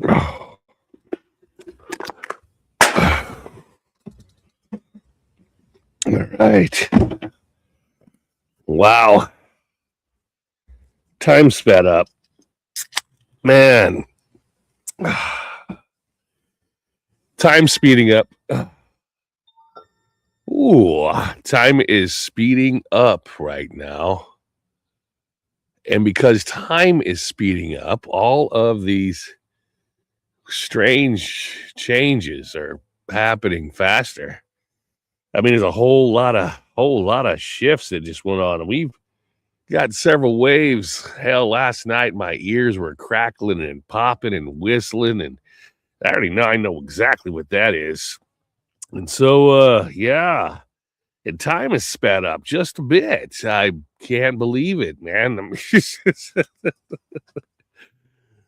All right. Wow. Time sped up. Man. Time speeding up. Ooh, time is speeding up right now. And because time is speeding up, all of these strange changes are happening faster. I mean, there's a whole lot of shifts that just went on. And we've got several waves. Hell, last night my ears were crackling and popping and whistling, and I know exactly what that is. And so, yeah, and time has sped up just a bit. I can't believe it, man.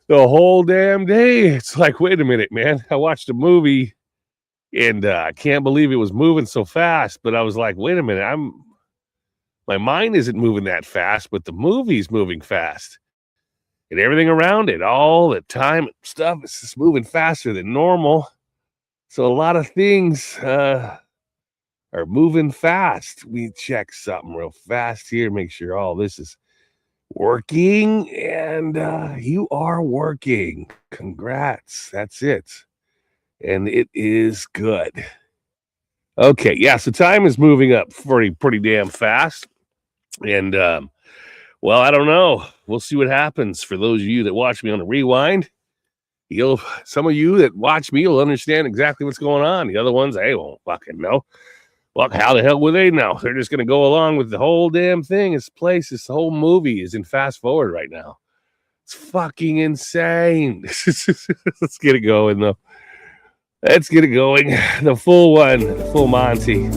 The whole damn day. It's like, wait a minute, man. I watched a movie and I can't believe it was moving so fast. But I was like, wait a minute, my mind isn't moving that fast, but the movie's moving fast. And everything around it, all the time stuff, is just moving faster than normal. So a lot of things are moving fast. We check something real fast here, make sure all this is working, and you are working. Congrats. That's it. And it is good. Okay, yeah, so time is moving up pretty damn fast. And well, I don't know. We'll see what happens. For those of you that watch me on the rewind, some of you that watch me will understand exactly what's going on. The other ones, they won't fucking know. Well, how the hell will they know? They're just going to go along with the whole damn thing. This whole movie is in fast forward right now. It's fucking insane. Let's get it going, though. Let's get it going. The full one, the full Monty.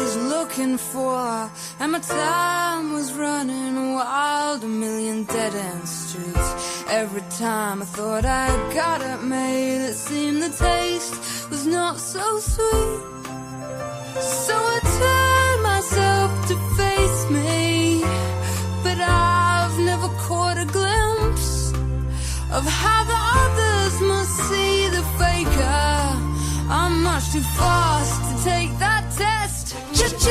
was looking for, and my time was running wild, a million dead-end streets. Every time I thought I got it made, it seemed the taste was not so sweet. So I turned myself to face me, but I've never caught a glimpse of how the others must see the faker. I'm much too fast to take that test. Changes.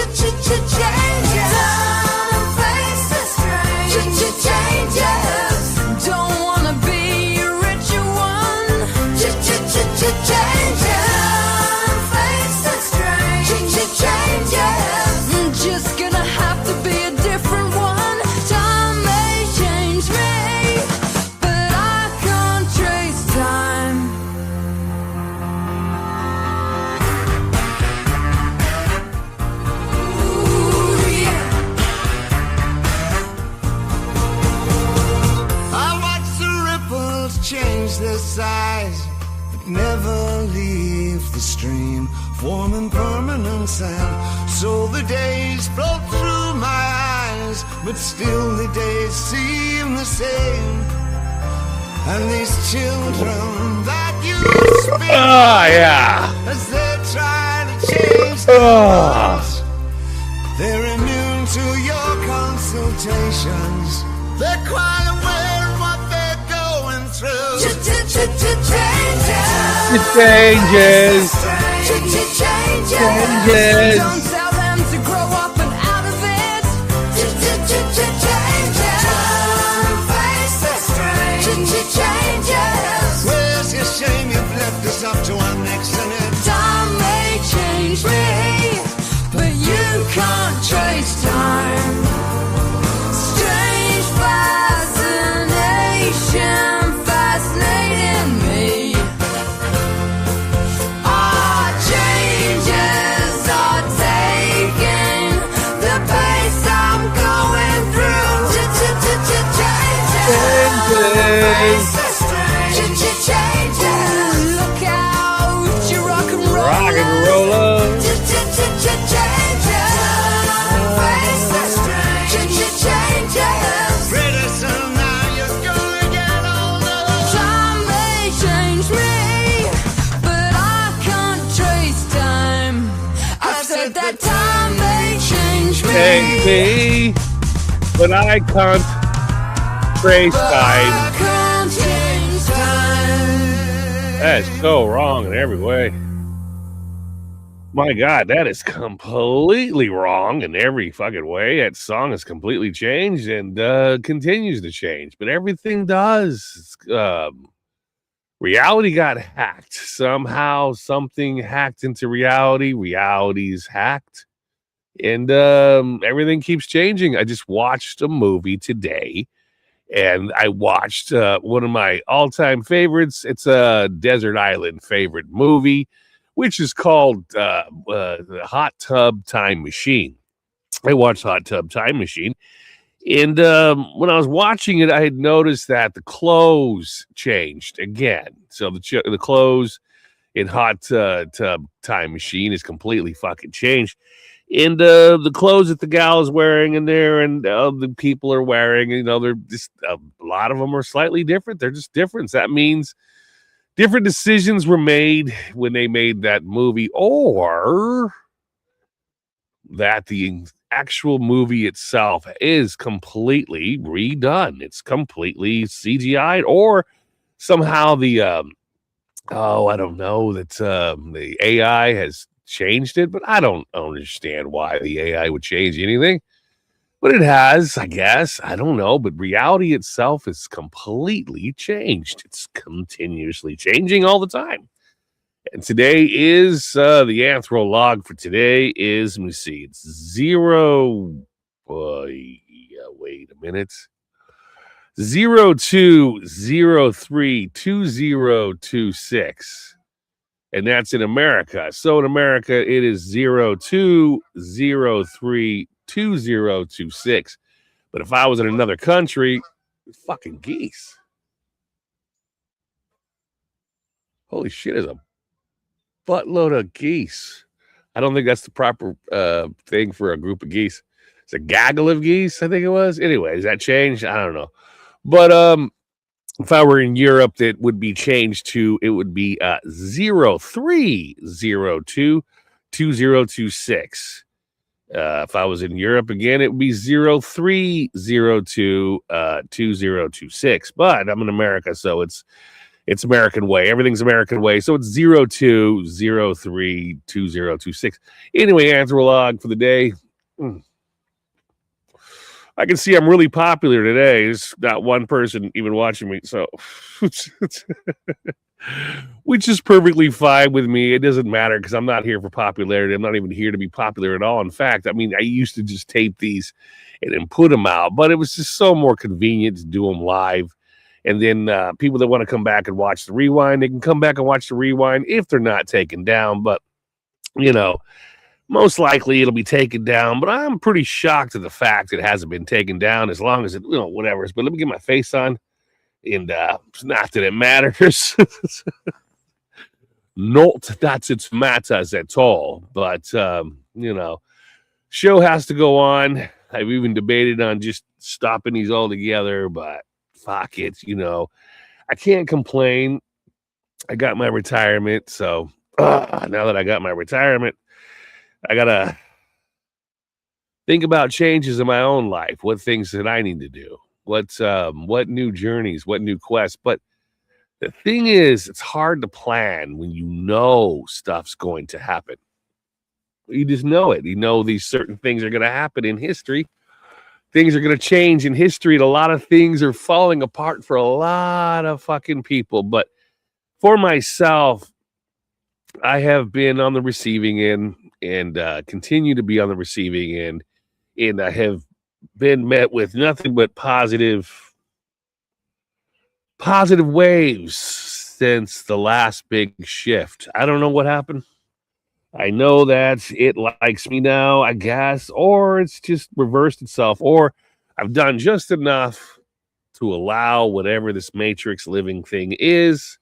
Face the strange. Changes. Don't wanna be a richer one. Changes. Face the strange. Changes. I'm just gonna have to be a different one. Time may change me, but I can't trace time. Change their size, but never leave the stream, forming permanent sand. So the days float through my eyes, but still the days seem the same. And these children that you speak, yeah. as they try to change their lives, they're immune to your consultations. They're quite aware of what they're going through. Changes. Don't tell them to grow up and out of it. Face the strange. Where's your shame you've left us up to our necks in it? Time may change me, but you can't trace time. Strange fascination fascinating me. Our changes are taking the pace I'm going through. Changes. Look out, you rock and roll. Rock and roller. Pretty soon now you're gonna get older. Time may change me, but I can't trace time. I've said that time may change me, But I can't trace but I time. can't change time. That's so wrong in every way. My God, that is completely wrong in every fucking way. That song is completely changed and continues to change, but everything does. Reality got hacked. Somehow something hacked into reality. Reality's hacked. And everything keeps changing. I just watched a movie today, and I watched one of my all-time favorites. It's a desert island favorite movie, which is called the Hot Tub Time Machine. I watched Hot Tub Time Machine, and when I was watching it, I had noticed that the clothes changed again. So the clothes in Hot Tub Time Machine is completely fucking changed. And the clothes that the gal is wearing in there and the people are wearing, they're just, a lot of them are slightly different. They're just different. That means different decisions were made when they made that movie, or that the actual movie itself is completely redone. It's completely CGI'd, or somehow the, I don't know, that the AI has changed it, but I don't understand why the AI would change anything. But it has, I guess. I don't know. But reality itself is completely changed. It's continuously changing all the time. And today is the anthro log for today is, let me see, it's 02032026. And that's in America. So in America, it is 02032026. But if I was in another country, fucking geese. Holy shit, there's a buttload of geese. I don't think that's the proper thing for a group of geese. It's a gaggle of geese, I think it was. Anyways, that changed? I don't know. But if I were in Europe, it would be changed to, it would be 0302 2026. If I was in Europe again, it would be 0302 2026. But I'm in America, so it's American way. Everything's American way. So it's 0203 2026. Anyway, Anthrolog for the day. I can see I'm really popular today. There's not one person even watching me. So, which is perfectly fine with me. It doesn't matter because I'm not here for popularity. I'm not even here to be popular at all. In fact, I mean, I used to just tape these and then put them out, but it was just so more convenient to do them live. And then people that want to come back and watch the rewind, they can come back and watch the rewind if they're not taken down. But, you know, most likely it'll be taken down, but I'm pretty shocked at the fact it hasn't been taken down as long as it, whatever. But let me get my face on. And it's not that it matters. Not that it matters at all. But, show has to go on. I've even debated on just stopping these altogether, but fuck it, I can't complain. I got my retirement, so now that I got my retirement, I gotta think about changes in my own life. What things that I need to do? What new journeys? What new quests? But the thing is, it's hard to plan when you know stuff's going to happen. You just know it. You know these certain things are going to happen in history. Things are going to change in history, and a lot of things are falling apart for a lot of fucking people. But for myself, I have been on the receiving end and continue to be on the receiving end, and I have been met with nothing but positive waves since the last big shift. I don't know what happened. I know that it likes me now, I guess, or it's just reversed itself, or I've done just enough to allow whatever this matrix living thing is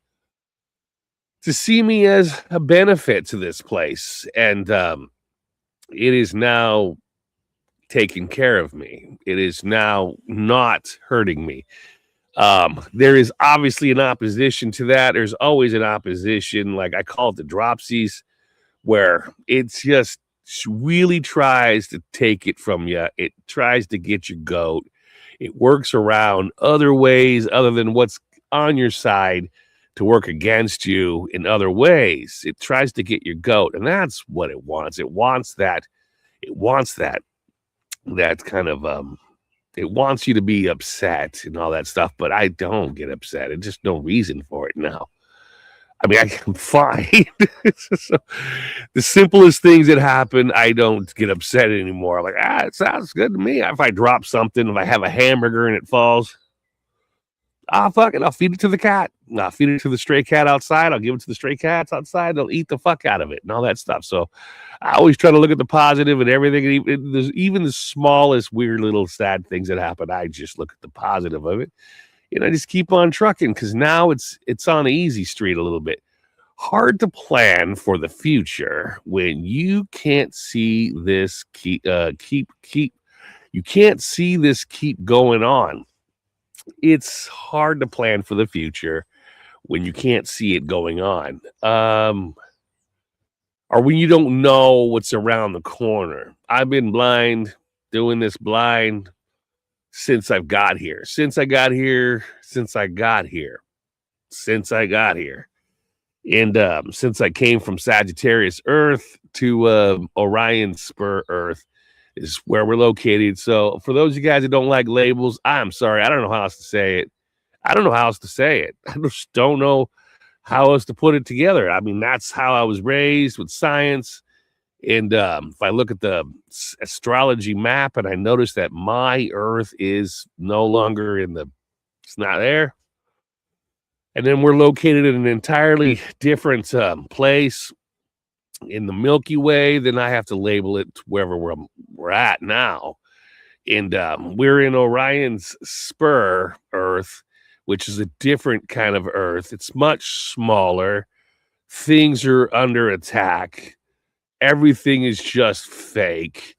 to see me as a benefit to this place. And it is now taking care of me. It is now not hurting me. There is obviously an opposition to that. There's always an opposition. Like I call it the dropsies, where it just really tries to take it from you. It tries to get your goat. It works around other ways other than what's on your side to work against you in other ways. It tries to get your goat, and that's what it wants. It wants that kind of it wants you to be upset and all that stuff, but I don't get upset. There's just no reason for it now. I mean, I'm fine. So, the simplest things that happen, I don't get upset anymore. Like, it sounds good to me. If I drop something, if I have a hamburger and it falls, fuck it, I'll feed it to the cat. I'll feed it to the stray cat outside. I'll give it to the stray cats outside. They'll eat the fuck out of it and all that stuff. So I always try to look at the positive and everything. There's even the smallest weird little sad things that happen. I just look at the positive of it. And I just keep on trucking because now it's on the easy street a little bit. Hard to plan for the future when you can't see this keep going on. It's hard to plan for the future when you can't see it going on. Or when you don't know what's around the corner. I've been doing this blind since I got here. And since I came from Sagittarius Earth to Orion Spur Earth is where we're located. So for those of you guys that don't like labels, I'm sorry. I don't know how else to say it. I just don't know how else to put it together. I mean, that's how I was raised with science. And if I look at the astrology map and I notice that my Earth is no longer it's not there. And then we're located in an entirely different place in the Milky Way, then I have to label it wherever we're at now. And we're in Orion's Spur Earth, which is a different kind of Earth. It's much smaller. Things are under attack. everything is just fake.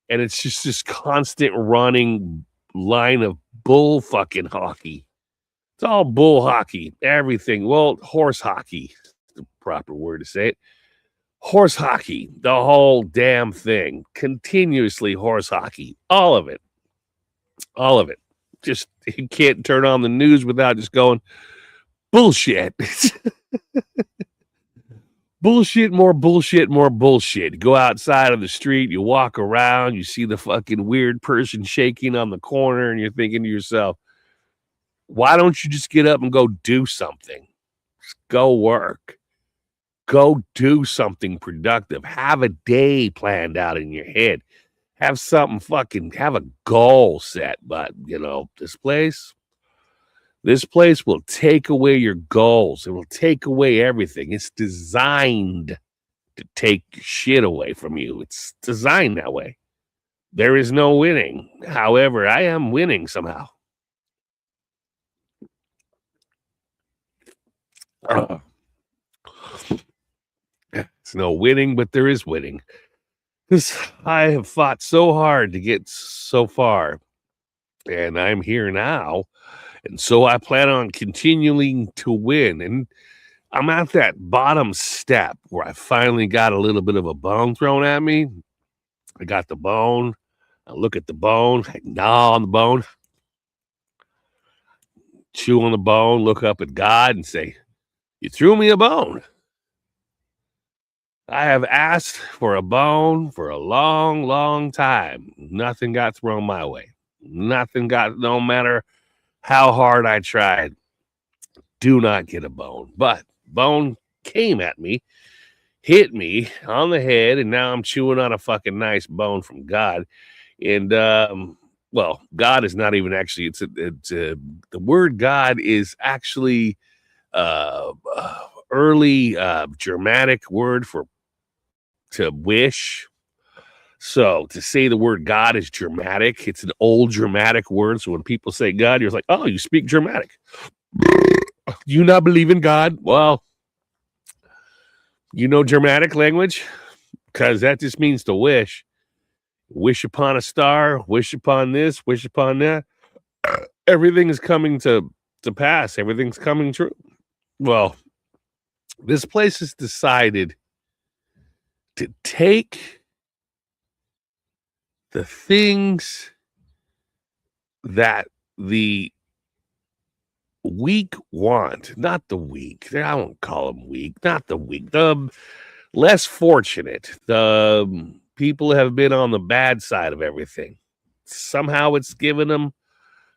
And it's just this constant running line of bull fucking hockey. It's all bull hockey, everything. Well, horse hockey is the proper word to say it. Horse hockey, the whole damn thing. Continuously horse hockey. All of it. All of it. Just, you can't turn on the news without just going, bullshit. Bullshit, more bullshit, more bullshit. You go outside on the street, you walk around, you see the fucking weird person shaking on the corner, and you're thinking to yourself, why don't you just get up and go do something? Just go work. Go do something productive. Have a day planned out in your head. Have something fucking, have a goal set. But, you know, this place will take away your goals. It will take away everything. It's designed to take shit away from you. It's designed that way. There is no winning. However, I am winning somehow. It's no winning, but there is winning. Because I have fought so hard to get so far, and I'm here now. And so I plan on continuing to win. And I'm at that bottom step where I finally got a little bit of a bone thrown at me. I got the bone. I look at the bone. I gnaw on the bone. Chew on the bone. Look up at God and say, you threw me a bone. I have asked for a bone for a long, long time. Nothing got thrown my way. Nothing got, no matter how hard I tried, do not get a bone. But bone came at me, hit me on the head, and now I'm chewing on a fucking nice bone from God. And, well, God is not even actually, the word God is actually early Germanic word for to wish. So to say the word God is Germanic, it's an old Germanic word. So when people say God, you're like, oh, you speak Germanic. Do you not believe in God? Well, you know Germanic language? Because that just means to wish. Wish upon a star, wish upon this, wish upon that. Everything is coming to pass. Everything's coming true. Well, this place has decided to take the things that the weak want, not the weak. I won't call them weak, not the weak, the less fortunate, the people who have been on the bad side of everything. Somehow it's given them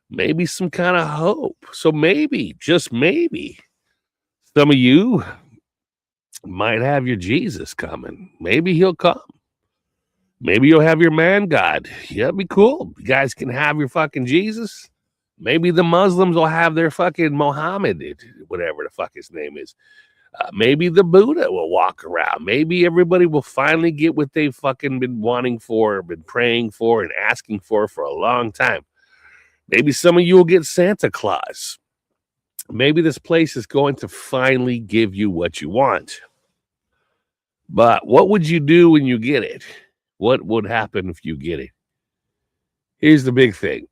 maybe some kind of hope. So maybe, just maybe, some of you might have your Jesus coming. Maybe he'll come. Maybe you'll have your man God. Yeah, it'd be cool. You guys can have your fucking Jesus. Maybe the Muslims will have their fucking Mohammed, whatever the fuck his name is. Maybe the Buddha will walk around. Maybe everybody will finally get what they've fucking been wanting for, been praying for, and asking for a long time. Maybe some of you will get Santa Claus. Maybe this place is going to finally give you what you want. But what would you do when you get it? What would happen if you get it? Here's the big thing.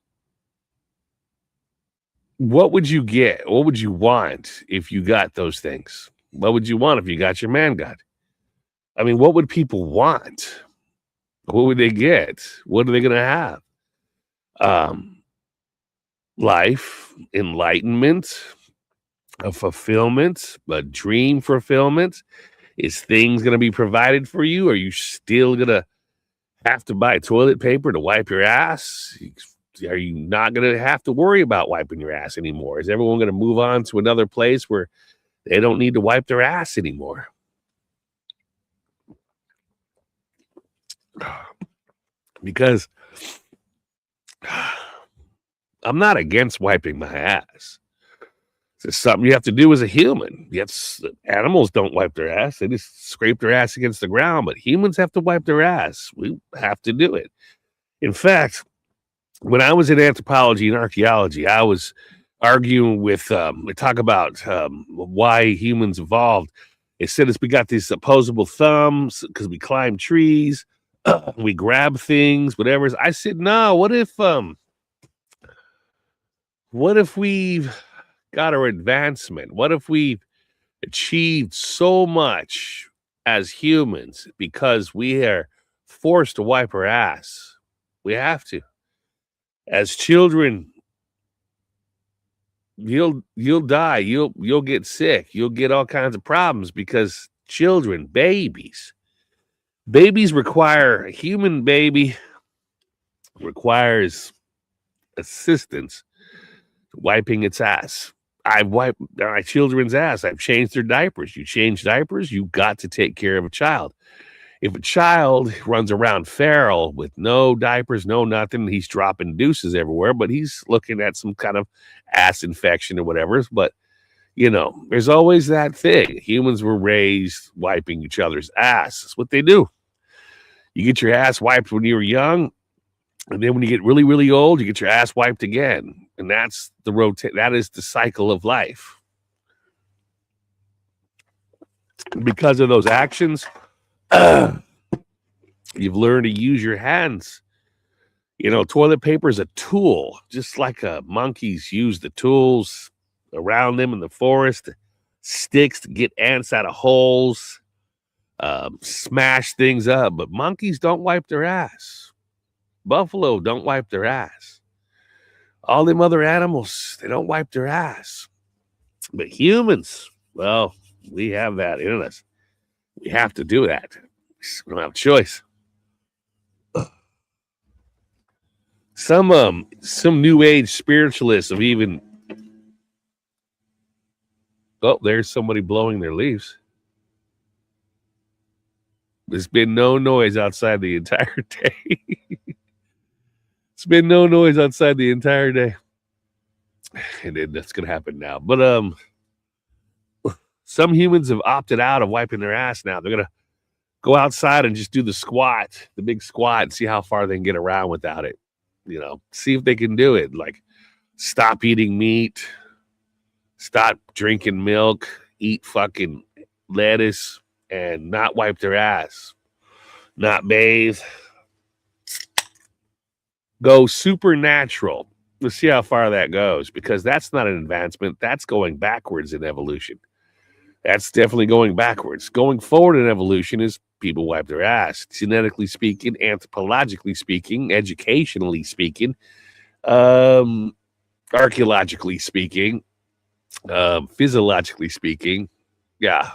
What would you get? What would you want if you got those things? What would you want if you got your man God? I mean, what would people want? What would they get? What are they going to have? Life, enlightenment, a fulfillment, a dream fulfillment. Is things going to be provided for you? Are you still going to have to buy toilet paper to wipe your ass? Are you not going to have to worry about wiping your ass anymore? Is everyone going to move on to another place where they don't need to wipe their ass anymore? Because I'm not against wiping my ass. It's something you have to do as a human. Yes, animals don't wipe their ass. They just scrape their ass against the ground. But humans have to wipe their ass. We have to do it. In fact, when I was in anthropology and archaeology, I was arguing with, we talk about why humans evolved. They said we got these opposable thumbs because we climb trees, we grab things, whatever. I said, no, what if we've got our advancement? What if we've achieved so much as humans because we are forced to wipe our ass? We have to. As children, you'll die, you'll get sick, you'll get all kinds of problems because children, babies require, a human baby requires assistance wiping its ass. I've wiped my children's ass. I've changed their diapers. You change diapers, you got to take care of a child. If a child runs around feral with no diapers, no nothing, he's dropping deuces everywhere, but he's looking at some kind of ass infection or whatever. But, there's always that thing. Humans were raised wiping each other's ass. That's what they do. You get your ass wiped when you were young, and then when you get really, really old, you get your ass wiped again. And that's that is the cycle of life. Because of those actions, you've learned to use your hands. Toilet paper is a tool, just like monkeys use the tools around them in the forest, sticks to get ants out of holes, smash things up. But monkeys don't wipe their ass. Buffalo don't wipe their ass. All them other animals, they don't wipe their ass. But humans, well, we have that in us. We have to do that. We don't have a choice. Some new age spiritualists have even. Oh, there's somebody blowing their leaves. There's been no noise outside the entire day. It's been no noise outside the entire day. And then that's going to happen now. But some humans have opted out of wiping their ass now. They're going to go outside and just do the squat, the big squat, and see how far they can get around without it. See if they can do it. Like, stop eating meat, stop drinking milk, eat fucking lettuce, and not wipe their ass, not bathe. Go supernatural. Let's see how far that goes, because that's not an advancement. That's going backwards in evolution. That's definitely going backwards. Going forward in evolution is people wipe their ass. Genetically speaking, anthropologically speaking, educationally speaking, archeologically speaking, physiologically speaking. Yeah.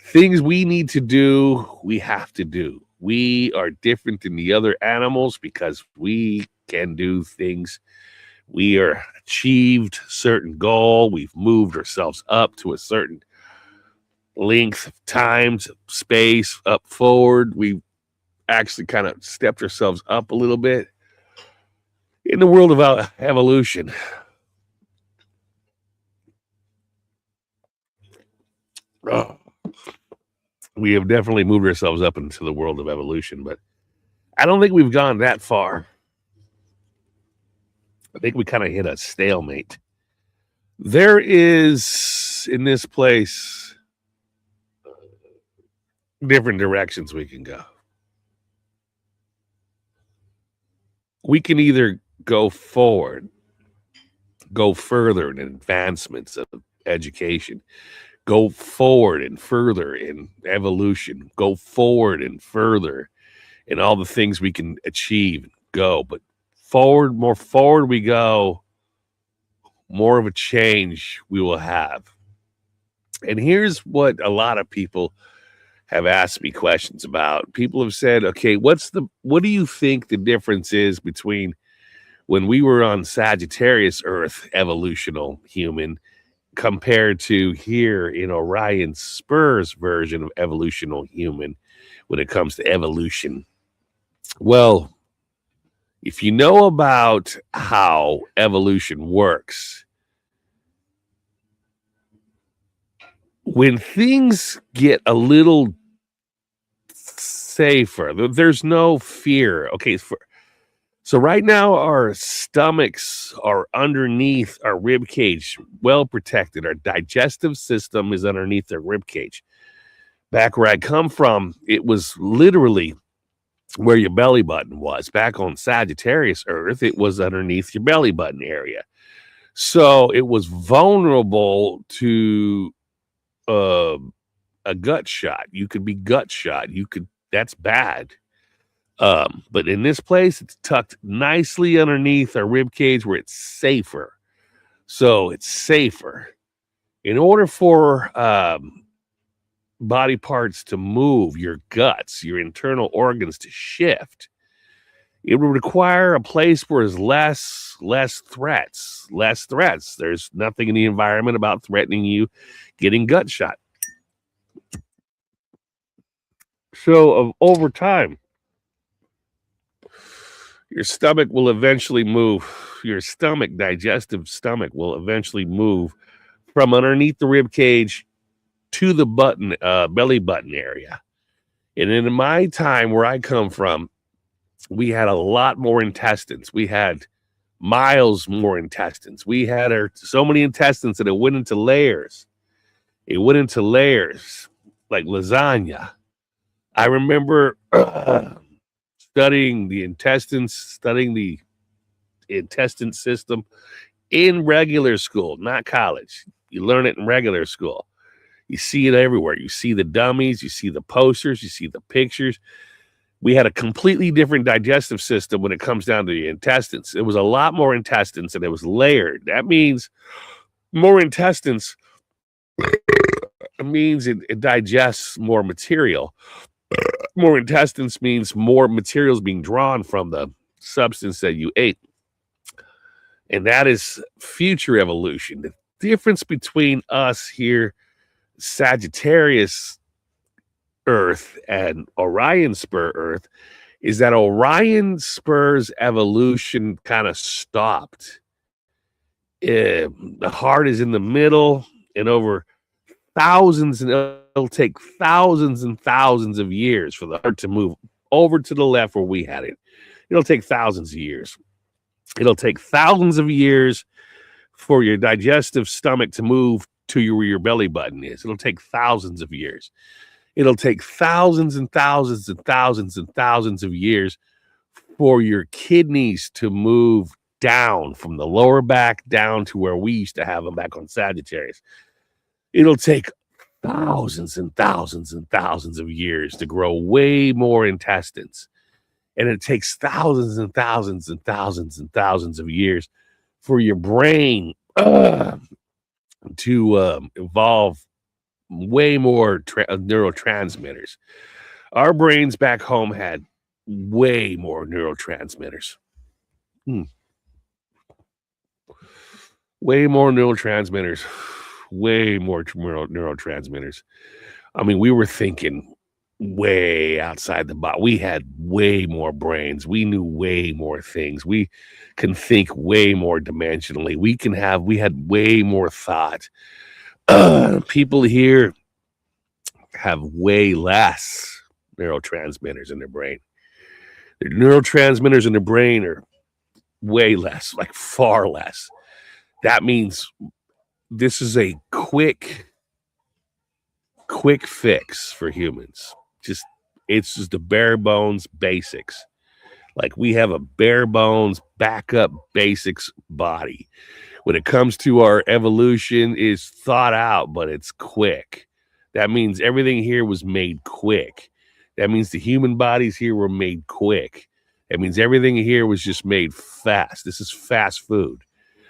Things we need to do, we have to do. We are different than the other animals because we can do things. We are achieved certain goal. We've moved ourselves up to a certain length of time, space, up forward. We actually kind of stepped ourselves up a little bit in the world of evolution. We have definitely moved ourselves up into the world of evolution, but I don't think we've gone that far. I think we kind of hit a stalemate. There is, in this place, different directions we can go. We can either go forward, go further in advancements of education, go forward and further in evolution, go forward and further in all the things we can achieve, go. But more forward we go, more of a change we will have. And here's what a lot of people have asked me questions about. People have said, okay, what do you think the difference is between when we were on Sagittarius Earth, evolutional human, compared to here in Orion Spurs version of evolutional human when it comes to evolution? Well, if you know about how evolution works, when things get a little safer, there's no fear. Okay, So right now, our stomachs are underneath our rib cage, well protected. Our digestive system is underneath our rib cage. Back where I come from, it was literally where your belly button was. Back on Sagittarius Earth, it was underneath your belly button area. So it was vulnerable to a gut shot. You could be gut shot. That's bad. But in this place, it's tucked nicely underneath our rib cage where it's safer. So it's safer. In order for body parts to move, your guts, your internal organs to shift, it would require a place where there's less threats. There's nothing in the environment about threatening you getting gut shot. So over time, your stomach will eventually move. Your stomach, digestive stomach, will eventually move from underneath the rib cage to the belly button area. And in my time where I come from, we had a lot more intestines. We had miles more intestines. We had so many intestines that it went into layers. It went into layers like lasagna. I remember studying the intestine system in regular school, not college. You learn it in regular school. You see it everywhere. You see the dummies, you see the posters, you see the pictures. We had a completely different digestive system when it comes down to the intestines. It was a lot more intestines and it was layered. That means more intestines means it digests more material. More intestines means more materials being drawn from the substance that you ate. And that is future evolution. The difference between us here, Sagittarius Earth and Orion Spur Earth, is that Orion Spur's evolution kind of stopped. The heart is in the middle, and over thousands, and it'll take thousands and thousands of years for the heart to move over to the left where we had it. It'll take thousands of years. It'll take thousands of years for your digestive stomach to move to where your belly button is. It'll take thousands of years. It'll take thousands and thousands and thousands and thousands of years for your kidneys to move down from the lower back down to where we used to have them back on Sagittarius. It'll take thousands and thousands and thousands of years to grow way more intestines. And it takes thousands and thousands and thousands and thousands of years for your brain to evolve way more neurotransmitters. Our brains back home had way more neurotransmitters. Way more neurotransmitters. Way more neurotransmitters. I mean, we were thinking way outside the box. We had way more brains. We knew way more things. We can think way more dimensionally. We had way more thought. People here have way less neurotransmitters in their brain. The neurotransmitters in their brain are way less, like far less. That means this is a quick fix for humans. It's just the bare bones basics. Like we have a bare bones backup basics body. When it comes to our evolution, is thought out, but it's quick. That means everything here was made quick. That means the human bodies here were made quick. That means everything here was just made fast. This is fast food.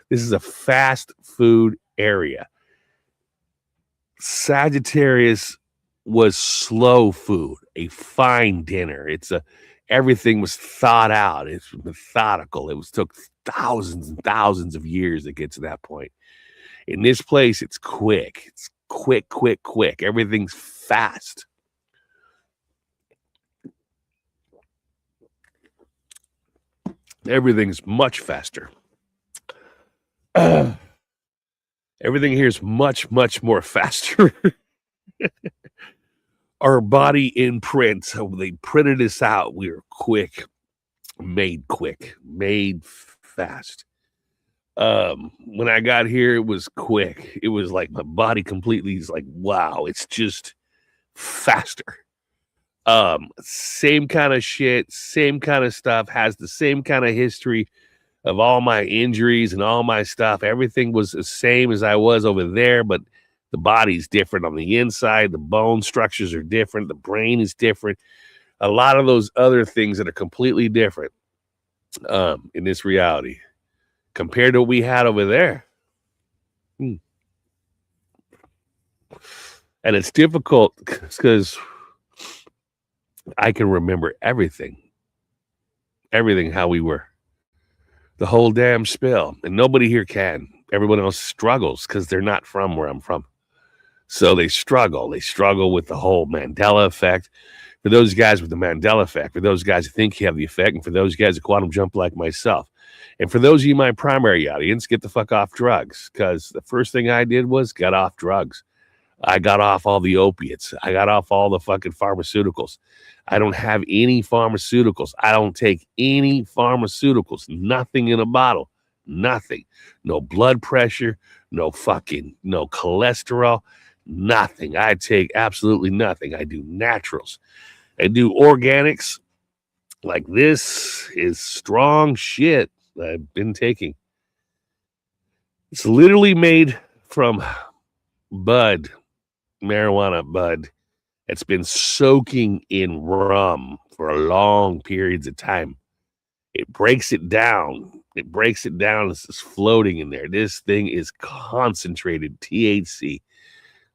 This is a fast food area. Sagittarius was slow food, a fine dinner. Everything was thought out. It's methodical. Took thousands and thousands of years to get to that point. In this place, it's quick. It's quick. Everything's fast. Everything's much faster. Everything here is much, much more faster. Our body imprint, so they printed us out. We were quick. made quick, made fast. When I got here, it was quick. It was like my body completely is like, wow, it's just faster. Same kind of shit, same kind of stuff, has the same kind of history of all my injuries and all my stuff. Everything was the same as I was over there, but the body's different on the inside. The bone structures are different. The brain is different. A lot of those other things that are completely different in this reality compared to what we had over there. And it's difficult because I can remember everything how we were, the whole damn spill, and nobody here can. Everyone else struggles because they're not from where I'm from. So they struggle with the whole Mandela effect. For those guys with the Mandela effect, for those guys who think you have the effect, and for those guys who quantum jump like myself, and for those of you, my primary audience, get the fuck off drugs, because the first thing I did was get off drugs. I got off all the opiates. I got off all the fucking pharmaceuticals. I don't have any pharmaceuticals. I don't take any pharmaceuticals. Nothing in a bottle. Nothing. No blood pressure. No cholesterol. Nothing. I take absolutely nothing. I do naturals. I do organics. Like, this is strong shit I've been taking. It's literally made from bud. Marijuana bud. It's been soaking in rum for long periods of time. It breaks it down. It's just floating in there. This thing is concentrated THC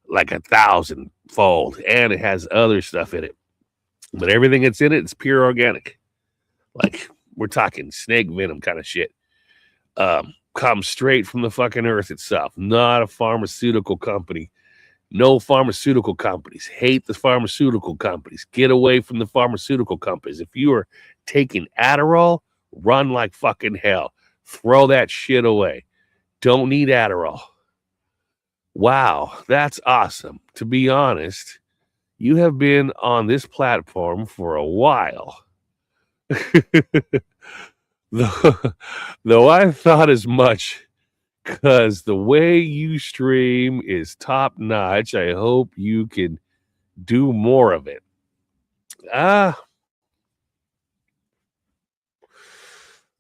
like 1,000-fold, and it has other stuff in it. But everything that's in it's pure organic. Like, we're talking snake venom kind of shit. Comes straight from the fucking earth itself. Not a pharmaceutical company. No pharmaceutical companies. Hate the pharmaceutical companies. Get away from the pharmaceutical companies. If you are taking Adderall, run like fucking hell. Throw that shit away. Don't need Adderall. Wow, that's awesome. To be honest, you have been on this platform for a while. Though I thought as much, because the way you stream is top notch. I hope you can do more of it. I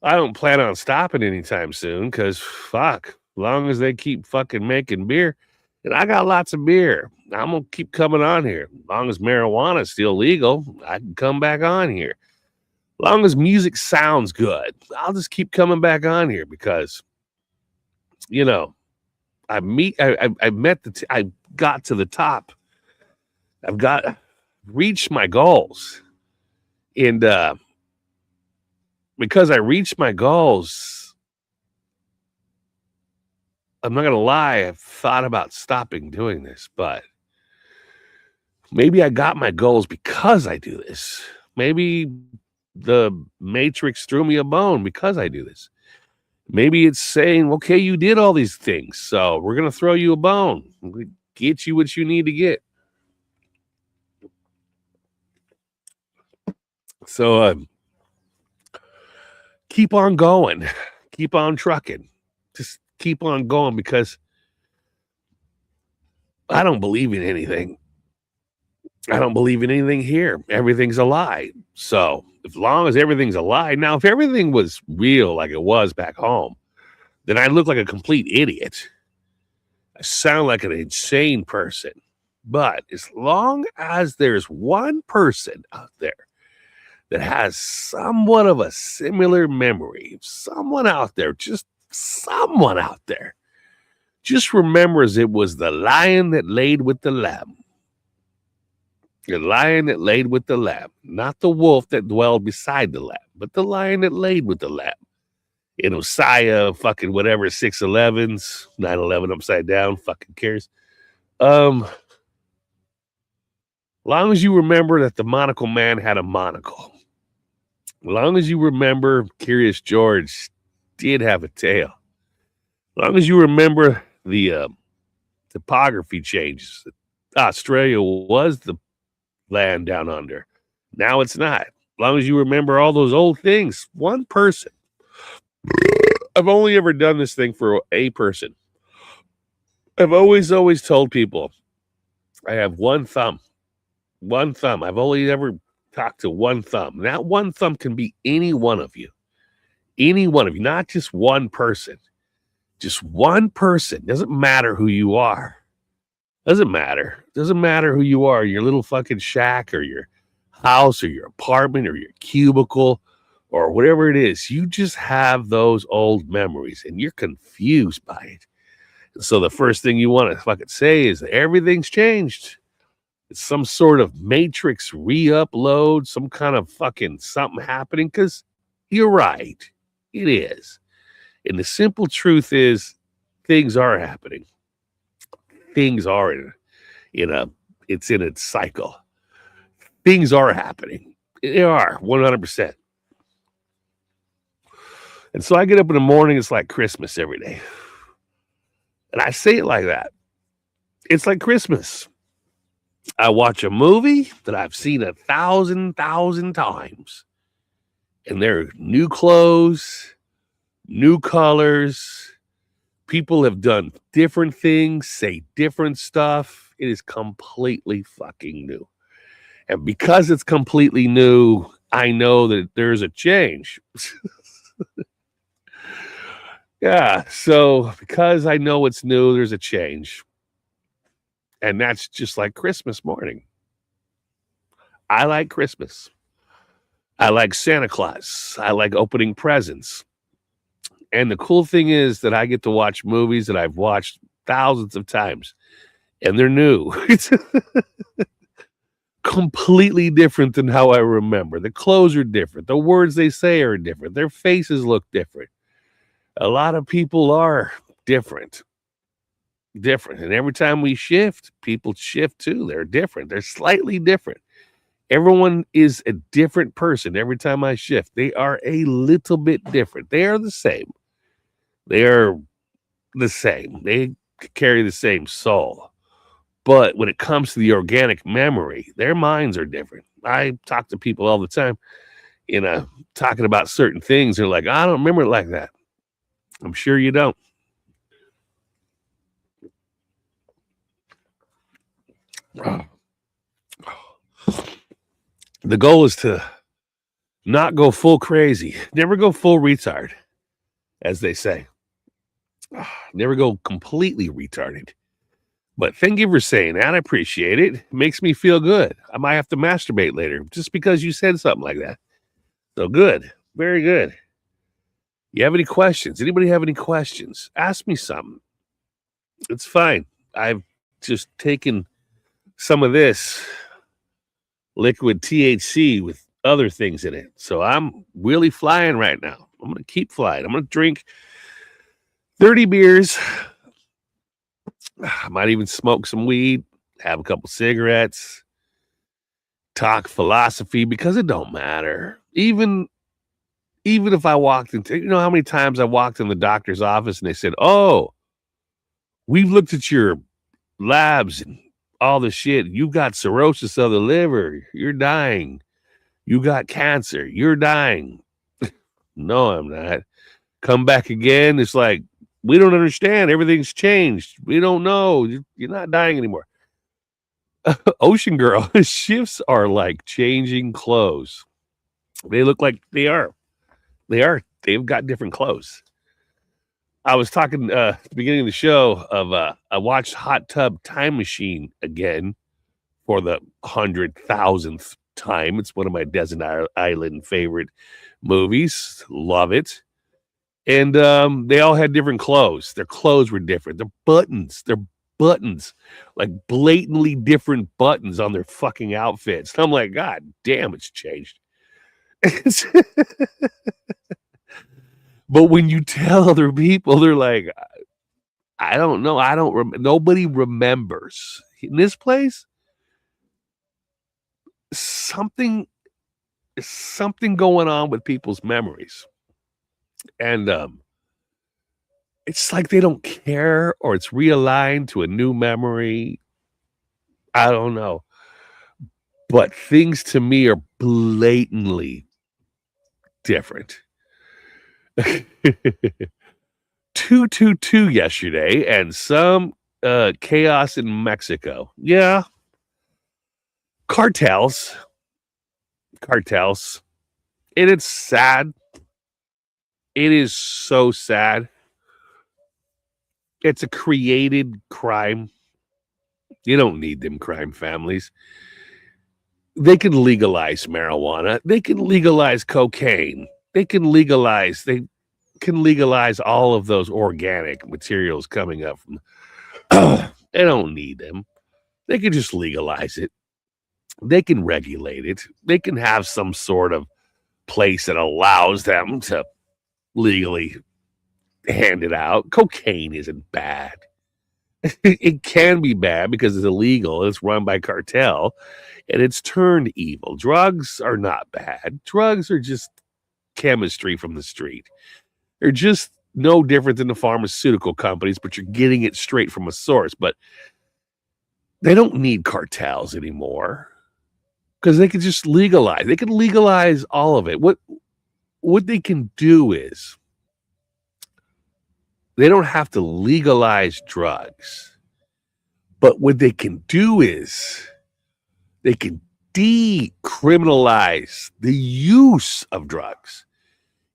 don't plan on stopping anytime soon, because fuck, as long as they keep fucking making beer, and I got lots of beer, I'm gonna keep coming on here. As long as marijuana is still legal, I can come back on here. As long as music sounds good, I'll just keep coming back on here, because you know, I got to the top. Reached my goals. And because I reached my goals, I'm not going to lie, I've thought about stopping doing this, but maybe I got my goals because I do this. Maybe the Matrix threw me a bone because I do this. Maybe it's saying, okay, you did all these things, so we're going to throw you a bone. We get you what you need to get. So keep on going. Keep on trucking. Just keep on going, because I don't believe in anything. I don't believe in anything here. Everything's a lie. So as long as everything's a lie, now if everything was real like it was back home, then I look like a complete idiot. I sound like an insane person. But as long as there's one person out there that has somewhat of a similar memory, someone out there, just someone out there, just remembers it was the lion that laid with the lamb. The lion that laid with the lamb, not the wolf that dwelled beside the lamb, but the lion that laid with the lamb. In Osiah, fucking whatever, 611s, 9/11 upside down, fucking cares. Long as you remember that the monocle man had a monocle. Long as you remember Curious George did have a tail. Long as you remember the topography changes. Australia was the land down under. Now it's not. long as you remember all those old things. One person. I've only ever done this thing for a person. I've always told people I have one thumb. One thumb. I've only ever talked to one thumb. That one thumb can be any one of you. Any one of you, not just one person. Just one person. Doesn't matter who you are. Doesn't matter. Doesn't matter who you are. Your little fucking shack or your house or your apartment or your cubicle or whatever it is. You just have those old memories and you're confused by it. So the first thing you want to fucking say is that everything's changed. It's some sort of matrix re-upload, some kind of fucking something happening, because you're right. It is. And the simple truth is things are happening. Things are it's in its cycle. Things are happening. They are 100%. And so I get up in the morning, it's like Christmas every day. And I say it like that. It's like Christmas. I watch a movie that I've seen 1,000 times. And there are new clothes, new colors. People have done different things, say different stuff. It is completely fucking new. And because it's completely new, I know that there's a change. Yeah, so because I know it's new, there's a change. And that's just like Christmas morning. I like Christmas. I like Santa Claus. I like opening presents. And the cool thing is that I get to watch movies that I've watched thousands of times. And they're new. It's completely different than how I remember. The clothes are different. The words they say are different. Their faces look different. A lot of people are different. And every time we shift, people shift too. They're different. They're slightly different. Everyone is a different person every time I shift. They are a little bit different. They are the same. They are the same. They carry the same soul. But when it comes to the organic memory, their minds are different. I talk to people all the time, talking about certain things. They're like, I don't remember it like that. I'm sure you don't. The goal is to not go full crazy. Never go full retard, as they say. Never go completely retarded. But thank you for saying that. I appreciate it. It makes me feel good. I might have to masturbate later just because you said something like that. So good. Very good. You have any questions? Anybody have any questions? Ask me something. It's fine. I've just taken some of this liquid THC with other things in it. So I'm really flying right now. I'm going to keep flying. I'm going to drink 30 beers. I might even smoke some weed, have a couple cigarettes, talk philosophy, because it don't matter. Even if I walked into, how many times I walked in the doctor's office and they said, oh, we've looked at your labs and all the shit. You've got cirrhosis of the liver. You're dying. You got cancer. You're dying. No, I'm not. Come back again. It's like, we don't understand. Everything's changed. We don't know. You're not dying anymore. Ocean Girl, shifts are like changing clothes. They look like they are. They've got different clothes. I was talking at the beginning of the show of I watched Hot Tub Time Machine again for the 100,000th time. It's one of my Desert Island favorite movies. Love it. And they all had different clothes. Their clothes were different. They're buttons, like blatantly different buttons on their fucking outfits. And I'm like, God damn, it's changed. But when you tell other people, they're like, I don't know. Nobody remembers. In this place, something going on with people's memories. And it's like they don't care, or it's realigned to a new memory. I don't know. But things to me are blatantly different. 222 yesterday and some chaos in Mexico. Yeah. Cartels. And it's sad. It is so sad. It's a created crime. You don't need them crime families. They can legalize marijuana. They can legalize cocaine. They can legalize all of those organic materials coming up from. They don't need them. They can just legalize it. They can regulate it. They can have some sort of place that allows them to legally hand it out. Cocaine isn't bad. It can be bad because it's illegal. It's run by cartel and it's turned evil. Drugs are not bad. Drugs are just chemistry from the street. They're just no different than the pharmaceutical companies, but you're getting it straight from a source. But they don't need cartels anymore because they can just legalize. They can legalize all of it. What they can do is they don't have to legalize drugs. But what they can do is they can decriminalize the use of drugs.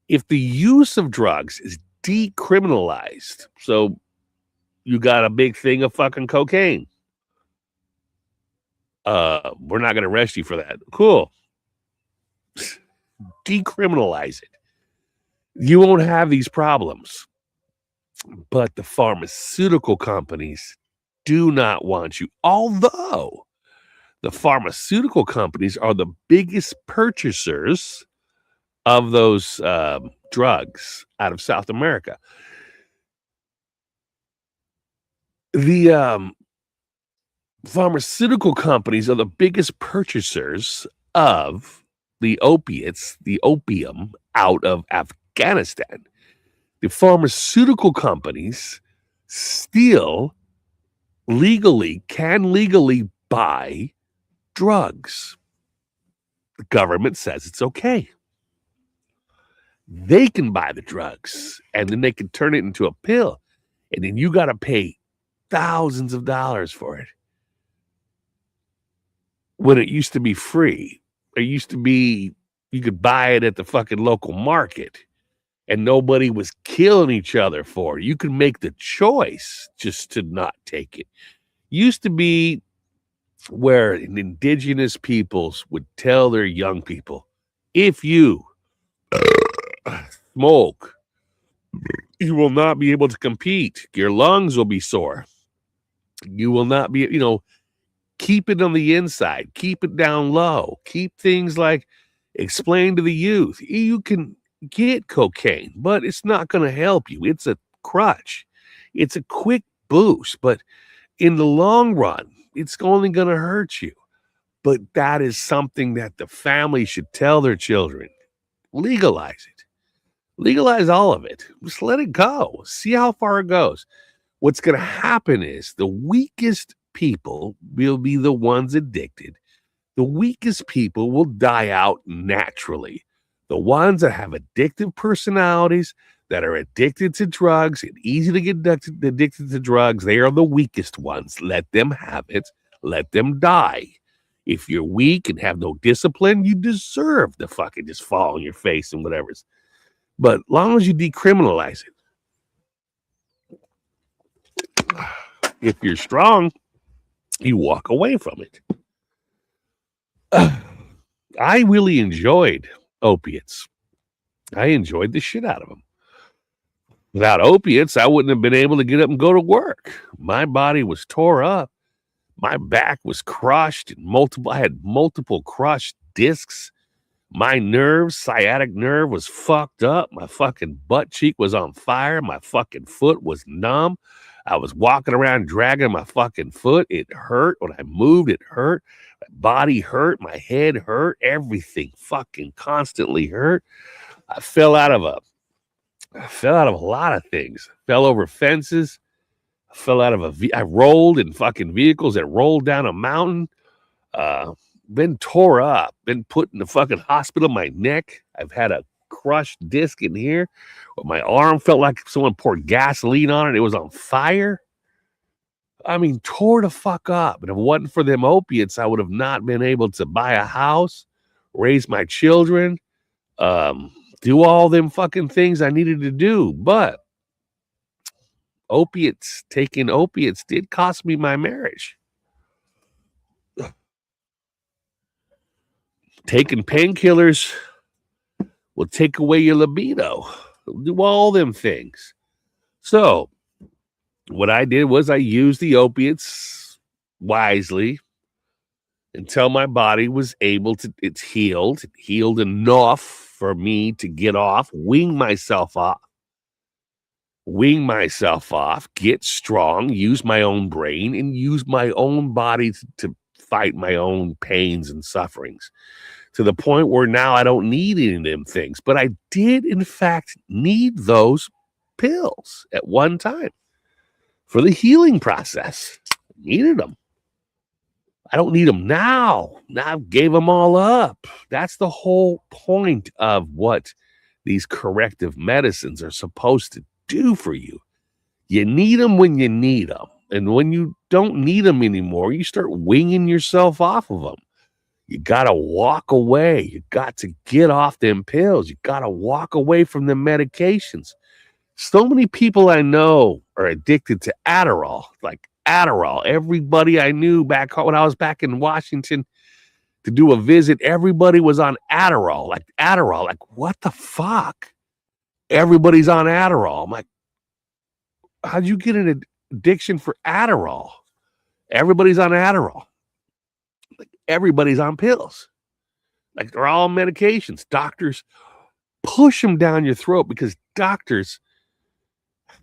If the use of drugs is decriminalized, so you got a big thing of fucking cocaine, we're not going to arrest you for that. Cool. Decriminalize it. You won't have these problems. But the pharmaceutical companies do not want you. Although the pharmaceutical companies are the biggest purchasers of those drugs out of South America. The pharmaceutical companies are the biggest purchasers of the opiates, the opium, out of Afghanistan. The pharmaceutical companies still can legally buy drugs. The government says it's okay. They can buy the drugs and then they can turn it into a pill. And then you got to pay thousands of dollars for it. When it used to be free, it used to be you could buy it at the fucking local market. And nobody was killing each other for it. You could make the choice just to not take it. Used to be where indigenous peoples would tell their young people, if you smoke, you will not be able to compete. Your lungs will be sore. You will not be, keep it on the inside. Keep it down low. Keep things like explain to the youth. You can get cocaine, but it's not going to help you. It's a crutch. It's a quick boost, but in the long run, it's only going to hurt you. But that is something that the family should tell their children. Legalize it. Legalize all of it. Just let it go. See how far it goes. What's going to happen is the weakest people will be the ones addicted. The weakest people will die out naturally. The ones that have addictive personalities, that are addicted to drugs and easy to get addicted to drugs, they are the weakest ones. Let them have it. Let them die. If you're weak and have no discipline, you deserve to fucking just fall on your face and whatever. But as long as you decriminalize it, if you're strong, you walk away from it. I really enjoyed opiates. I enjoyed the shit out of them. Without opiates, I wouldn't have been able to get up and go to work. My body was tore up. My back was crushed. I had multiple crushed discs. My nerves, sciatic nerve was fucked up. My fucking butt cheek was on fire. My fucking foot was numb. I was walking around dragging my fucking foot. It hurt. When I moved, it hurt. My body hurt. My head hurt. Everything fucking constantly hurt. I fell out of a lot of things. Fell over fences. I rolled in fucking vehicles that rolled down a mountain. been tore up, been put in the fucking hospital. My neck, I've had a crushed disc in here. My arm felt like someone poured gasoline on it. It was on fire. I mean, tore the fuck up. And if it wasn't for them opiates, I would have not been able to buy a house, raise my children, do all them fucking things I needed to do. But taking opiates did cost me my marriage. Taking painkillers will take away your libido. It'll do all them things. So what I did was I used the opiates wisely until my body was able to, it's healed. It healed enough for me to get off, wing myself off, get strong, use my own brain, and use my own body to fight my own pains and sufferings, to the point where now I don't need any of them things. But I did, in fact, need those pills at one time for the healing process. I needed them. I don't need them now. Now I gave them all up. That's the whole point of what these corrective medicines are supposed to do for you. You need them when you need them. And when you don't need them anymore, you start winging yourself off of them. You got to walk away. You got to get off them pills. You got to walk away from the medications. So many people I know are addicted to Adderall, like Adderall. Everybody I knew back when I was back in Washington to do a visit, everybody was on Adderall. Like, what the fuck? Everybody's on Adderall. I'm like, how'd you get an addiction for Adderall? Everybody's on Adderall. Like, everybody's on pills. Like, they're all medications. Doctors push them down your throat because doctors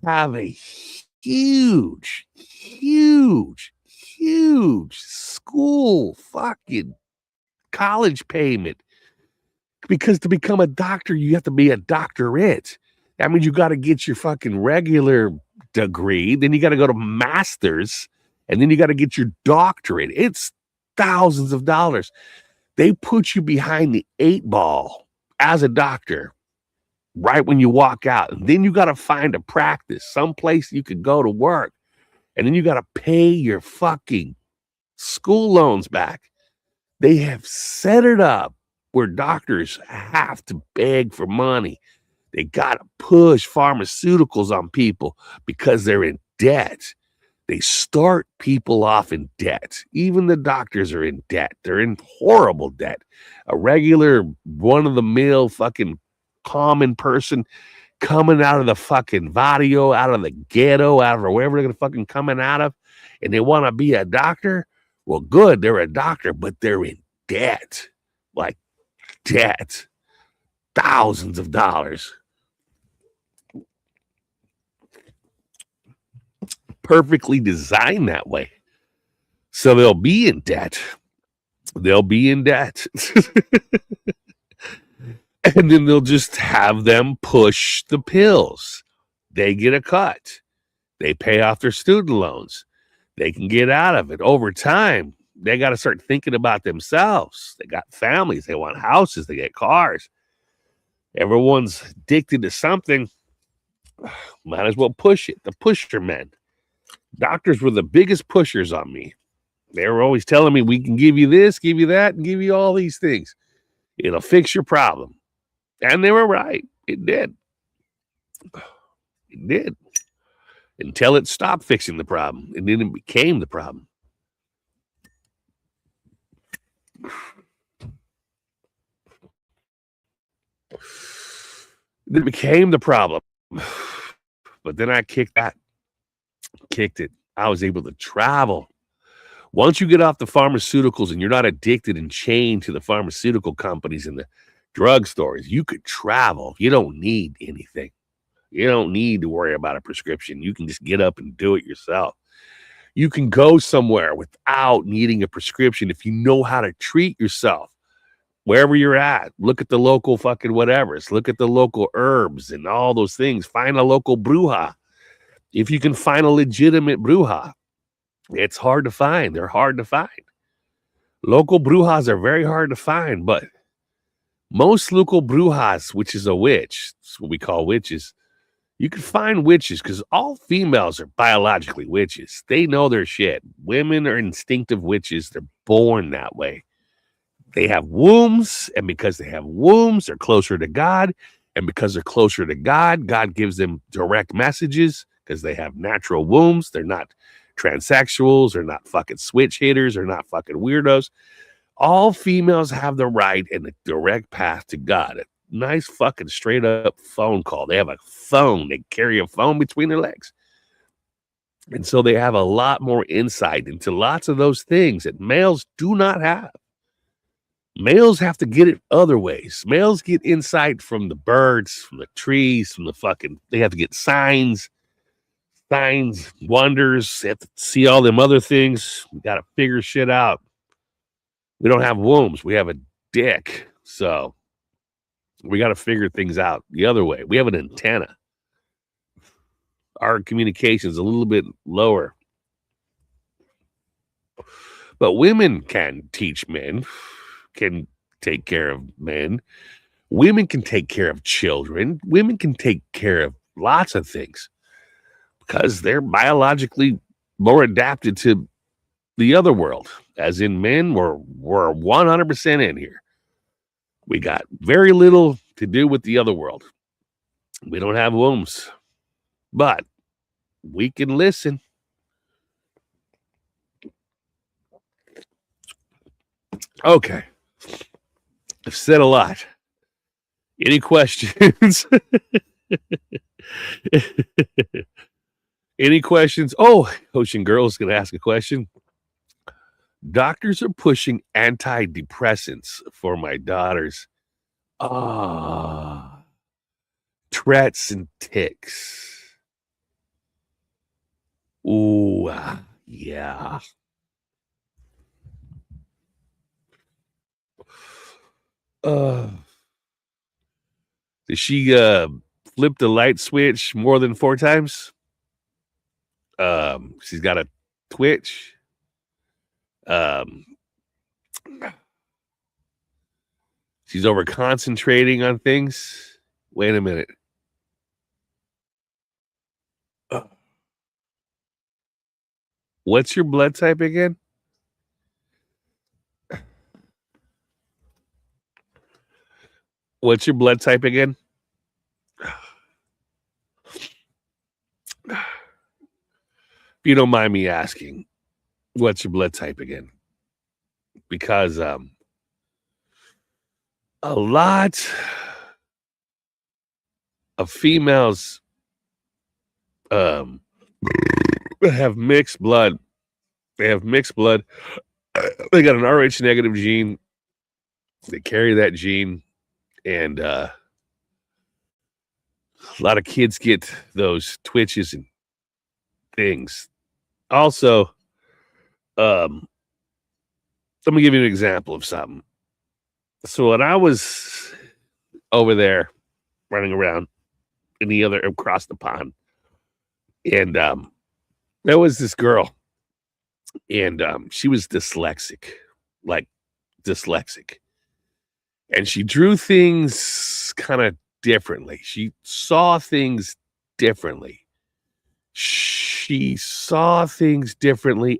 have a huge school fucking college payment. Because to become a doctor, you have to be a doctorate. That means you got to get your fucking regular degree. Then you got to go to master's. And then you got to get your doctorate. It's thousands of dollars. They put you behind the 8-ball as a doctor right when you walk out. And then you got to find a practice, someplace you could go to work. And then you got to pay your fucking school loans back. They have set it up where doctors have to beg for money. They got to push pharmaceuticals on people because they're in debt. They start people off in debt. Even the doctors are in debt. They're in horrible debt. A regular one-of-the-mill fucking common person coming out of the fucking barrio, out of the ghetto, out of wherever they're going to fucking coming out of, and they want to be a doctor. Well, good, they're a doctor, but they're in debt. Like, debt. Thousands of dollars. Perfectly designed that way. So they'll be in debt. They'll be in debt. And then they'll just have them push the pills. They get a cut. They pay off their student loans. They can get out of it. Over time, they got to start thinking about themselves. They got families. They want houses. They get cars. Everyone's addicted to something. Might as well push it. The pusher men. Doctors were the biggest pushers on me. They were always telling me, we can give you this, give you that, and give you all these things. It'll fix your problem. And they were right. It did. It did. Until it stopped fixing the problem. And then it became the problem. It became the problem. But then I kicked it. I was able to travel. Once you get off the pharmaceuticals and you're not addicted and chained to the pharmaceutical companies and the drugstores, you could travel. You don't need anything. You don't need to worry about a prescription. You can just get up and do it yourself. You can go somewhere without needing a prescription if you know how to treat yourself. Wherever you're at, look at the local fucking whatevers. Look at the local herbs and all those things. Find a local bruja. If you can find a legitimate bruja, it's hard to find. They're hard to find. Local brujas are very hard to find, but most local brujas, which is a witch, that's what we call witches, you can find witches because all females are biologically witches. They know their shit. Women are instinctive witches. They're born that way. They have wombs, and because they have wombs, they're closer to God. And because they're closer to God, God gives them direct messages because they have natural wombs. They're not transsexuals. They're not fucking switch hitters. They're not fucking weirdos. All females have the right and the direct path to God. A nice fucking straight up phone call. They have a phone. They carry a phone between their legs. And so they have a lot more insight into lots of those things that males do not have. Males have to get it other ways. Males get insight from the birds, from the trees, from the fucking, they have to get signs, wonders. They have to see all them other things. We got to figure shit out. We don't have wombs. We have a dick. So we got to figure things out the other way. We have an antenna. Our communication is a little bit lower. But women can teach men, can take care of men. Women can take care of children. Women can take care of lots of things because they're biologically more adapted to the other world. As in men, we're 100% in here. We got very little to do with the other world. We don't have wombs, but we can listen. Okay. I've said a lot. Any questions? Any questions? Oh, Ocean Girl is going to ask a question. Doctors are pushing antidepressants for my daughters. Tourette's and tics. Ooh, yeah. Did she flip the light switch more than 4 times? She's got a twitch. She's over concentrating on things. Wait a minute. What's your blood type again? What's your blood type again? If you don't mind me asking, what's your blood type again? Because a lot of females have mixed blood. They have mixed blood. They got an Rh negative gene. They carry that gene. And a lot of kids get those twitches and things. Also, let me give you an example of something. So when I was over there running around in the other across the pond, and there was this girl, and she was dyslexic. And she drew things kind of differently. She saw things differently.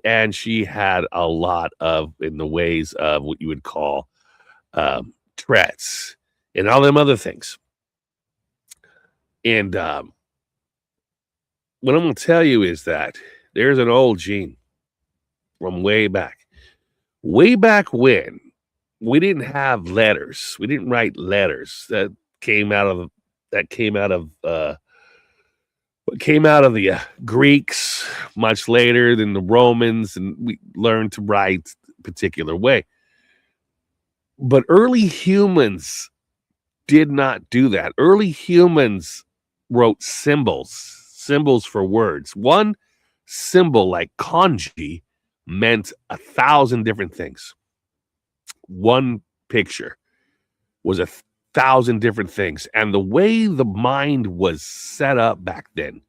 And she had a lot of, in the ways of what you would call Tourette's and all them other things. And what I'm going to tell you is that there's an old gene from way back when we didn't have letters. We didn't write letters. That came out of the Greeks much later than the Romans, and we learned to write a particular way. But early humans did not do that. Early humans wrote symbols for words. One symbol like kanji meant 1,000 different things. One picture was 1,000 different things. And the way the mind was set up back then,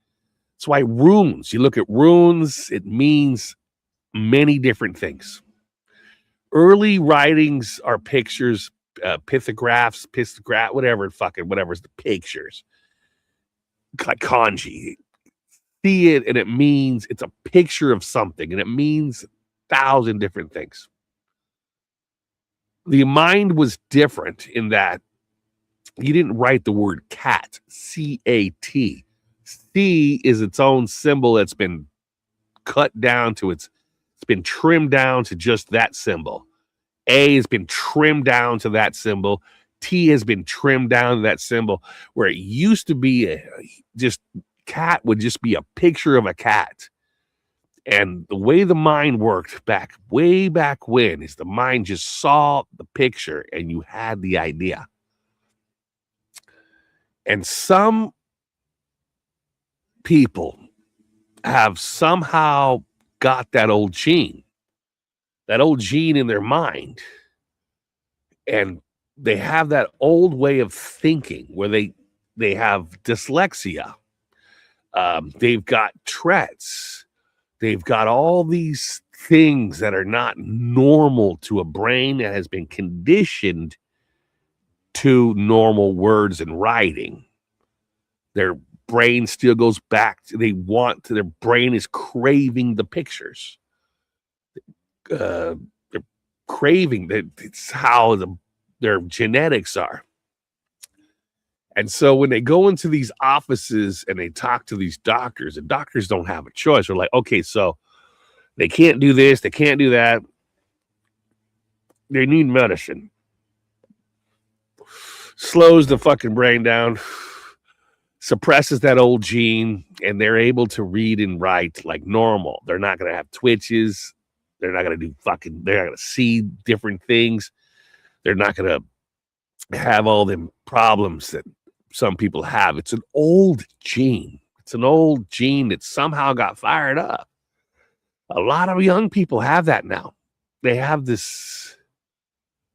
that's why runes, you look at runes, it means many different things. Early writings are pictures, whatever's the pictures, like kanji. See it, and it means it's a picture of something, and it means 1,000 different things. The mind was different in that you didn't write the word cat, C-A-T. C is its own symbol that's been cut down to it's been trimmed down to just that symbol. A has been trimmed down to that symbol. T has been trimmed down to that symbol, where it used to be just cat would just be a picture of a cat. And the way the mind worked way back when is the mind just saw the picture and you had the idea. And some people have somehow got that old gene in their mind. And they have that old way of thinking where they have dyslexia. They've got Tourette's. They've got all these things that are not normal to a brain that has been conditioned to normal words and writing. Their brain still goes back to, their brain is craving the pictures. They're craving that. It's how their genetics are. And so when they go into these offices and they talk to these doctors, and doctors don't have a choice. They're like, okay, so they can't do this, they can't do that. They need medicine. Slows the fucking brain down, suppresses that old gene, and they're able to read and write like normal. They're not going to have twitches. They're not going to they're not going to see different things. They're not going to have all them problems that some people have. It's an old gene. It's an old gene that somehow got fired up. A lot of young people have that now. They have this,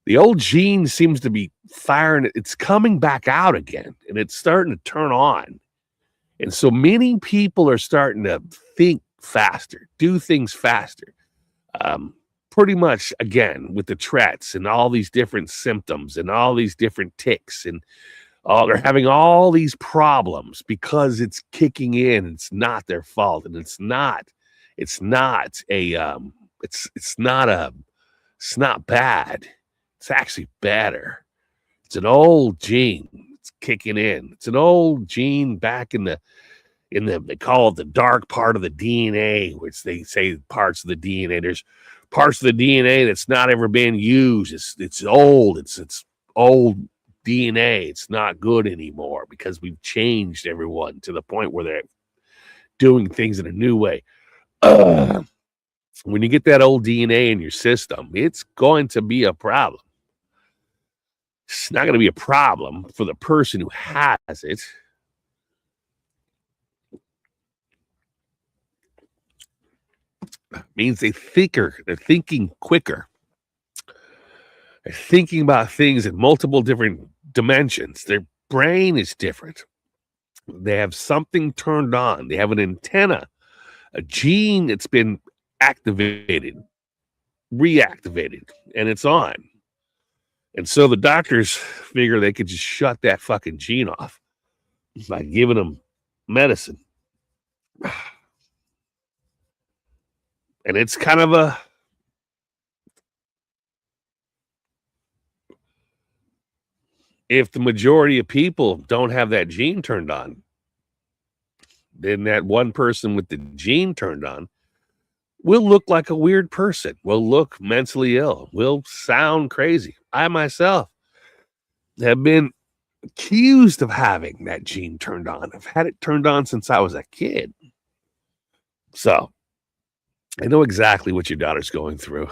the old gene seems to be firing. It's coming back out again, and it's starting to turn on. And so many people are starting to think faster, do things faster. Pretty much, again, with the Tourette's and all these different symptoms and all these different tics, and they're having all these problems because it's kicking in. It's not their fault, and it's not bad. It's actually better. It's an old gene. It's kicking in. It's an old gene back in the they call it the dark part of the DNA, which they say parts of the DNA. There's parts of the DNA that's not ever been used. It's old. It's old DNA. It's not good anymore because we've changed everyone to the point where they're doing things in a new way. When you get that old DNA in your system, it's going to be a problem. It's not going to be a problem for the person who has it. It means they're thinking quicker. They're thinking about things in multiple different dimensions. Their brain is different. They have something turned on. They have an antenna, a gene that's been activated, reactivated, and it's on. And so the doctors figure they could just shut that fucking gene off by giving them medicine. And it's kind of if the majority of people don't have that gene turned on, then that one person with the gene turned on will look like a weird person, will look mentally ill, will sound crazy. I myself have been accused of having that gene turned on. I've had it turned on since I was a kid. So I know exactly what your daughter's going through.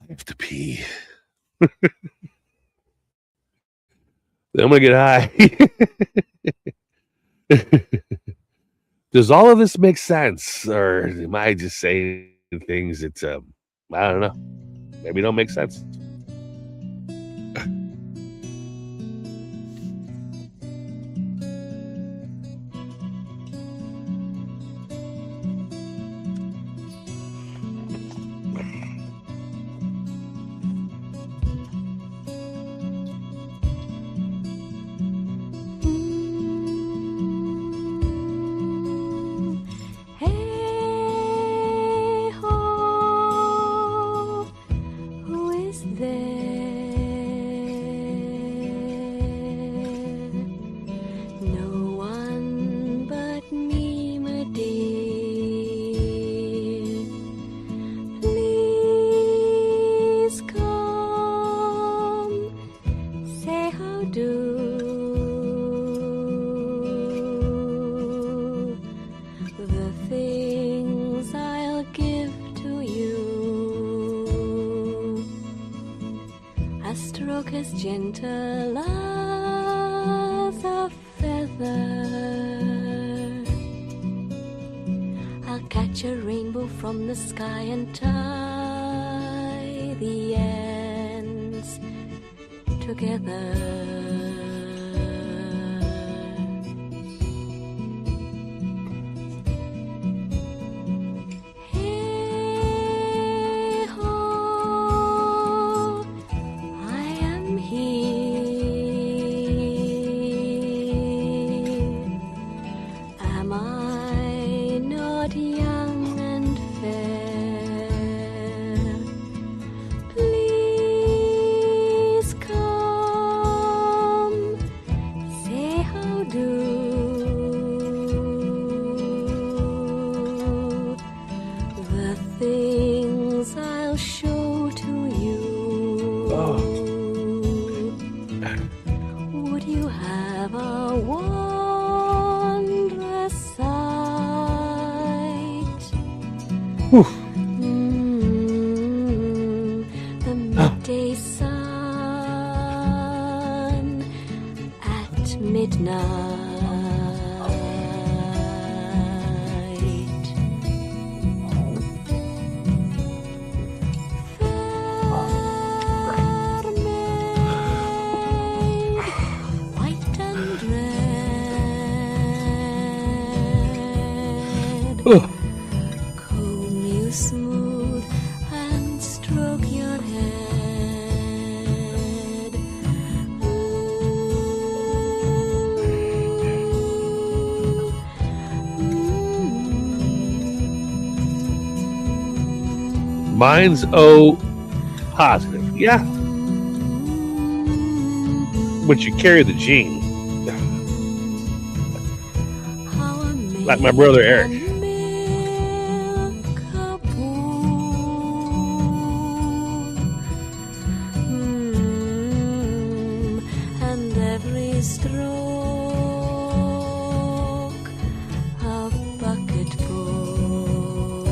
I have to pee. Then I'm going to get high. Does all of this make sense? Or am I just saying things that, I don't know, maybe don't make sense? winter lies a feather. I'll catch a rainbow from the sky and tie the ends together. The midday sun at midnight. White and red. Comb you smooth and stroke your head. Mine's O positive. Yeah. But you carry the gene. Like my brother Eric. And every stroke a bucketful.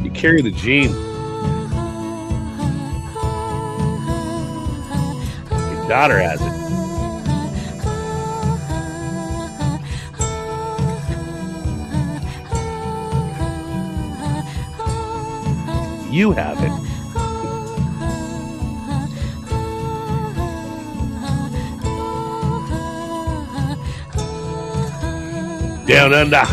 You carry the gene. Your daughter has it. You have it. Down under.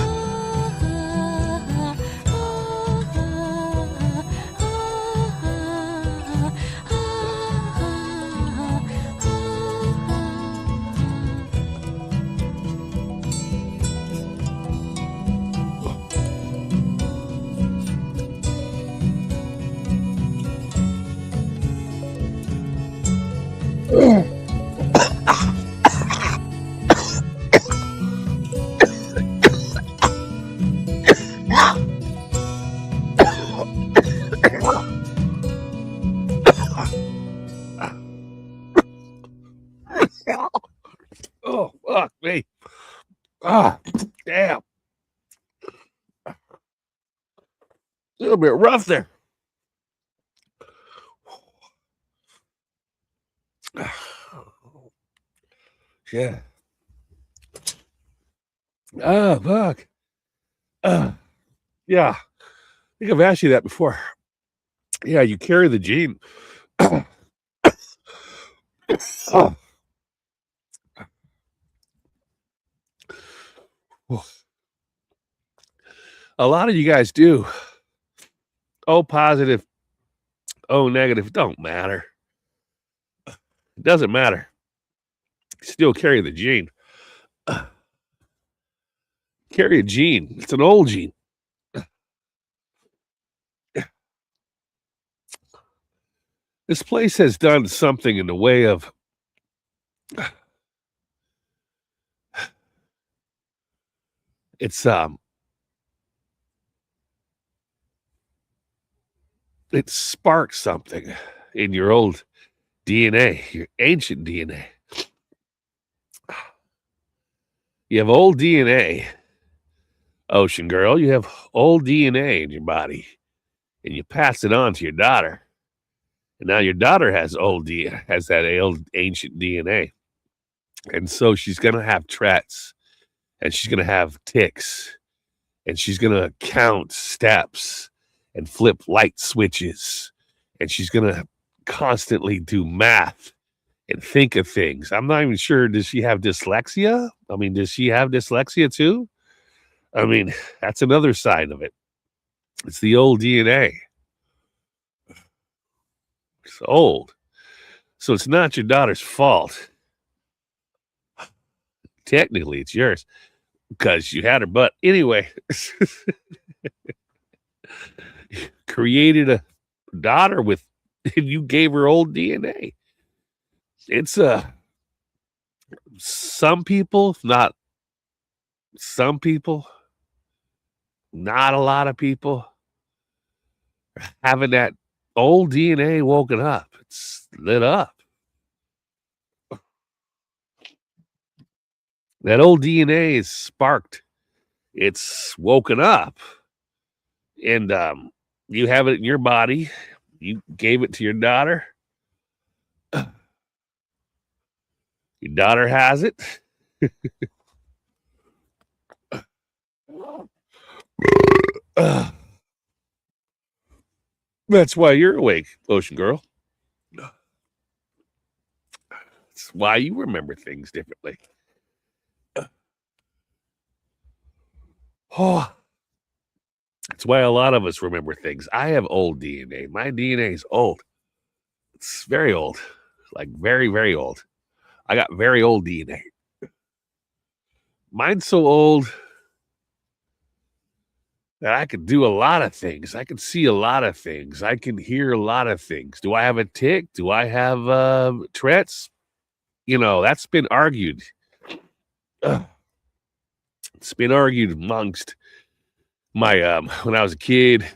Oh, fuck me. Ah, damn. A little bit rough there. Yeah. Ah, fuck. Yeah. I think I've asked you that before. Yeah, you carry the gene. Oh. A lot of you guys do. O positive, O negative, don't matter. It doesn't matter. You still carry the gene. Carry a gene. It's an old gene. This place has done something in the way of it sparks something in your old DNA, your ancient DNA. You have old DNA, Ocean Girl. You have old DNA in your body. and you pass it on to your daughter. And now your daughter has that old ancient DNA. And so she's going to have Tourette's, and she's going to have tics, and she's going to count steps and flip light switches, and she's going to constantly do math and think of things. I'm not even sure. Does she have dyslexia? I mean, does she have dyslexia too? I mean, that's another side of it. It's the old DNA. It's old. So it's not your daughter's fault. Technically, it's yours because you had her butt. Anyway, created a daughter with, and you gave her old DNA. It's some people, not a lot of people having that old DNA woken up. It's lit up. That old DNA is sparked. It's woken up. And you have it in your body. You gave it to your daughter. Your daughter has it. That's why you're awake, Ocean Girl. That's why you remember things differently. Oh, that's why a lot of us remember things. I have old DNA. My DNA is old. It's very old. Like very, very old. I got very old DNA. Mine's so old that I could do a lot of things. I can see a lot of things. I can hear a lot of things. Do I have a tic? Do I have Tourette's? You know, that's been argued. It's been argued amongst my when I was a kid,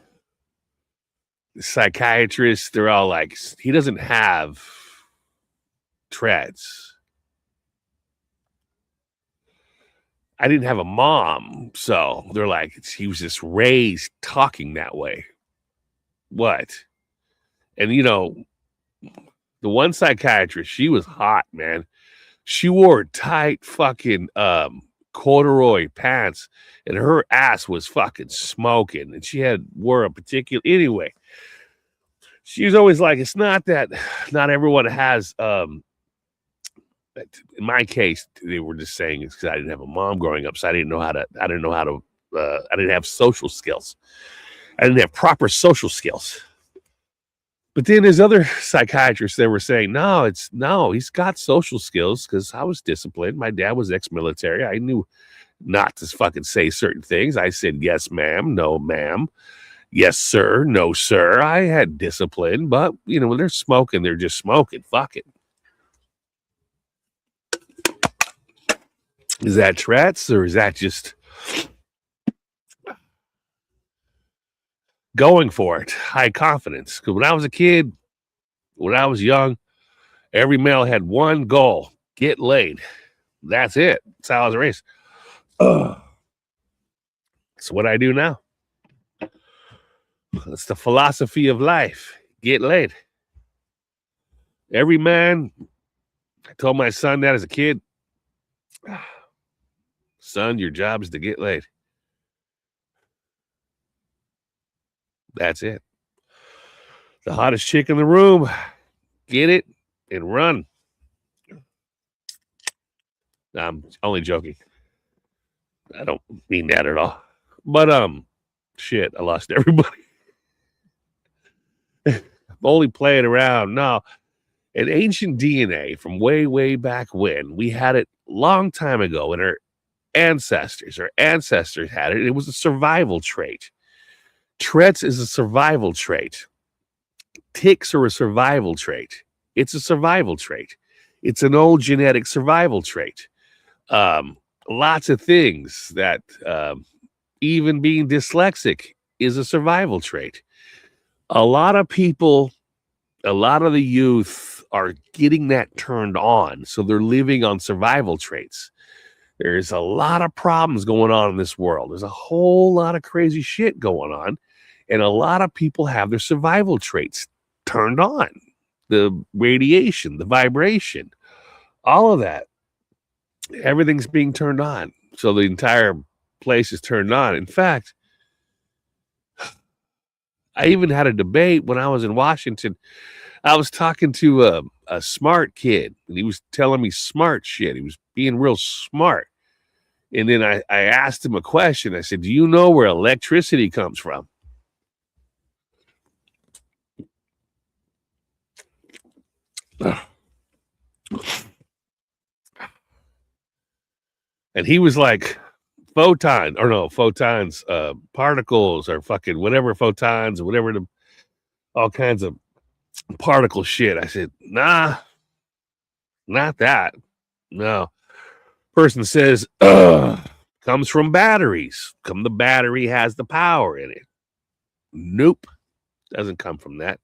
the psychiatrists, they're all like, he doesn't have Tourette's. I didn't have a mom, so they're like, he was just raised talking that way. What? And you know, the one psychiatrist, she was hot, man. She wore tight fucking corduroy pants, and her ass was fucking smoking, and she wore a particular, anyway, she was always like, it's not that not everyone has in my case, they were just saying it's because I didn't have a mom growing up, so I didn't have social skills. I didn't have proper social skills. But then there's other psychiatrists that were saying, no, he's got social skills because I was disciplined. My dad was ex-military. I knew not to fucking say certain things. I said, yes, ma'am, no, ma'am. Yes, sir, no, sir. I had discipline, but, you know, when they're smoking, they're just smoking. Fuck it. Is that Tourette's or is that just going for it? High confidence. Because when I was a kid, when I was young, every male had one goal: get laid. That's it. That's how I was raised. That's what I do now. That's the philosophy of life. Get laid. Every man, I told my son that as a kid. Son, your job is to get laid. That's it. The hottest chick in the room, get it and run. I'm only joking. I don't mean that at all. But shit, I lost everybody. I'm only playing around. No, an ancient DNA from way, way back when, we had it long time ago in our ancestors. Our ancestors had it. It was a survival trait. Tourette's is a survival trait. Tics are a survival trait. It's a survival trait. It's an old genetic survival trait. Lots of things that even being dyslexic is a survival trait. A lot of people, a lot of the youth are getting that turned on. So they're living on survival traits. There's a lot of problems going on in this world. There's a whole lot of crazy shit going on. And a lot of people have their survival traits turned on. The radiation, the vibration, all of that. Everything's being turned on. So the entire place is turned on. In fact, I even had a debate when I was in Washington. I was talking to a smart kid, and he was telling me smart shit. He was being real smart. And then I asked him a question. I said, do you know where electricity comes from? And he was like, photons, particles, or fucking whatever, photons, or whatever, all kinds of particle shit. I said, nah, not that. No. Person says, comes from batteries. The battery has the power in it. Nope. Doesn't come from that.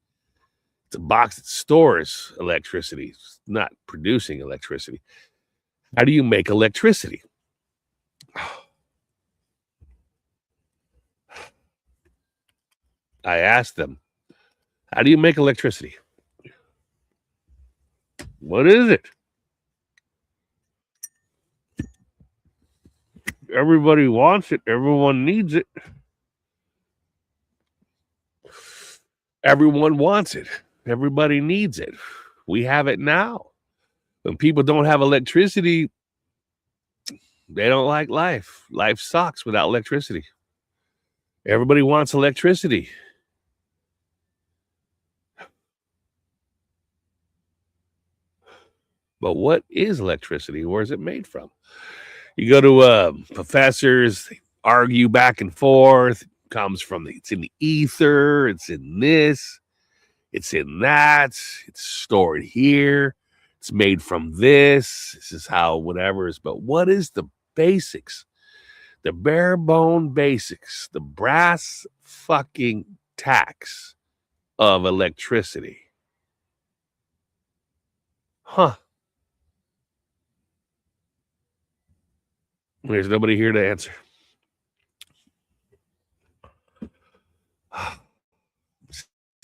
It's a box that stores electricity. It's not producing electricity. How do you make electricity? I asked them, how do you make electricity? What is it? Everybody wants it. Everyone needs it. Everyone wants it. Everybody needs it. We have it now. When people don't have electricity, they don't like life. Life sucks without electricity. Everybody wants electricity. But what is electricity? Where is it made from? You go to professors, they argue back and forth. It comes from it's in the ether, it's in this, it's in that, it's stored here, it's made from this. This is how whatever is. But what is the basics? The bare bone basics, the brass fucking tacks of electricity. Huh. There's nobody here to answer.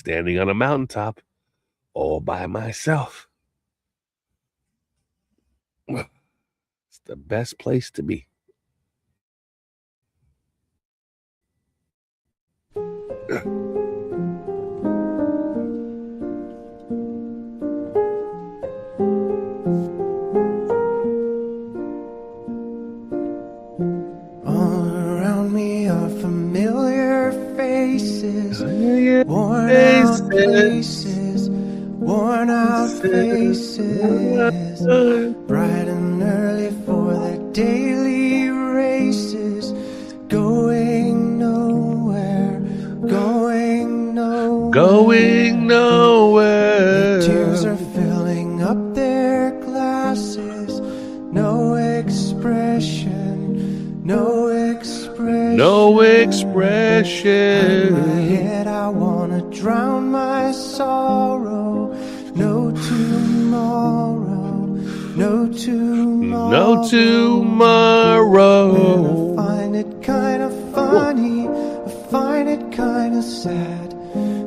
Standing on a mountaintop all by myself. It's the best place to be. Worn out faces, bright and early for their daily races, going nowhere, going nowhere. Going nowhere. The tears are filling up their glasses, no expression, no expression. No expression. In my head I wanna drown my sorrow. No tomorrow, no tomorrow. No tomorrow. And I find it kind of funny, I find it kind of sad.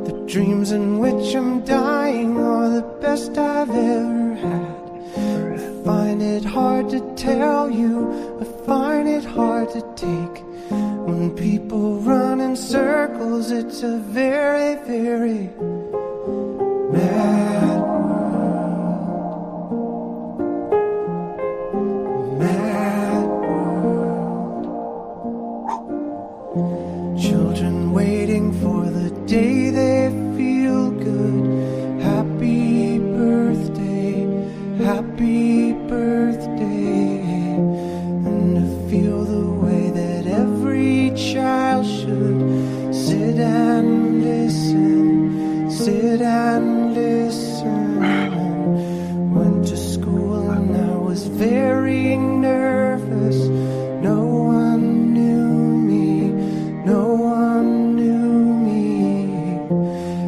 The dreams in which I'm dying are the best I've ever had. I find it hard to tell you, I find it hard to take. When people run in circles, it's a very, very mad world. Mad world. Children waiting for the day they feel good. Happy birthday, happy birthday. And to feel the way that every child should sit and listen, sit and listen. Went to school and I was very nervous. No one knew me, no one knew me.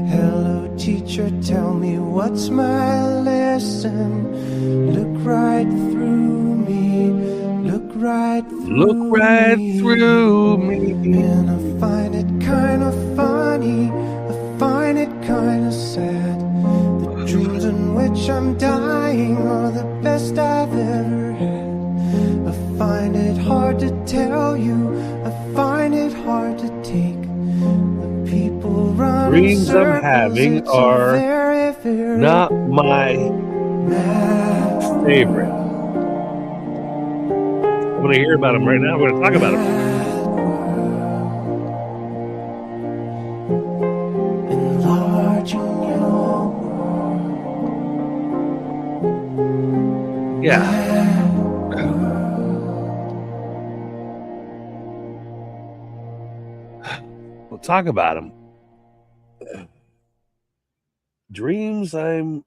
Hello teacher, tell me what's my lesson. Look right through me, look right right Look through right me. through me. And I find it kind of funny, I find it kind of sad. The dreams in which I'm dying are the best I've ever had. I find it hard to tell you, I find it hard to take. The people run Dreams in I'm circles, having it's are a very, very not my mad favorite. I'm going to hear about them right now. We're going to talk about them. enlarging your Yeah. We'll talk about them. Dreams I'm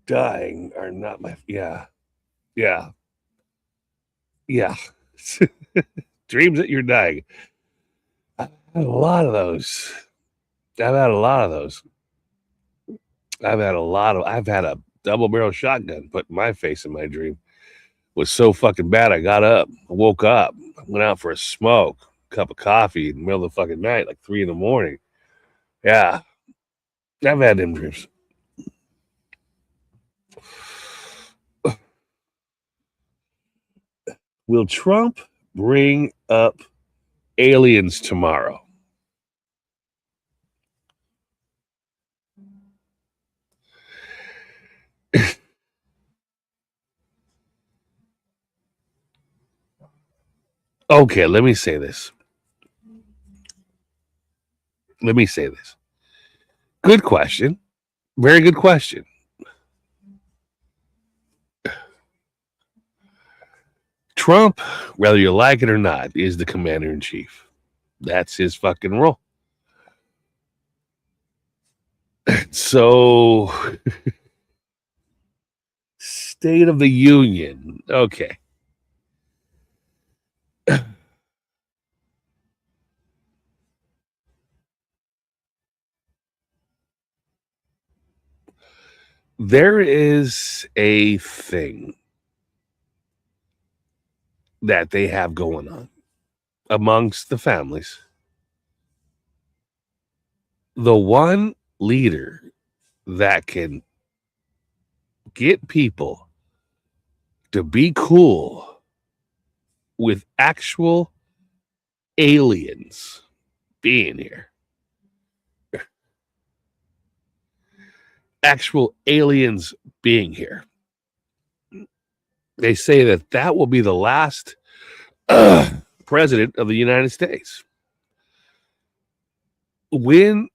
dying are not my. Yeah. Dreams that you're dying. I've had a lot of those. I've had a double barrel shotgun put in my face in my dream. It was so fucking bad. I got up, woke up, went out for a smoke, cup of coffee in the middle of the fucking night, like 3 a.m. Yeah. I've had them dreams. Will Trump bring up aliens tomorrow? Okay, let me say this. Good question. Very good question. Trump, whether you like it or not, is the commander in chief. That's his fucking role. So, State of the Union. Okay. There is a thing that they have going on amongst the families. The one leader that can get people to be cool with actual aliens being here. Actual aliens being here. They say that will be the last president of the United States. When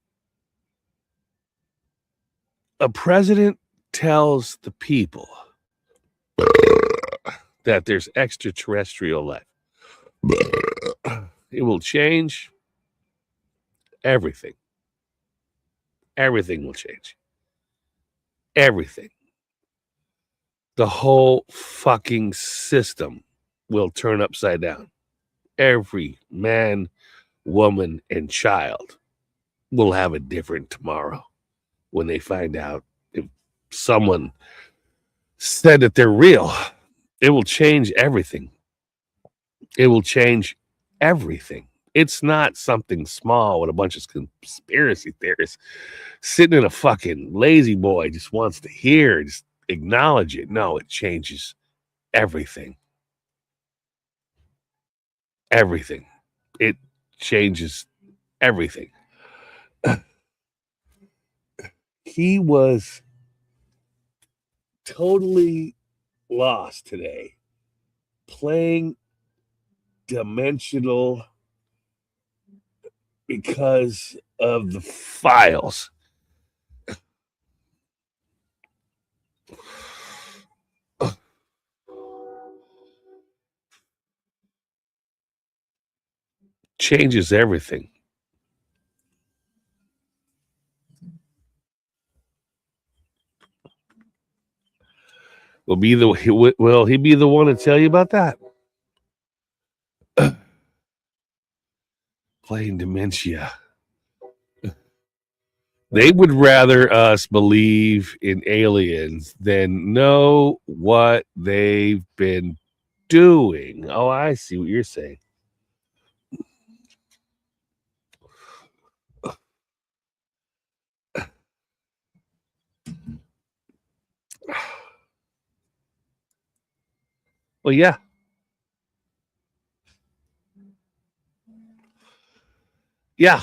a president tells the people that there's extraterrestrial life, it will change everything. Everything will change. Everything. The whole fucking system will turn upside down. Every man, woman, and child will have a different tomorrow when they find out if someone said that they're real. It will change everything. It will change everything. It's not something small with a bunch of conspiracy theorists sitting in a fucking lazy boy just wants to hear, just acknowledge it. No, it changes everything. Everything. It changes everything. He was totally lost today playing dimensional because of the files. Changes everything. Will he be the one to tell you about that? Playing dementia. They would rather us believe in aliens than know what they've been doing. Oh, I see what you're saying. Well, yeah. Yeah.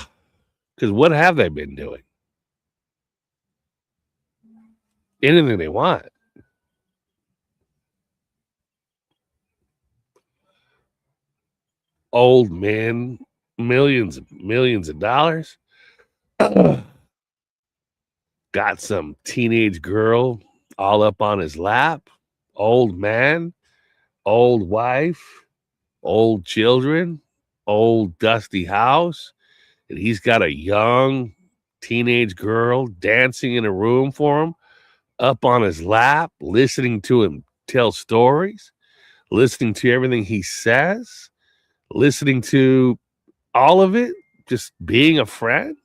Because what have they been doing? Anything they want. Old men, millions of dollars. Got some teenage girl all up on his lap. Old man, old wife, old children, old dusty house. And he's got a young teenage girl dancing in a room for him, up on his lap, listening to him tell stories, listening to everything he says, listening to all of it, just being a friend.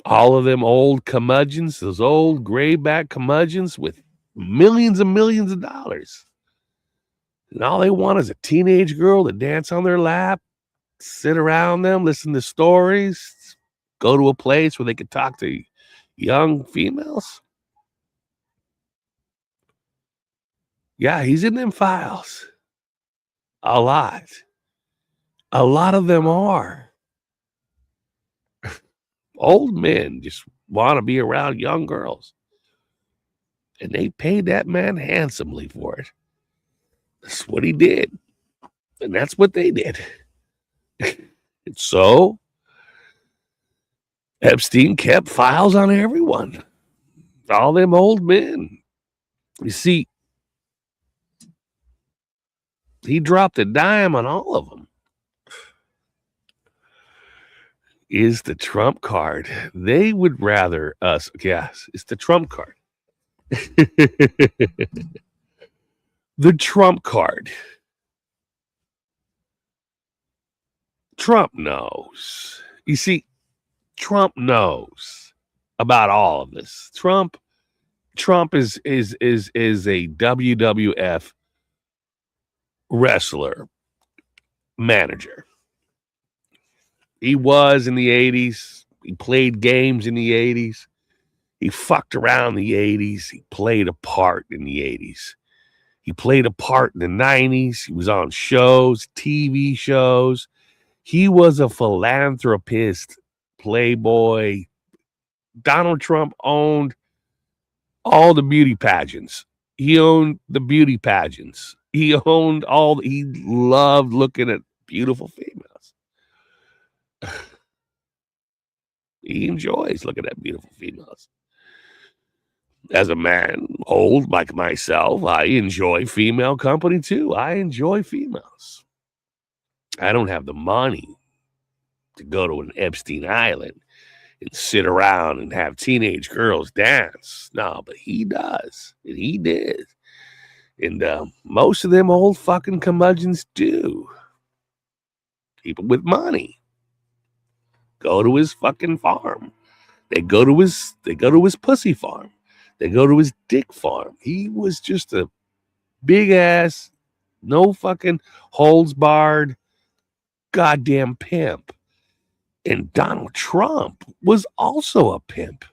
All of them old curmudgeons, those old grayback curmudgeons with millions and millions of dollars. And all they want is a teenage girl to dance on their lap, sit around them, listen to stories, go to a place where they could talk to young females. Yeah, he's in them files. A lot. A lot of them are. Old men just want to be around young girls. And they paid that man handsomely for it. That's what he did. And that's what they did. And so Epstein kept files on everyone. All them old men. You see, he dropped a dime on all of them. Is the trump card. They would rather us. Yes, it's the trump card. The trump card. Trump knows. You see, Trump knows about all of this. Trump is a WWF wrestler manager. He was in the 80s. He played games in the 80s. He fucked around in the 80s. He played a part in the 80s. He played a part in the 90s. He was on shows, TV shows. He was a philanthropist, playboy. Donald Trump owned all the beauty pageants. He owned the beauty pageants. He loved looking at beautiful females. He enjoys looking at beautiful females. As a man old like myself, I enjoy female company too. I enjoy females. I don't have the money to go to an Epstein Island and sit around and have teenage girls dance. No, but he does. And he did. And most of them old fucking curmudgeons do. People with money go to his fucking farm. They go to his pussy farm. They go to his dick farm. He was just a big ass, no fucking holds barred goddamn pimp. And Donald Trump was also a pimp.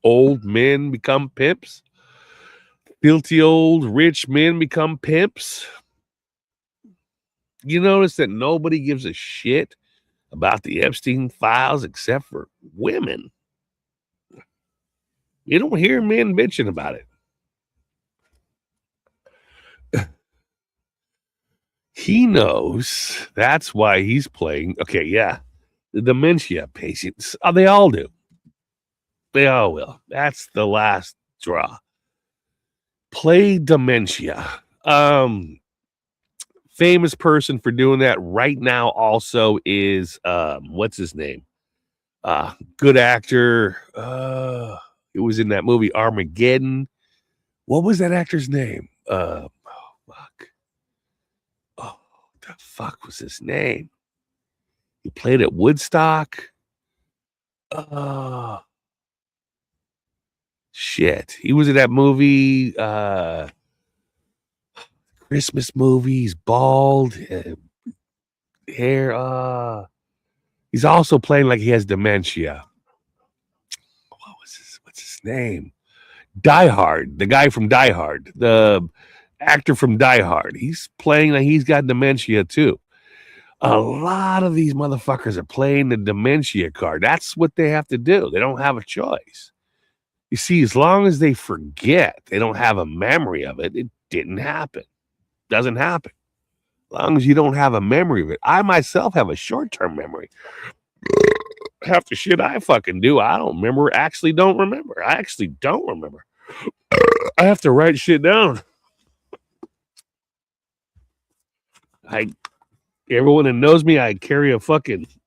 Old men become pimps. Filthy old rich men become pimps. You notice that nobody gives a shit about the Epstein files except for women. You don't hear men bitching about it. He knows. That's why he's playing. Okay, yeah. The dementia patients. Oh, they all do. They all will. That's the last draw. Play dementia. Famous person for doing that right now also is what's his name? Good actor. It was in that movie Armageddon What was that actor's name? Oh, fuck. Oh, the fuck was his name? He played at Woodstock. Shit. He was in that movie, Christmas movies, bald, hair. He's also playing like he has dementia. What's his name? Die Hard, the guy from Die Hard, the actor from Die Hard. He's playing like he's got dementia too. A lot of these motherfuckers are playing the dementia card. That's what they have to do. They don't have a choice. You see, as long as they forget, they don't have a memory of it, it didn't happen. Doesn't happen. As long as you don't have a memory of it. I myself have a short-term memory. Half the shit I fucking do, I don't remember. Actually don't remember. I actually don't remember. I have to write shit down. Everyone that knows me, I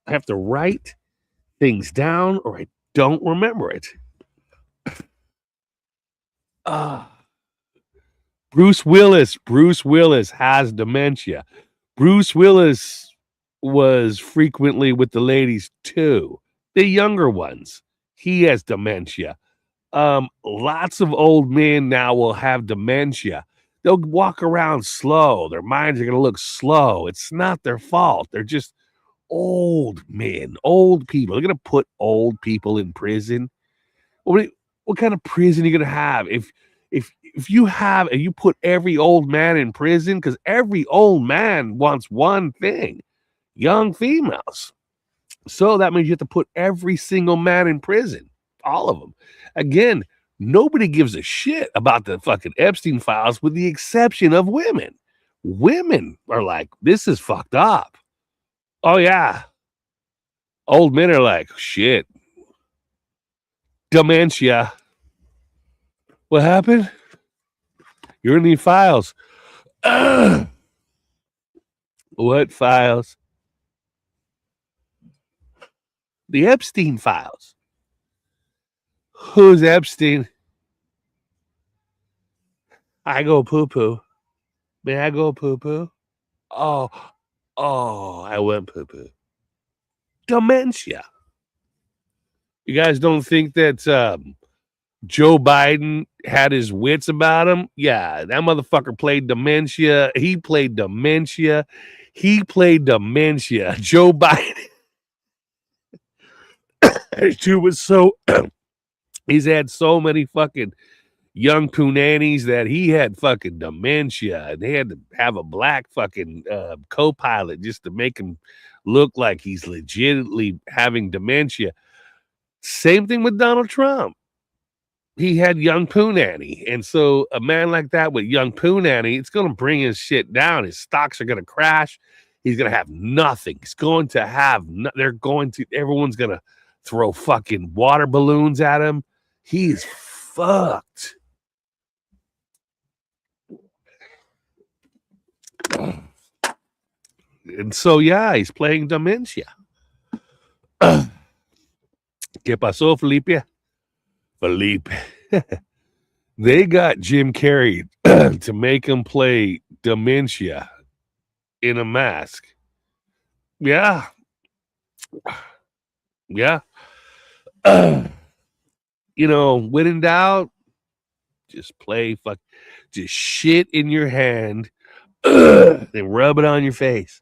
have to write things down or I don't remember it. Bruce Willis has dementia. Bruce Willis was frequently with the ladies too, the younger ones. He has dementia. Lots of old men now will have dementia. They'll walk around slow. Their minds are going to look slow. It's not their fault. They're just old men, old people. They're going to put old people in prison. What kind of prison are you going to have? If you put every old man in prison, because every old man wants one thing, young females. So that means you have to put every single man in prison, all of them. Again, nobody gives a shit about the fucking Epstein files with the exception of women. Women are like, this is fucked up. Oh, yeah. Old men are like, shit. Dementia. What happened? You're in the files. What files? The Epstein files. Who's Epstein? I go poo-poo. May I go poo-poo? Oh, I went poo-poo. Dementia. You guys don't think that Joe Biden had his wits about him? Yeah, that motherfucker played dementia. He played dementia. Joe Biden. That dude was so... He's had so many fucking young punanies that he had fucking dementia. And they had to have a black fucking co-pilot just to make him look like he's legitimately having dementia. Same thing with Donald Trump. He had young punani. And so a man like that with young punani, it's going to bring his shit down. His stocks are going to crash. He's going to have nothing. He's going to have, everyone's going to throw fucking water balloons at him. He's fucked. And so, yeah, he's playing dementia. ¿Qué pasó, Felipe? They got Jim Carrey to make him play dementia in a mask. Yeah. When in doubt, just just shit in your hand, then rub it on your face.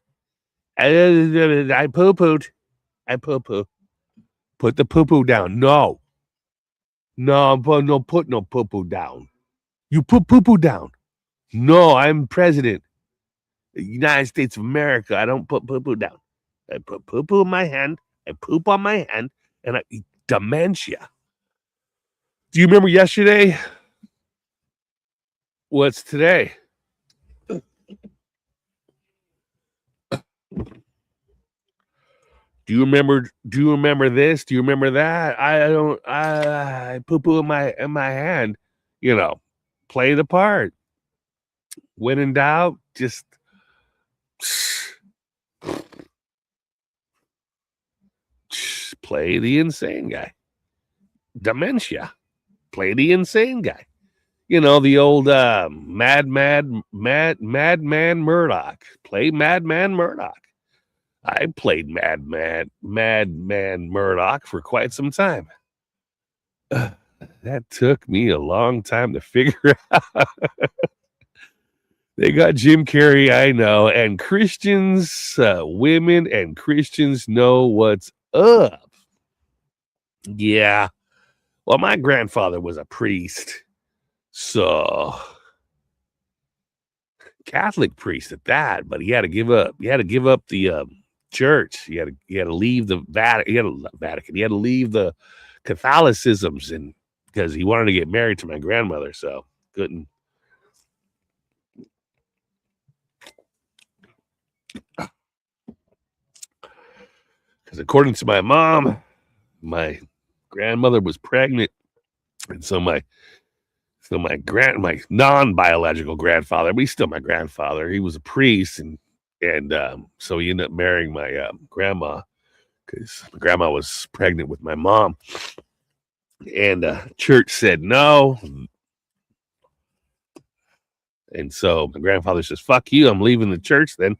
I poo-pooed. Put the poo-poo down. No, put no poo-poo down. You put poo-poo down. No, I'm president. The United States of America. I don't put poo-poo down. I put poo-poo in my hand. I poop on my hand, and I eat dementia. Do you remember yesterday? What's today? Do you remember this? Do you remember that? I poo-poo in my hand. Play the part. When in doubt, just play the insane guy. Dementia. Play the insane guy. the old Madman Murdoch. Play Madman Murdoch. I played Madman Murdoch for quite some time. That took me a long time to figure out. They got Jim Carrey, I know, and Christians, women and Christians know what's up. Yeah. Well, my grandfather was a priest, so Catholic priest at that, but he had to give up. He had to give up the church. He had to leave the Vatican. He had to leave the Catholicisms, and because he wanted to get married to my grandmother, so couldn't. Because according to my mom, my grandmother was pregnant, and so my non-biological grandfather, but he's still my grandfather. He was a priest, and so he ended up marrying my grandma, because my grandma was pregnant with my mom, and church said no, and so my grandfather says, "Fuck you, I'm leaving the church then."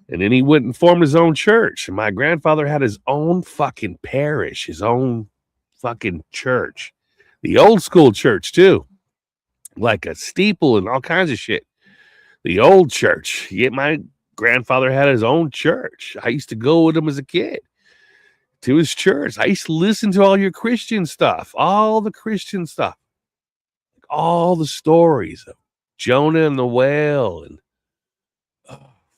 And then he went and formed his own church. And my grandfather had his own fucking parish, his own fucking church. The old school church, too. Like a steeple and all kinds of shit. The old church. Yet my grandfather had his own church. I used to go with him as a kid to his church. I used to listen to all your Christian stuff. All the Christian stuff. All the stories of Jonah and the whale, and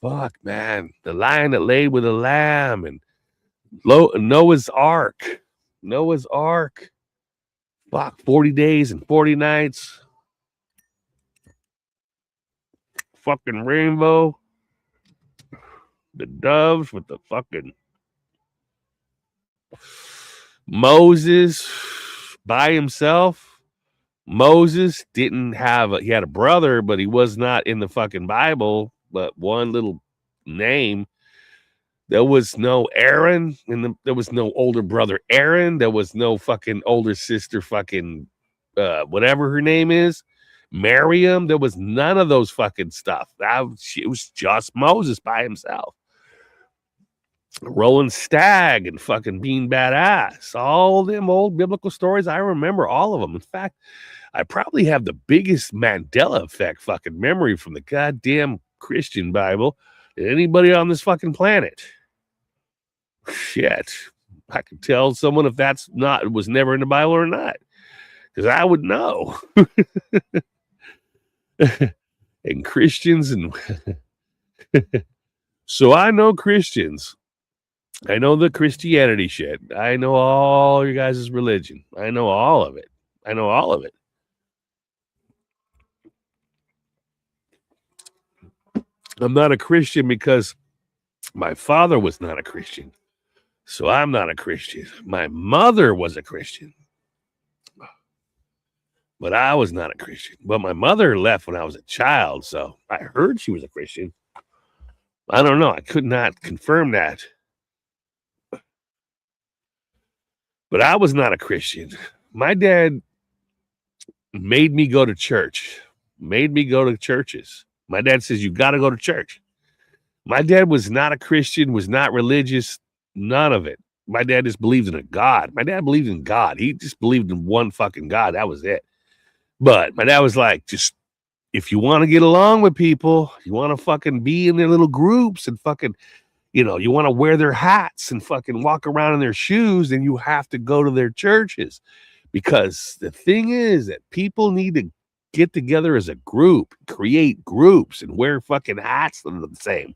fuck, man. The lion that laid with the lamb, and Noah's Ark. Noah's Ark. Fuck, 40 days and 40 nights. Fucking rainbow. The doves with the fucking Moses by himself. Moses didn't have he had a brother, but he was not in the fucking Bible. But one little name. There was no Aaron, and there was no older brother Aaron. There was no fucking older sister fucking whatever her name is, Miriam. There was none of those fucking stuff. It was just Moses by himself. Rolling stag and fucking being badass. All them old biblical stories, I remember all of them. In fact, I probably have the biggest Mandela effect fucking memory from the goddamn Christian Bible than anybody on this fucking planet. Shit. I could tell someone if was never in the Bible or not, because I would know. And Christians, and so I know Christians. I know the Christianity shit. I know all your guys' religion. I know all of it. I'm not a Christian because my father was not a Christian. So I'm not a Christian. My mother was a Christian. But I was not a Christian. But my mother left when I was a child, so I heard she was a Christian. I don't know. I could not confirm that. But I was not a Christian. My dad made me go to church. Made me go to churches. My dad says, you got to go to church. My dad was not a Christian, was not religious, none of it. My dad just believed in a God. My dad believed in God. He just believed in one fucking God. That was it. But my dad was like, just, if you want to get along with people, you want to fucking be in their little groups and fucking, you want to wear their hats and fucking walk around in their shoes, then you have to go to their churches. Because the thing is that people need to get together as a group, create groups, and wear fucking hats that are the same,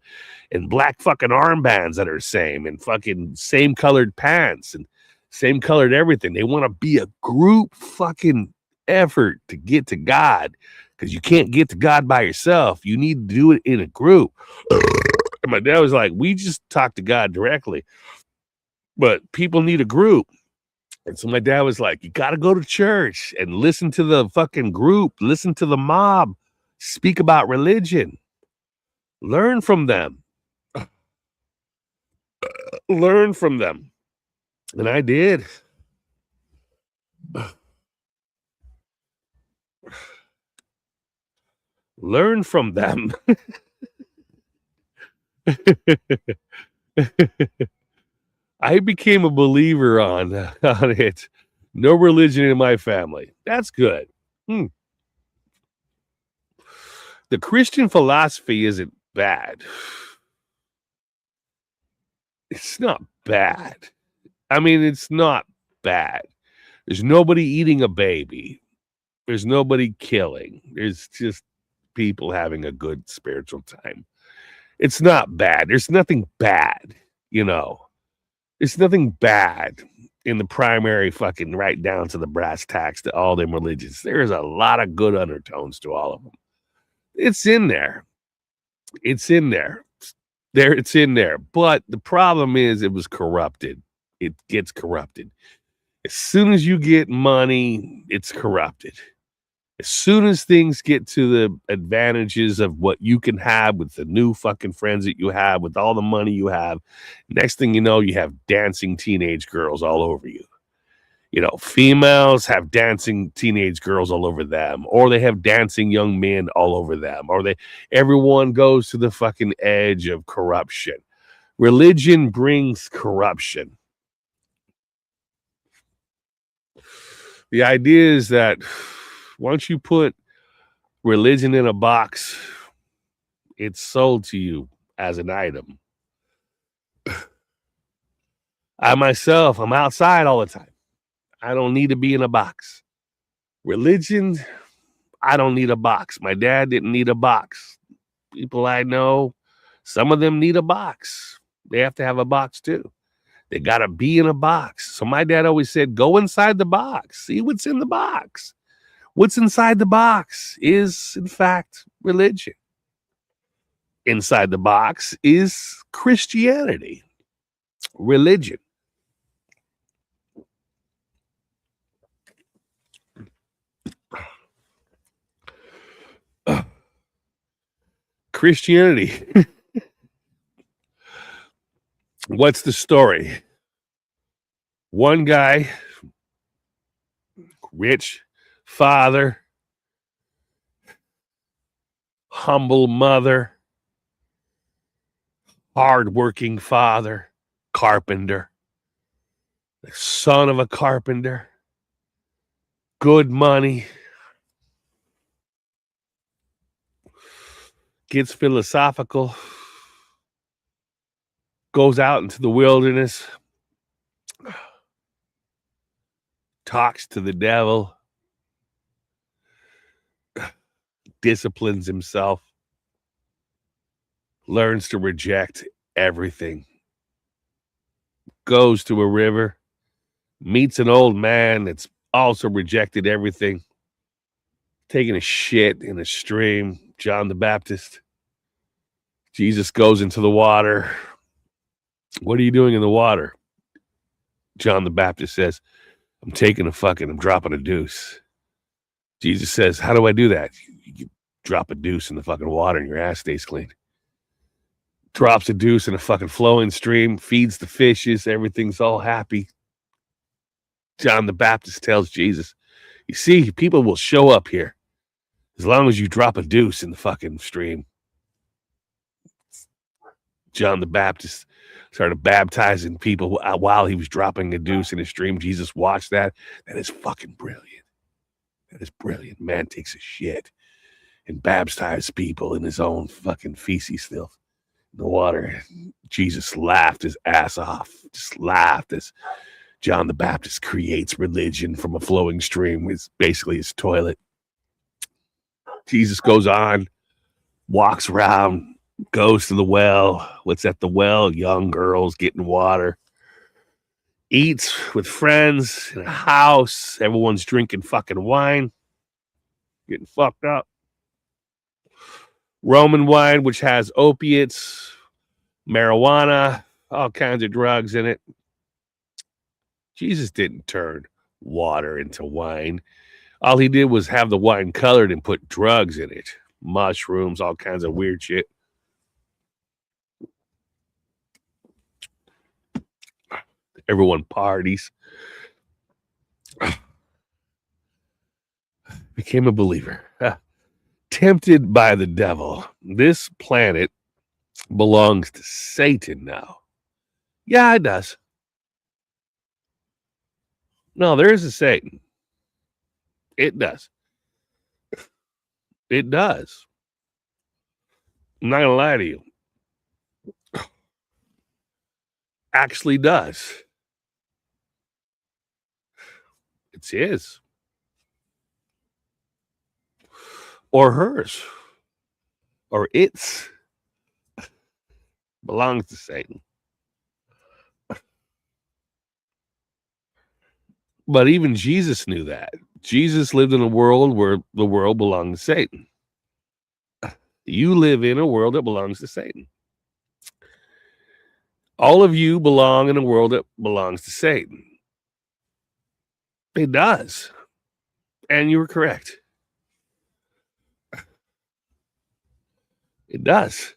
and black fucking armbands that are the same, and fucking same colored pants and same colored everything. They want to be a group fucking effort to get to God, because you can't get to God by yourself. You need to do it in a group. And my dad was like, we just talk to God directly, but people need a group. And so my dad was like, you got to go to church and listen to the fucking group, listen to the mob, speak about religion, learn from them. Learn from them. And I did. Learn from them. I became a believer on it. No religion in my family. That's good. The Christian philosophy isn't bad. It's not bad. I mean, it's not bad. There's nobody eating a baby. There's nobody killing. There's just people having a good spiritual time. It's not bad. There's nothing bad, you know. There's nothing bad in the primary fucking right down to the brass tacks to all them religions. There's a lot of good undertones to all of them. It's in there. It's in there. It's in there. But the problem is it was corrupted. It gets corrupted. As soon as you get money, it's corrupted. As soon as things get to the advantages of what you can have with the new fucking friends that you have, with all the money you have, next thing you know, you have dancing teenage girls all over you. You know, females have dancing teenage girls all over them, or they have dancing young men all over them, or everyone goes to the fucking edge of corruption. Religion brings corruption. The idea is that once you put religion in a box, it's sold to you as an item. I myself, I'm outside all the time. I don't need to be in a box. Religion, I don't need a box. My dad didn't need a box. People I know, some of them need a box. They have to have a box too. They got to be in a box. So my dad always said, go inside the box. See what's in the box. What's inside the box is, in fact, religion. Inside the box is Christianity, religion. Christianity. What's the story? One guy, rich father, humble mother, hardworking father, carpenter, the son of a carpenter, good money, gets philosophical, goes out into the wilderness, talks to the devil, disciplines himself, learns to reject everything, goes to a river, meets an old man that's also rejected everything, taking a shit in a stream, John the Baptist. Jesus goes into the water. What are you doing in the water? John the Baptist says, I'm dropping a deuce. Jesus says, how do I do that? You drop a deuce in the fucking water and your ass stays clean. Drops a deuce in a fucking flowing stream, feeds the fishes, everything's all happy. John the Baptist tells Jesus, you see, people will show up here as long as you drop a deuce in the fucking stream. John the Baptist started baptizing people while he was dropping a deuce in a stream. Jesus watched that. That is fucking brilliant. That is brilliant. Man takes a shit and baptizes people in his own fucking feces filth in the water. Jesus laughed his ass off. Just laughed as John the Baptist creates religion from a flowing stream. It's basically his toilet. Jesus goes on, walks around, goes to the well. What's at the well? Young girls getting water. Eats with friends in a house. Everyone's drinking fucking wine. Getting fucked up. Roman wine, which has opiates, marijuana, all kinds of drugs in it. Jesus didn't turn water into wine. All he did was have the wine colored and put drugs in it. Mushrooms, all kinds of weird shit. Everyone parties. Became a believer. tempted by the devil. This planet belongs to Satan now. Yeah, it does. No, there is a Satan. It does. It does. I'm not going to lie to you. Actually does. It's his. Or hers. Or its. Belongs to Satan. But even Jesus knew that. Jesus lived in a world where the world belonged to Satan. You live in a world that belongs to Satan. All of you belong in a world that belongs to Satan. It does. And you were correct. It does.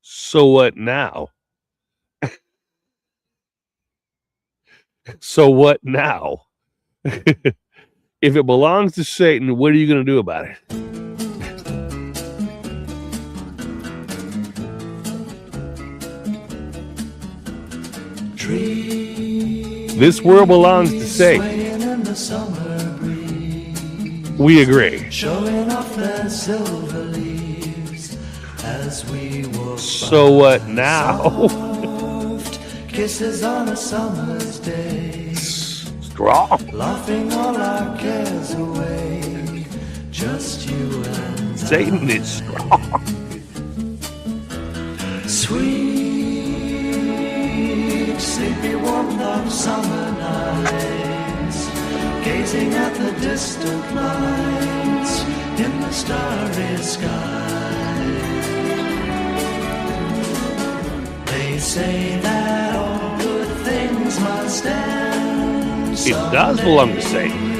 So what now? So what now? If it belongs to Satan, what are you going to do about it? This world belongs to Satan. We agree. Showing off their silver leaves as we walk. So what now? Soft kisses on a summer's day. Strong. Laughing all our cares away. Just you and Satan is strong. Sweet, sleepy warmth of summer nights, gazing at the distant lights in the starry sky. They say that all good things must end. It does belong to Satan.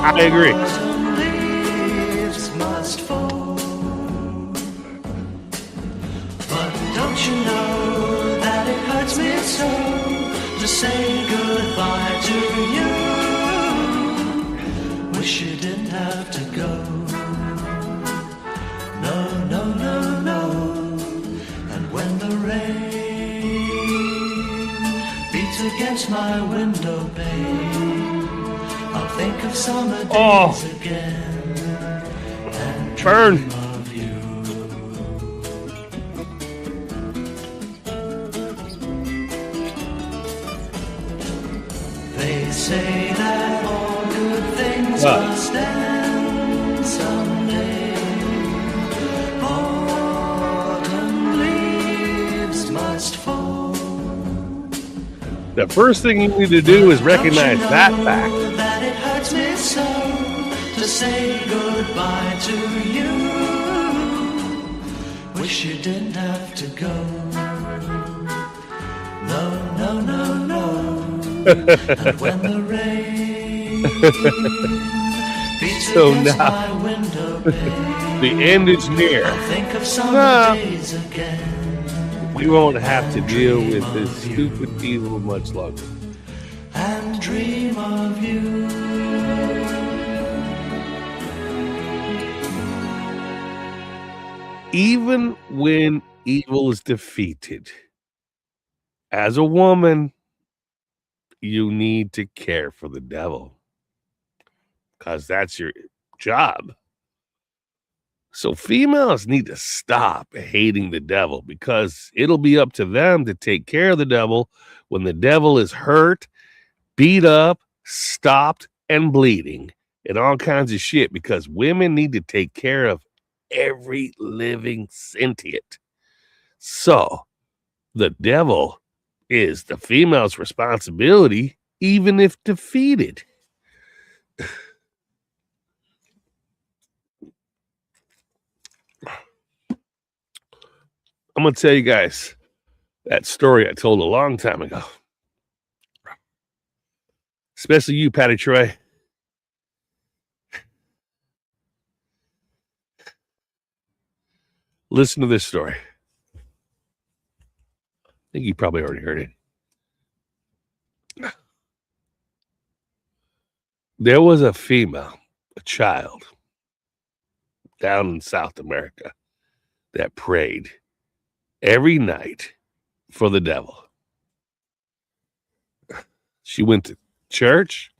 I agree. Autumn leaves must fall. But don't you know that it hurts me so to say goodbye to you? Wish you didn't have to go. No, no, no, no. And when the rain beats against my window pane, I'll think of summer days again and Burn. dream of you. They say that all good things must end someday. Autumn leaves must fall. The first thing you need to do is recognize that fact. That it hurts me so to say goodbye to you. Wish you didn't have to go. No, no, no, no. And when the rain beats So against now- my window pane, The end is near. I'll think of summer No. days again We won't have to deal with this stupid evil much longer. and dream of you. Even when evil is defeated, as a woman, you need to care for the devil because that's your job. So females need to stop hating the devil because it'll be up to them to take care of the devil when the devil is hurt, beat up, stopped, and bleeding and all kinds of shit, because women need to take care of every living sentient. So the devil is the female's responsibility, even if defeated. I'm going to tell you guys that story I told a long time ago. Especially you, Patty Troy. Listen to this story. I think you probably already heard it. There was a female, a child, down in South America that prayed every night for the devil. She went to church.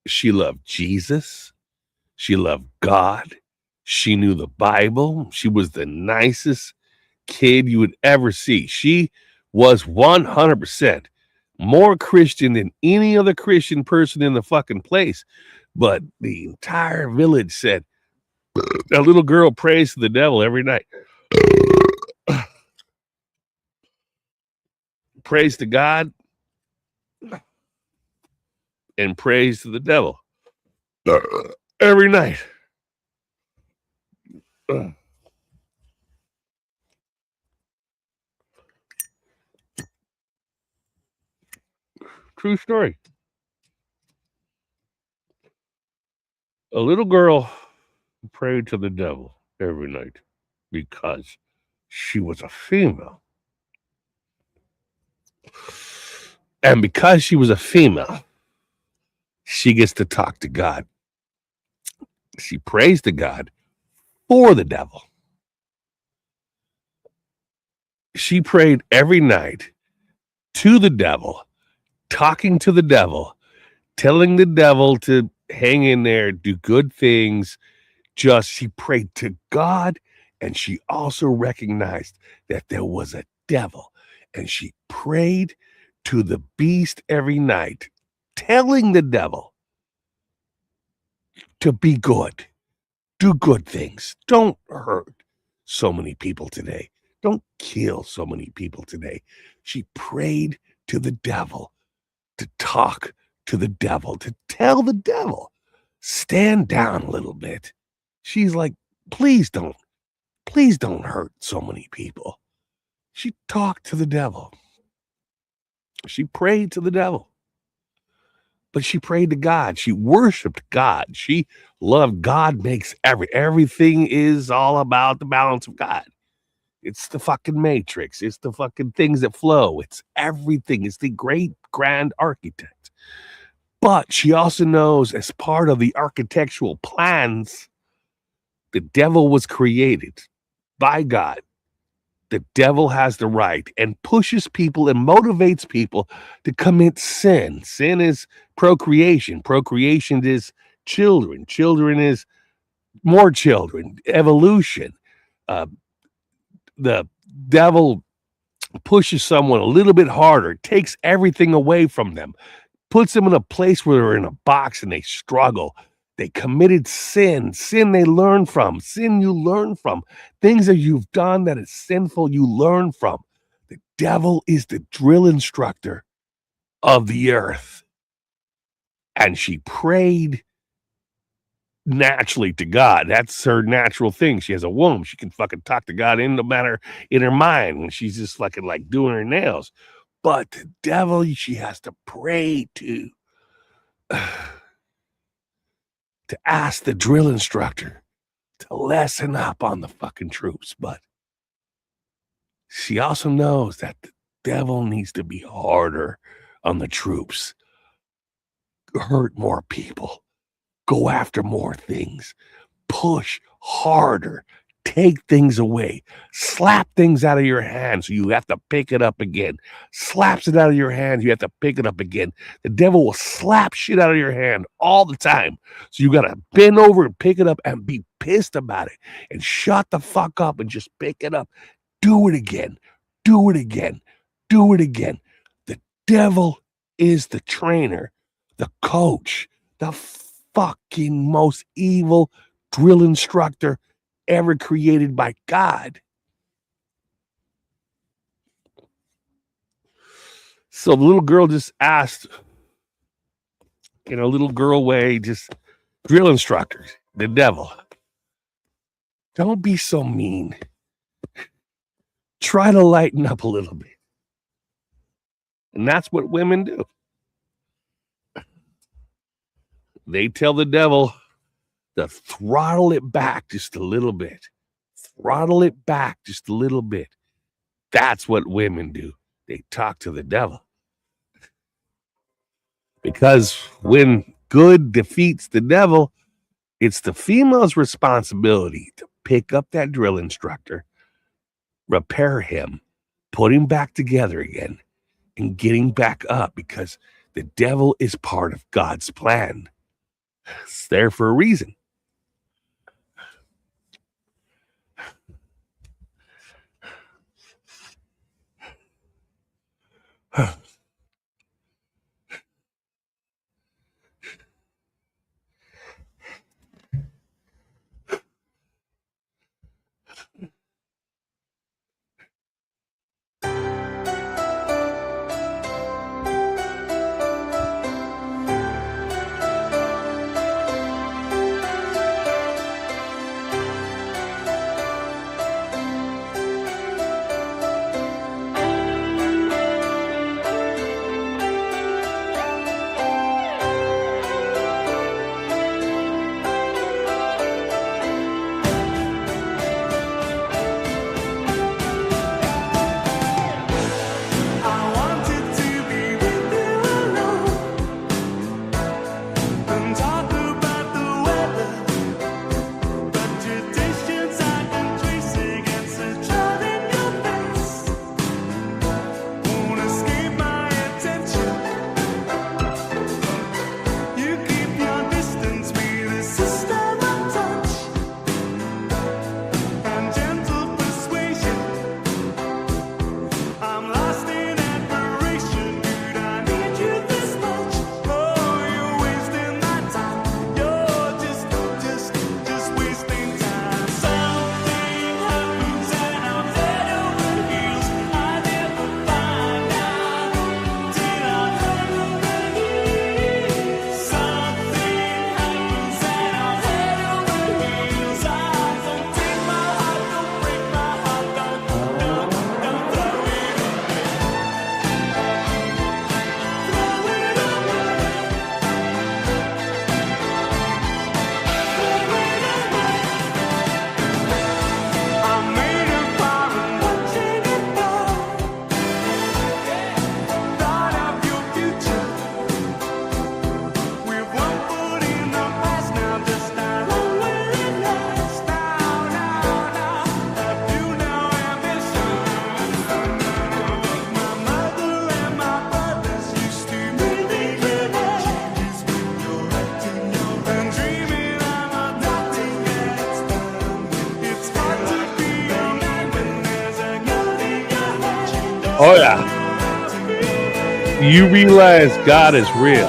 She loved Jesus. She loved God. She knew the Bible. She was the nicest kid you would ever see. She was 100% more Christian than any other Christian person in the fucking place. But the entire village said, that little girl prays to the devil every night. Prays to God and prays to the devil every night. True story. A little girl prayed to the devil every night because she was a female. And because she was a female, she gets to talk to God. She prays to God for the devil. She prayed every night to the devil, talking to the devil, telling the devil to hang in there, do good things. She prayed to God, and she also recognized that there was a devil, and she prayed to the beast every night, telling the devil to be good, do good things, don't hurt so many people today, don't kill so many people today. She prayed to the devil, to talk to the devil, to tell the devil, stand down a little bit. She's like, please don't hurt so many people. She talked to the devil. She prayed to the devil. But she prayed to God. She worshiped God. She loved God. Makes everything is all about the balance of God. It's the fucking matrix. It's the fucking things that flow. It's everything. It's the great grand architect. But she also knows, as part of the architectural plans, the devil was created by God. The devil has the right and pushes people and motivates people to commit sin. Sin is procreation. Procreation is children. Children is more children. Evolution. The devil pushes someone a little bit harder, takes everything away from them, puts them in a place where they're in a box and they struggle. They committed sin they learn from, sin you learn from, things that you've done that is sinful you learn from. The devil is the drill instructor of the earth. And she prayed naturally to God. That's her natural thing. She has a womb. She can fucking talk to God in her mind when she's just fucking like doing her nails. But the devil, she has to pray to ask the drill instructor to lessen up on the fucking troops. But she also knows that the devil needs to be harder on the troops, hurt more people, go after more things, push harder, take things away, slap things out of your hands so you have to pick it up again. Slaps it out of your hand, you have to pick it up again. The devil will slap shit out of your hand all the time. So you got to bend over and pick it up and be pissed about it and shut the fuck up and just pick it up. Do it again. Do it again. Do it again. The devil is the trainer, the coach, the fucking most evil drill instructor ever created by God. So the little girl just asked, in a little girl way, just drill instructors, the devil, don't be so mean. Try to lighten up a little bit. And that's what women do. They tell the devil to throttle it back just a little bit. Throttle it back just a little bit. That's what women do. They talk to the devil. Because when good defeats the devil, it's the female's responsibility to pick up that drill instructor, repair him, put him back together again, and getting back up, because the devil is part of God's plan. It's there for a reason. I wanted to be with you alone and talk about the weather, but traditions I can trace against the child in your face won't escape my attention. You keep your distance with a system of touch and gentle persuasion. I'm lost in admiration, dude. I need you this much. Oh, you're wasting my time. You're just wasting time. Something happens and I'm head over heels. I never find out till I'm head over heels. Something happens and I'm head over heels. I don't take my heart, don't break my heart, don't throw it away. I made a vow and watching it fall. Thought of your future. With one foot in the past now, just how long will it last? Now, have you no ambition? My mother and my brothers used to really get changes when you're acting young and dreaming. I'm adopting next time. It's hard to be a man when there's a gun in your hand. Oh, yeah. You realize God is real.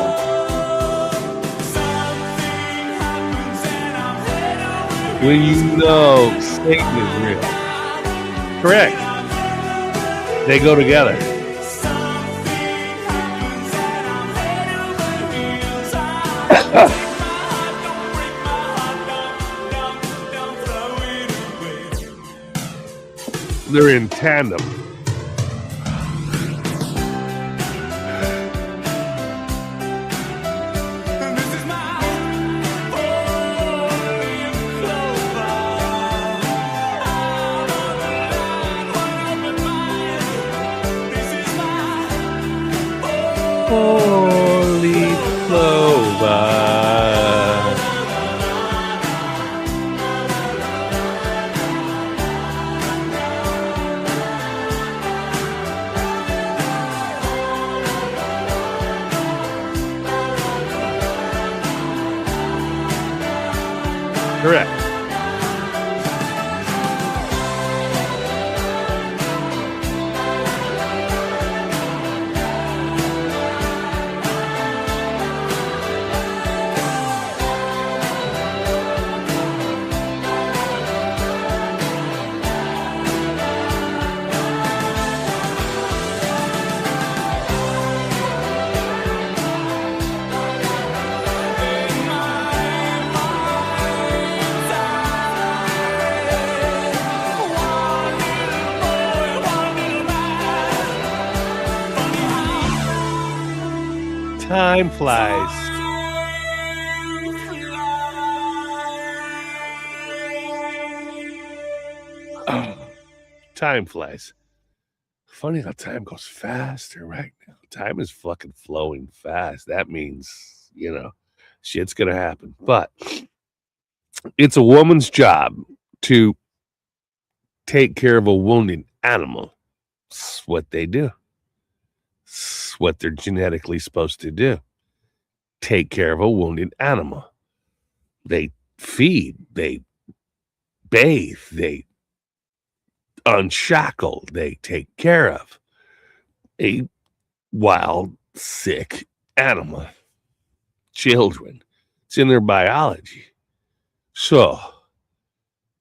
Something happens and I'm head over When you know Satan is real. Correct. They go together. Something happens and I'm head over heels. I take my heart, don't break my heart, don't throw it away. They're in tandem. And this is my four-leaf clover. Out on the line, one open mind. This is my Holy clover. Correct. Time flies. Time flies. Funny how time goes faster right now. Time is fucking flowing fast. That means, shit's gonna happen. But it's a woman's job to take care of a wounded animal. It's what they do. It's what they're genetically supposed to do. Take care of a wounded animal. They feed, they bathe, they unshackle, they take care of a wild, sick animal. Children. It's in their biology. So,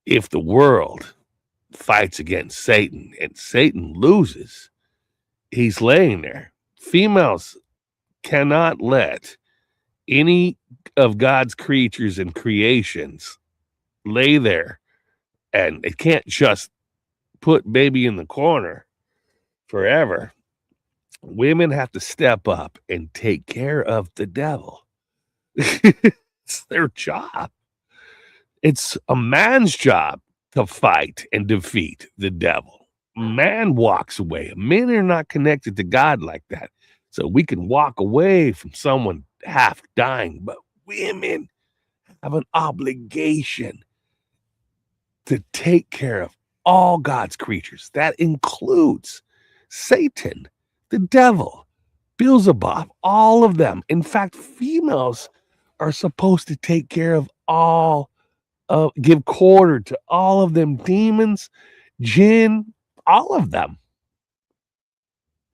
if the world fights against Satan and Satan loses, he's laying there. Females cannot let any of God's creatures and creations lay there, and it can't just put baby in the corner forever. Women have to step up and take care of the devil. It's their job. It's a man's job to fight and defeat the devil. Man walks away. Men are not connected to God like that. So we can walk away from someone half dying, but women have an obligation to take care of all God's creatures. That includes Satan, the devil, Beelzebub, all of them. In fact, females are supposed to take care of all, give quarter to all of them demons, jinn, all of them.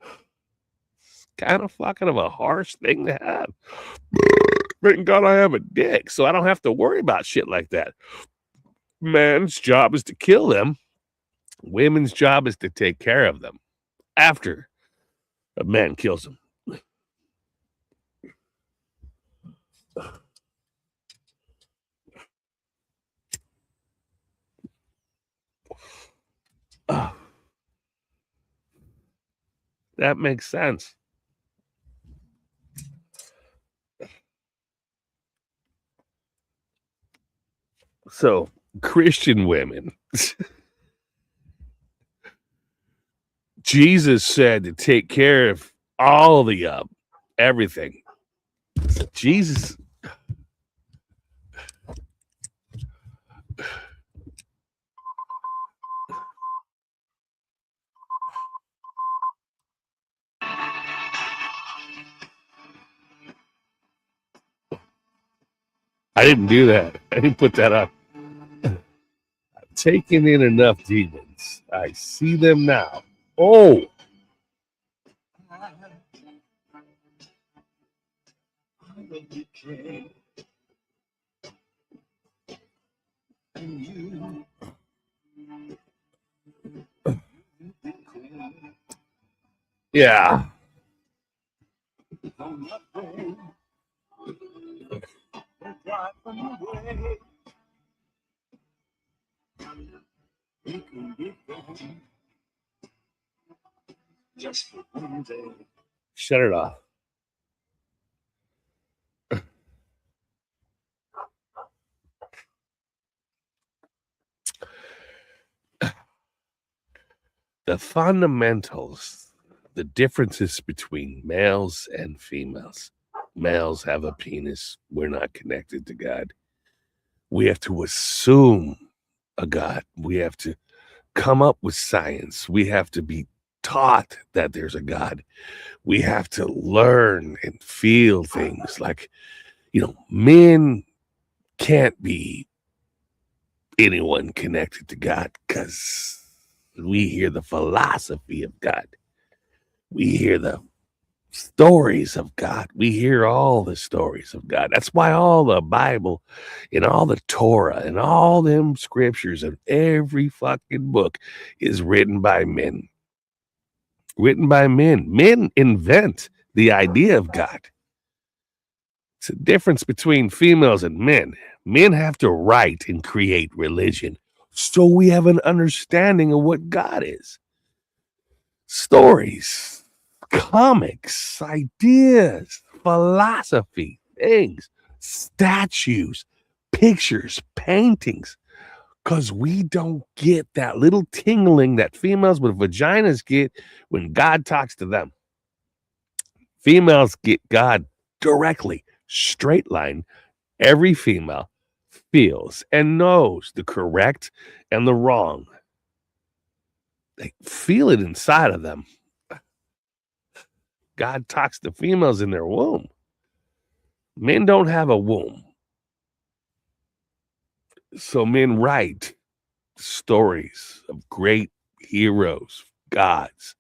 It's kind of fucking of a harsh thing to have. Thank God I have a dick, so I don't have to worry about shit like that. Man's job is to kill them. Women's job is to take care of them after a man kills them. That makes sense. So, Christian women, Jesus said to take care of all the everything. Jesus. I didn't do that. I didn't put that up. I've taken in enough demons. I see them now. Oh. Yeah. Just for one day. Shut it off. The fundamentals, the differences between males and females. Males have a penis. We're not connected to God. We have to assume a God. We have to come up with science. We have to be taught that there's a God. We have to learn and feel things like, men can't be anyone connected to God because we hear the philosophy of God. We hear the stories of God. We hear all the stories of God. That's why all the Bible and all the Torah and all them scriptures and every fucking book is written by men. Written by men. Men invent the idea of God. It's a difference between females and men. Men have to write and create religion so we have an understanding of what God is. Stories, comics, ideas, philosophy, things, statues, pictures, paintings, Because we don't get that little tingling that females with vaginas get when God talks to them. Females get God directly, straight line. Every female feels and knows the correct and the wrong. They feel it inside of them. God talks to females in their womb. Men don't have a womb. So men write stories of great heroes, gods,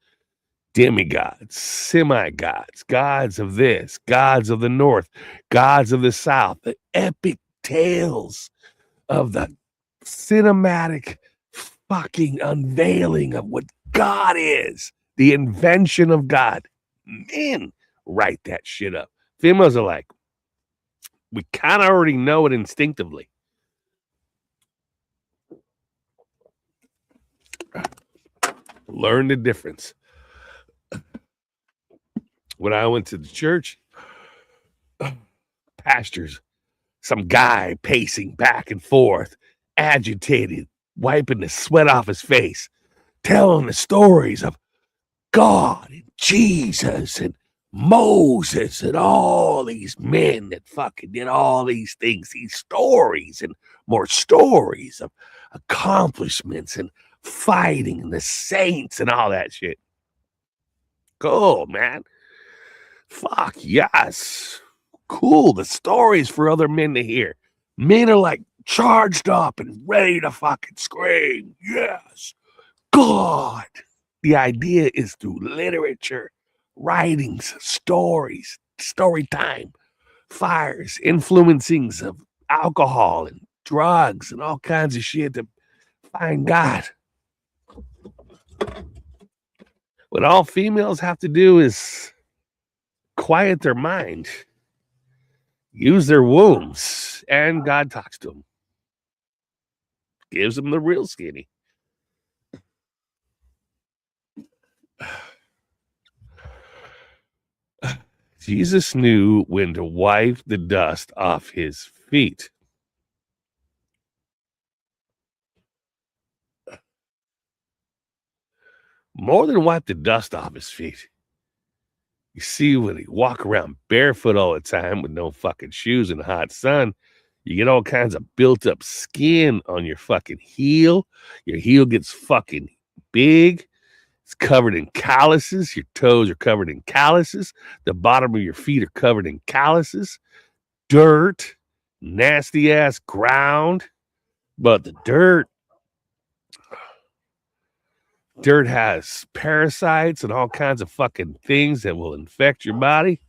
demigods, semi-gods, gods of this, gods of the north, gods of the south, the epic tales of the cinematic fucking unveiling of what God is, the invention of God. Men write that shit up. Females are like, we kind of already know it instinctively. Learn the difference. When I went to the church, pastors, some guy pacing back and forth, agitated, wiping the sweat off his face, telling the stories of God and Jesus and Moses and all these men that fucking did all these things, these stories and more stories of accomplishments and fighting and the saints and all that shit. Cool, man. Fuck yes. Cool. The stories for other men to hear. Men are like charged up and ready to fucking scream. Yes. God. The idea is through literature, writings, stories, story time, fires, influencings of alcohol and drugs and all kinds of shit to find God. What all females have to do is quiet their mind, use their wombs, and God talks to them. Gives them the real skinny. Jesus knew when to wipe the dust off his feet. More than wipe the dust off his feet. You see, when he walk around barefoot all the time with no fucking shoes in the hot sun, you get all kinds of built up skin on your fucking heel. Your heel gets fucking big. It's covered in calluses. Your toes are covered in calluses. The bottom of your feet are covered in calluses. Dirt, nasty ass ground. But the dirt has parasites and all kinds of fucking things that will infect your body.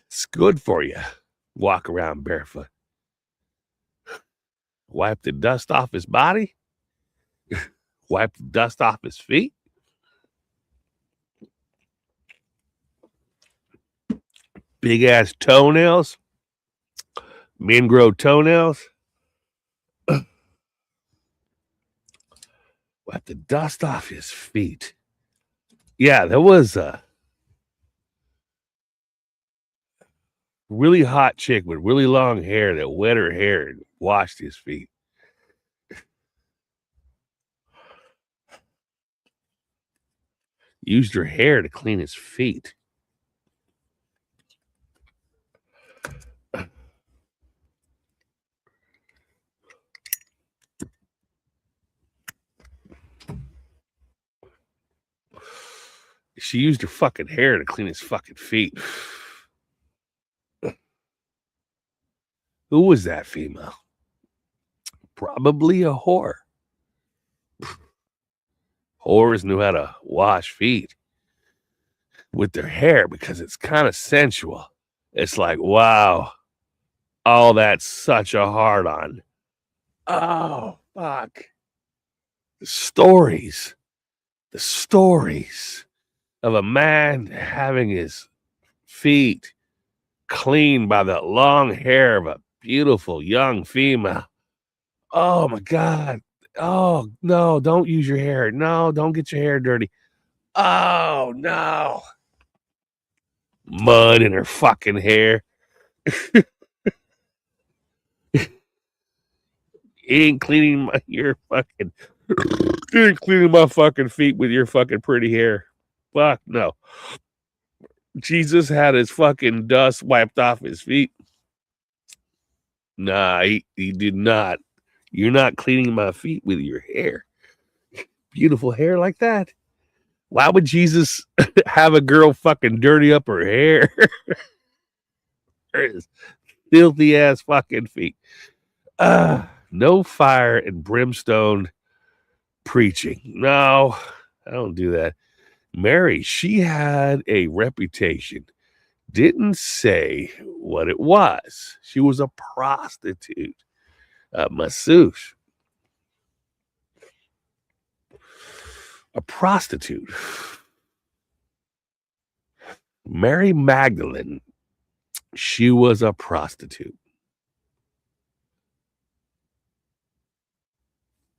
It's good for you. Walk around barefoot. Wipe the dust off his body. Wipe the dust off his feet. Big ass toenails. Men grow toenails. Wipe the dust off his feet. Yeah, there was a really hot chick with really long hair that wet her hair and washed his feet. Used her hair to clean his feet. She used her fucking hair to clean his fucking feet. Who was that female? Probably a whore. Whores knew how to wash feet with their hair because it's kind of sensual. It's like, wow, oh, that's such a hard on. Oh, fuck. The stories of a man having his feet cleaned by the long hair of a beautiful young female. Oh my God. Oh no, don't use your hair. No, don't get your hair dirty. Oh no. Mud in her fucking hair. You ain't cleaning you ain't cleaning my fucking feet with your fucking pretty hair. Fuck no. Jesus had his fucking dust wiped off his feet. Nah, he did not. You're not cleaning my feet with your hair. Beautiful hair like that. Why would Jesus have a girl fucking dirty up her hair? His filthy ass fucking feet. No fire and brimstone preaching. No, I don't do that. Mary, she had a reputation. Didn't say what it was. She was a prostitute, a masseuse. A prostitute. Mary Magdalene, she was a prostitute.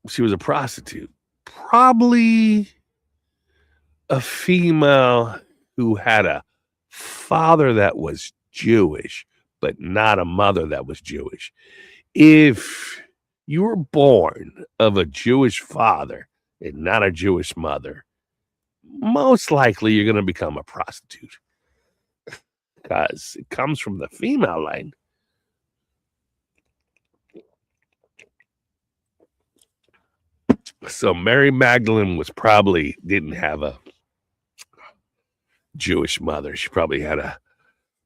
She was a prostitute. Probably a female who had a father that was Jewish, but not a mother that was Jewish. If you were born of a Jewish father and not a Jewish mother, most likely you're going to become a prostitute because it comes from the female line. So Mary Magdalene didn't have a Jewish mother. She probably had a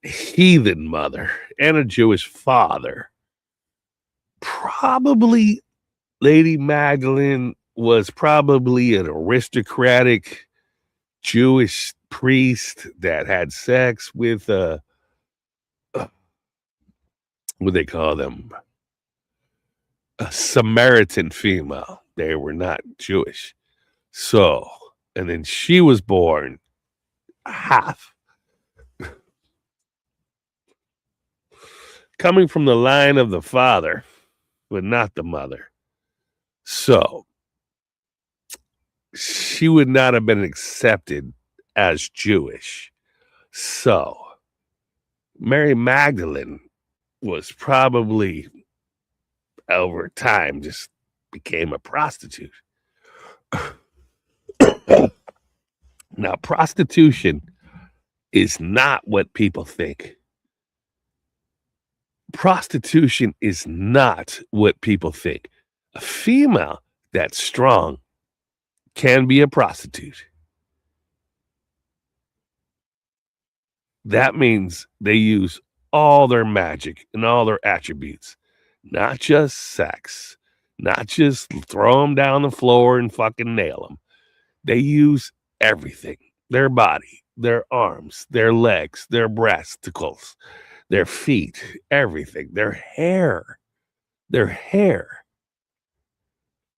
heathen mother and a Jewish father. Probably Lady Magdalene was probably an aristocratic Jewish priest that had sex with what they call them, a Samaritan female. They were not Jewish. So, and then she was born half. Coming from the line of the father, but not the mother. So, she would not have been accepted as Jewish. So, Mary Magdalene was probably over time just became a prostitute. Now, prostitution is not what people think. Prostitution is not what people think. A female that's strong can be a prostitute. That means they use all their magic and all their attributes, not just sex, not just throw them down the floor and fucking nail them. They use everything, their body, their arms, their legs, their breasticles, their feet, everything, their hair,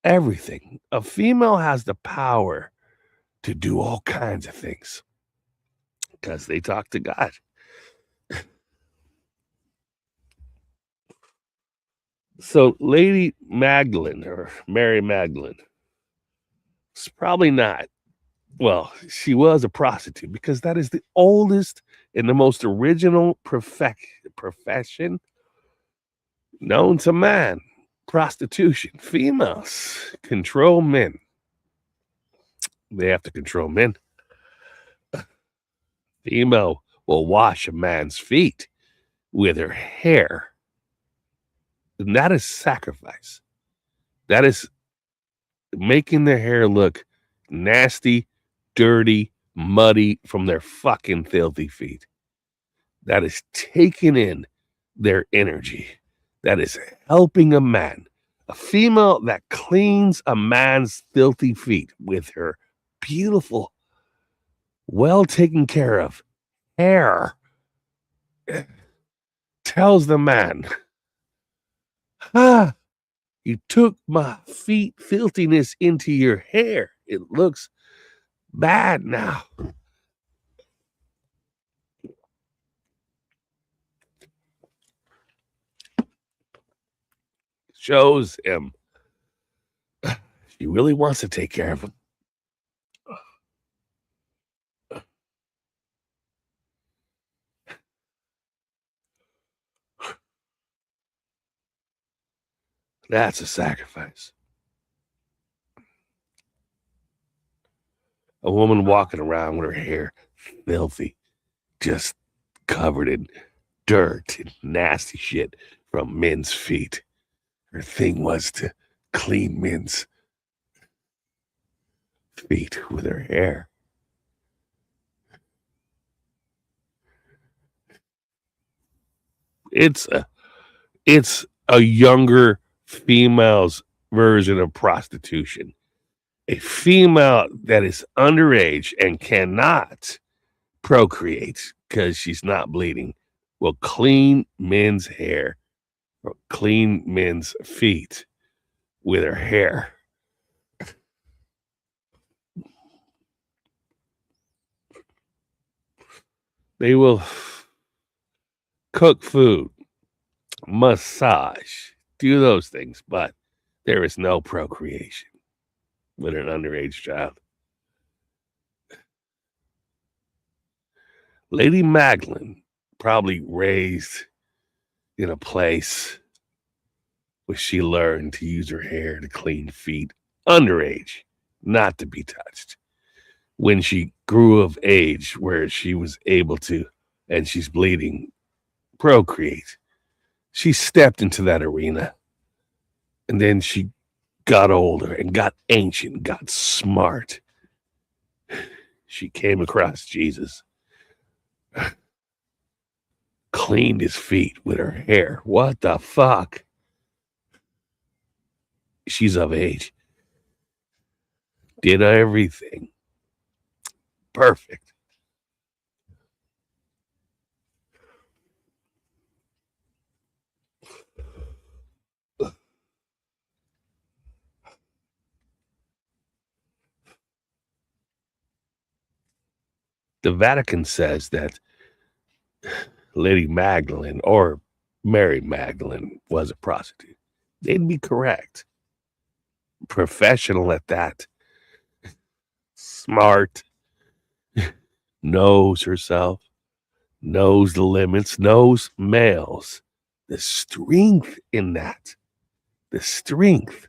everything. A female has the power to do all kinds of things because they talk to God. So Lady Magdalene or Mary Magdalene, it's probably not. Well, she was a prostitute because that is the oldest and the most original profession known to man. Prostitution. Females control men. They have to control men. Female will wash a man's feet with her hair. And that is sacrifice. That is making their hair look nasty, dirty, muddy from their fucking filthy feet. That is taking in their energy. That is helping a man. A female that cleans a man's filthy feet with her beautiful, well taken care of hair tells the man, you took my feet filthiness into your hair. It looks bad now. Shows him she really wants to take care of him. That's a sacrifice. A woman walking around with her hair filthy, just covered in dirt and nasty shit from men's feet. Her thing was to clean men's feet with her hair. It's a younger female's version of prostitution. A female that is underage and cannot procreate because she's not bleeding will clean men's hair or clean men's feet with her hair. They will cook food, massage, do those things, but there is no procreation with an underage child. Lady Magdalene probably raised in a place where she learned to use her hair to clean feet, underage, not to be touched. When she grew of age, where she was able to, and she's bleeding, procreate, she stepped into that arena. And then she got older and got ancient, got smart. She came across Jesus, cleaned his feet with her hair. What the fuck? She's of age. Did everything. Perfect. The Vatican says that Lady Magdalene or Mary Magdalene was a prostitute. They'd be correct. Professional at that. Smart. Knows herself. Knows the limits. Knows males. The strength in that. The strength.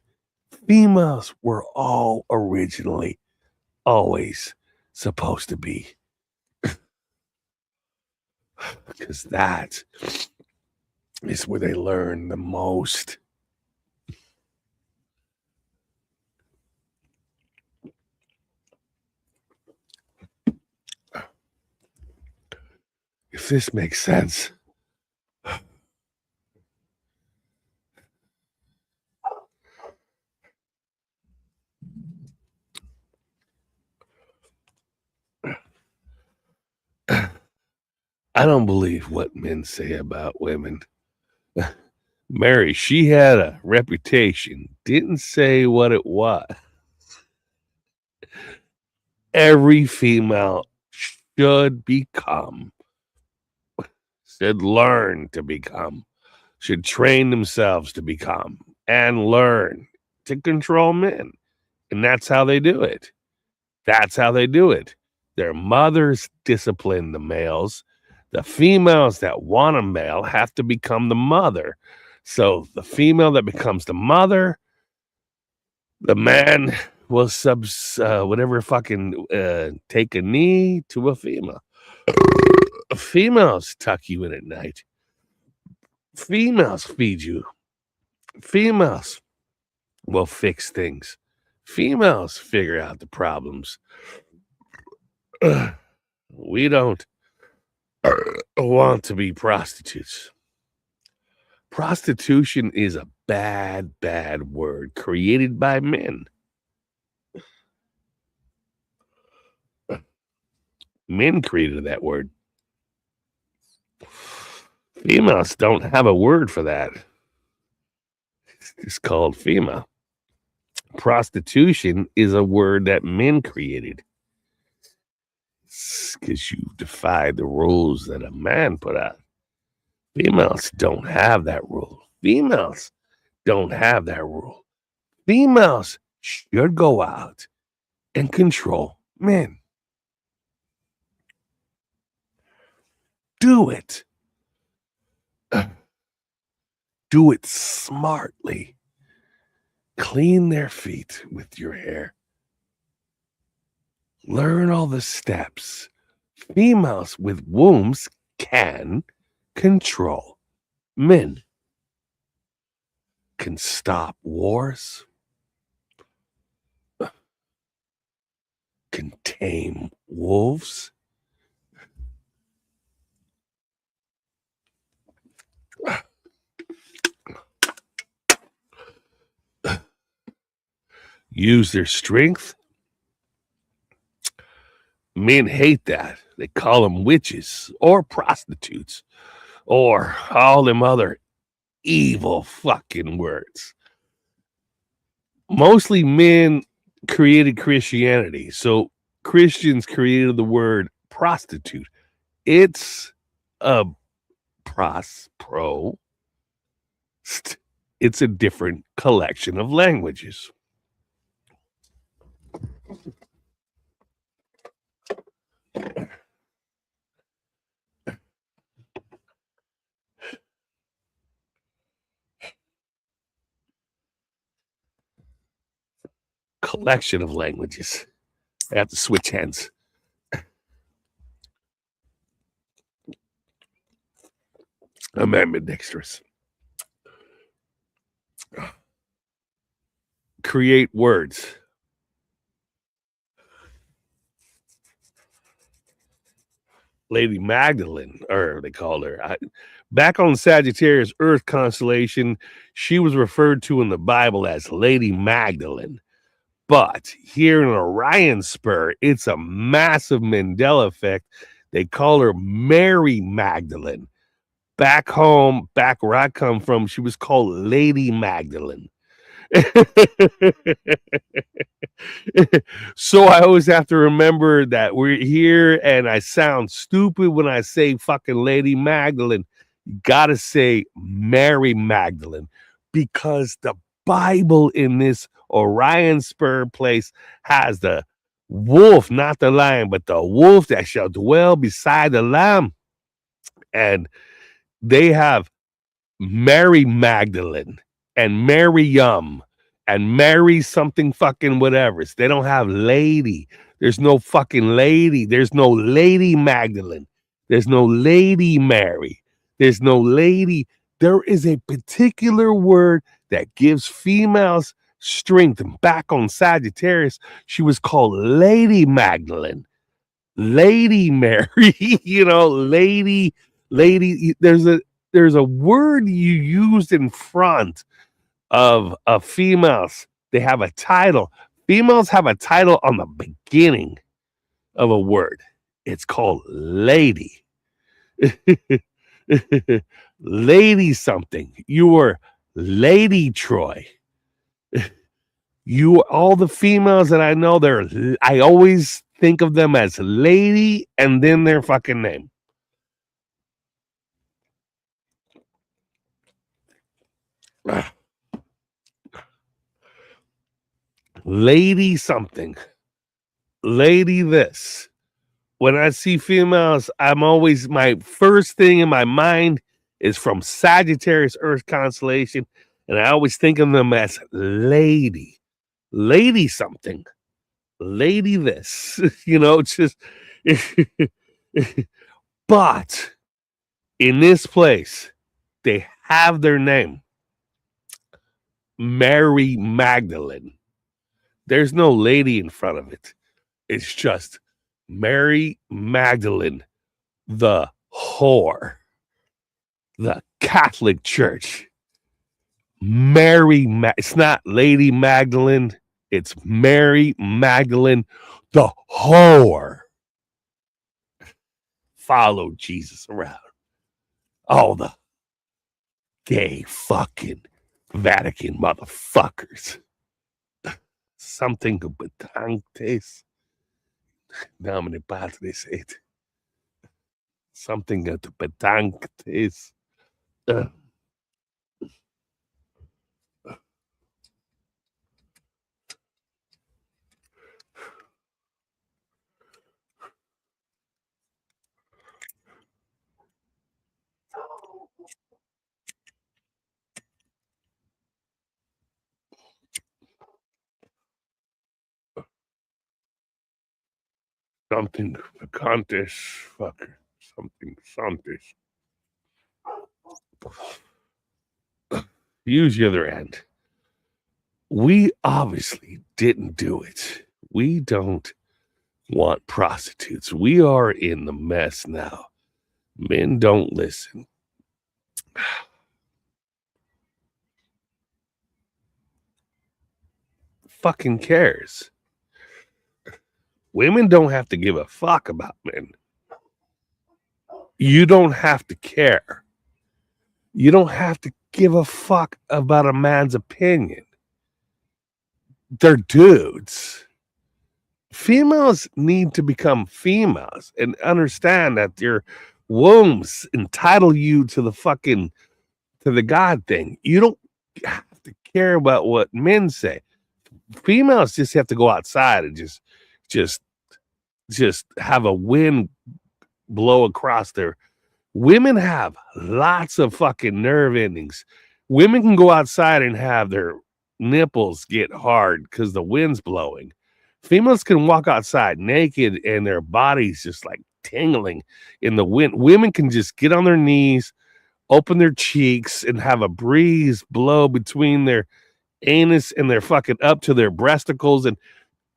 Females were all originally always supposed to be. Because that is where they learn the most. If this makes sense. I don't believe what men say about women. Mary, she had a reputation, didn't say what it was. Every female should become, should learn to become, should train themselves to become, and learn to control men. And that's how they do it. That's how they do it. Their mothers discipline the males. The females that want a male have to become the mother. So the female that becomes the mother, the man will take a knee to a female. Females tuck you in at night. Females feed you. Females will fix things. Females figure out the problems. We don't want to be prostitutes. Prostitution is a bad, bad word created by men. Men created that word. Females don't have a word for that. It's called female. Prostitution is a word that men created. Because you defied the rules that a man put out. Females don't have that rule. Females don't have that rule. Females should go out and control men. Do it. Do it smartly. Clean their feet with your hair. Learn all the steps females with wombs can control. Men can stop wars, can tame wolves, use their strength. Men hate that. They call them witches or prostitutes or all them other evil fucking words. Mostly men created Christianity. So Christians created the word prostitute. It's a pro. It's a different collection of languages. Collection of languages. I have to switch hands. I'm ambidextrous. Create words. Lady Magdalene, or they called her. Back on Sagittarius Earth constellation, she was referred to in the Bible as Lady Magdalene. But here in Orion Spur, it's a massive Mandela effect. They call her Mary Magdalene. Back home, back where I come from, she was called Lady Magdalene. So I always have to remember that we're here, and I sound stupid when I say fucking Lady Magdalene. You gotta say Mary Magdalene, because the Bible in this Orion Spur place has the wolf, not the lion, but the wolf that shall dwell beside the lamb. And they have Mary Magdalene and Miriam and Mary something fucking whatever. They don't have lady. There's no fucking lady. There's no Lady Magdalene. There's no Lady Mary. There's no lady. There is a particular word that gives females strength. And back on Sagittarius, she was called Lady Magdalene. Lady Mary, lady. There's a word you used in front of females. They have a title. Females have a title on the beginning of a word. It's called lady. Lady something. You were Lady Troy. All the females that I know, I always think of them as lady and then their fucking name. Lady something. Lady this. When I see females, my first thing in my mind is from Sagittarius Earth constellation, and I always think of them as lady. Lady something. Lady this. Just but in this place, they have their name. Mary Magdalene. There's no lady in front of it. It's just Mary Magdalene, the whore, the Catholic Church. It's not Lady Magdalene. It's Mary Magdalene, the whore. Follow Jesus around. All the gay fucking Vatican motherfuckers. Something betantes. Nomine Patris et. Something at the betantes. something contest, fucker, something. Use the other end. We obviously didn't do it. We don't want prostitutes. We are in the mess now. Men don't listen. Fucking cares. Women don't have to give a fuck about men. You don't have to care. You don't have to give a fuck about a man's opinion. They're dudes. Females need to become females and understand that your wombs entitle you to the God thing. You don't have to care about what men say. Females just have to go outside and just have a wind blow across their. Women have lots of fucking nerve endings. Women can go outside and have their nipples get hard because the wind's blowing. Females can walk outside naked and their bodies just like tingling in the wind. Women can just get on their knees, open their cheeks, and have a breeze blow between their anus and their fucking up to their breasticles. And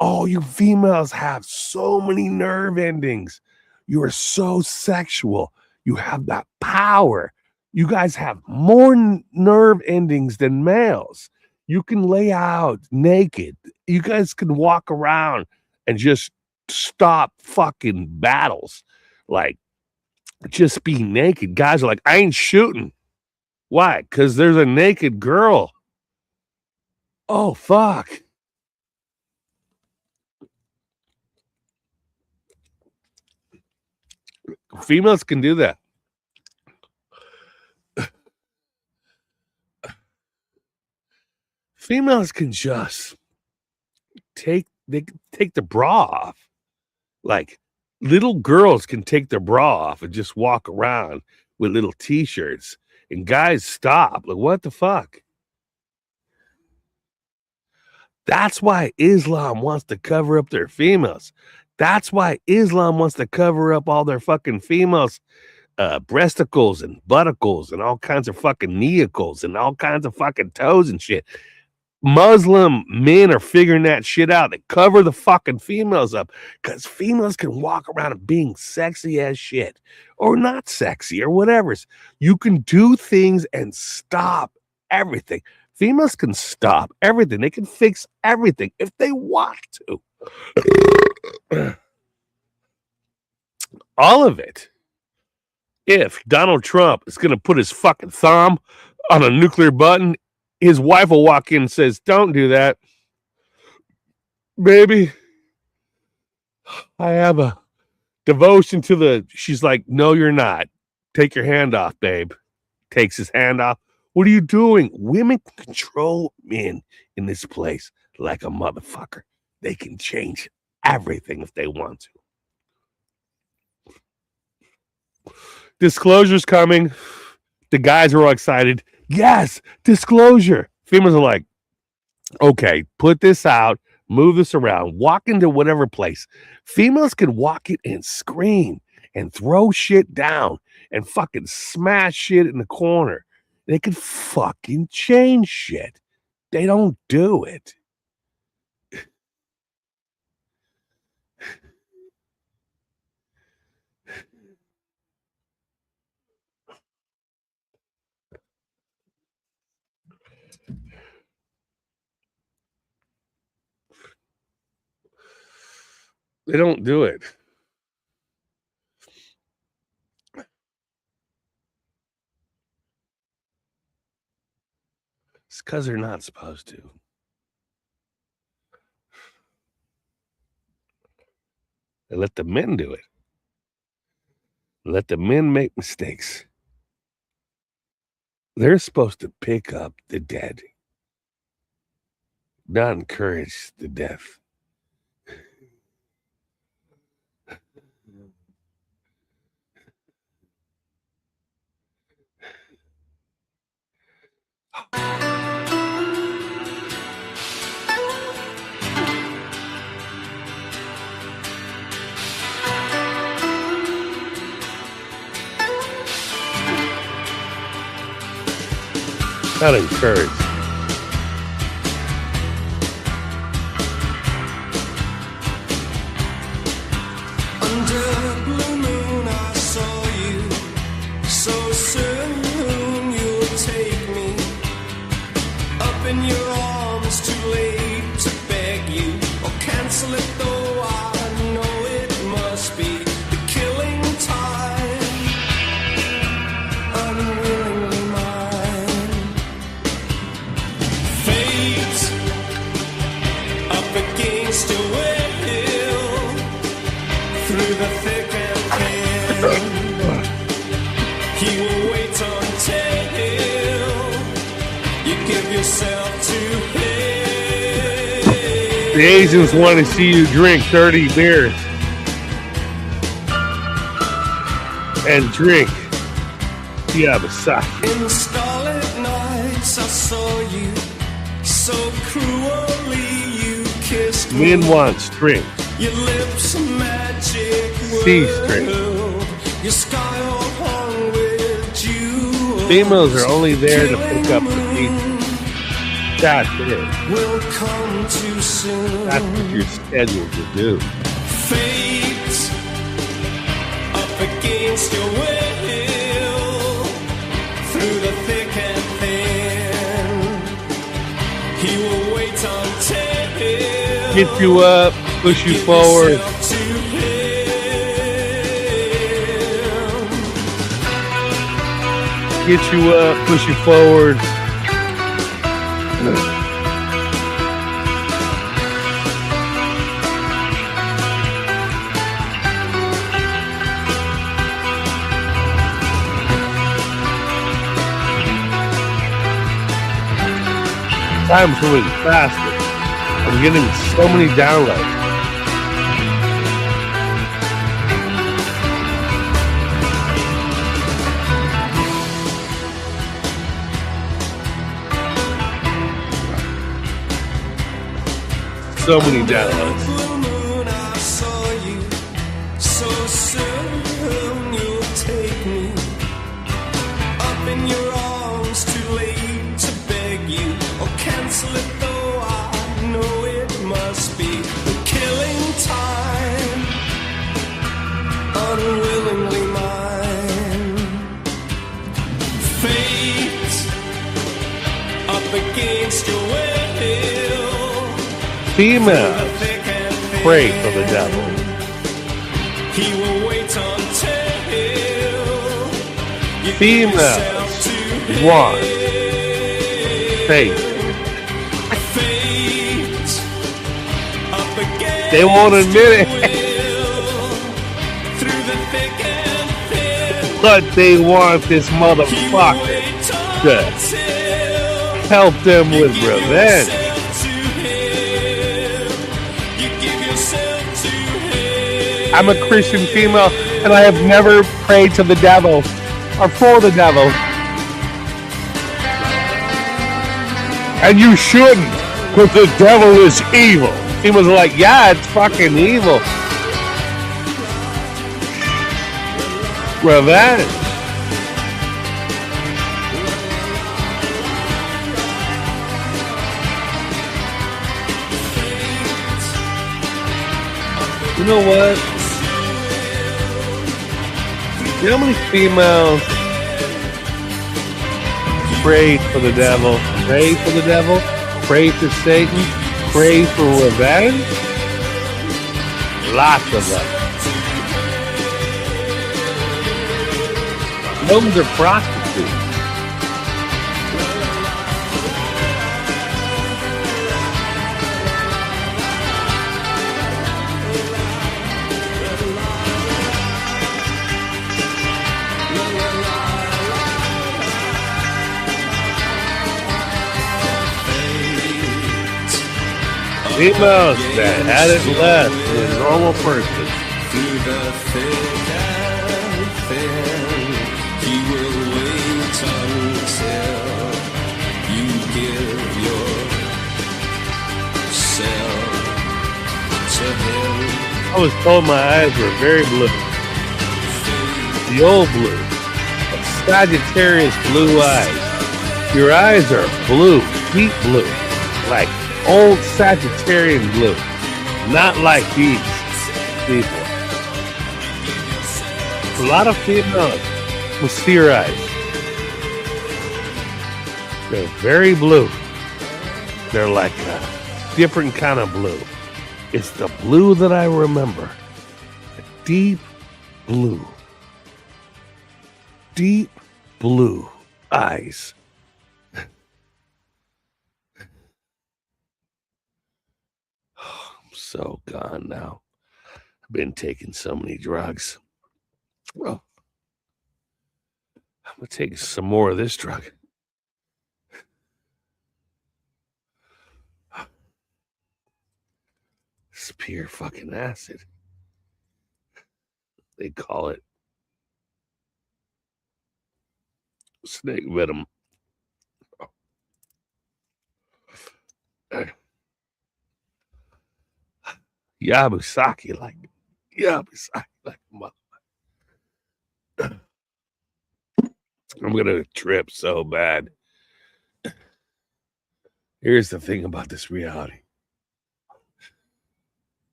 oh, you females have so many nerve endings. You are so sexual. You have that power. You guys have more nerve endings than males. You can lay out naked. You guys can walk around and just stop fucking battles. Like, just be naked. Guys are like, I ain't shooting. Why? Because there's a naked girl. Oh, fuck. Females can do that. Females can just take the bra off. Like, little girls can take their bra off and just walk around with little t-shirts. And guys stop. Like, what the fuck? That's why Islam wants to cover up their females. That's why Islam wants to cover up all their fucking females' breasticles and buttocles and all kinds of fucking neocles and all kinds of fucking toes and shit. Muslim men are figuring that shit out. They cover the fucking females up because females can walk around and being sexy as shit or not sexy or whatever. You can do things and stop everything. Females can stop everything. They can fix everything if they want to. All of it. If Donald Trump is going to put his fucking thumb on a nuclear button, his wife will walk in and says, don't do that. Baby, I have a devotion to the... She's like, no, you're not. Take your hand off, babe. Takes his hand off. What are you doing? Women control men in this place like a motherfucker. They can change everything if they want to. Disclosure's coming. The guys are all excited. Yes, disclosure. Females are like, okay, put this out, move this around, walk into whatever place. Females can walk it and scream and throw shit down and fucking smash shit in the corner. They can fucking change shit. They don't do it. They don't do it. It's because they're not supposed to. They let the men do it. Let the men make mistakes. They're supposed to pick up the dead, not encourage the death. Not encouraged. Under blue moon I saw you. So soon you'll take me up in your arms. Too late to beg you or cancel it, though I know it must be the killing time. Unwillingly mine. Fate up against your will. Through the thick and thin, he will wait until you give yourself to him. The Asians want to see you drink 30 beers and drink Yabasaki. In the starlit nights I saw you, so cruelly you kissed me. Men want strength. Your lips a magic C-string. world. Your sky all hung with jewels. Females are only there to pick up the pieces. That's it. Will come too soon. That's what you're scheduled to do. Fate up against your will. Through the thick and thin, he will wait until Get you up, push you forward. Get you up, push you forward. Time's moving faster. I'm getting so many downloads. So many downloads. Blue moon, I saw you. So soon you'll take me up in your arms. Too late to beg you or cancel it, though I know it must be the killing time. Unwillingly mine. Fate up against your will. Females pray for the devil. He will wait until you Females want faith. Fate up against They won't admit it, through the thick and thin. but they want this motherfucker to help them with revenge. I'm a Christian female, and I have never prayed to the devil or for the devil. And you shouldn't, because the devil is evil. He was like, yeah, it's fucking evil. Revenge. You know what? You know how many females pray for the devil, pray for the devil, pray for Satan, pray for revenge? Lots of them. Those are prostitutes. Females that had it less than a normal person. Through the thick and thin, he will wait until you give yourself to him. I was told my eyes were very blue. The old blue. Sagittarius blue eyes. Your eyes are blue, deep blue, like old Sagittarian blue, not like these people. A lot of females will see your eyes. They're very blue. They're like a different kind of blue. It's the blue that I remember. A deep blue. Deep blue eyes. I'm so gone now. I've been taking so many drugs. Well, I'm going to take some more of this drug. It's pure fucking acid. They call it snake venom. Yabusaki like mother. I'm gonna trip so bad. Here's the thing about this reality.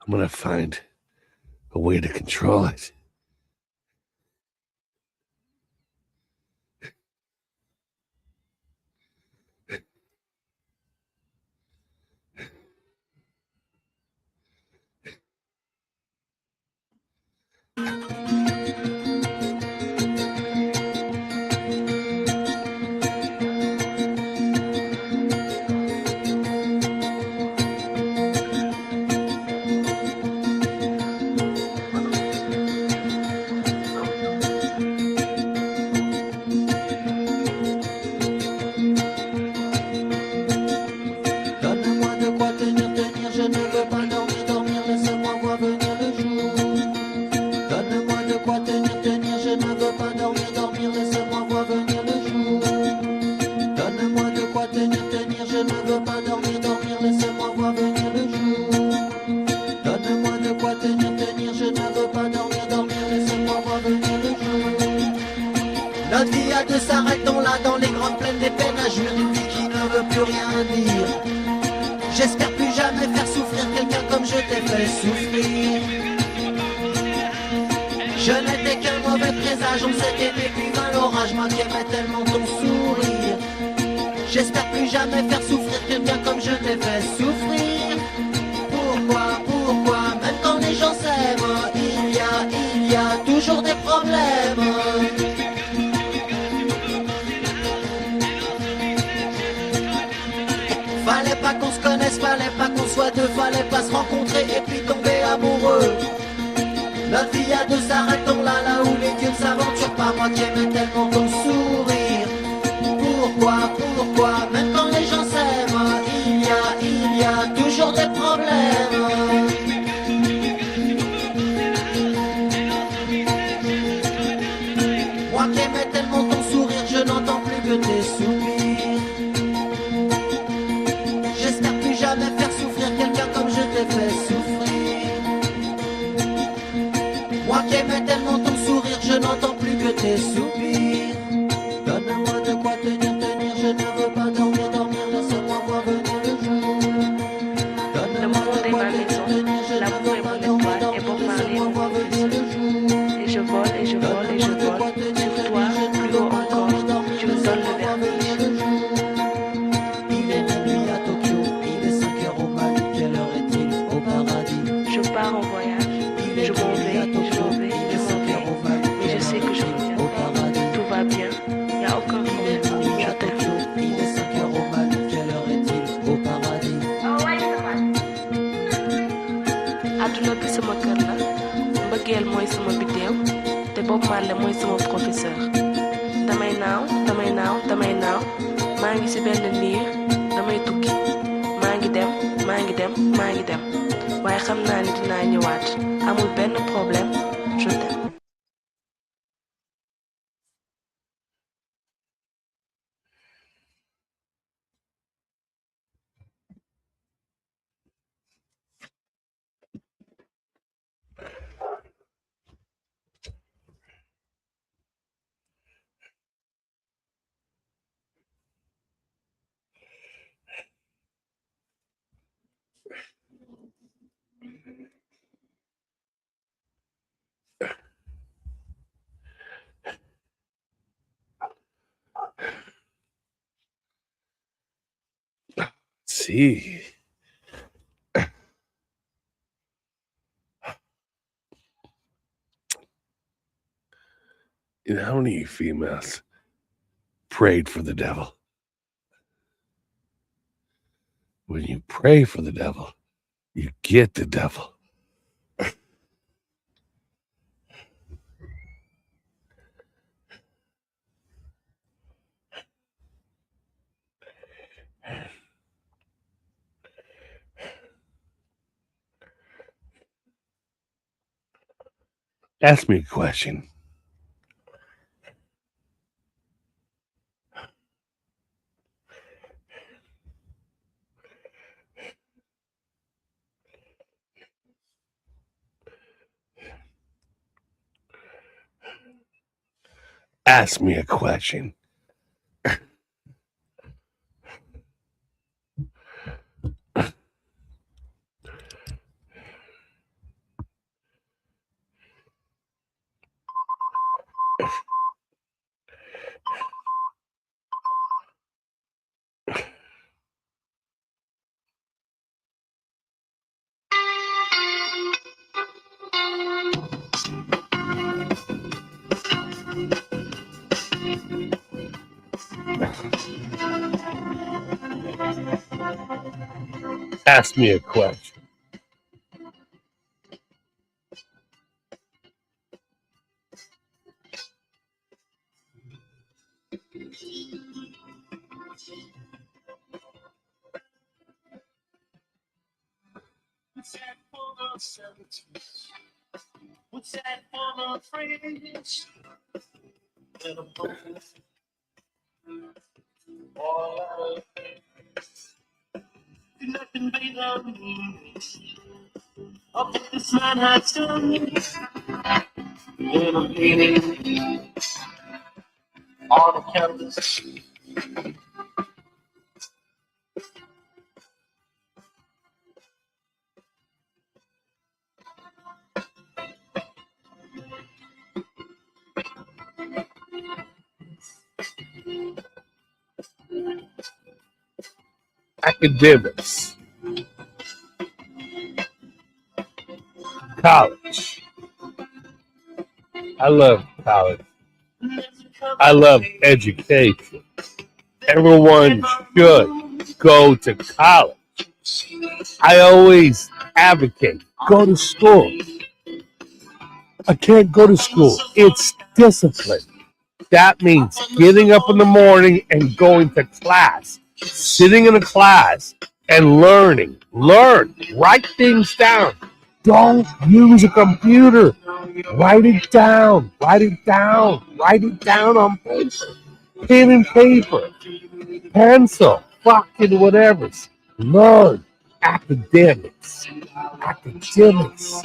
I'm gonna find a way to control it. Donne-moi de quoi tenir, je ne veux pas dormir, laisse-moi voir venir le jour. Donne-moi de quoi tenir, je ne veux pas dormir, laisse-moi voir venir le jour. Donne-moi de quoi tenir, je ne veux pas dormir, laisse-moi voir venir le jour. Donne-moi de quoi tenir, je ne veux pas dormir, laisse-moi voir venir le jour. Notre vie a deux s'arrêtons-là dans les grandes plaines des peines à jouir, une vie qui ne veut plus rien dire. J'espère plus jamais faire souffrir quelqu'un comme je t'ai fait souffrir. Je n'étais qu'un mauvais présage, on s'est aimé puis vint l'orage, moi qui aimais tellement ton sourire. J'espère plus jamais faire souffrir quelqu'un comme je t'ai fait souffrir. Pourquoi, même quand les gens s'aiment, il y a toujours des problèmes. Fallait pas qu'on se connaisse, fallait pas qu'on soit deux, fallait pas se rencontrer et puis tomber amoureux. Notre vie à deux s'arrêtons-là, là où les dieux ne s'aventurent pas, moi qui aimais tellement ton sourire. Pourquoi, même quand les gens s'aiment, il y a toujours des problèmes. Moi qui aimais tellement ton sourire, je n'entends plus que tes soupirs. J'espère plus jamais faire souffrir quelqu'un comme je t'ai fait souffrir. Moi qui aimais tellement ton sourire, je n'entends plus que tes soupirs. Donne-moi de quoi tenir, je ne veux pas dormir, laisse-moi voir venir le jour. Donne-moi de quoi tenir, je ne veux pas dormir, laisse-moi voir venir le jour. Et je vole, sur toi, plus haut encore, tu me donnes le vertige. Il est minuit à Tokyo, il est 5 heures au Mali, quelle heure est-il au paradis? Je pars en voyage, je m'en vais, mais je sais que je reviens. Tout va bien, il n'y a aucun problème, je t'aime. Il est 5 heures au Mali, quelle heure est-il au paradis? Adduna bi sama kër la, mbëggeel mooy sama biddeew, te Bob Marley mooy sama professeur. Damay naaw, maa ngi ci benn niir, damay tukki, maa ngi dem, waaye xam naa ni dinaa ñëwaat, amul benn problème, je t'aime. see. You know, how many of you females prayed for the devil? When you pray for the devil, you get the devil. Ask me a question. Ask me a question. Ask me a question. What's that for my friends? Nothing but of what this man has done. And I'm painting on the canvas. Academics. College. I love college. I love education. Everyone should go to college. I always advocate, go to school. I can't go to school. It's discipline. That means getting up in the morning and going to class, sitting in a class and learning. Learn. Write things down. Don't use a computer. Write it down. Write it down. Write it down on paper. Pen and paper. Pencil. Fucking whatever. Learn. Academics. Academics.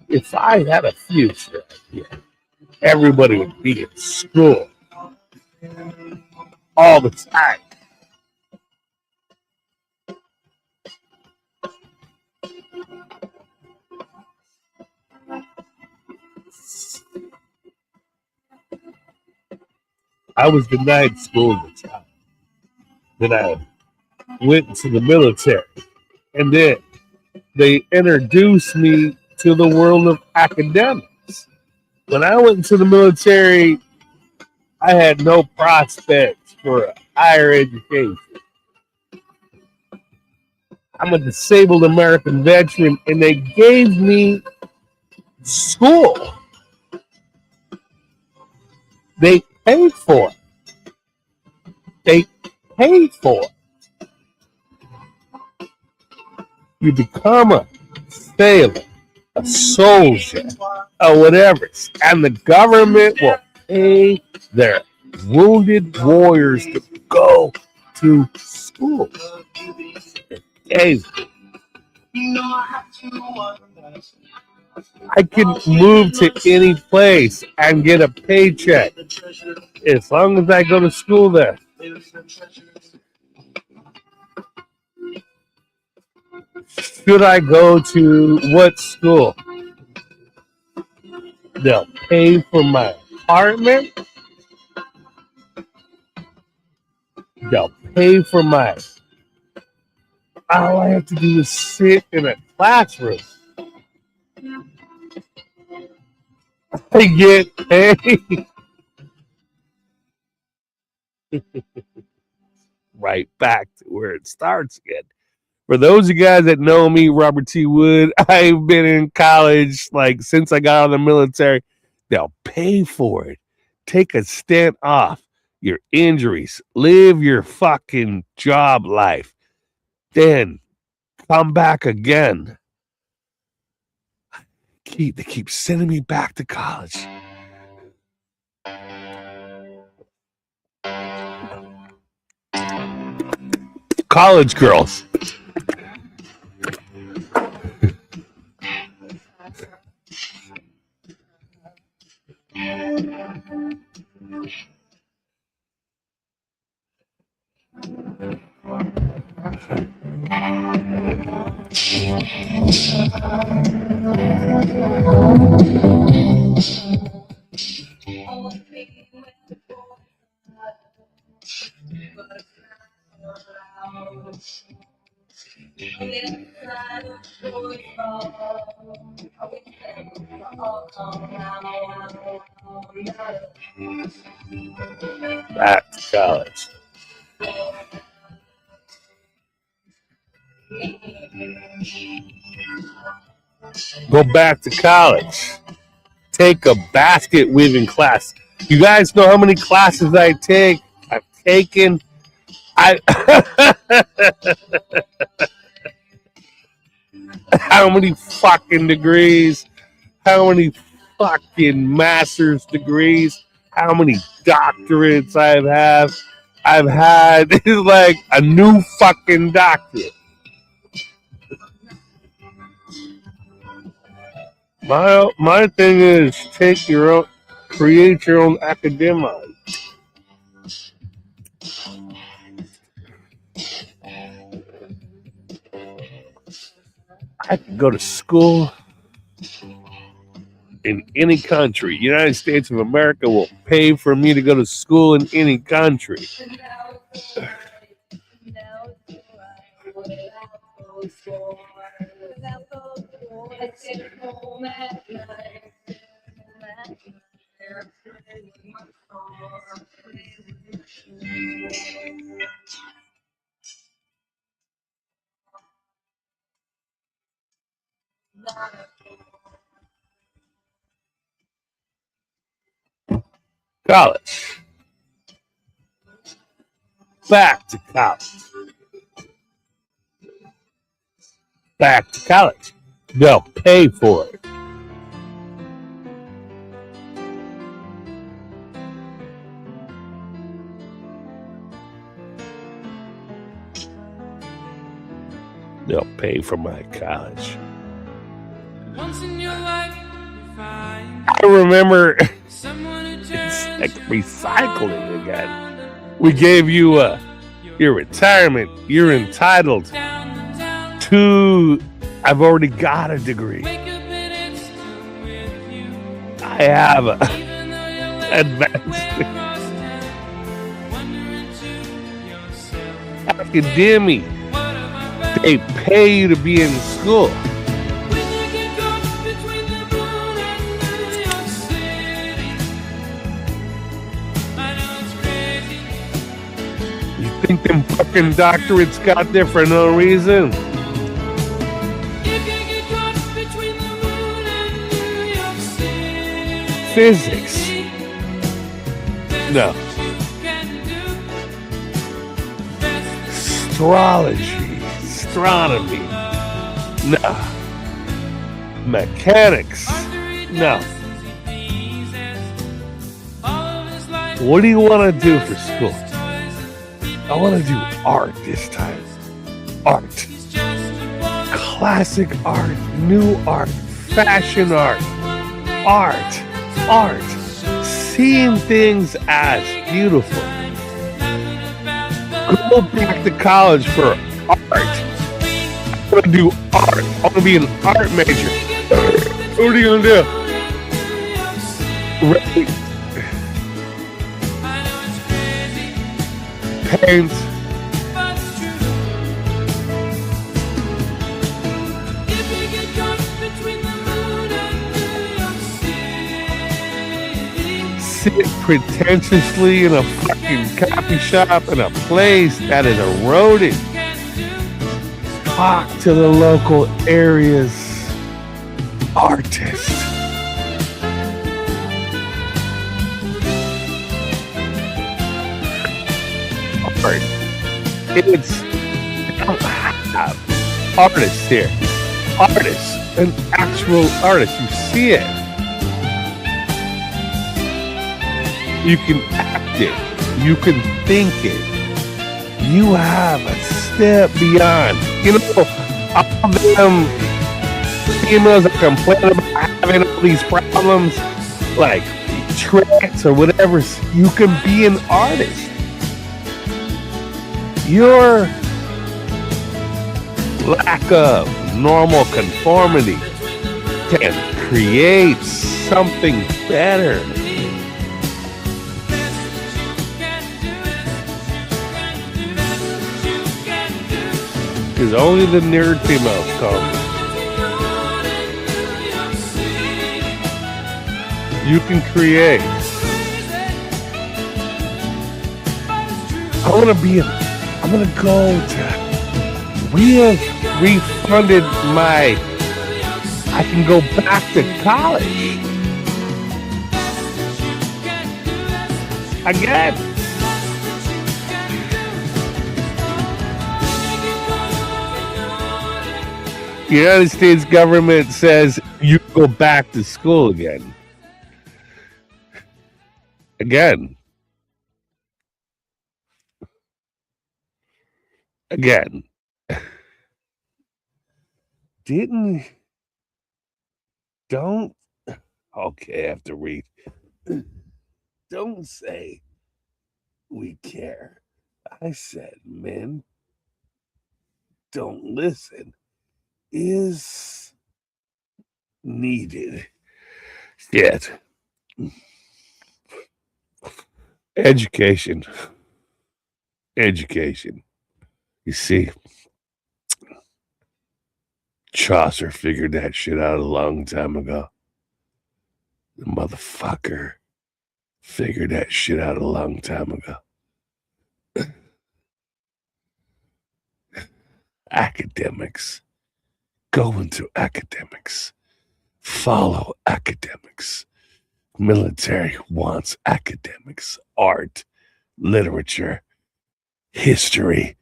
If I had a future idea, everybody would be in school all the time. I was denied school as a child. Then I went into the military. And then they introduced me to the world of academics. When I went into the military, I had no prospects for higher education. I'm a disabled American veteran, and they gave me school. They paid for it. They paid for it. You become a sailor, a soldier, or whatever, and the government will pay their wounded warriors to go to school. Hey, I can move to any place and get a paycheck as long as I go to school there. Should I go to what school? They'll pay for my apartment. They'll pay for my All I have to do is sit in a classroom. I get paid. Right back to where it starts again. For those of you guys that know me, Robert T. Wood, I've been in college like since I got out of the military. They'll pay for it. Take a stint off your injuries. Live your fucking job life. Then come back again. They keep sending me back to college. College girls. Back to college. Go back to college. Take a basket weaving class. You guys know how many classes I've taken. How many fucking degrees? How many fucking master's degrees? How many doctorates I've had is like a new fucking doctorate. My thing is create your own academia. I can go to school in any country. United States of America will pay for me to go to school in any country. College. Back to college. Back to college. They'll pay for it. They'll pay for my college. Once in your life, you find I remember someone who it's turns like recycling again. We gave you your retirement. You're entitled down the town. to. I've already got a degree. Wake up and it's still with you. I have a Even though you're left advanced way across town, wondering to yourself, academy. what have I found? They pay you to be in school. When you get caught between the moon and New York City, I know it's crazy. You think them fucking doctorates got there for no reason? If you get caught between the moon and New York City, Physics. there's No. what you can do. Best Astrology. Astronomy. No. Mechanics. No. What do you want to do for school? I want to do art this time. Art. Classic art. New art. Fashion art. Art. Art. Seeing things as beautiful. Go back to college for art. I want to do art. I want to be an art major. What are you going to do? Right. Paint. sit pretentiously in a fucking coffee shop in a place that is eroded. Talk to the local area's artist. Art. It's artists here. Artists. An actual artist. You see it. You can act it. You can think it. You have a step beyond. You know, all them females that complain about having all these problems, like Tourette's or whatever, you can be an artist. Your lack of normal conformity can create something better. Because only the nerd females come. You can create. I'm gonna go to. We have refunded I can go back to college. Again. The United States government says you go back to school again. Again. Okay, I have to read. Don't say we care. I said men don't listen is needed. Yet. Education. You see, Chaucer figured that shit out a long time ago. The motherfucker figured that shit out a long time ago. Academics. Go into academics. Follow academics. Military wants academics. Art, literature, history,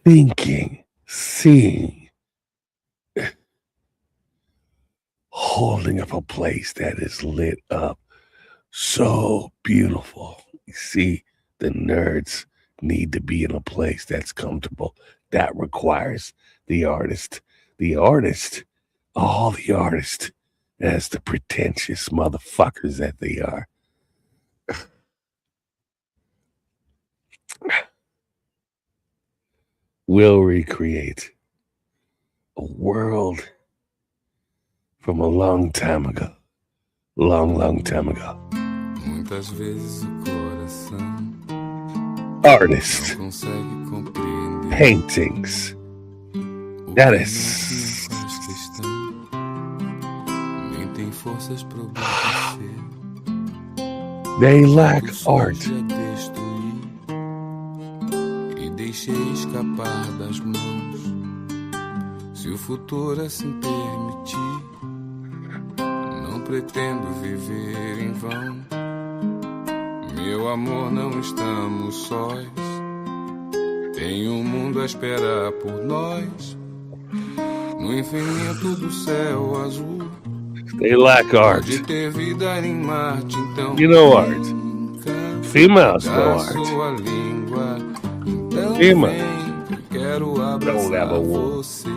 thinking, seeing, holding up a place that is lit up so beautiful. You see, the nerds need to be in a place that's comfortable. That requires the artist. All the artists, as the pretentious motherfuckers that they are. Will recreate a world from a long time ago. Long time ago. Muitas vezes o coração Artists. não consegue compreender. Paintings. That is. Faz questão, nem tem forças para obedecer. They lack art. Já destruí e deixei escapar das mãos. Se o futuro assim permitir, não pretendo viver em vão. Meu amor, não estamos sós. Tem um mundo a esperar por nós. No infinito do céu azul. They lack art. Pode ter vida em Marte, então. You know art. Females know art. Sua língua, então Females vem, quero don't have abraçar a womb. você.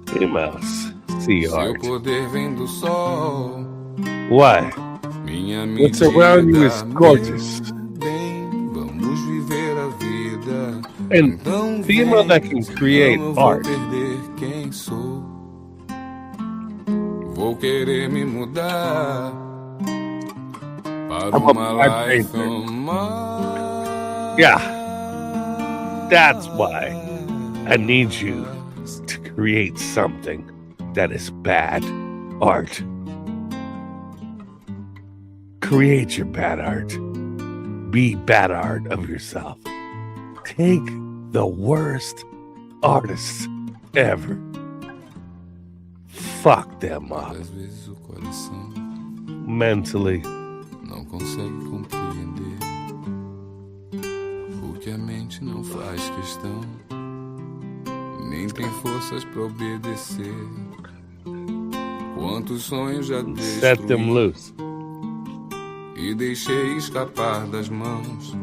Females see Seu art. poder vem do sol. Why? Minha What's around you is gorgeous. Bem, vamos viver a vida. And Então female vem, that can create eu não vou art. perder quem sou. Vou querer me mudar para I'm a uma bad life painter. on Mars. Yeah. That's why I need you to create something that is bad art. Create your bad art. Be bad art of yourself. Take the worst artists ever. Fuck them up. Às vezes o coração Mentally. não consegue compreender o que a mente não faz questão, nem tem forças pra obedecer. Quantos sonhos já Set them destruí loose. e deixei escapar das mãos.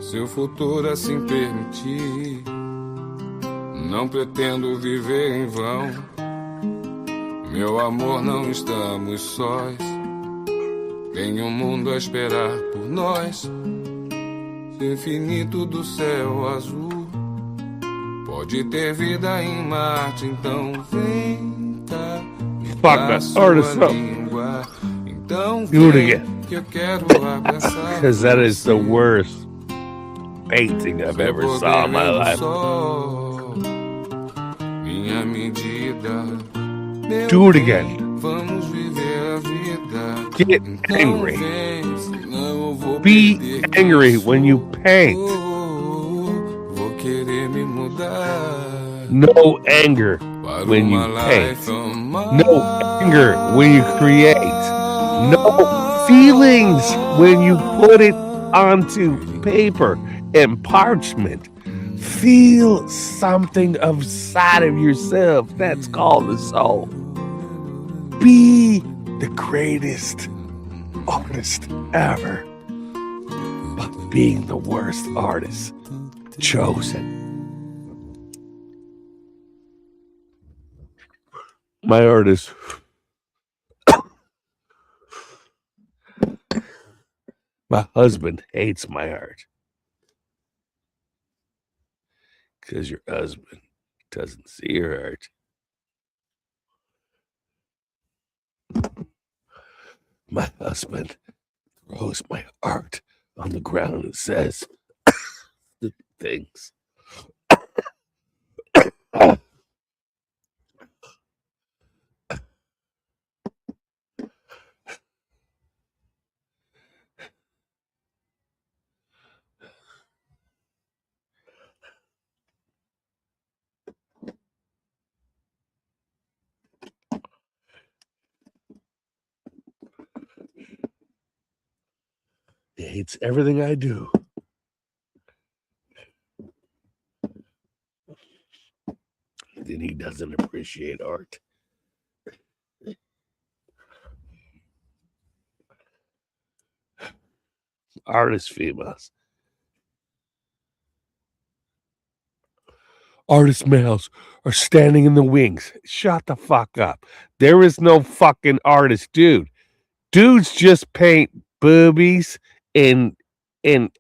Se o futuro assim permitir, não pretendo viver em vão. Meu amor, não estamos sós. Tem um mundo a esperar por nós. Se infinito do céu azul pode ter vida em Marte, então vem cá. Fuck that artist up. Então Do it again. que eu quero abraçar. Because that is the worst painting I've ever saw in my life. Minha medida. Do it again. Vamos viver a vida. Get Então angry. vem, senão eu vou Be perder. angry when you paint. Vou querer me mudar No anger para when you uma paint. life amar. No anger when you create. No feelings when you put it onto paper and parchment. Feel something outside of yourself. That's called the soul. Be the greatest artist ever, but being the worst artist chosen. My artist. My husband hates my art. Because your husband doesn't see your art. My husband throws my art on the ground and says the things. He hates everything I do. Then he doesn't appreciate art. Artist females. Artist males are standing in the wings. Shut the fuck up. There is no fucking artist dude. Dudes just paint boobies and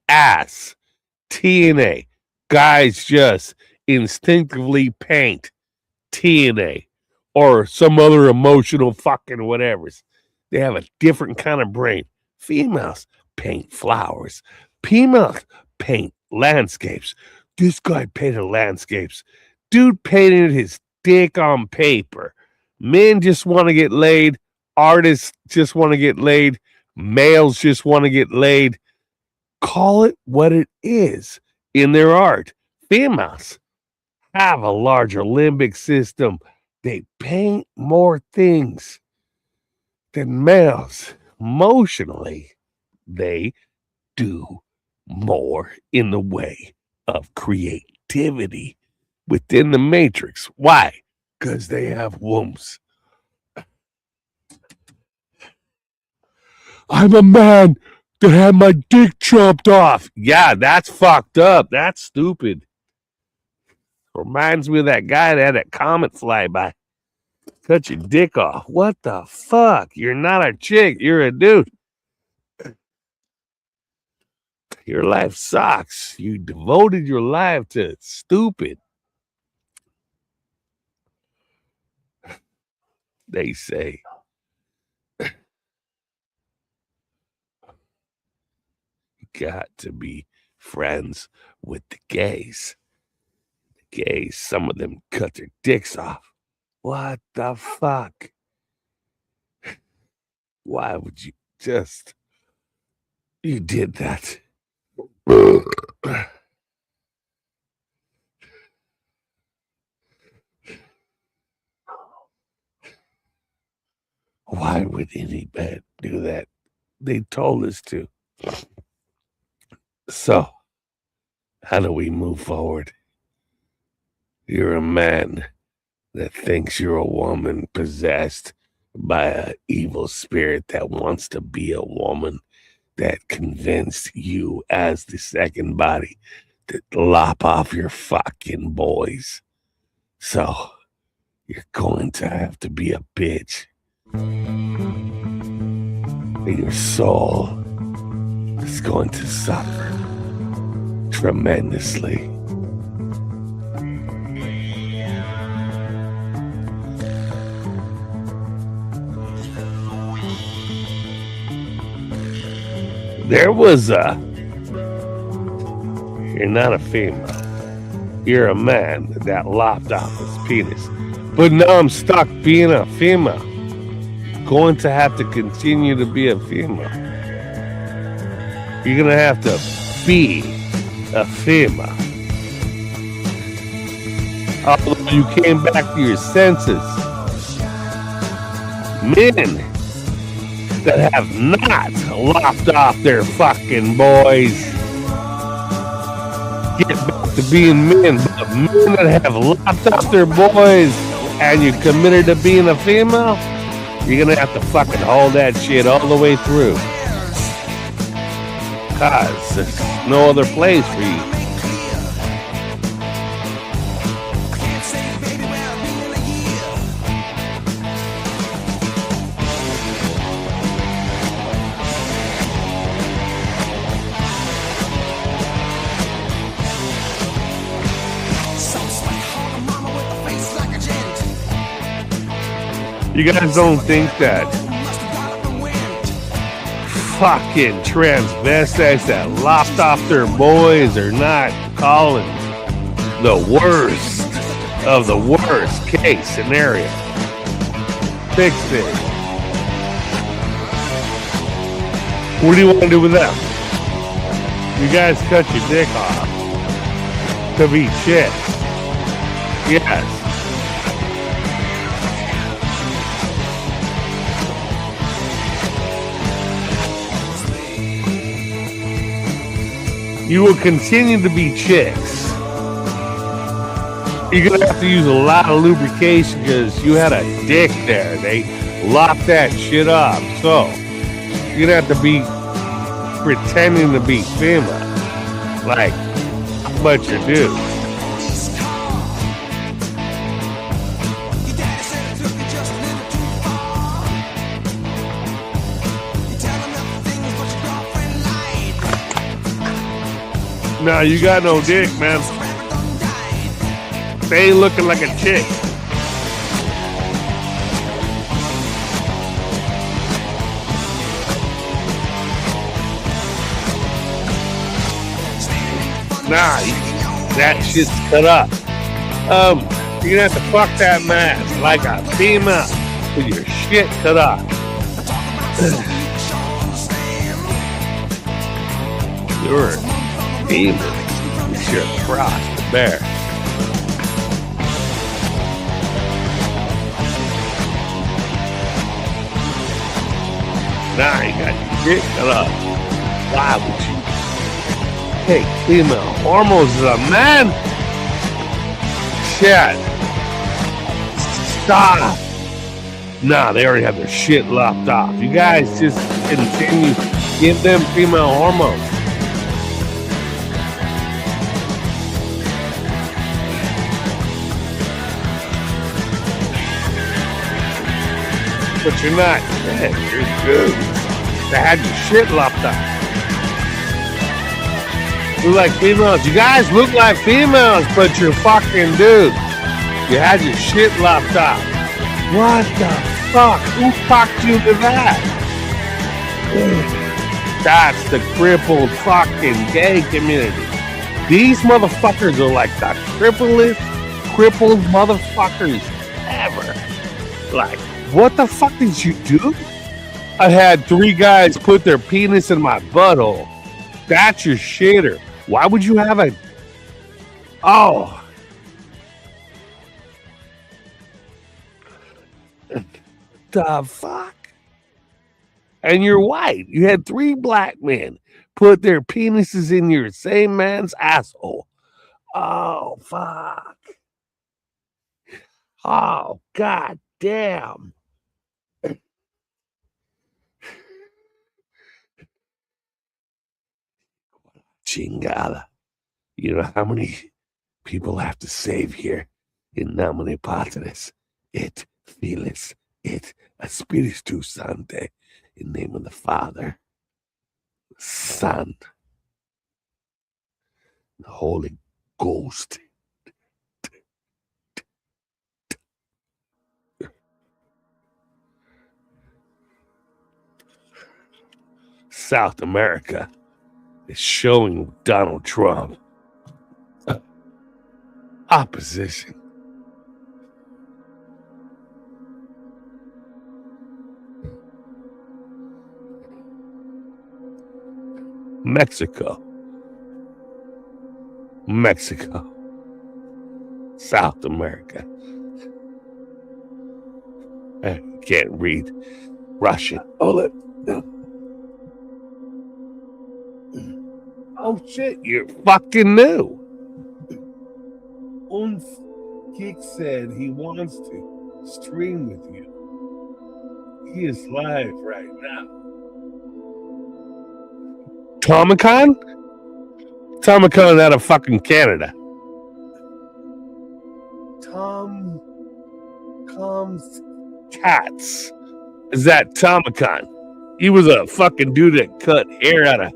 ass. TNA. Guys just instinctively paint TNA or some other emotional fucking whatevers. They have a different kind of brain. Females paint flowers. Females paint landscapes. This guy painted landscapes. Dude painted his dick on paper. Men just want to get laid. Artists just want to get laid. Males just want to get laid. Call it what it is in their art. Females have a larger limbic system. They paint more things than males. Emotionally, they do more in the way of creativity within the matrix. Why? Because they have wombs. I'm a man that had my dick chopped off. Yeah, that's fucked up. That's stupid. Reminds me of that guy that had that comet fly by. Cut your dick off. What the fuck? You're not a chick. You're a dude. Your life sucks. You devoted your life to stupid. They say. You got to be friends with the gays. The gays, some of them cut their dicks off. What the fuck? Why would you just, you did that. Why would any man do that? They told us to. So, how do we move forward? You're a man that thinks you're a woman possessed by an evil spirit that wants to be a woman, that convinced you as the second body to lop off your fucking boys. So, you're going to have to be a bitch. And your soul is going to suffer tremendously. There was you're not a female. You're a man that lopped off his penis. But now I'm stuck being a female. Going to have to continue to be a female. You're going to have to be a female. Although you came back to your senses. Men that have not lopped off their fucking boys get back to being men, but men that have lopped off their boys and you're committed to being a female, you're gonna have to fucking hold that shit all the way through, cause there's no other place for you. You guys don't think that fucking transvestites that lopped off their boys are not calling the worst of the worst case scenario? Fix it. What do you want to do with them? You guys cut your dick off to be shit. Yes. You will continue to be chicks. You're going to have to use a lot of lubrication because you had a dick there. They lopped that shit off. So, you're going to have to be pretending to be female. Like, but you do. Nah, you got no dick, man. They ain't looking like a chick. Nah, that shit's cut up. You're gonna have to fuck that man like a female with your shit cut off. You're demon. You should have crossed the bear. Nah, you got your dick cut off. Why would you take female hormones as a man? Shit. Stop. Nah, they already have their shit lopped off. You guys just continue to give them female hormones. But you're not dead, you're good. They had your shit lopped off. Look like females. You guys look like females, but you're fucking dudes. You had your shit lopped off. What the fuck? Who fucked you to that? That's the crippled fucking gay community. These motherfuckers are like the crippled motherfuckers ever. Like, what the fuck did you do? I had 3 guys put their penis in my butthole. That's your shitter. Why would you have a... Oh. The fuck? And you're white. You had 3 black men put their penises in your same man's asshole. Oh, fuck. Oh, god damn. Chingada. You know how many people have to save here in nomine patris et filis et spiritus sancti, in the name of the Father, Son, the Holy Ghost. South America is showing Donald Trump opposition. Mexico, South America. I can't read Russian. Oh shit, you're fucking new. Uns Geek said he wants to stream with you. He is live right now. Tomicon? Tomicon out of fucking Canada. Tom's Cats. Is that Tomicon? He was a fucking dude that cut hair out of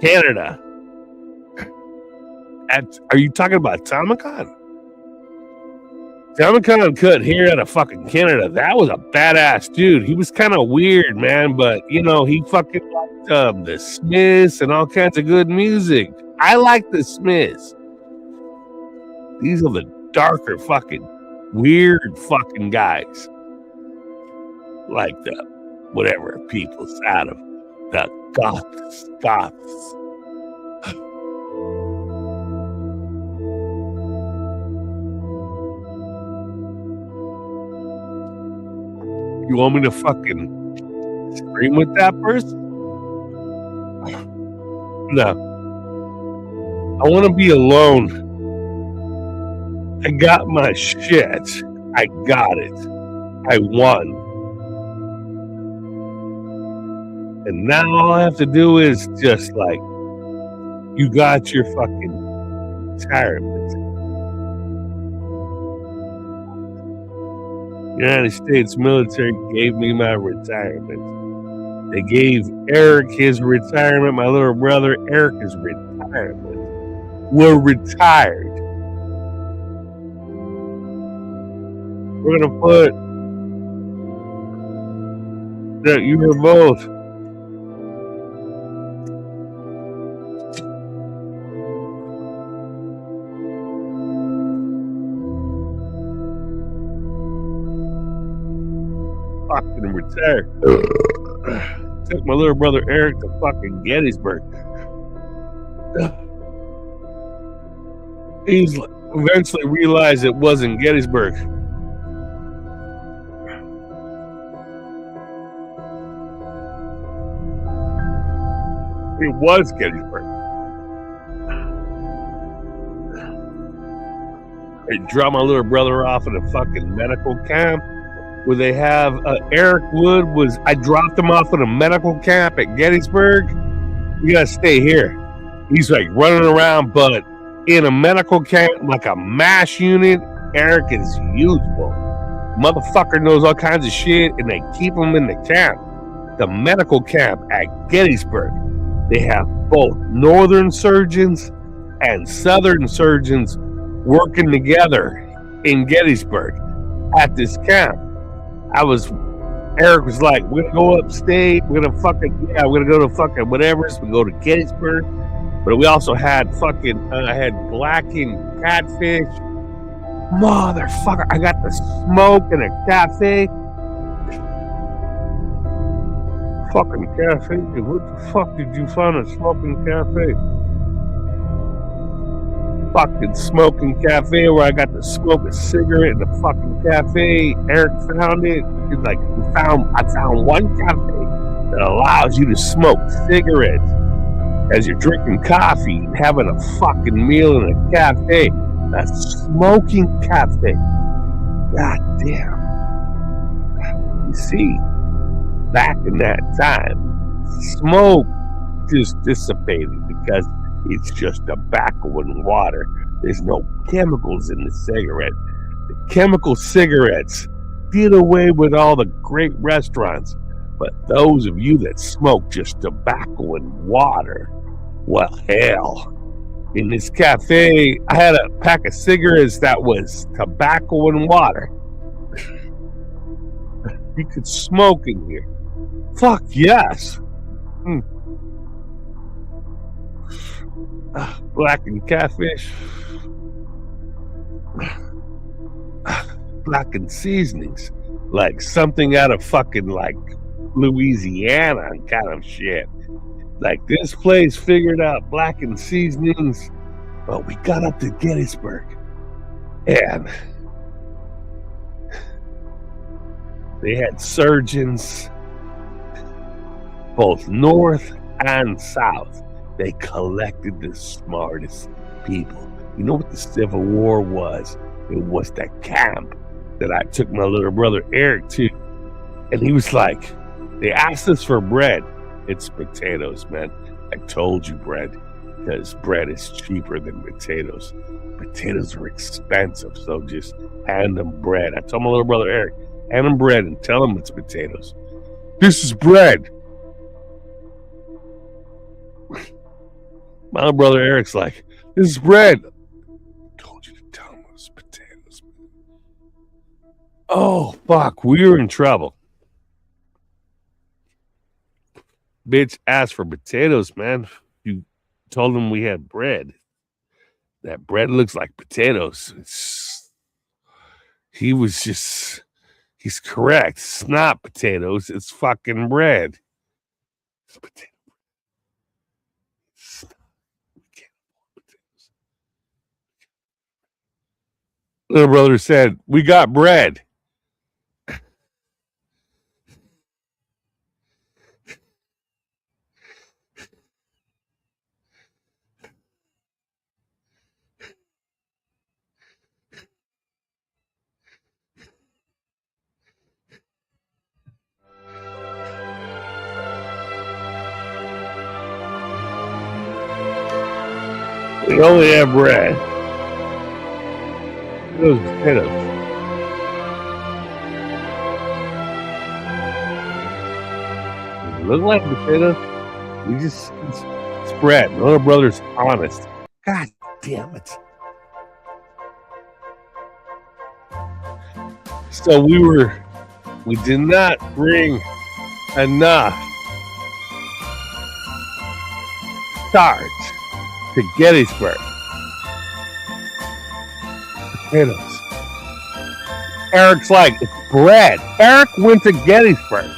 Canada. Are you talking about Tomicon? Tomicon cut hair out of fucking Canada. That was a badass dude. He was kind of weird, man, but you know, he fucking liked the Smiths and all kinds of good music. I like the Smiths. These are the darker fucking weird fucking guys. Like the whatever people's out of the goths. You want me to fucking scream with that person? No. I want to be alone. I got my shit. I got it. I won. And now all I have to do is just like, you got your fucking retirement. United States military gave me my retirement. They gave Eric his retirement. My little brother Eric his retirement. We're retired. We're gonna put that you were both. Fucking retired. Took my little brother Eric to fucking Gettysburg. He's eventually realized it wasn't Gettysburg. It was Gettysburg. They dropped my little brother off at a fucking medical camp where they have Eric Wood was. I dropped him off at a medical camp at Gettysburg. You gotta stay here. He's like running around, but in a medical camp, like a MASH unit, Eric is useful. Motherfucker knows all kinds of shit, and they keep him in the camp. The medical camp at Gettysburg. They have both northern surgeons and southern surgeons working together in Gettysburg at this camp. Eric was like, we're gonna go upstate, we're gonna go to fucking whatever, so we go to Gettysburg. But we also had fucking, I had blackened catfish. Motherfucker, I got the smoke in a cafe. fucking cafe? What the fuck did you find a smoking cafe? Fucking smoking cafe where I got to smoke a cigarette in the fucking cafe. Eric found it. He's like, I found one cafe that allows you to smoke cigarettes as you're drinking coffee and having a fucking meal in a cafe. A smoking cafe. God damn. You see, back in that time, smoke just dissipated because it's just tobacco and water. There's no chemicals in the cigarette. The chemical cigarettes did away with all the great restaurants. But those of you that smoke just tobacco and water, well, hell. In this cafe, I had a pack of cigarettes that was tobacco and water. You could smoke in here. Fuck yes. Blackened catfish. Blackened seasonings. Like something out of fucking like Louisiana kind of shit. Like this place figured out blackened seasonings. Well, we got up to Gettysburg. And they had surgeons both north and south. They collected the smartest people. You know what the Civil War was? It was the camp that I took my little brother Eric to. And he was like, they asked us for bread. It's potatoes, man. I told you bread, because bread is cheaper than potatoes. Potatoes are expensive, so just hand them bread. I told my little brother Eric, hand him bread and tell him it's potatoes. This is bread. My little brother Eric's like, this is bread. I told you to tell him it was potatoes. Oh, fuck. We were in trouble. Bitch asked for potatoes, man. You told him we had bread. That bread looks like potatoes. He's correct. It's not potatoes. It's fucking bread. It's potato. Little brother said, we got bread. We only have bread. Those potatoes. Does it look like potatoes? It's bread. My little brother's honest. God damn it. So we did not bring enough starch to Gettysburg. Potatoes. Eric's like, it's bread. Eric went to Gettysburg.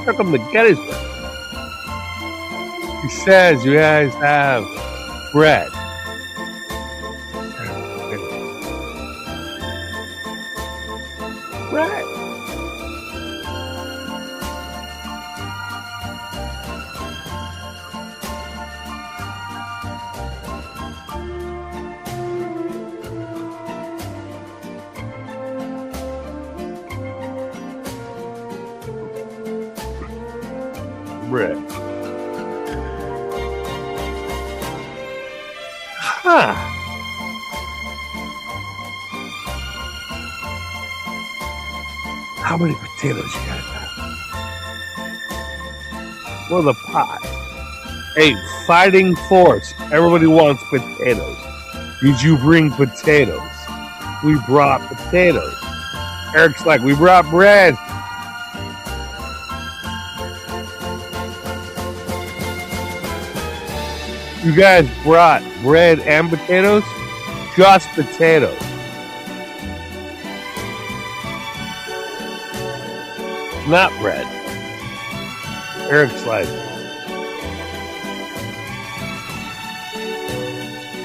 Took him to Gettysburg. He says, you guys have bread. Bread. Bread. Huh. How many potatoes you guys have? For the pot. A fighting force. Everybody wants potatoes. Did you bring potatoes? We brought potatoes. Eric's like, we brought bread. You guys brought bread and potatoes? Just potatoes. Not bread. Eric's like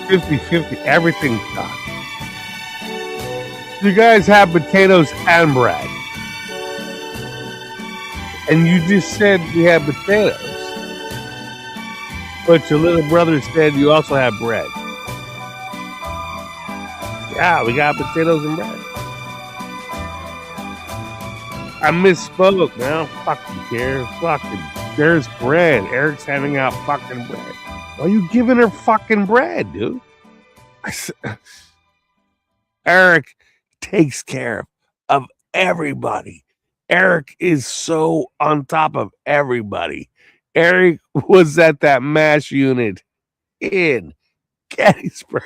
50-50, everything's done. You guys have potatoes and bread. And you just said we have potatoes. But your little brother said you also have bread. Yeah, we got potatoes and bread. I misspoke, man. I don't fucking care. Fucking, there's bread. Eric's handing out fucking bread. Why are you giving her fucking bread, dude? Eric takes care of everybody. Eric is so on top of everybody. Eric was at that MASH unit in Gettysburg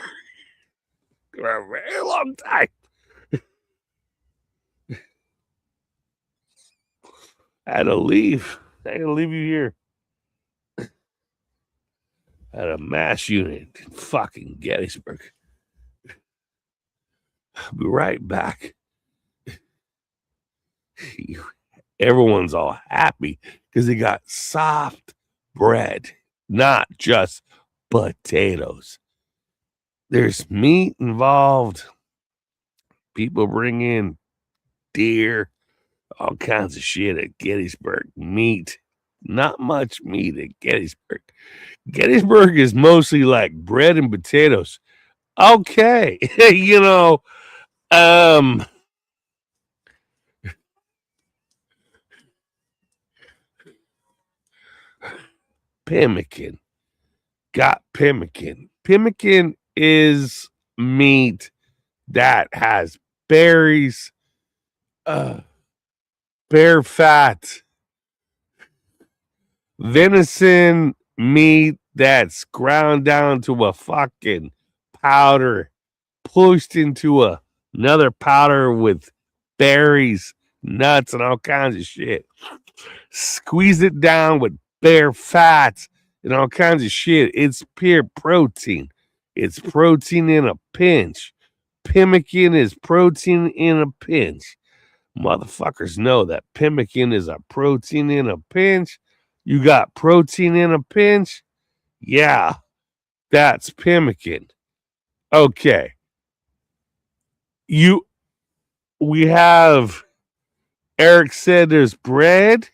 for a very long time. I had to leave. I had to leave you here. At a MASH unit in fucking Gettysburg. I'll be right back. Everyone's all happy because they got soft bread, not just potatoes. There's meat involved. People bring in deer, all kinds of shit at Gettysburg. Meat, not much meat at Gettysburg. Gettysburg is mostly like bread and potatoes. Okay, you know, pemmican. Got pemmican. Pemmican is meat that has berries, bear fat, venison meat that's ground down to a fucking powder, pushed into another powder with berries, nuts, and all kinds of shit. Squeeze it down with bear fat and all kinds of shit. It's pure protein. It's protein in a pinch. Pemmican is protein in a pinch. Motherfuckers know that pemmican is a protein in a pinch. You got protein in a pinch? Yeah, that's pemmican. Okay. We have, Eric said there's bread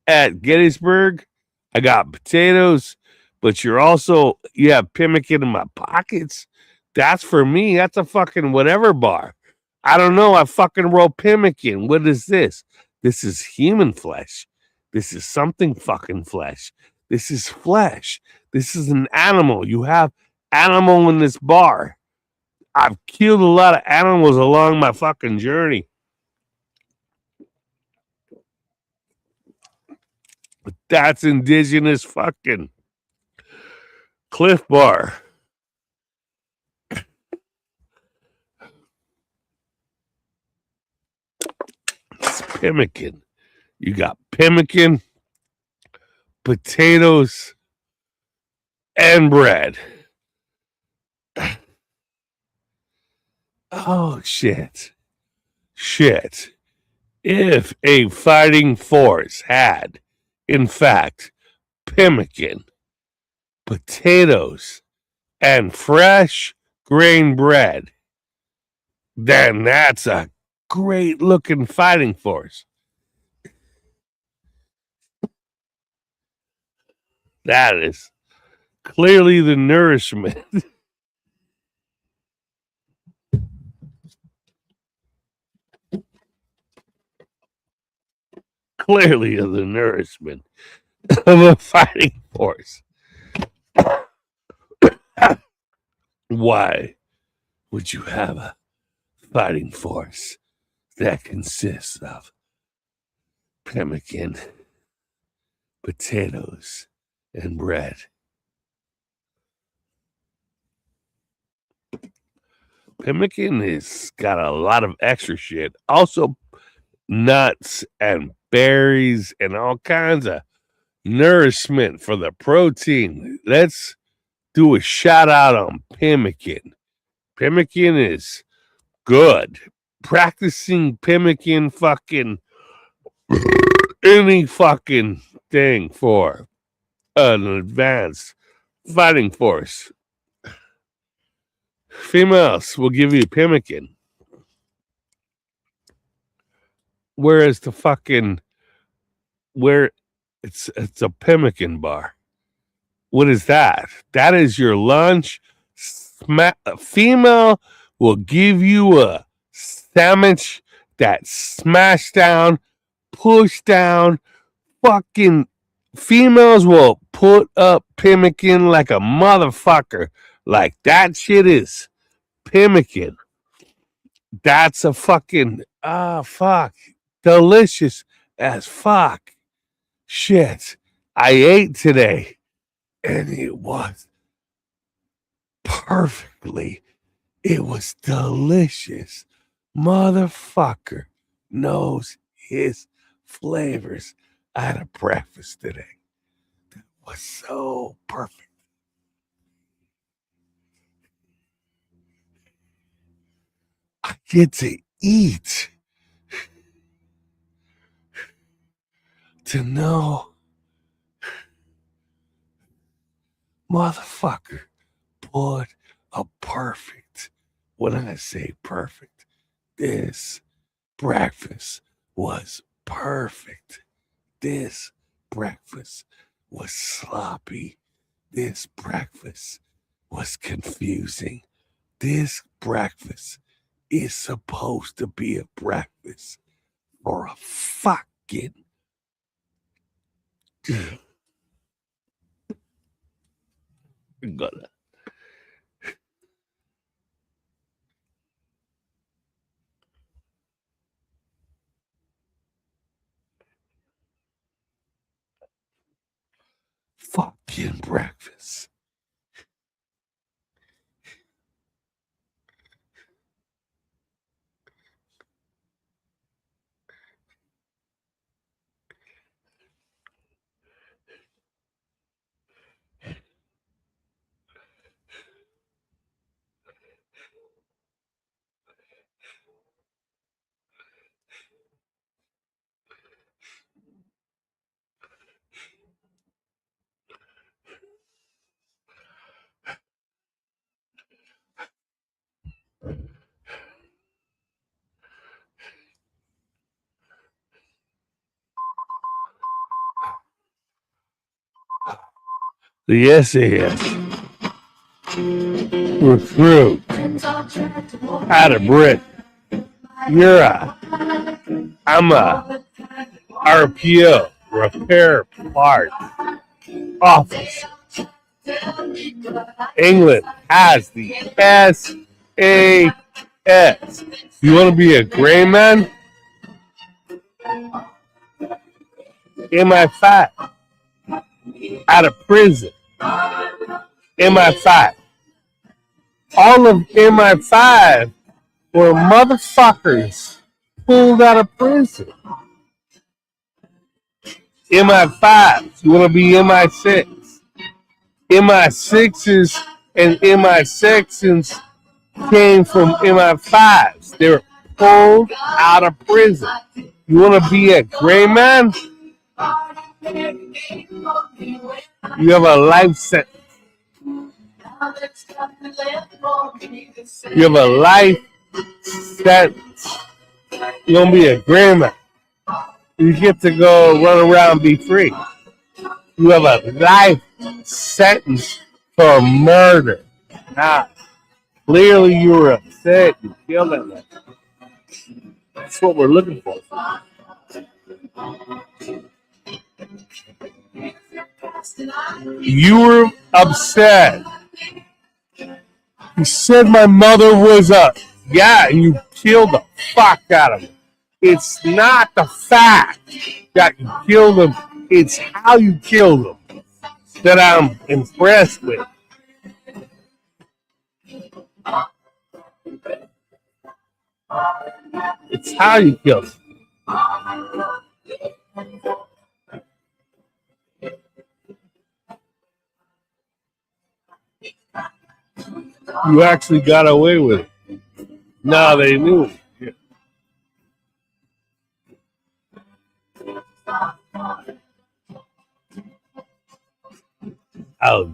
at Gettysburg. I got potatoes, but you have pemmican in my pockets. That's for me. That's a fucking whatever bar. I don't know. I fucking roll pemmican. What is this? This is human flesh. This is something fucking flesh. This is flesh. This is an animal. You have animal in this bar. I've killed a lot of animals along my fucking journey. But that's indigenous fucking Cliff Bar. It's pemmican. You got pemmican, potatoes, and bread. Oh, shit. Shit. If a fighting force had, in fact, pemmican, potatoes, and fresh grain bread, then that's a great looking fighting force. That is clearly the nourishment. Clearly of the nourishment of a fighting force. Why would you have a fighting force that consists of pemmican, potatoes, and bread? Pemmican has got a lot of extra shit. Also, nuts and berries and all kinds of nourishment for the protein. Let's do a shout out on pemmican. Pemmican is good. Practicing pemmican fucking any fucking thing for an advanced fighting force. Females will give you pemmican, whereas the fucking where it's a pemmican bar. What is that? That is your lunch. A female will give you a sandwich that smash down, push down. Fucking females will put up pemmican like a motherfucker. Like that shit is pemmican. That's a fucking fuck. Delicious as fuck. Shit. I ate today and it was perfectly. It was delicious. Motherfucker knows his flavors. I had a breakfast today that was so perfect. I get to eat. To know, motherfucker, put a perfect. When I say perfect, this breakfast was perfect. This breakfast was sloppy. This breakfast was confusing. This breakfast is supposed to be a breakfast for a fucking gonna fucking breakfast. The SAS recruit out of Britain. I'm a RPO, repair part office. England has the SAS. You want to be a gray man? MI5 out of prison. MI5. All of MI5 were motherfuckers pulled out of prison. MI5. You want to be MI6? MI6s and MI sections came from MI5s. They were pulled out of prison. You want to be a gray man? You have a life sentence. You have a life sentence. You're going to be a gray man. You get to go run around and be free. You have a life sentence for murder. Now, clearly you were upset. You killed that man. That's what we're looking for. You were upset. You said my mother was up. Yeah, and you killed the fuck out of her. It's not the fact that you killed them. It's how you killed them that I'm impressed with. It's how you killed them. You actually got away with it. No, they knew. Yeah. Oh,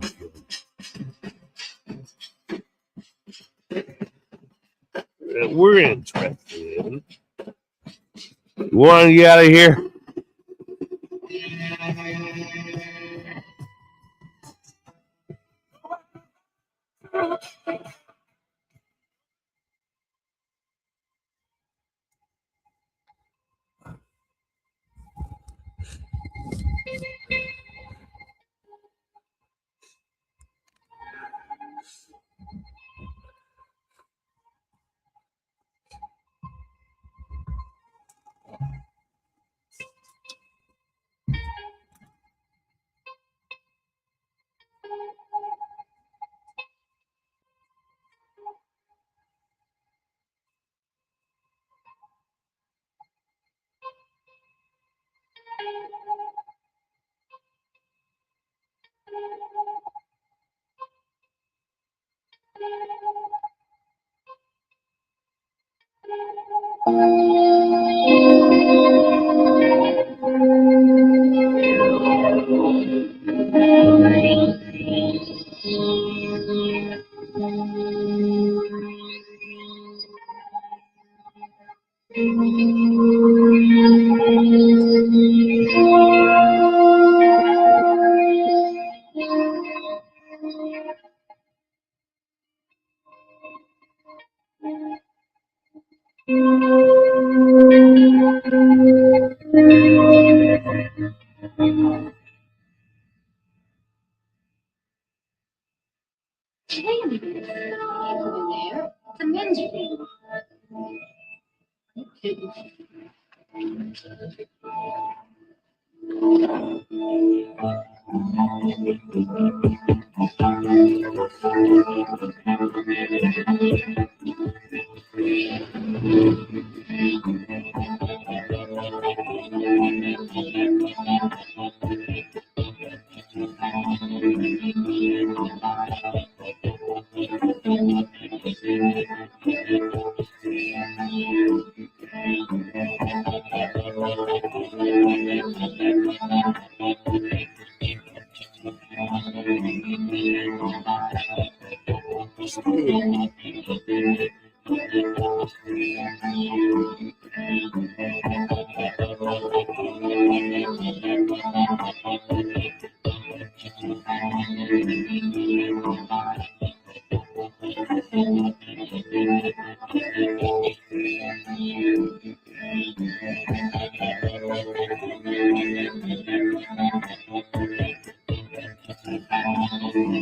we're interested. You want to get out of here?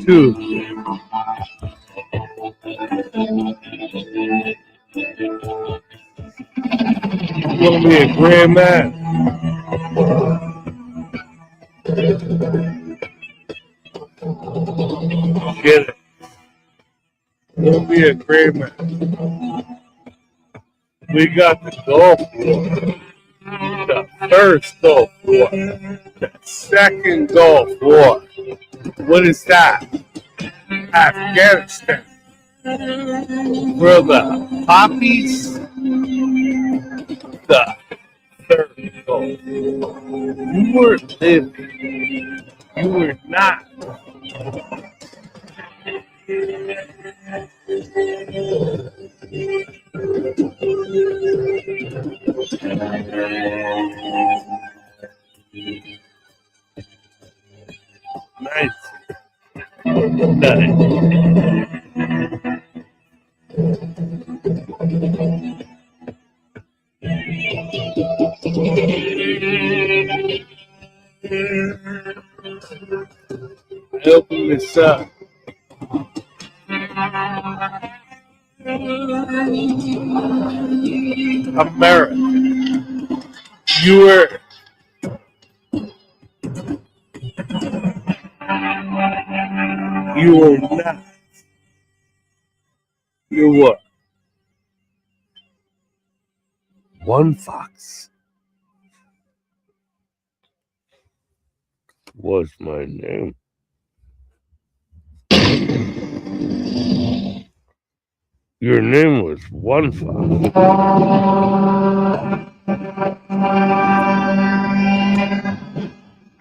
Two. You want to be a grand man? Get it. You want to be a grand man? We got the Gulf War, the first Gulf War, the second Gulf War. What is that? Afghanistan. For the poppies, the third Gulf War. You were living. You were not. Nice. Open this up. America. You were not. You were. One fox was my name. Your name was One Fox.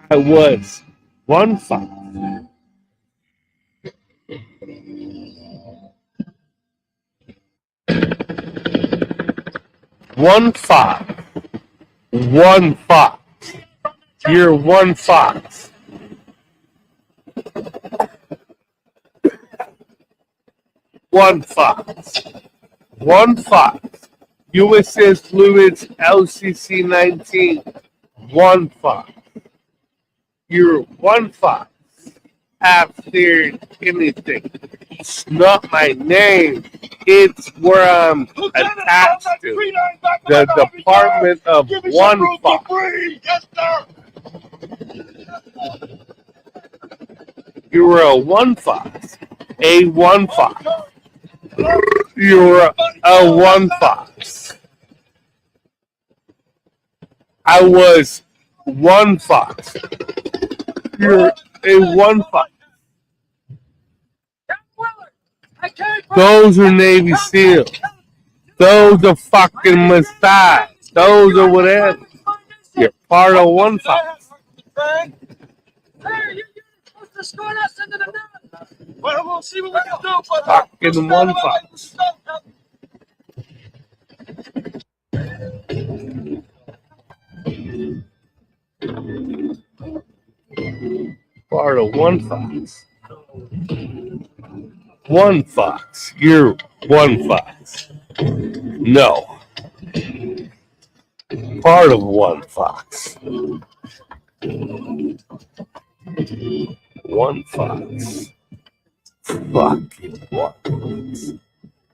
I was one fox. One fox. One fox. You're one fox. One fox. One fox. USS Fluids LCC 19. One fox. You're one fox. After anything. It's not my name. It's where I'm attached to. The Department of One Fox. You're a one fox. A one fox. You're a one fox. I was one fox. You're a one fox. Those are Navy SEALs. Those are fucking Mossad. Those are whatever. You're part of one fox. Well, we'll see what we can do. But fucking one fox. Part of one fox. One fox. You're one fox. No. Part of one fox. One fox. Fucking one fox.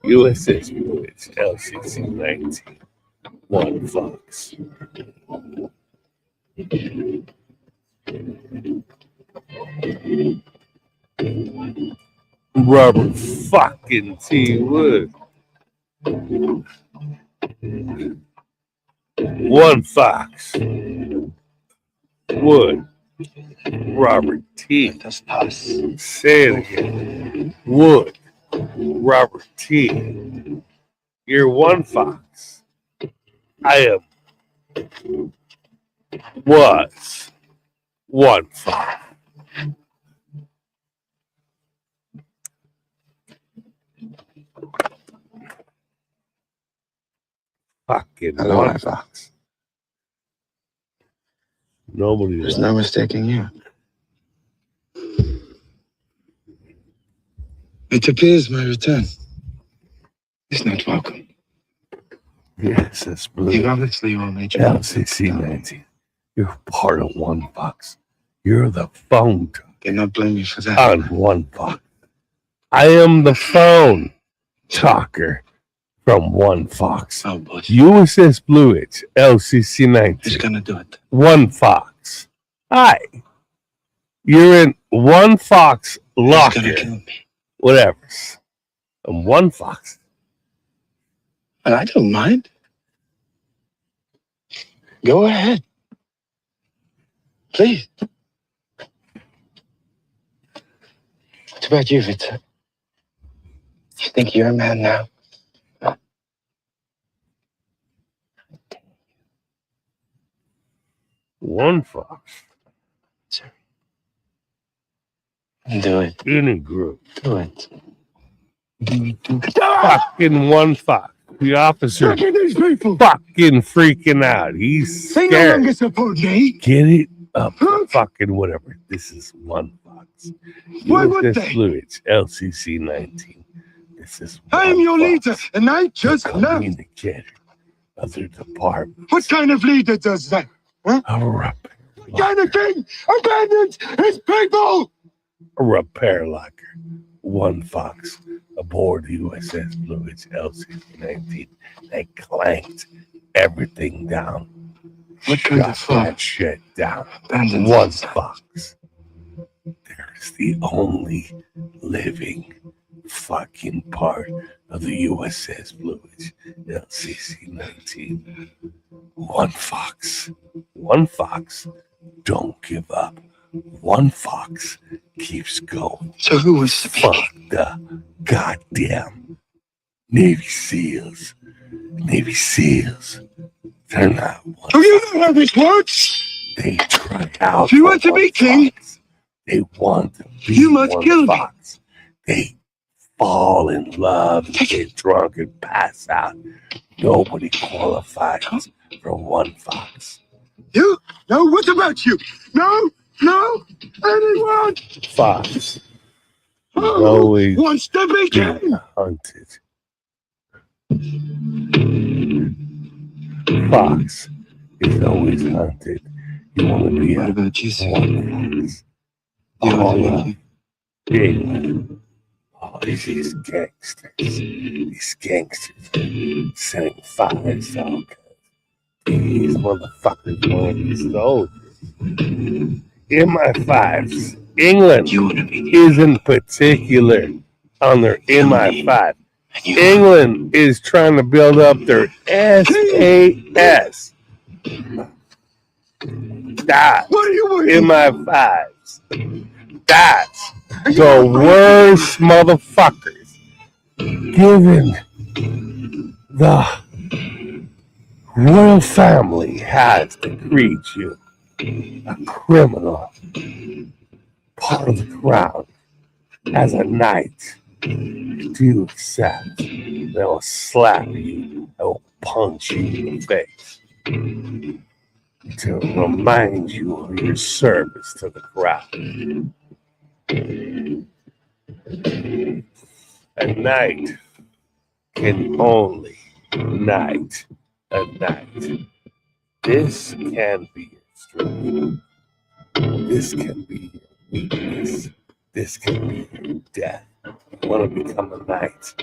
USS Fluids LCC 19. One fox. Robert fucking T. Wood. One fox. Wood. Robert T. That's us. Say it again. Wood. Robert T. You're one fox. I am. Was. One fox. Fucking Hello, one Eva. fox. Nobody There's no mistaking you. It appears my return is not welcome. Yes, that's blue. You've obviously all made your LCC 19. You're part of one fox. You're the phone Cannot blame you for that. on one fox. I am the phone talker from one fox. Oh, boy. USS Blue Ridge, LCC Who's 19. gonna do it? One fox. Hi. You're in one fox Who's locker. gonna kill me? Whatever. I'm one fox. Well, I don't mind. Go ahead. Please. What about you, Victor? You think you're a man now? One fox. Do it. In a group. Do it. Fucking one fox. The officer Look at these people. fucking freaking out. He's They no scared. longer support me. Get it up. Look. Fucking whatever. This is one fox. Why would USS they? Fluids, LCC 19. This is I am one your fox. leader, and I just left. Communicator of the department. What kind of leader does that? A repair What kind of king abandons his people? A repair locker. One fox aboard the USS Fluids LCC 19. They clanked everything down. What kind of Shut that fox shit down. abandons One his- fox. There's the only living fucking part of the USS Fluids LCC 19. One fox. One fox. Don't give up. One fox keeps going. So who was speaking? Fuck the goddamn Navy SEALs. Navy SEALs. They're not one. Do you know how this works? They try out. Do you for want to one be king? fox. They want to be You must one kill me. fox. They fall in love, and get drunk, and pass out. Nobody qualifies for one fox. You? No, what about you? No, anyone? Fox Oh, always wants to be being king. hunted. Fox is always hunted. You want to be What a about you, sir? one fox. You All want to of be England. All these gangsters setting fires to all kinds. These motherfuckers want to be soldiers. MI5s. England You want to be isn't particular on their MI5. England is trying to build up their SAS. That's What are you waiting? MI5s. That's the worst motherfuckers. Given the royal family has decreed you a criminal, part of the crown, as a knight. Do you accept? They will slap you. They will punch you in the face to remind you of your service to the crown. A knight can only knight a knight. This can be your strength. This can be your weakness. This can be your death. You want to become a knight.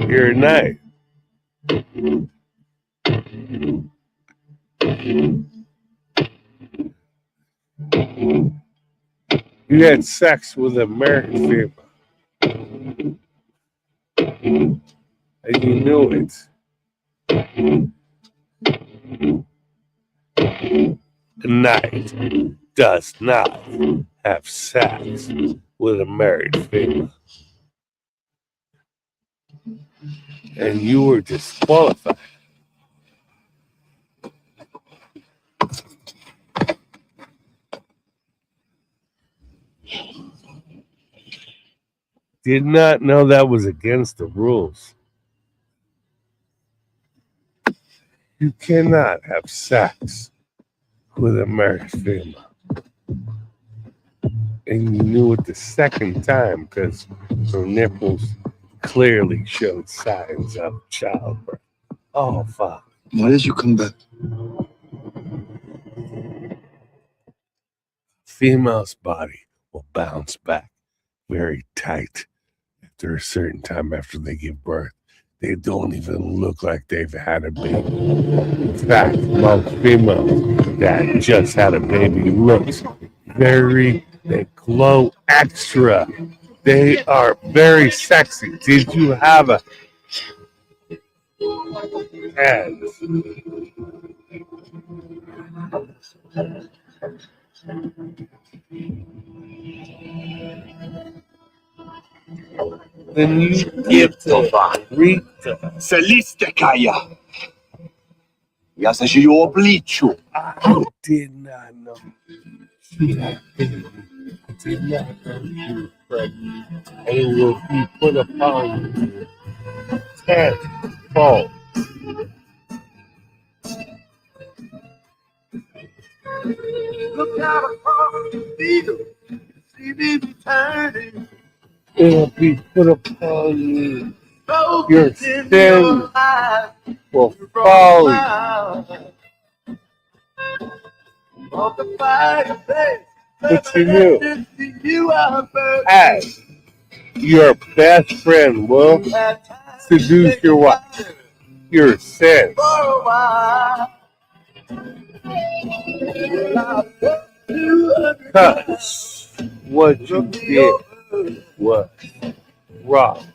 You're a knight. You had sex with an American female. And you knew it. A knight does not have sex with a married female. And you were disqualified. Did not know that was against the rules. You cannot have sex with a married female. And you knew it the second time because her nipples clearly showed signs of childbirth. Oh, fuck. Why did you come back? Female's body will bounce back very tight after a certain time after they give birth. They don't even look like they've had a baby. In fact, most females that just had a baby looks they glow extra. They are very sexy. Did you have a head? Then you give to Rita. Celiste Kaya. Ja se żyje o obliczu. I did not know she had baby. I did not know she was pregnant. And it will be put upon you tenfold. Look out across the field. See me turning. It'll be put upon you. Your sin will follow you. But you knew, as your best friend will seduce your wife, your sin. Because what you did was wrong.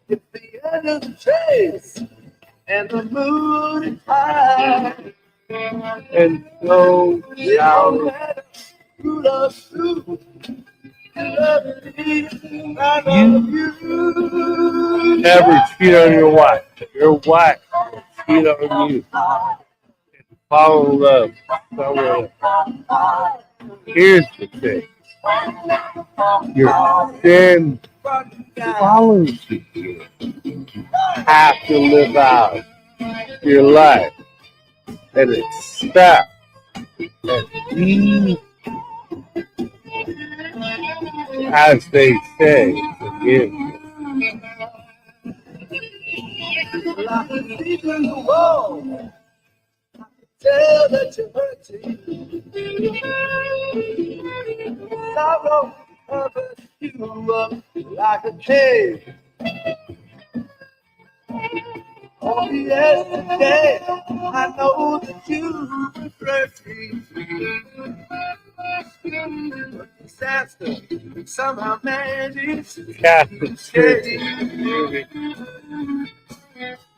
It's the end of the chase, and the moon is high. And so Who loves you? Love me, I love you. never cheat on your wife. Your wife will cheat on you. Follow love. Follow love. Here's the thing. Your sin follows you. Have to live out your life and expect that he, as they say, forgive you. Tell that you're hurting. Sorrow covers you up like a cave. Only yesterday, I know that you hurt me. Disaster somehow managed Catholic Church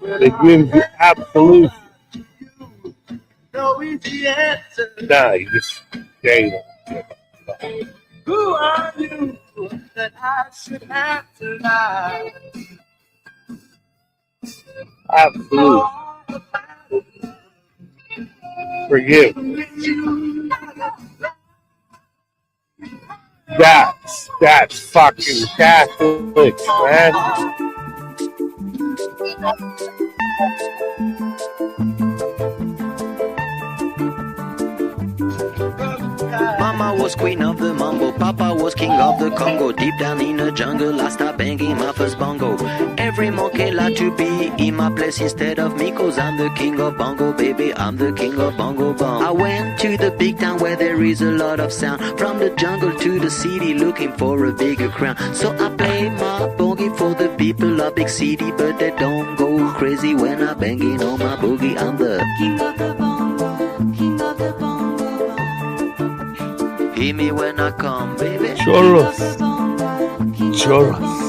that gives you absolute. no easy answer. Nah, you just gave them. Who are you that I should have to lie? Absolute. Forgive. That's fucking Catholics, man. Mama was queen of the mambo, Papa was king of the Congo. Deep down in the jungle, I start banging my first bongo. Every monkey like to be in my place instead of me, cause I'm the king of bongo, baby, I'm the king of bongo bong. I went to the big town where there is a lot of sound, from the jungle to the city looking for a bigger crown. So I play my boogie for the people of big city, but they don't go crazy when I'm banging on my boogie. I'm the king of the bongo, king of the bongo. Hear me when I come, baby. Chorros. Chorros.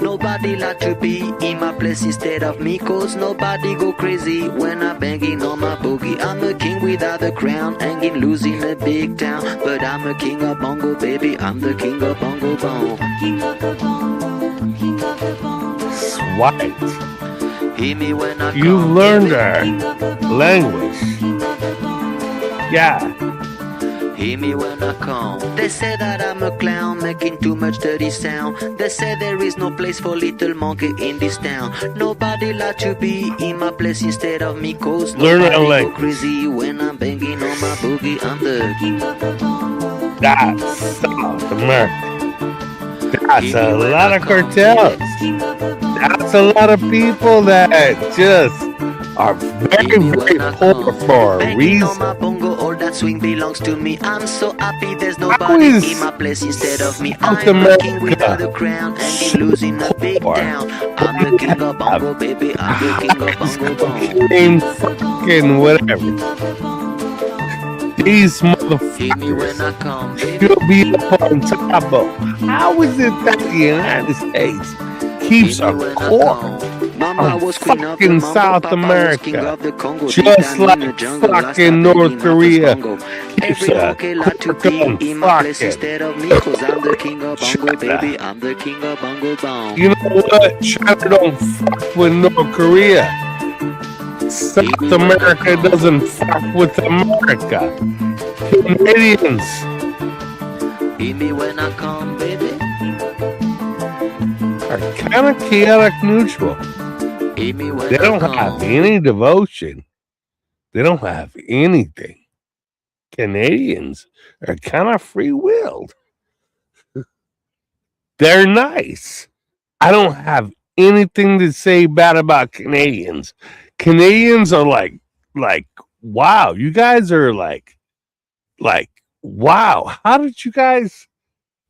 Nobody like to be in my place instead of me, cause nobody go crazy when I'm banging on my boogie. I'm a king without a crown, hanging loose in a big town, but I'm a king of bongo, baby, I'm the king of bongo bong. King of the bongo, king of the bongo. Swat. Hear me when I You've come, learned baby. our language. Yeah. Hear me when I come. They say that I'm a clown, making too much dirty sound. They say there is no place for little monkey in this town. Nobody like to be in my place instead of me, cause Learn nobody our go language. crazy when I'm banging on my boogie. I'm the king of the bongo. That's South America. That's a lot of cartels. That's a lot of people that just are very, very poor for a Banging on my reason. bongo, all that swing belongs to me. I'm so happy there's How nobody is in my place instead of me. South I'm a king without a America crown, hanging so loose in a big poor? town. I'm the king of bongo, baby, I'm the king of bongo bong. Name fucking whatever. These Hear me when motherfuckers I come, baby. should be up on top of. How is it that the United States keeps Hear a me when I core come. Mama of was queen of the fucking mambo, South Papa was king America, of the Congo. Deep just down in the like jungle, I fucking started North banging my first Korea bongo. keeps Every a monkey like to core be on in my place fucking instead of me, cause I'm the king of bongo, baby, China. I'm the king of bongo bong. You know what? China don't fuck with North Korea. South America doesn't fuck with America. Canadians Hear me when I come, baby. are kind of chaotic neutral. Hear me when They I don't come. have any devotion. They don't have anything. Canadians are kind of free-willed. They're nice. I don't have anything to say bad about Canadians. Canadians are like, wow, you guys are like, wow, how did you guys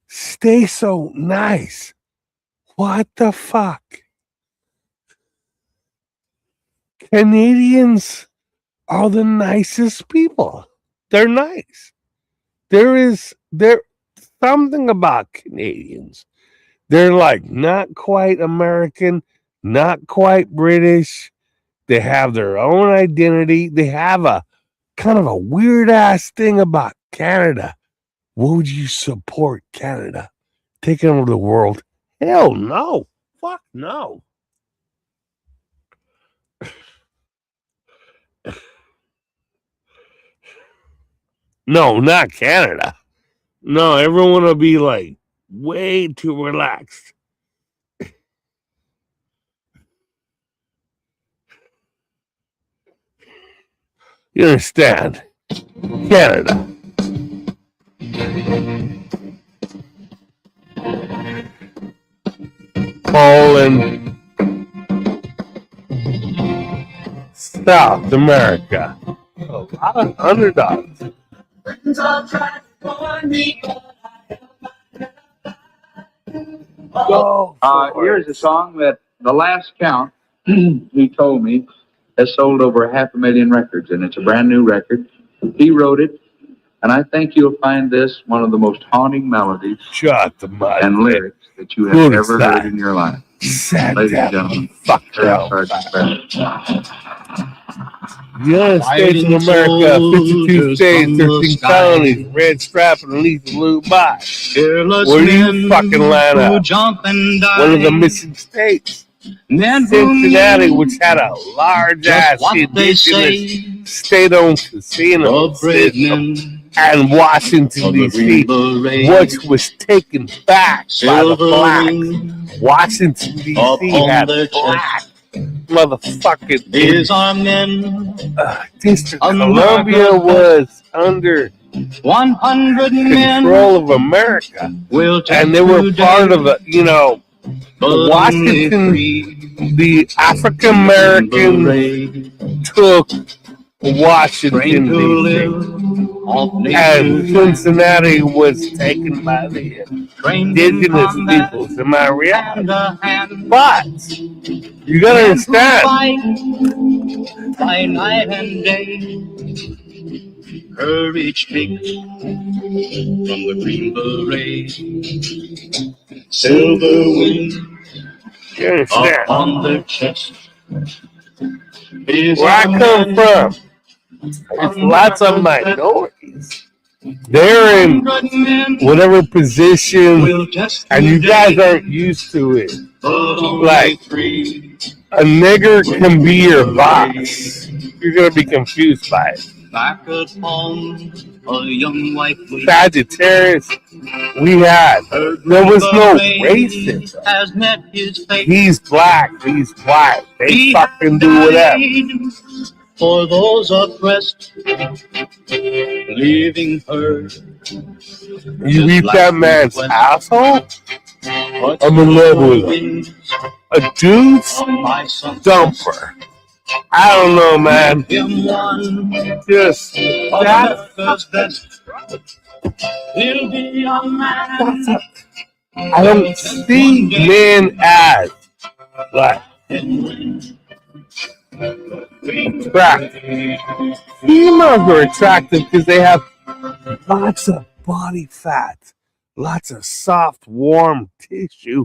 stay so nice? What the fuck? Canadians are the nicest people. They're nice. There's something about Canadians. They're like not quite American, not quite British. They have their own identity. They have a kind of a weird ass thing about Canada. Would you support Canada taking over the world? Hell no. Fuck no. No, not Canada. No, everyone will be like way too relaxed. You understand? Canada. Poland. South America. A lot of underdogs. Go. Here's a song that the last count, he told me, has sold over 500,000 records, and it's a brand new record. He wrote it, and I think you'll find this one of the most haunting melodies and lyrics that you have ever heard in your life. Ladies and gentlemen, United States of America, 52 states, 13 colonies, red strap and lethal blue box. Where do you fucking line up? One of the missing states. Cincinnati, which had a large-ass indigenous state-owned casino system, and Washington, D.C., which was taken back by the blacks. Washington, D.C. had black motherfucking District of Columbia was under 100 control of America, and they were part of Washington. The African American took Washington, D.C., and Cincinnati was taken by the indigenous peoples. Am I right? But you gotta understand. By night and day, courage takes from the green beret, silver wings upon their chest. Where I come from, it's lots of minorities. They're in whatever position, and you guys aren't used to it. Like, a nigger can be your boss. You're going to be confused by it. Sagittarius, there was no racism. He's black, he's white. They fucking do whatever. For those oppressed, leaving her. You read that man's asshole? I'm in love with him. A dude's dumper. I don't know, man. Just I don't see men as like attractive. Females are attractive because they have lots of body fat, lots of soft, warm tissue,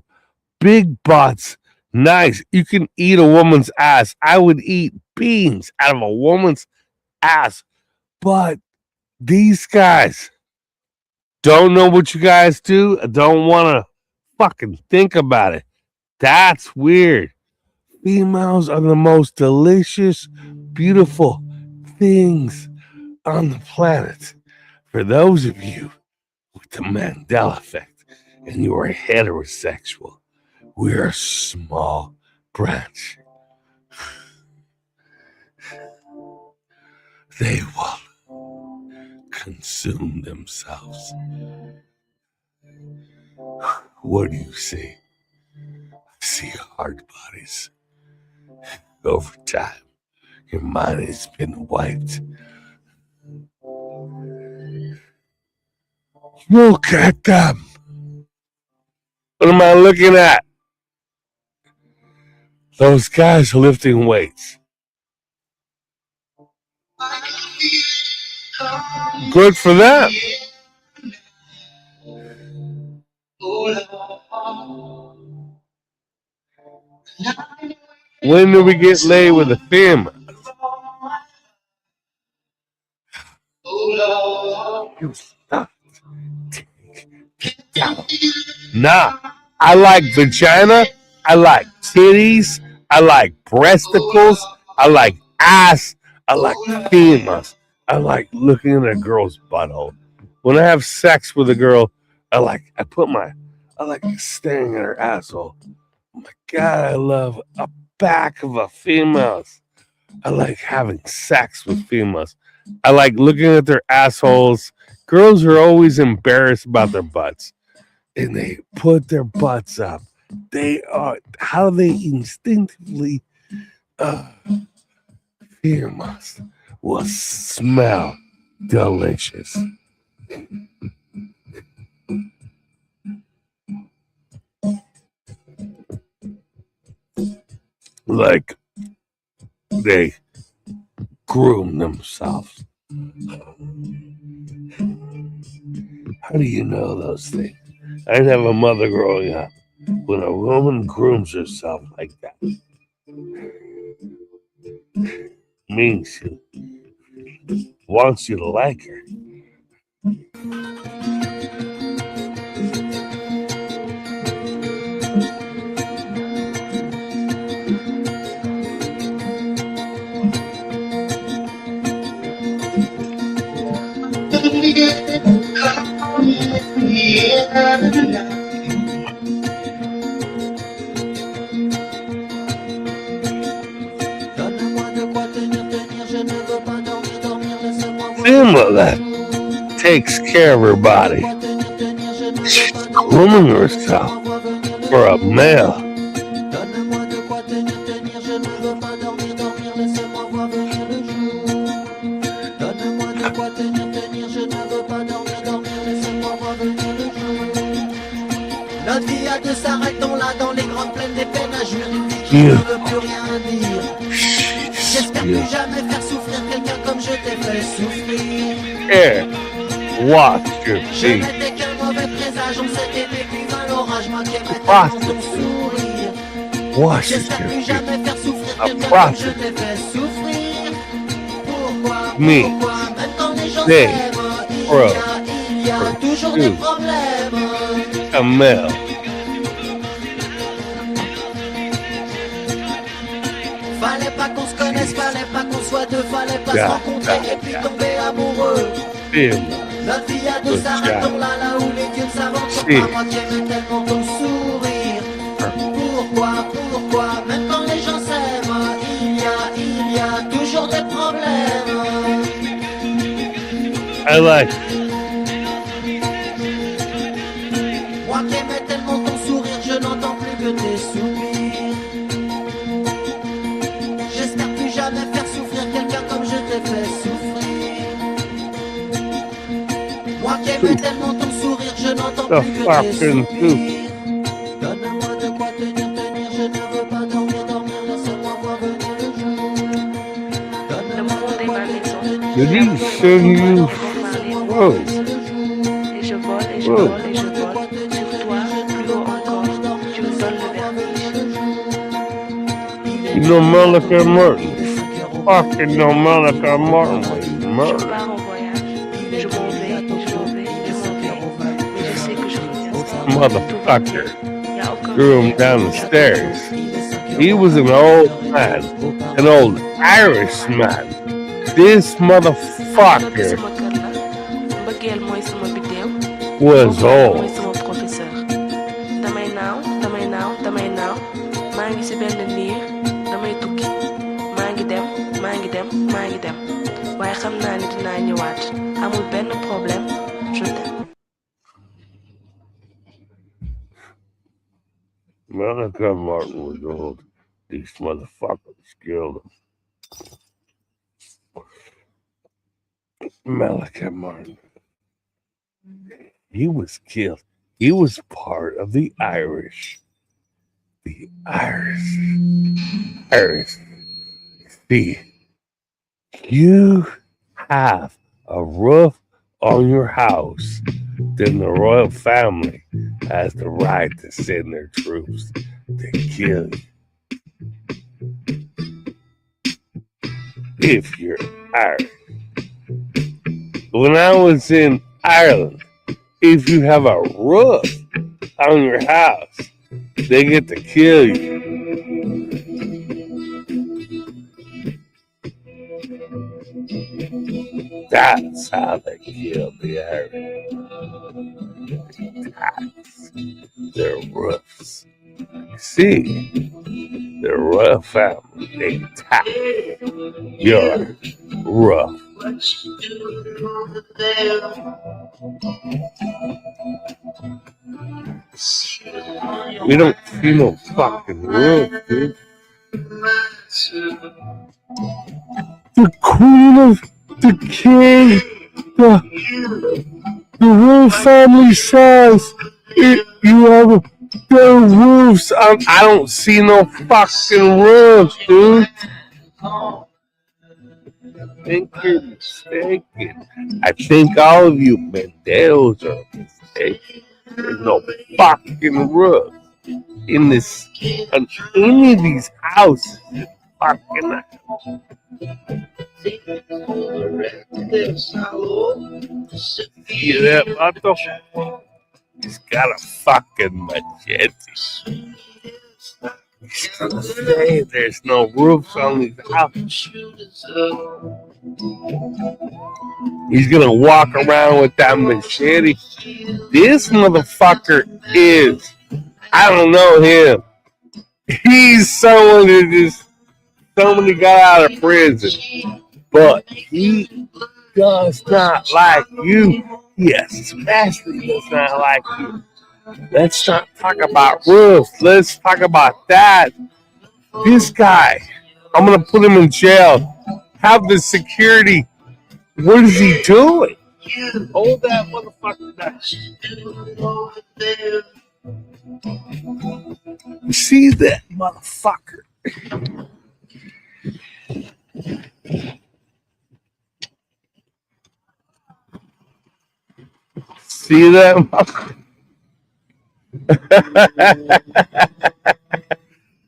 big butts. Nice. You can eat a woman's ass. I would eat beans out of a woman's ass. But these guys don't know what you guys do. Don't want to fucking think about it. That's weird. Females are the most delicious, beautiful things on the planet. For those of you with the Mandela effect and you are heterosexual, we're a small branch. They will consume themselves. What do you see? I see hard bodies. Over time, your mind has been wiped. Look at them. What am I looking at? Those guys are lifting weights. Good for them. When do we get laid with a female? You stop. Nah, I like vagina. I like titties. I like breasticles. I like ass. I like females. I like looking at a girl's butthole. When I have sex with a girl, I like staring at her asshole. Oh my God, I love a back of a female's. I like having sex with females. I like looking at their assholes. Girls are always embarrassed about their butts, and they put their butts up. They are how they instinctively females will smell delicious. Like they groom themselves. How do you know those things? I didn't have a mother growing up. When a woman grooms herself like that, means she wants you to like her. Female that takes care of her body. She's grooming herself for a male. Notre vie a deux, s'arrêtons-là dans les grandes plaines des peines à jurer une vie qui ne veut plus rien dire. J'espère plus jamais faire souffrir quelqu'un comme je t'ai fait souffrir. Watch your Je feet. n'étais qu'un mauvais présage, on s'est aimé puis vint l'orage, moi qui aimais tellement ton sourire. Watch J'espère your plus feet. jamais faire souffrir A quelqu'un comme je prophet. t'ai fait souffrir. Pourquoi, Me. pourquoi, même quand les gens They. s'aiment, Bro. il y a toujours des problèmes. A male. Fallait pas qu'on se connaisse, fallait pas qu'on soit deux, fallait pas se rencontrer et puis tomber amoureux. Female. Notre vie à deux, s'arrêtons-là, là où les dieux ne s'aventurent pas, moi qui aimais tellement ton sourire. Pourquoi, même quand les gens s'aiment, il y a toujours des problèmes. I like. Moi qui aimais tellement ton sourire, je n'entends plus que tes soupirs. J'espère plus jamais faire souffrir quelqu'un comme je t'ai fait souffrir. Moi qui aimais tellement ton sourire, je n'entends plus que tes soupirs. Donne-moi de quoi tenir, je ne veux pas dormir, laisse-moi voir venir le jour. Donne-moi de quoi tenir, Did he send you? Oh. Et je vole et je vole et je vole. Sur toi, plus haut encore, tu me donnes le vertige. You know Malachi Martin. Fucking know Malachi Martin was Je murdered. pars en voyage, je m'en vais, mais je sais que je reviens. Motherfucker threw him down the stairs. He was an old man, an old Irish man. This motherfucker mbëggeel mooy sama biddéew. was mooy old. sama professeur. damay naaw maa ngi ci benn niir damay tukki maa ngi dem waaye xam naa ni dinaa ñëwaat amul benn problème je t'aime. Malachi Martin was old. These motherfuckers killed him. Malachi Martin. He was killed. He was part of the Irish. The Irish. See, you have a roof on your house, then the royal family has the right to send their troops to kill you. If you're Irish. When I was in Ireland, if you have a roof on your house, they get to kill you. That's how they kill the Irish. They tax their roofs. See, the royal family, they tax your roof. We don't see no fucking roof, dude. The queen of the king, the royal family says you have their roofs. I don't see no fucking roofs, dude. I think you're mistaken. I think all of you Mandelas are mistaken. There's no fucking roof in this, on any of these houses. Fucking see that vato? He's got a fucking machete. He's gonna say there's no roofs on these houses. He's gonna walk around with that machete. This motherfucker is, I don't know him. He's someone who just, somebody got out of prison. But he does not like you. He especially does not like you. Let's not talk about roofs. Let's talk about that. This guy, I'm going to put him in jail. Have the security. What is he doing? Hold that motherfucker down. See that motherfucker? See that motherfucker?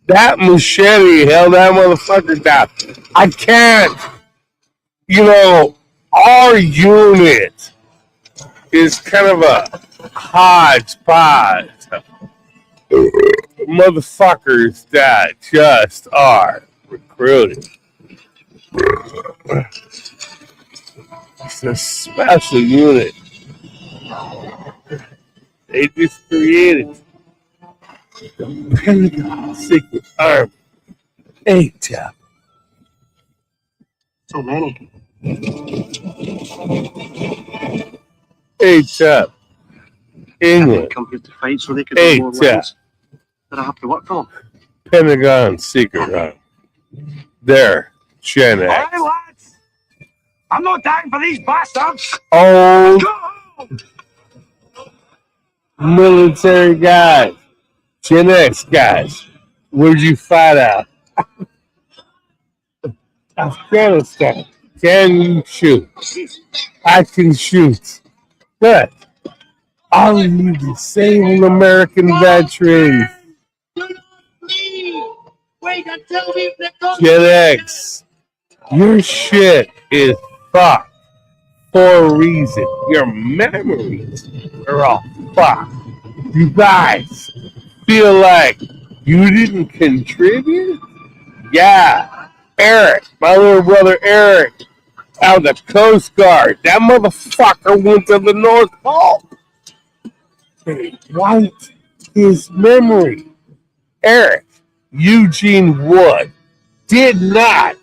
That machete held that motherfucker down. I can't. You know, our unit is kind of a hodgepodge. Motherfuckers that just are recruited. It's a special unit. They just created the Pentagon Secret Army. ATAP. So many. ATAP. England. Come here to fight so they could do more wins. That I have to work for them. Pentagon Secret Army. They're Gen X. All right, lads. I'm not dying for these bastards. Old military guys. Gen X guys. Where'd you fight out? Afghanistan. Can you shoot? I can shoot. Good. All of you disabled American veterans. Gen X. Your shit is fucked for a reason. Your memories are all fucked. You guys feel like you didn't contribute? Yeah. Eric, my little brother Eric, out of the Coast Guard. That motherfucker went to the North Pole. They wiped his memory. Eric Eugene Wood did not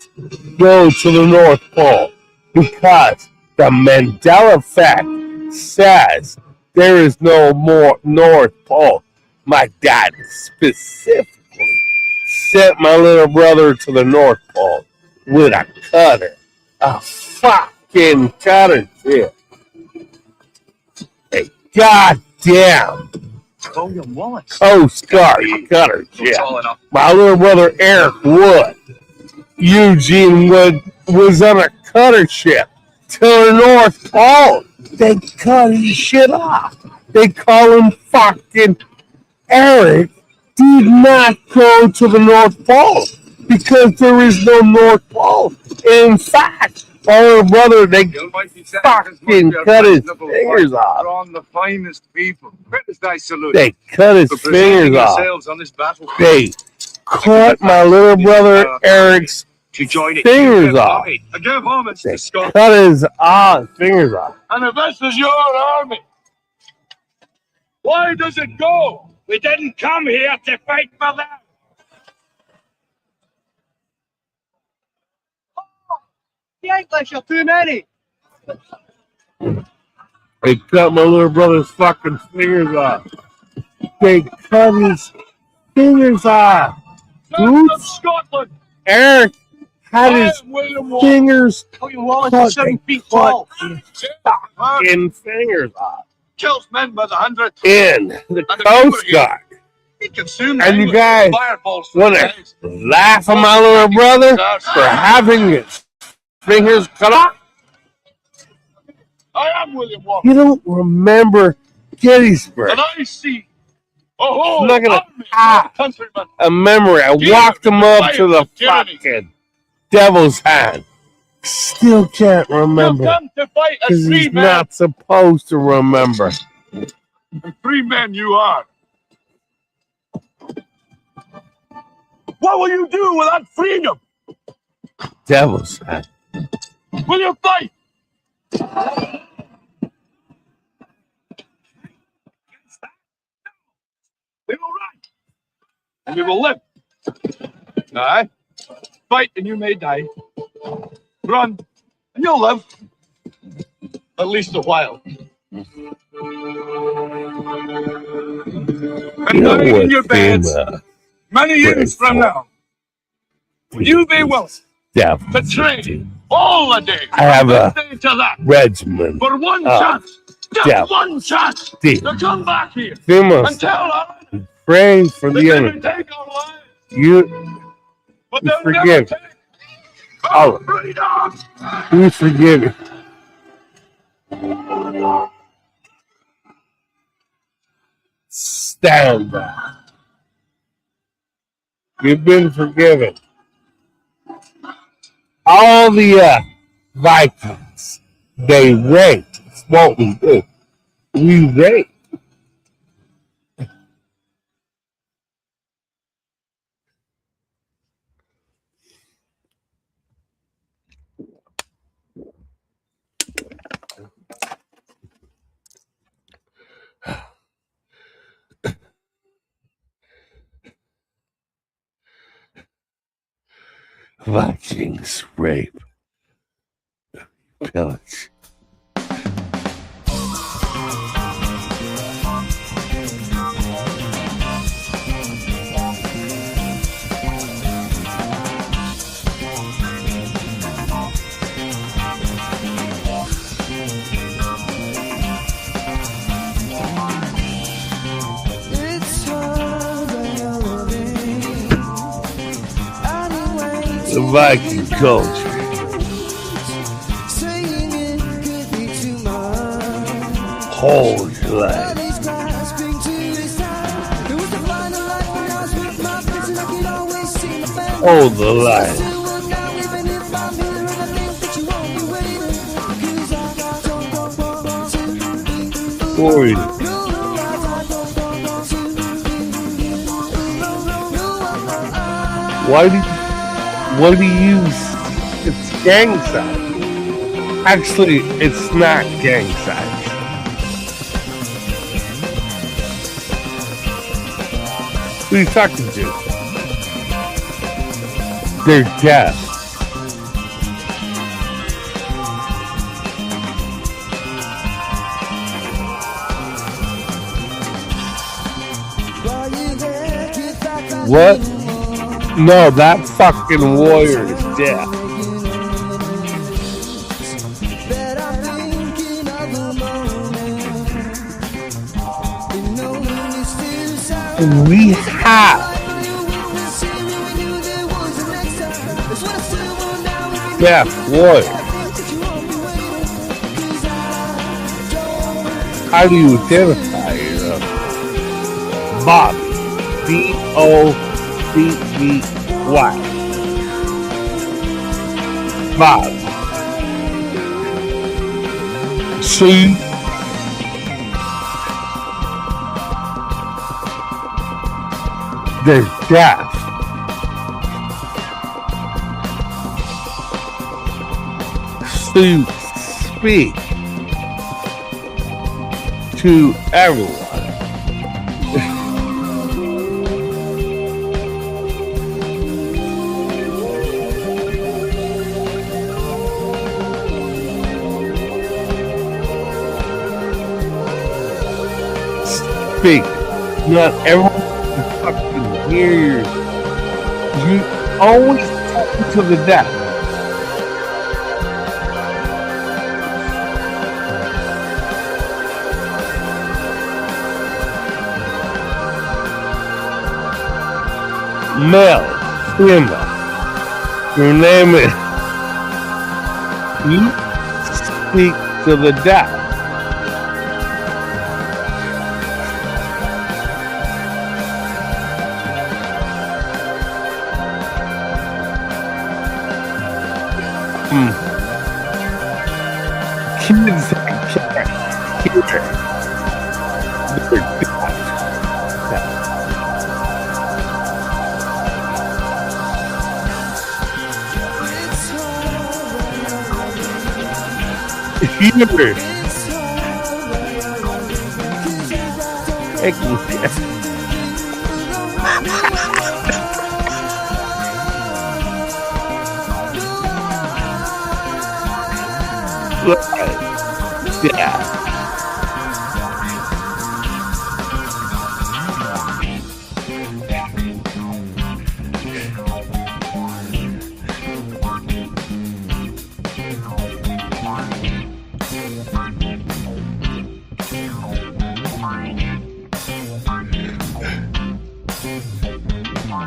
go to the North Pole because the Mandela effect says there is no more North Pole. My dad specifically sent my little brother to the North Pole with a cutter. A fucking cutter ship. A goddamn Coast Guard cutter ship. My little brother Eric Wood, Eugene Wood, was on a cutter ship to the North Pole. They cut his shit off. They call him fucking Eric did not go to the North Pole because there is no North Pole. In fact, my little brother, they fucking cut his fingers off. On the finest people. They cut his fingers off. They cut my little brother Eric's to join it. Fingers off. I give homage to Scotland. Cut his fingers off. And if this is your army, why does it go? We didn't come here to fight for them. The English are too many. They cut my little brother's fucking fingers off. They cut his fingers off. Dude, of Scotland. Eric had his fingers William Wallace is 7 feet tall. fucking fingers off. Kills men by the hundred. In the Coast Guard. He consumed And you them with guys fireballs. want to laugh at my little brother for having his fingers cut off? I am William Wallace. You don't remember Gettysburg. And I see a whole I'm not gonna army of countrymen. A memory. I walked him up to the fucking devil's hand. Still can't You remember. come to fight as Because free he's men. not supposed to remember. And free men you are. What will you do without freedom? Devil's hand. Will you fight? We will run. And we will live. Aye. Fight and you may die. Run and you'll live. At least a while. And lying in your beds many years from now, will you be willing to train all the day, I have a day to that, regiment. for one chance, just yeah. one chance, Deep. to come back here Famous. and tell us Praying for that the they enemy. may take our lives, You but we they'll forgive. never take All our of freedom. we forgive you. Stand back. You've been forgiven. All the Vikings, they raped. It's what we do. We rape. Vikings rape, pillage. The Viking culture. Hold your life. Hold the line. For you. What do you use? It's gang size. Actually, it's not gang size. Who are you talking to? They're deaf. What? No, that fucking warrior is deaf. We have deaf warrior. How do you identify yourself? Bob. B-O-B-B-Y. Bob. See? They're deaf. to speak to everyone. Speak. Not everyone can fucking hear you. You always talk to the deaf. Male, female, your name is. You speak to the deaf. Kids can't hear. They're deaf. Hearers. Yeah.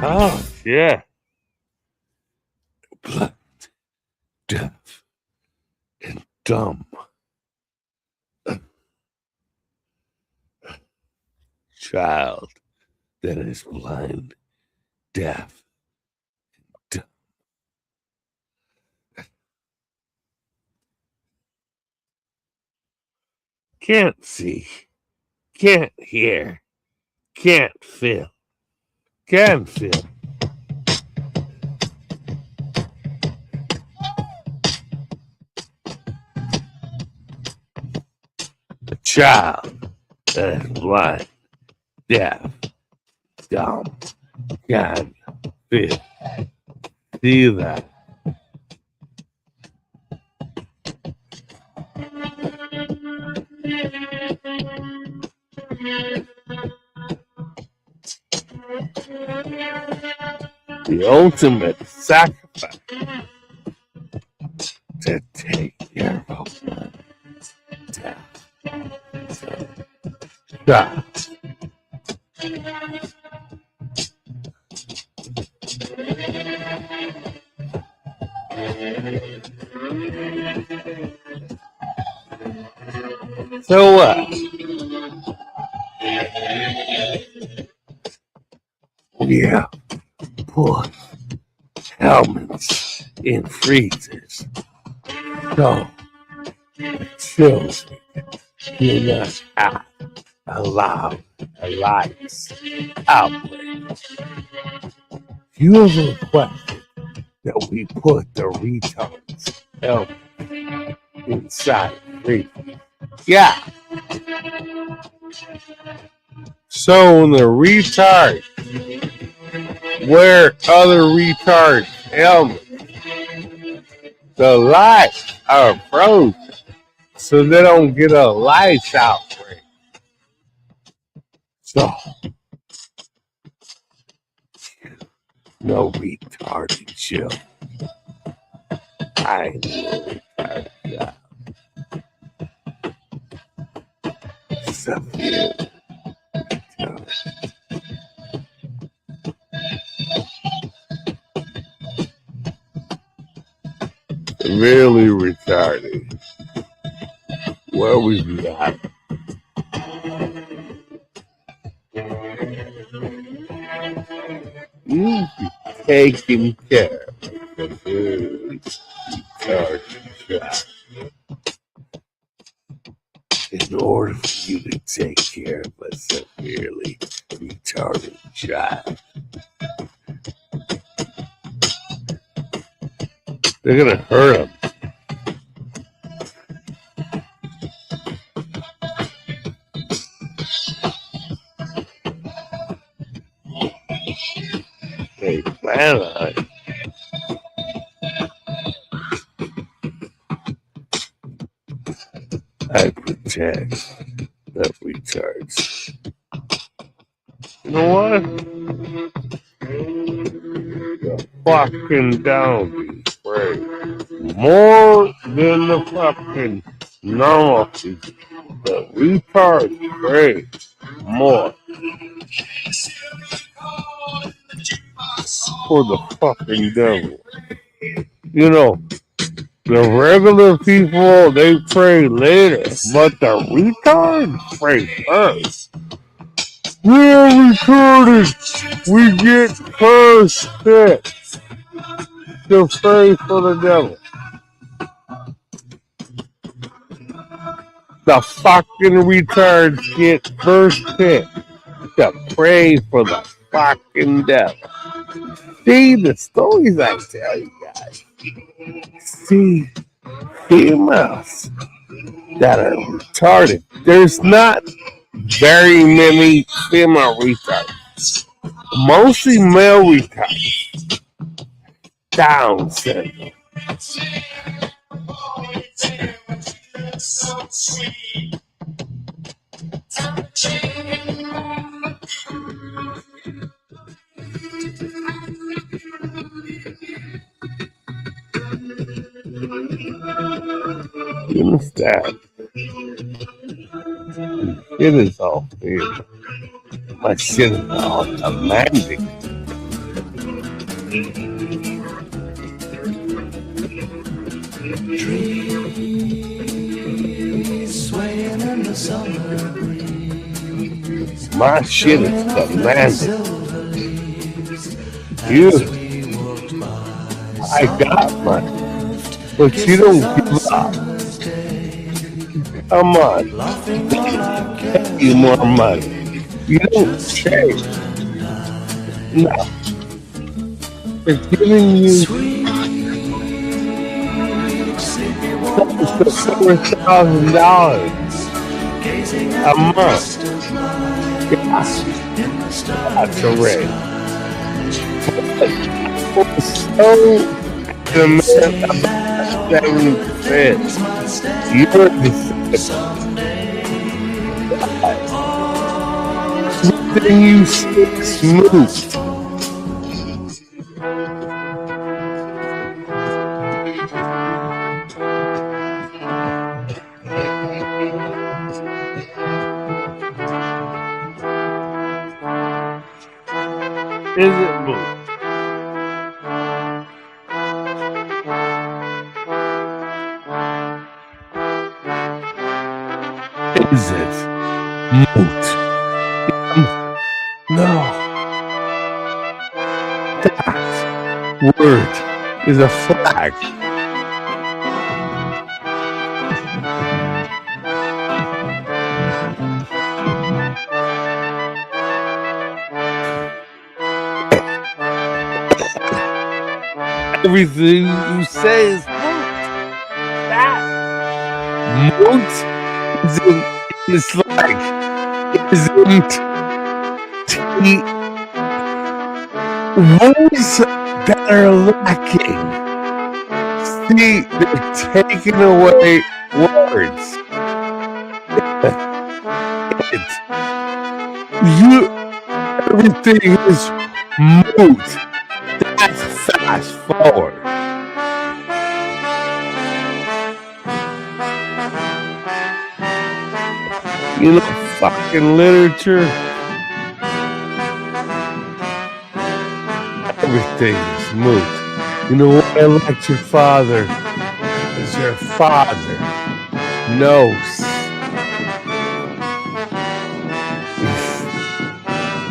Oh, yeah. Blind, deaf, and dumb. Child that is blind, deaf, and dumb. Can't see, can't hear, can't feel, can feel. A child that is blind, deaf, dumb, can feel. See that. The ultimate sacrifice to take care of one death. God. So what? Yeah, put helmets in freezers. So the children do not have allowed a lights outbreak. You have requested that we put the retards helmet inside the freezer. Yeah. So when the retard wear other retard helmets, the lights are frozen so they don't get a lights outbreak. So no retarded chill. I ain't no retarded guy. Except you. Really retarded. What was that? You be taken care of the really retarded child. In order for you to take care of a severely retarded child, they're gonna hurt him. They plan on it. I pretend that we charge. You know what? The fucking donkey spray more than the fucking normal people. But we charge spray more for the fucking devil. You know, the regular people, they pray later, but the retards pray first. We're retarded. We get first pick to pray for the devil. The fucking retards get first pick to pray for the fucking devil. See the stories I tell you guys. See females that are retarded. There's not very many female retards. Mostly male retards. Down syndrome. You understand? It is all fair. My shit is all demanding. Trees swaying in the summer breeze. My shit is demanding. You, I got money, but you don't give up. Come on, pay you more money. You don't change. No, it's giving you $4,000 a month. Gosh, that's a rate. So adamant about 70%. You're the everything you say smooth. Is it blue? Is it moot? No. That word is a flag. Everything you say is moot. That moot isn't, it's like, isn't words that are lacking. See, they're taking away words. Everything is moot. That's fast forward. You know, fucking literature. Everything is moot. You know what I liked your father? Is your father knows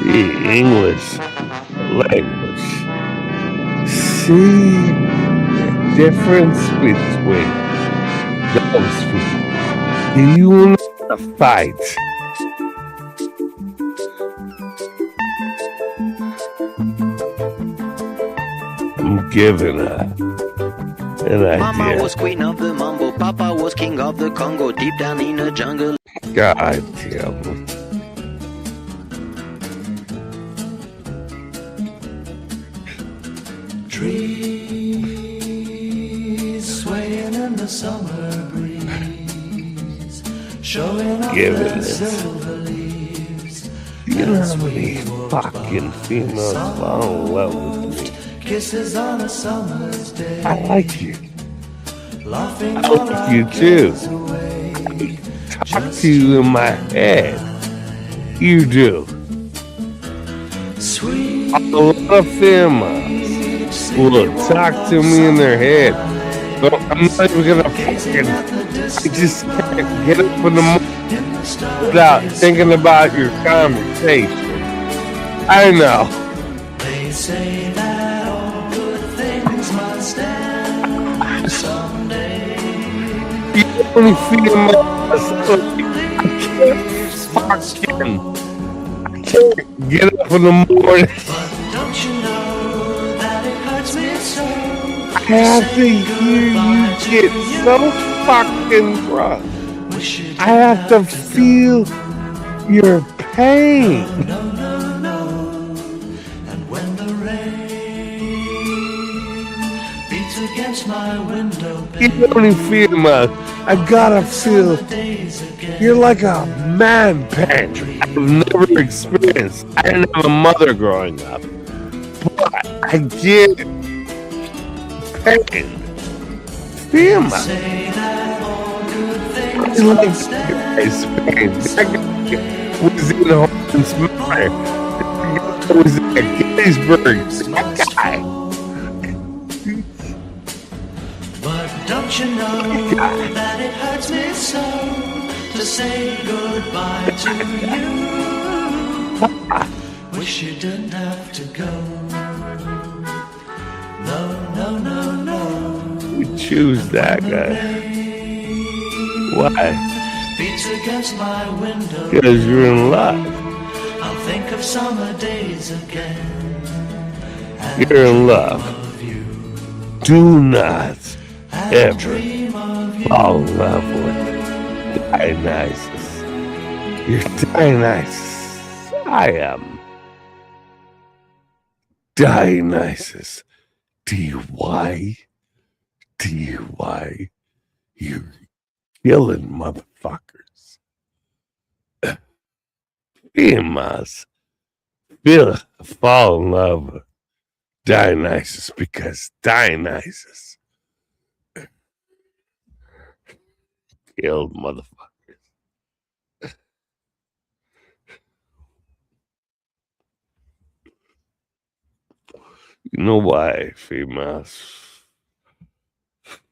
the English language. See the difference between those people. Do you want to fight? I'm giving an idea. Mama was queen of the mambo, Papa was king of the Congo, deep down in the jungle. God damn. Trees swaying in the summer breeze, showing up Give their it this. silver leaves. You know how many fucking females fall in love with me? Kisses on a summer's day. I like you. Laughing I like you too. I talk to you in my head. You do. Sweet A lot of females will talk to me in their head. But I'm not even gonna fucking. I just can't get up in the morning without thinking about your conversation. I know. They say that all good things must end someday. You only feel my I can't get up in the morning. But don't you know that it hurts me so? I have to hear you get so fucking drunk. I have to feel your pain. No, no, no. And when the rain beats against my window You pane, only feel my. I gotta feel. days again. You're like a man pantry I've never experienced. I didn't have a mother growing up, but I get pain. Feel my. Say that all good I things like must end his pain. That guy was in Holmes Miller. That guy was in Gettysburg. That guy. But don't you know that it hurts me so to say goodbye to you? Wish you didn't have to go. No, no, no, no. We choose that guy. Why? Beats against my window. Because you're in love. I'll think of summer days again. And You're in love. of you. Do not And ever dream of you. fall in love with Dionysus. You're Dionysus. I am Dionysus. D-Y. D-Y. You're killing motherfuckers. You must fall in love with Dionysus because Dionysus killed motherfuckers. You know why females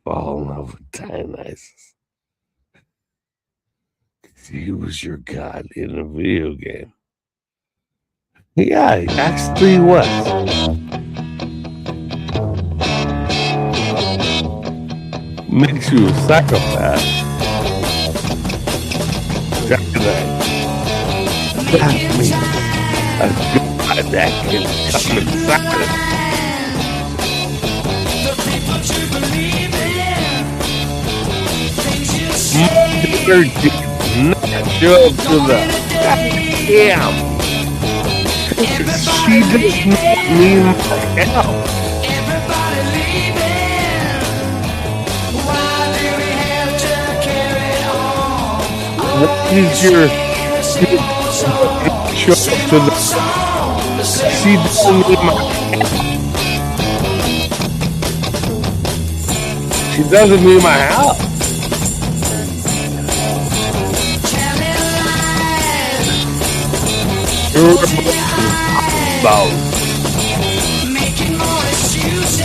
fall in love with Dionysus? Because he was your god in a video game. Yeah, he actually was. Makes you a psychopath. That means a god that can come inside of Mother did not show up to the goddamn. She does not need my help. What is your show up to the? She doesn't need my help. She doesn't need my help. You're about Making more excuses.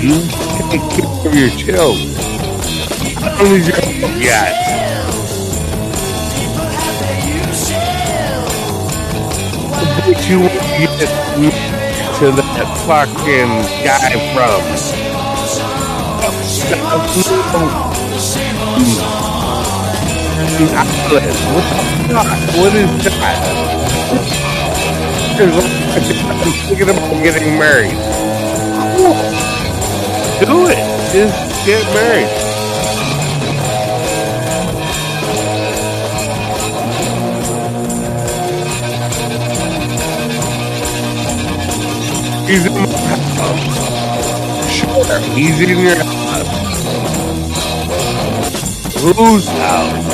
you take care of your children. Not only your yes. But you want to get to that fucking guy from Island. What the fuck? What is that? I'm thinking about getting married. Cool. Do it. Just get married. He's in my house. Sure, he's in your house. Whose house?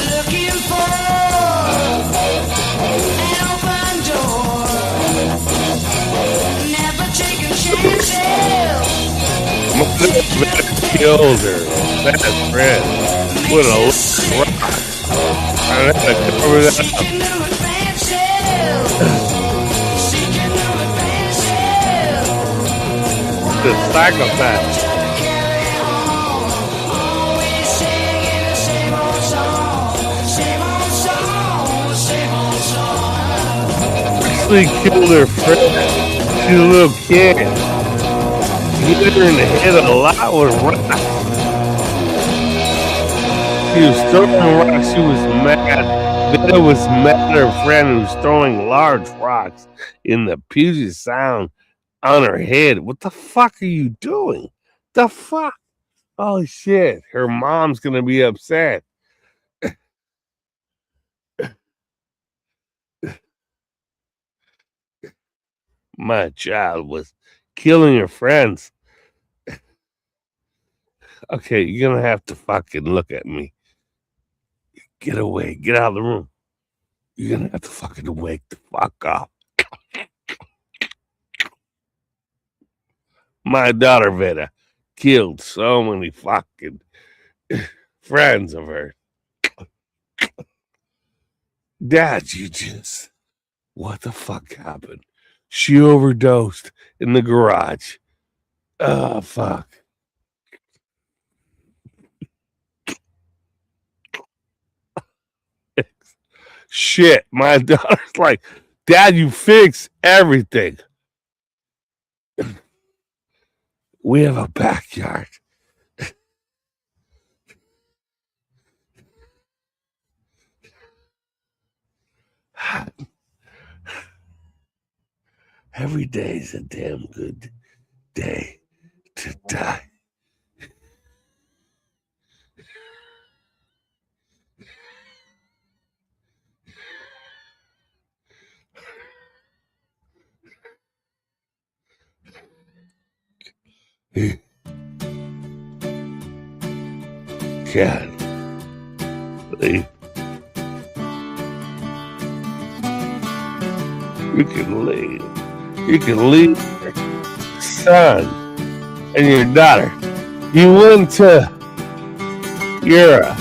Looking for an open door. Never taking chances. Mother killed her best friend with a rock. I had to cover that up. The psychopath. Actually killed her friend. She's a little kid. Hit her in the head a lot with rocks. She was throwing rocks. She was mad. Then it was mad at her friend who was throwing large rocks in the Puget Sound on her head. What the fuck are you doing? The fuck? Oh shit. Her mom's gonna be upset. My child was killing her friends. Okay, you're gonna have to fucking look at me. Get away. Get out of the room. You're gonna have to fucking wake the fuck up. My daughter Veda killed so many fucking friends of hers. Dad, you just... What the fuck happened? She overdosed in the garage. Oh, fuck. Shit, my daughter's like, Dad, you fix everything. We have a backyard. Every day is a damn good day to die. God, leave. You can leave. You can leave your son and your daughter. You went to your dad.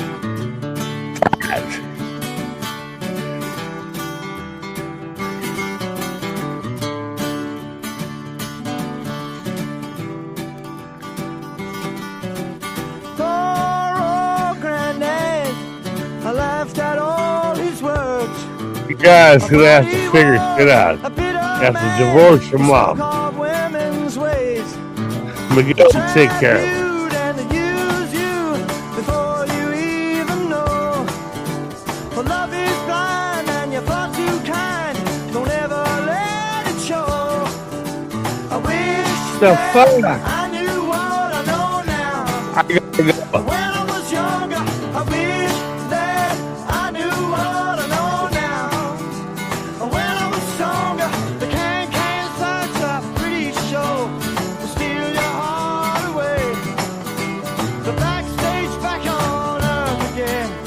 You guys gonna have to figure shit out. You have to divorce your mom. Miguel will take care of her. The fuck? I gotta go.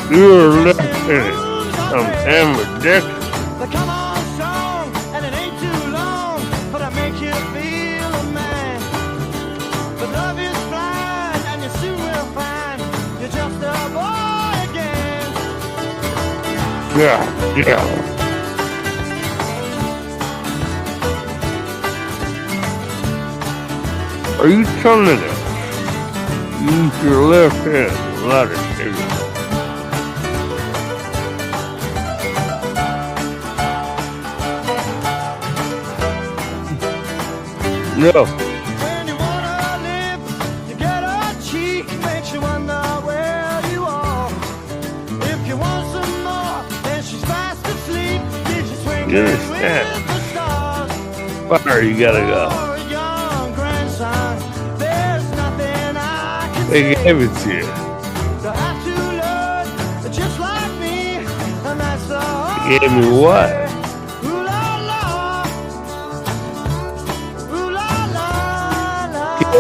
You're listening to Hammer Dick. The come on song, and it ain't too long, but I make you feel a man. But love is blind, and you soon will find you're just a boy again. Yeah. Are you telling us? Use your left hand, let it do. No. When you wanna live, you get a cheek, makes you wonder where you are. If you want some more, then she's fast asleep. Gives you swing You with understand? the stars. Far you gotta go. For a young grandson, there's nothing I can They say. gave it to you. To have to learn just like me, and that's the They gave me what?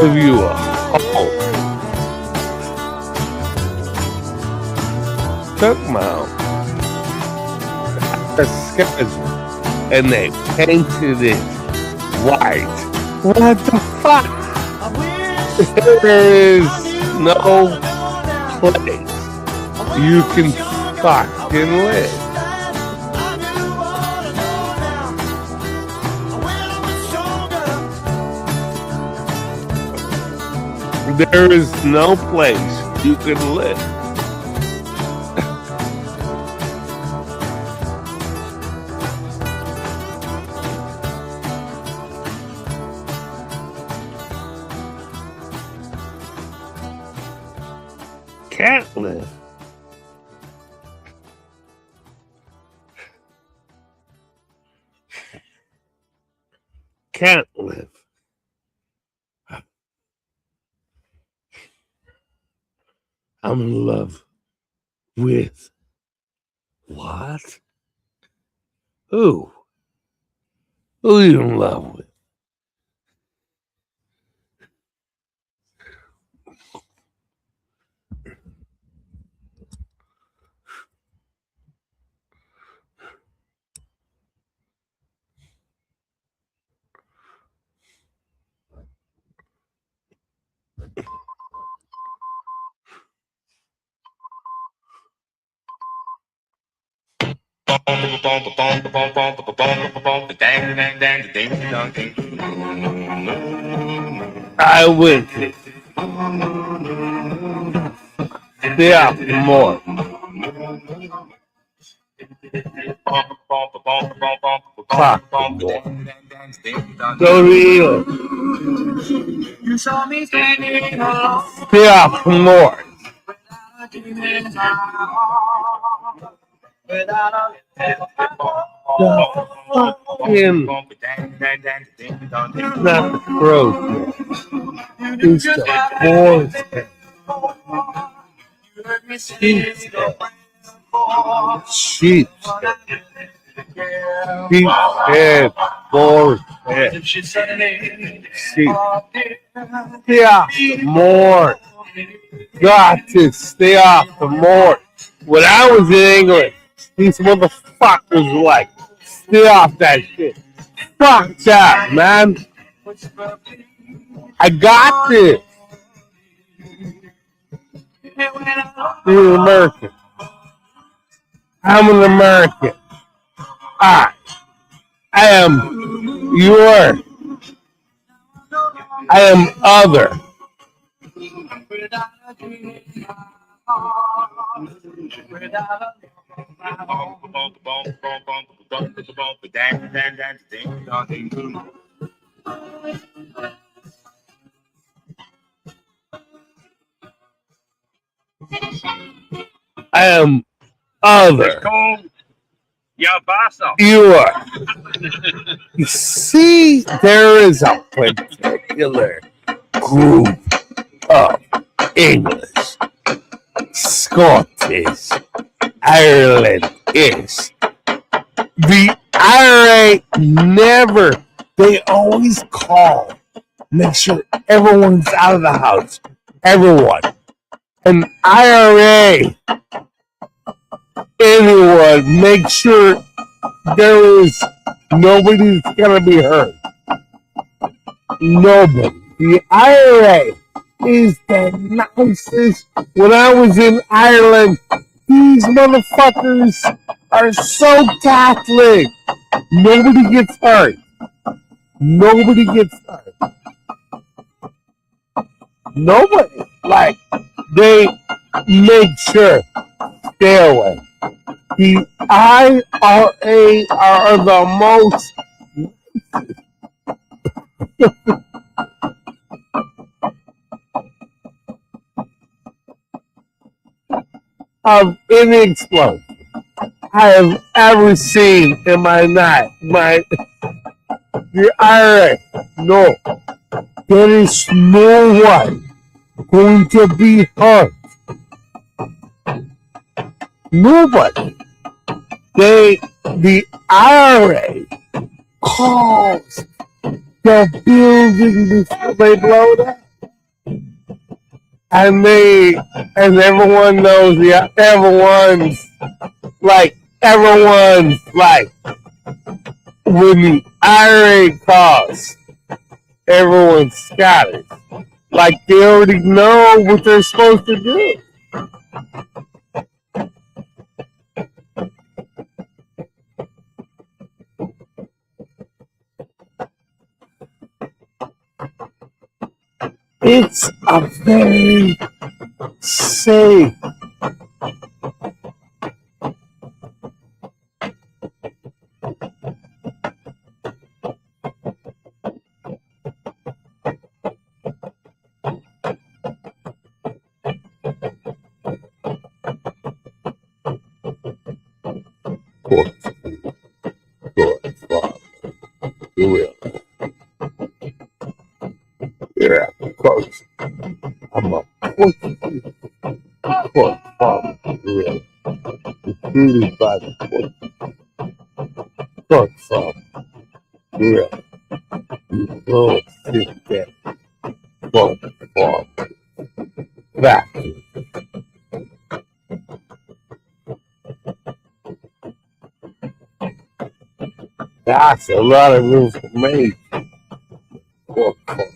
give you a home. Took them out. The schedule. And they painted it white. What the fuck? There is no place you can fucking live. There is no place you can live. Can't live. Can't live. I'm in love with what? Who? Who are you in love with? I went yeah, more. Clock more. Go to England. You saw me standing alone. Yeah, more. Fucking not the throat. It's the force. Sheep. Sheep head. Force head. Sheep. Yeah, more. Got to stay off the more. When I was in England, these motherfuckers were like, stay off that shit. Fuck that, man. I got this. You're an American. I'm an American. I am other. I am other. You are. You see, there is a particular group of English, Scottish, Irelandish. The IRA never, they always call, make sure everyone's out of the house. Everyone. An IRA, anyone, make sure there is nobody's gonna be hurt. Nobody. The IRA is the nicest. When I was in Ireland, these motherfuckers are so Catholic. Nobody gets hurt. Nobody gets hurt. Nobody. Like, they make sure stay away. The IRA are the most of any explosion I have ever seen in my life. The IRA, no, there is no one going to be hurt. Nobody. The IRA calls the building before they blow it up. and everyone knows everyone's like when the IRA calls, everyone scatters. Like they already know what they're supposed to do. It's a very safe you will. Yeah, because I'm a court farmer, you will. Recruited by the court farmer, you will. You go sit there, court farmer, back. That's a lot of information. Court farmer.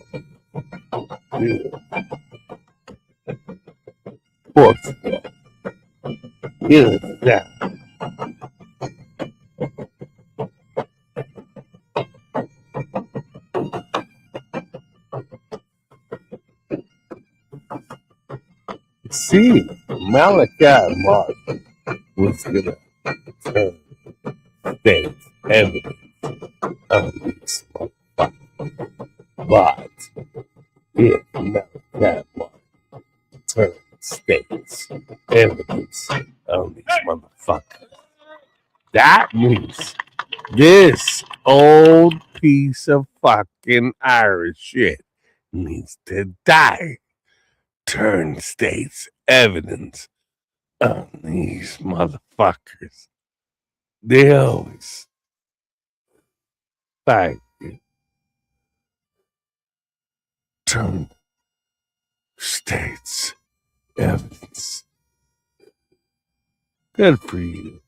Yeah. See, Malachi Martin was gonna turn state's evidence of this motherfucker. But if Malachi Martin turns state's evidence of these motherfuckers, that means this old piece of fucking Irish shit needs to die. Turn state's evidence on these motherfuckers. They always fight you. Turn state's evidence. Good for you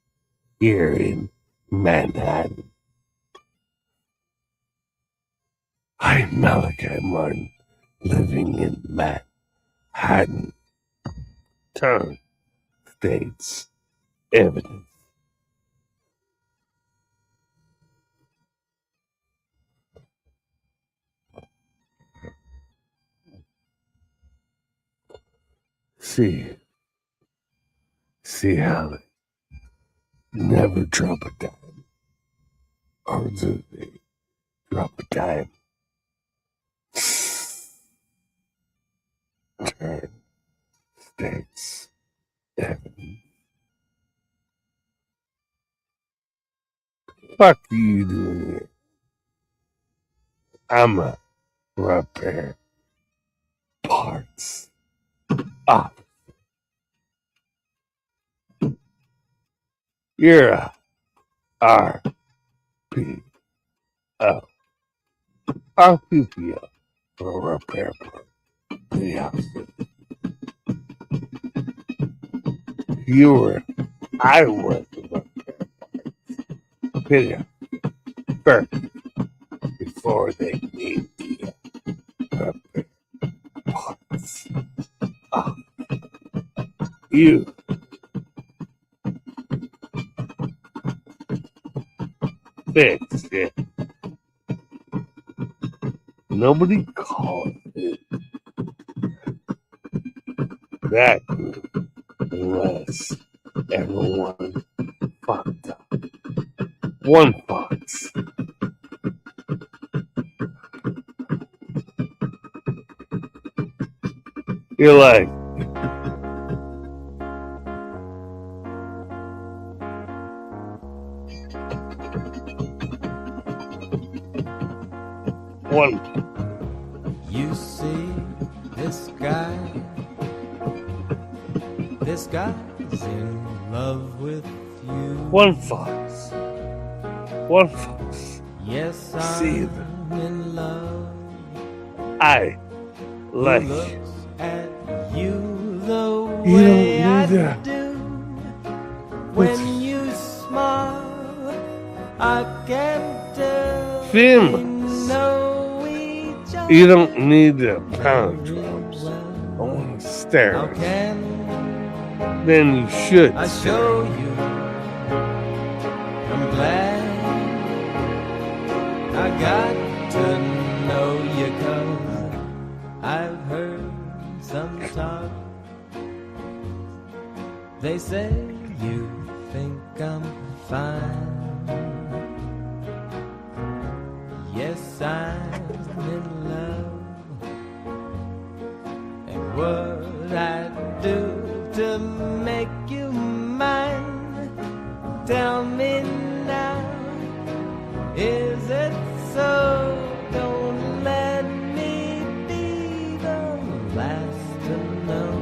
here in Manhattan. I'm Malachi Martin, living in Manhattan. Turn state's evidence. See how they never drop a dime, or do they drop a dime? Turn state's evidence. Fuck you doing here? I'm a repair parts officer. You're a RPO. RPPO for repair parts. Yeah. I was the repair parts. Video. First, before they need the repair parts. You fix it. Nobody calls it that good unless everyone fucked up. One fucks. You're like, one. You see this guy's in love with you. One fox. One fox. Yes, See I'm in love. I like Who looks at you the You way don't I need that. do. When you smile, I can tell Finn, we know each other. you don't need the palindromes. I want to stare. How can Then you should. I show you? I'm glad I got to know you, 'cause I've heard some talk. They say you think I'm fine. Yes, I'm in love. And what I do to make you mine? Tell me now, is it so? Don't let me be the last to know.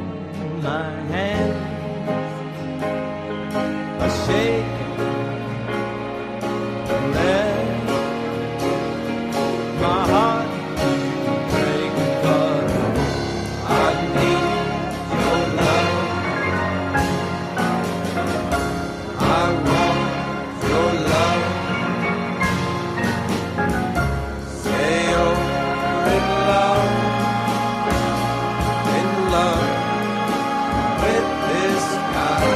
My hands are shaking, and my heart keeps breaking, 'cause I need your love. I want your love. Say you're in love with this guy.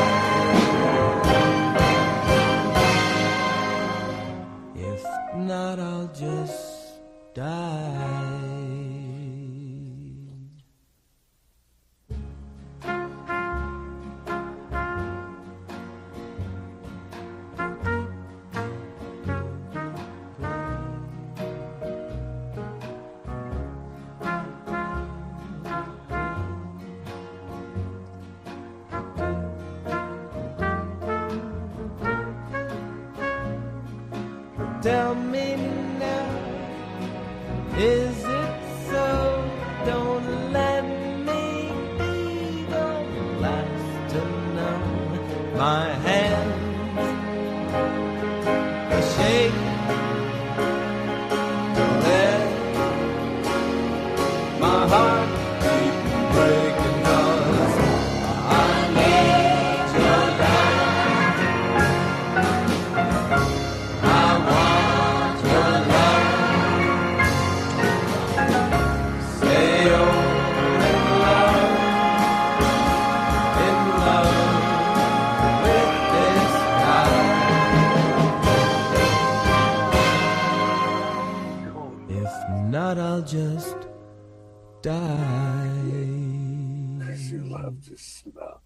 If not, I'll just die. Tell me now, is it so? Don't let me be the last to know. My hands are shaking, let my heart keep breaking, 'cause I need your love. I want your love. Say you're in love with this guy. If not, I'll just die. You love to smell.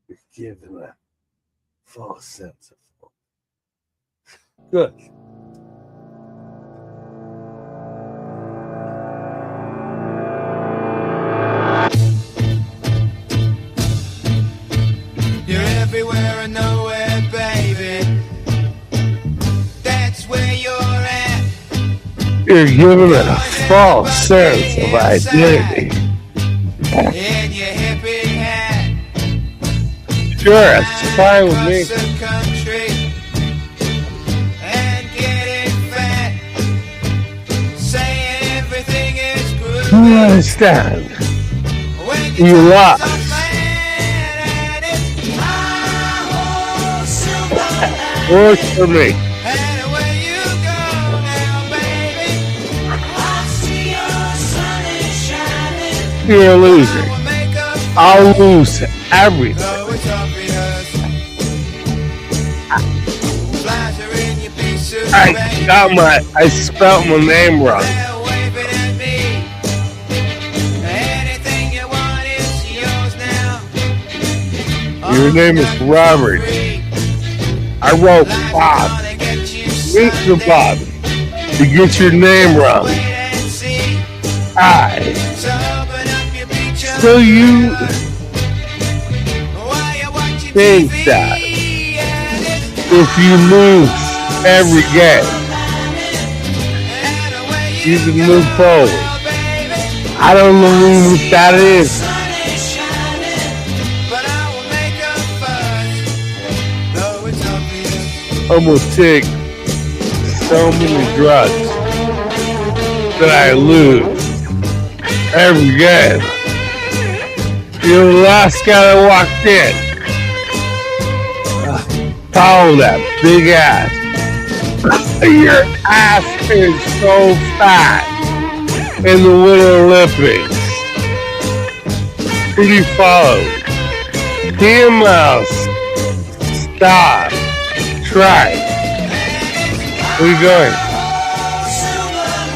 You're given a false sense of hope. Good. You're everywhere and nowhere, baby. That's where you're at. You're given a false sense of identity. In your hippie hat. Sure, it's fine with me. Across the country and getting fat. Saying everything is good. You understand? When You lost. Works for me. You're a loser. I'll lose everything. I spelled my name wrong. Your name is Robert. I wrote Bob. Meet the Bob. You get your name wrong. So you think that if you lose every game, you can move forward? I don't know what that is. I'm gonna take so many drugs that I lose every game. You're the last guy that walked in. Follow that big ass. Your ass is so fat in the Winter Olympics. Who do you follow? Mouse. Stop. Try. Where are you going?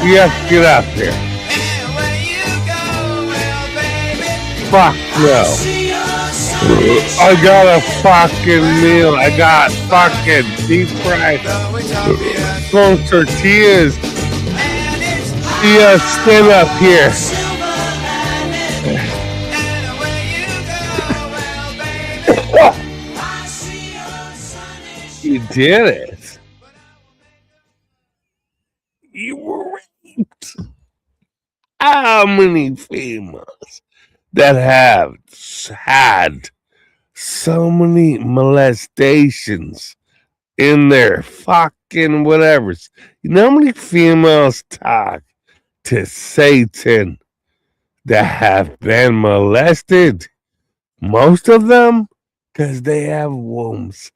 You have to get out there. Fuck no. I got a fucking meal. I got fucking deep fried corn tortillas. Yeah, stand up here. You did it. You were raped. How many females that have had so many molestations in their fucking whatevers? You know how many females talk to Satan that have been molested? Most of them, because they have wombs.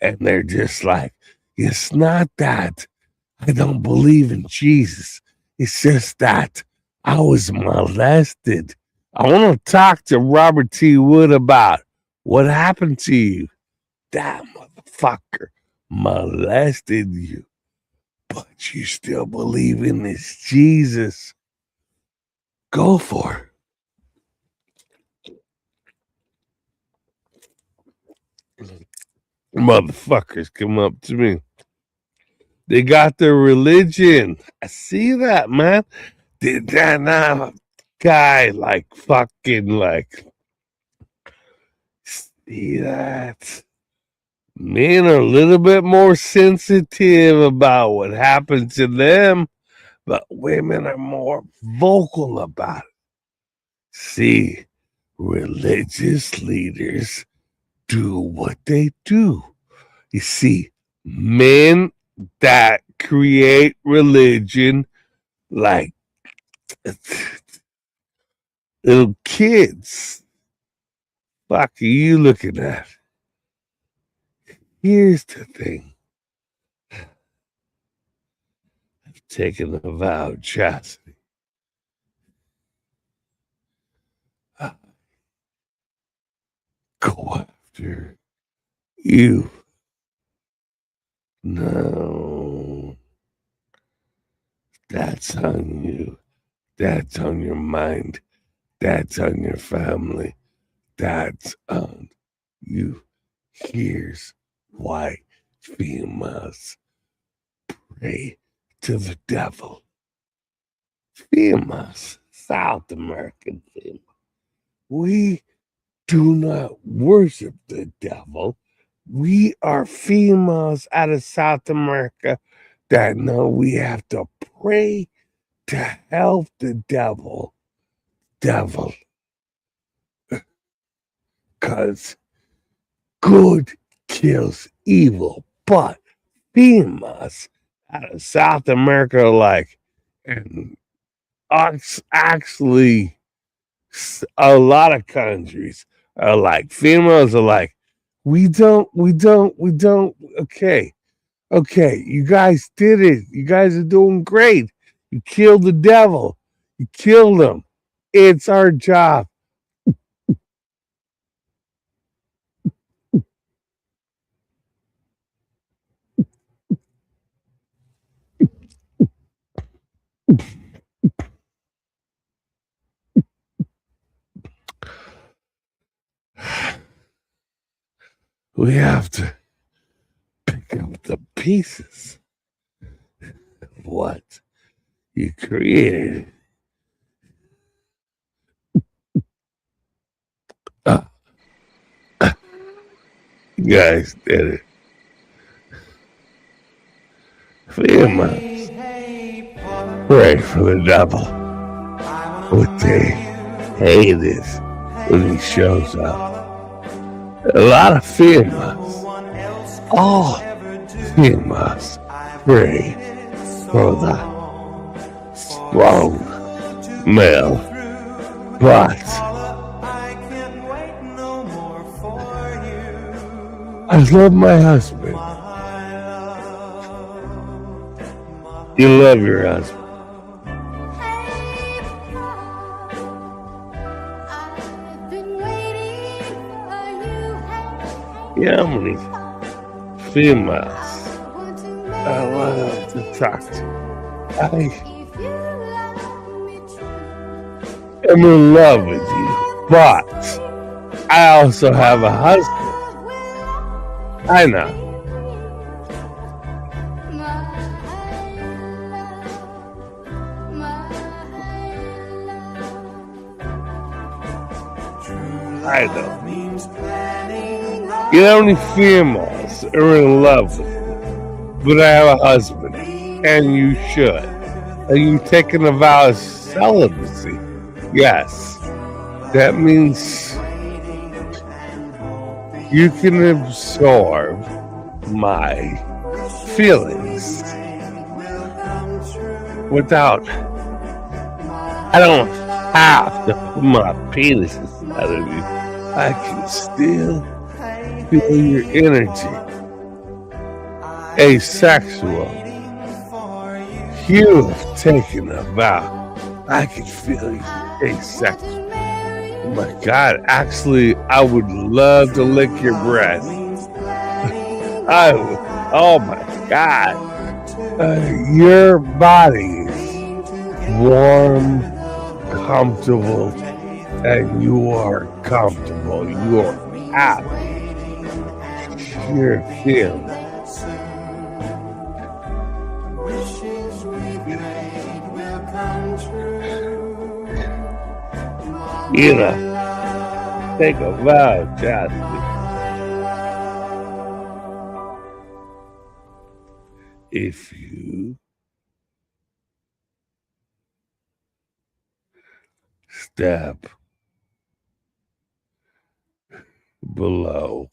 And they're just like, it's not that I don't believe in Jesus. It's just that I was molested. I want to talk to Robert T. Wood about what happened to you. That motherfucker molested you, but you still believe in this Jesus. Go for it. Motherfuckers come up to me. They got their religion. I see that, man. Did that now? Guy like fucking like see that? Men are a little bit more sensitive about what happened to them, but women are more vocal about it. See, religious leaders do what they do. You see, men that create religion like little kids. Fuck are you looking at? Here's the thing. I've taken a vow of chastity. Go after you. No. That's on you. That's on your mind. That's on your family. That's on you. Here's why females pray to the devil. Females, South American females, we do not worship the devil. We are females out of South America that know we have to pray to help the devil. Because good kills evil. But females out of South America are like, and actually a lot of countries are like, females are like, we don't, okay, you guys did it. You guys are doing great. You killed the devil. You killed him. It's our job. We have to pick up the pieces of what you created. guys did it. Females pray for the devil. What they hate is when he shows up. A lot of females, all females pray for the strong male, but I love my husband. You love your husband. Yeah, how many females I love to talk to? I am in love with you, but I also have a husband. I know. I know. You know how many females are in love with me, but I have a husband, and you should. Are you taking a vow of celibacy? Yes. That means you can absorb my feelings without. I don't have to put my penis inside of you. I can still feel your energy. Asexual. You have taken a vow. I can feel you asexual. Oh my God, actually, I would love to lick your breast. I would, oh my God. Your body is warm, comfortable, and you are comfortable. You are happy. You're feeling. You know, take a vow, chastity. If you step below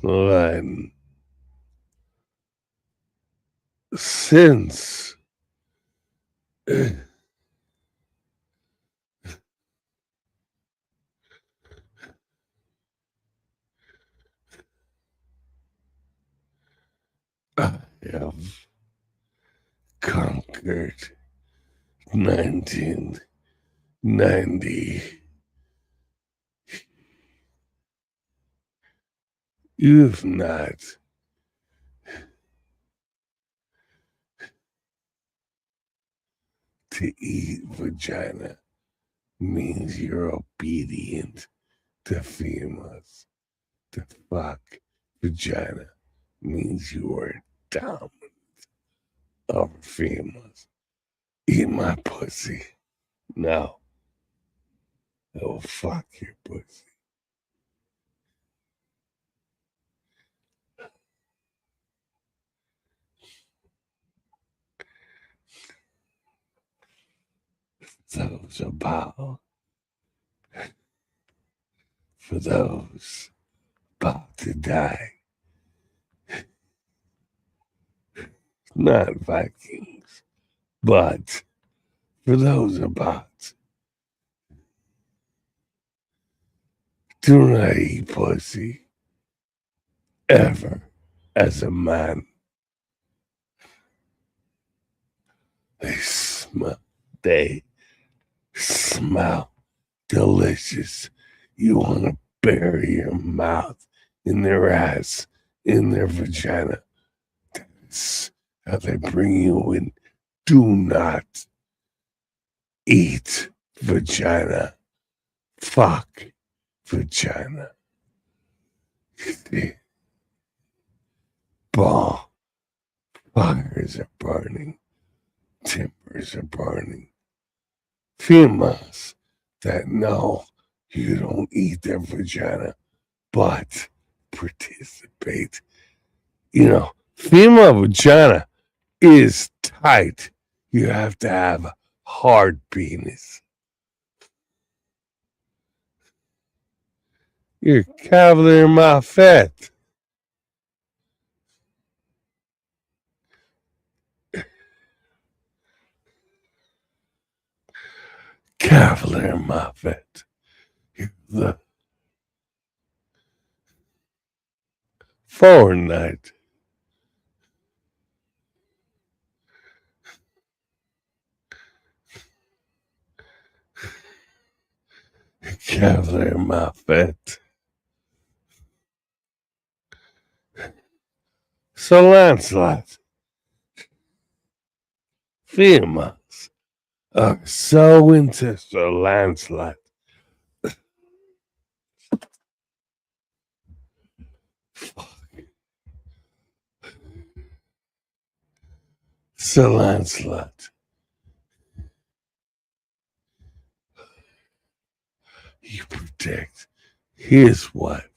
the line, since I have conquered 1990. You have not to eat vagina means you're obedient to females. To fuck vagina means you are dominant over females. Eat my pussy. No. I will fuck your pussy. Those about for those about to die. Not Vikings, but for those about. Do not eat pussy ever as a man. They smell delicious. You want to bury your mouth in their ass, in their vagina. That's how they bring you in. Do not eat vagina. Fuck vagina. Ball. Fires are burning. Timbers are burning. Females that know you don't eat their vagina, but participate. You know, female vagina is tight. You have to have a hard penis. You're cavalier my fat. Cavalier my fat. You're the Fortnite. Cavalier my fat. So Lancelot, females are so into Sir Lancelot. Sir Lancelot. You protect his wife.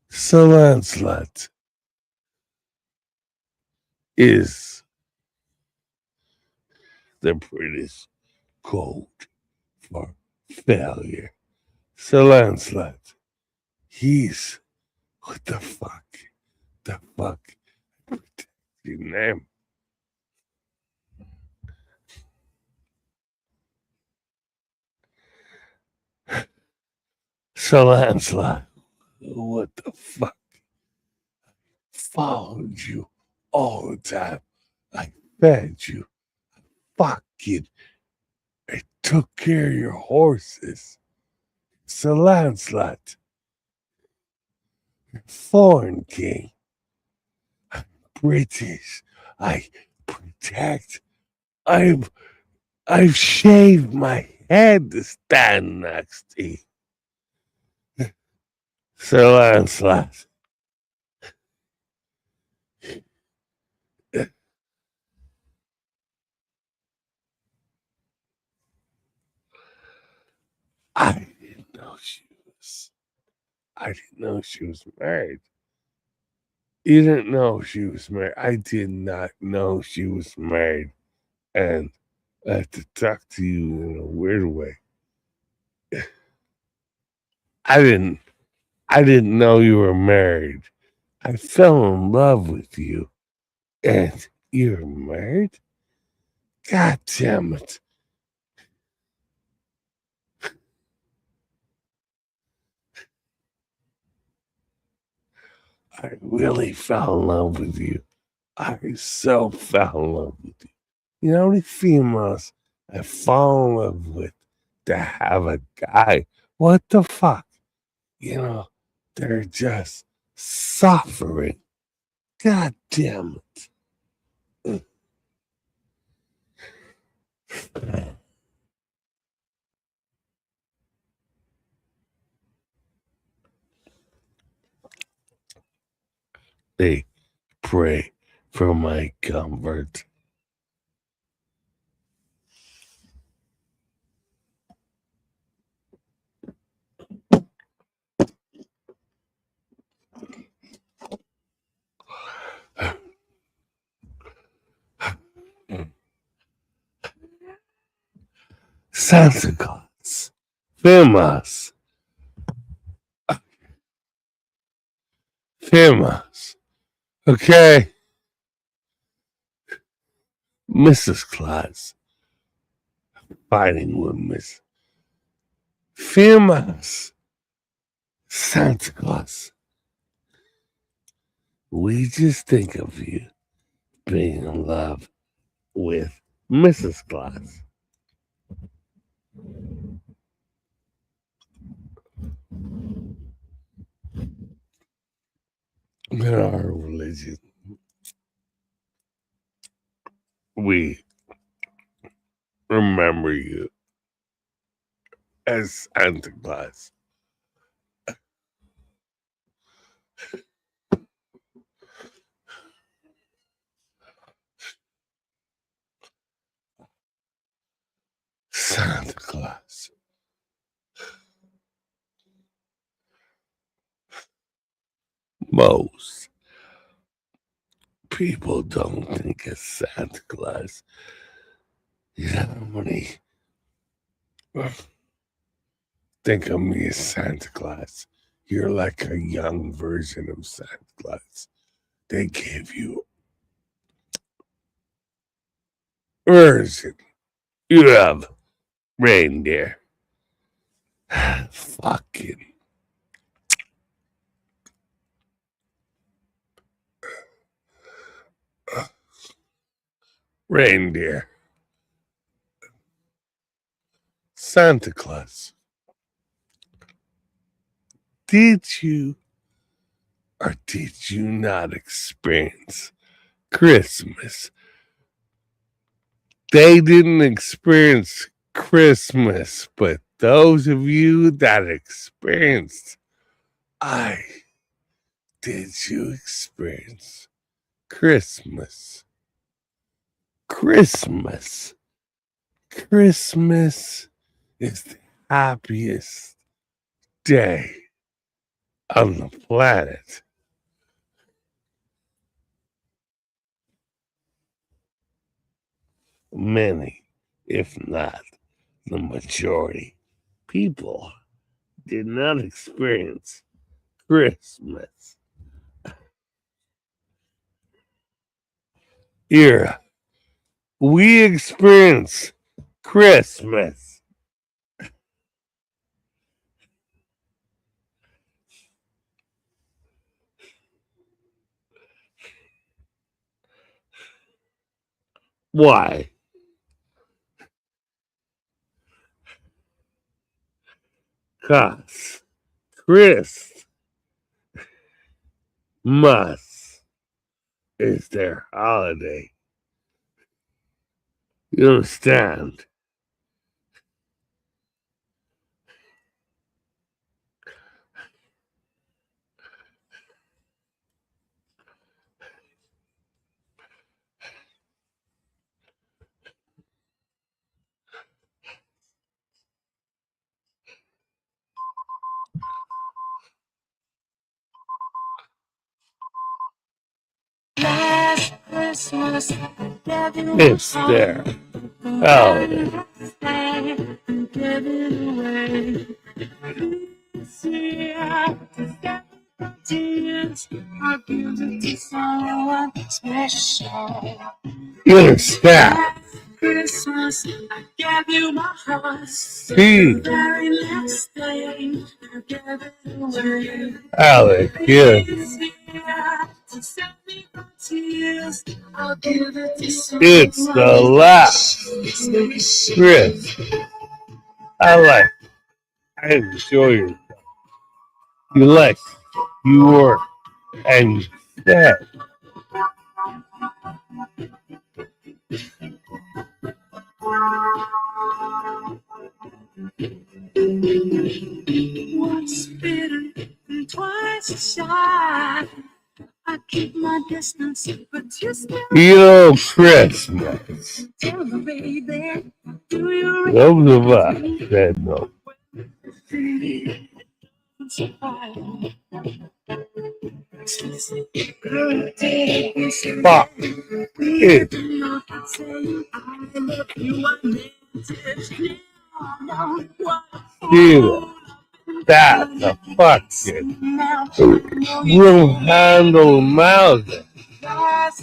Sir Lancelot is the British code for failure. Sir Lancelot, he's what the fuck? The fuck? Protect your name. Sir Lancelot, what the fuck? Followed you all the time. I fed you. Fucking, I took care of your horses. Sir Lancelot, foreign king. I'm British. I protect. I've shaved my head to stand next to you. Sir Lancelot. I didn't know she was married. You didn't know she was married. I did not know she was married. And I have to talk to you in a weird way. I didn't know you were married. I fell in love with you. And you're married? God damn it. I really fell in love with you. I so fell in love with you. You know how many females I fall in love with to have a guy? What the fuck? You know, they're just suffering. God damn it. They pray for my comfort. Santa Claus, famous, famous. Okay, Mrs. Claus, fighting with Miss famous Santa Claus. We just think of you being in love with Mrs. Claus. In our religion, we remember you as Santa Claus. Santa Claus. most people don't think of Santa Claus. You know how many think of me as Santa Claus? You're like a young version of Santa Claus. They gave you version. You have reindeer. Fucking reindeer. Santa Claus. Did you or did you not experience Christmas? They didn't experience Christmas, but those of you that experienced, did you experience Christmas? Christmas is the happiest day on the planet. Many, if not the majority, people did not experience Christmas. Here, we experience Christmas. Why? Cause Christmas is their holiday. You understand? Last Christmas, It's their holiday. You understand? Christmas, I gave you my heart. See, Very next day, I gave it away. Alec, yeah. It's the last Chris. I enjoy it. You like your and that. Once bitten and twice shy. I keep my distance, but you still Yo, Christmas. tell me, baby, do you Those of us that know. Fuck it. Dude, that's a fucking room handle mouse. What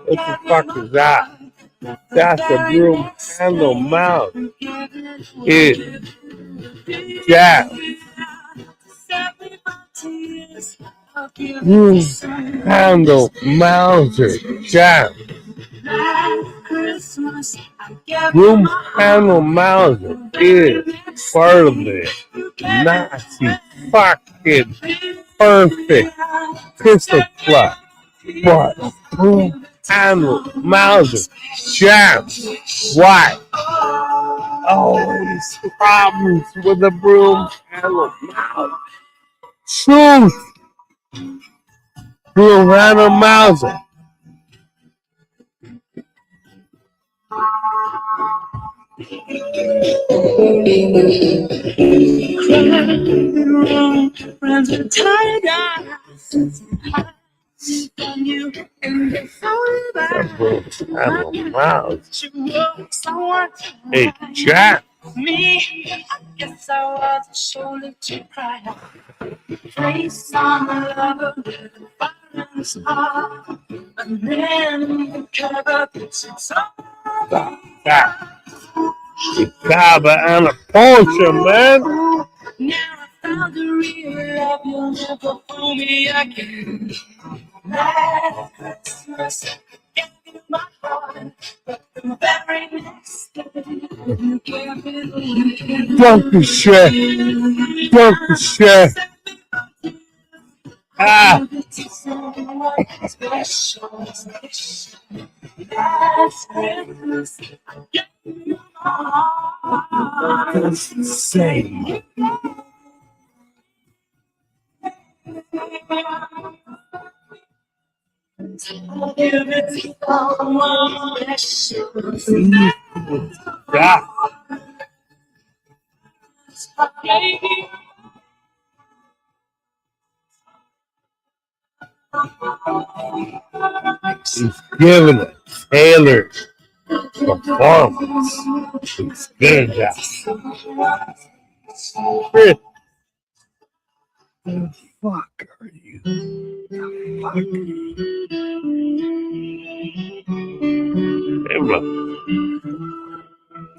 the fuck is that? That's a broom handle mouse. It jazz. Broom handle Mauser jam. Broom handle Mauser is part of the Nazi fucking perfect pistol plot. But broom handle Mauser jam. Why? Always problems with the broom handle Mauser. Truth. Broom handle Mauser. Runs a tired eyes on you and you Hey, Jack. me, I guess I was a shoulder to cry on. Place on the lover with a violence heart. And then the cover sits on Chicago and a potion, man. now I found the real love. You'll never fool me again. Last Christmas, I gave you my heart, but the very next day, you gave it away. Don't be shy. Don't be shy. Ah. Special, special. Last Christmas, I gave you my heart. That's insane. Yeah. He's giving a tailored performance. He's good at that. The fuck are you? The fuck are you? Hey, look.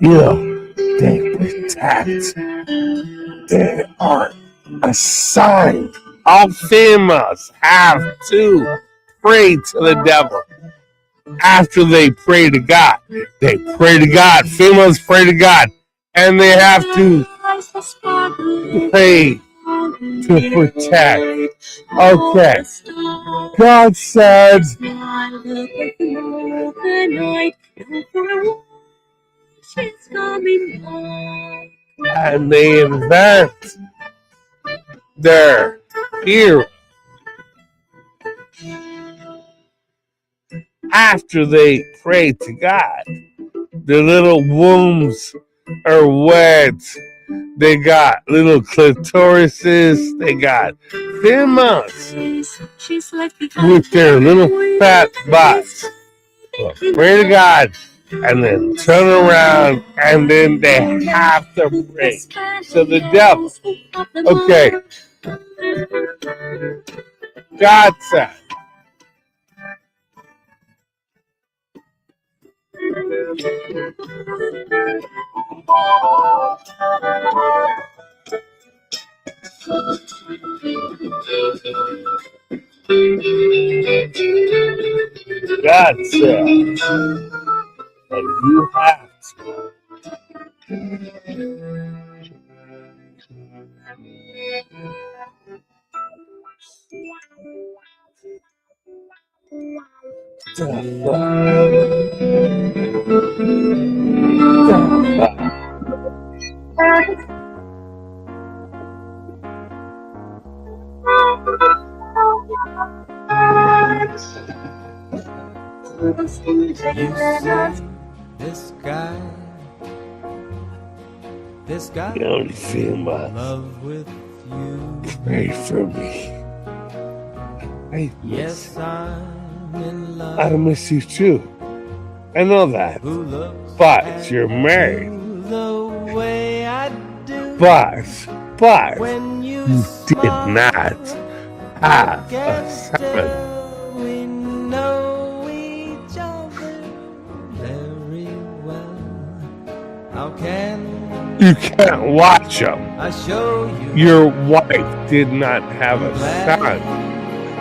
You know, they protect. They are assigned. All females have to pray to the devil after they pray to God. They pray to God. Females pray to God. And they have to pray to protect. Okay. God said, and they invent their hero after they pray to God. Their little wombs are wet. They got little clitorises. They got females with their little fat butts. Well, pray to God and then turn around and then they have to pray to the devil. Okay. God said, God said that you have to. This guy The only female love with you. pray for me. I Yes, I'm in love. I miss you too. I know that. Who looks But you're married. the way I do But when you did not have a son. we know each other very well. How can You can't watch them. I show you Your wife did not have a son.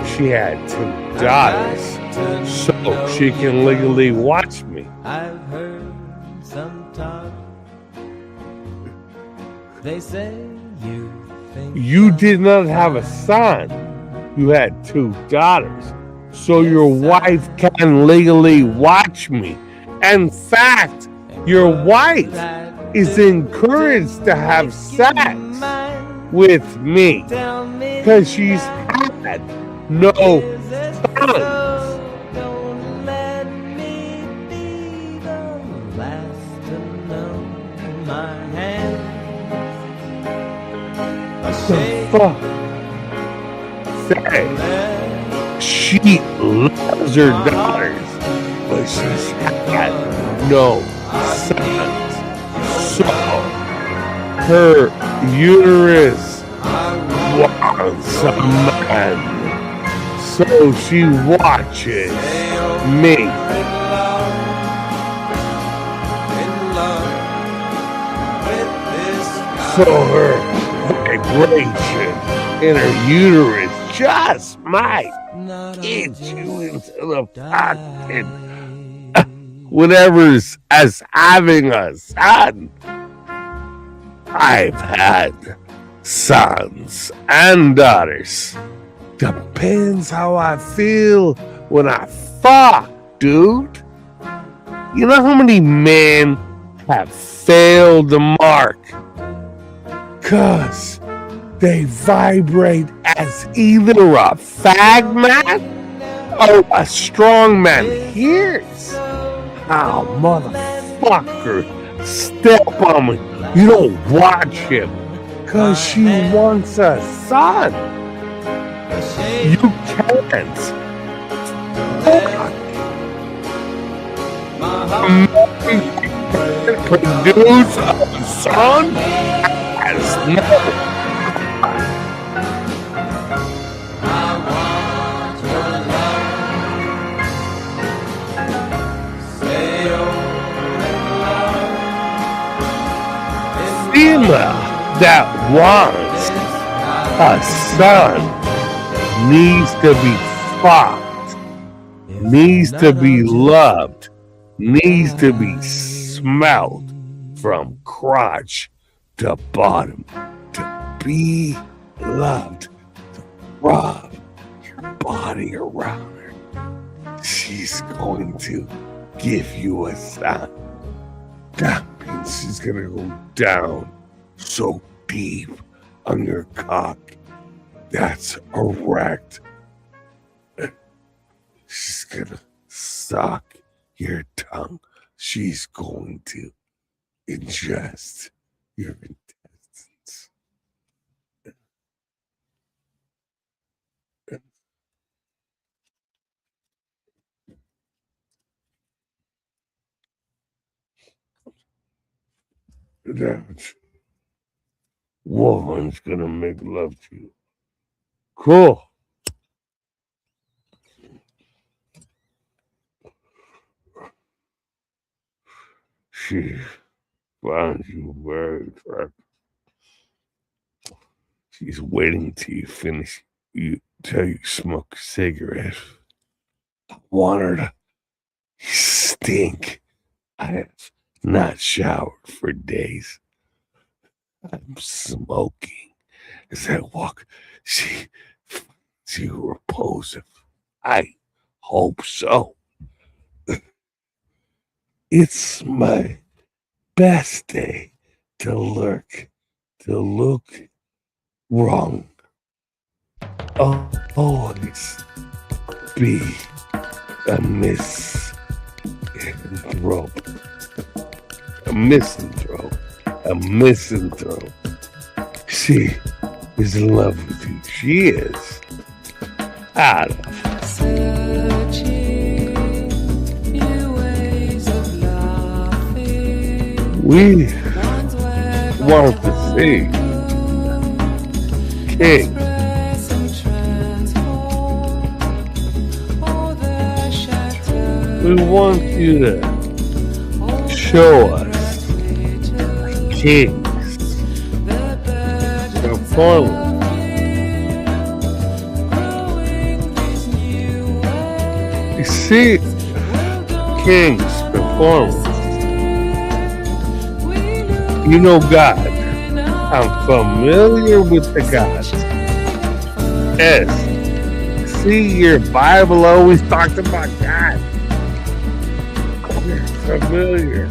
She had 2 daughters. So she can legally watch me. I've heard some talk. They say you think You did not have a son. You had 2 daughters. So your wife can legally watch me. In fact, your wife is encouraged to have sex with me because she's had no sons. don't let me be the last to know. fuck? Say, she loves her daughters, but she's had no sons. So her uterus wants a man. So she watches me. So her vibration in her uterus just might get you into the fucking whatever's as having a son. I've had sons and daughters. Depends how I feel when I fuck, dude. You know how many men have failed the mark? 'Cause they vibrate as either a fag man or a strong man. Here's how motherfucker step on me. You don't watch him 'cause she wants a son. You can't produce a son as no. Female that wants a son needs to be fucked, needs to be loved, needs to be smelled from crotch to bottom, to be loved, to rub your body around her. She's going to give you a son. That means she's gonna go down so deep on your cock. That's erect. She's gonna suck your tongue. She's going to ingest your intestines. That woman's gonna make love to you. Cool. She finds you very attractive. She's waiting till you finish, till you smoke a cigarette. I want her to stink. I have not showered for days. I'm smoking as I walk. She finds you repulsive. I hope so. It's my best day to look wrong. I'll always be a misanthrope. A misanthrope. She is in love with you. She is. Out of we want to see King. We want you to show us kings performance. You see kings performance. You know God. I'm familiar with the gods. Yes. See, your Bible always talks about God. You're familiar.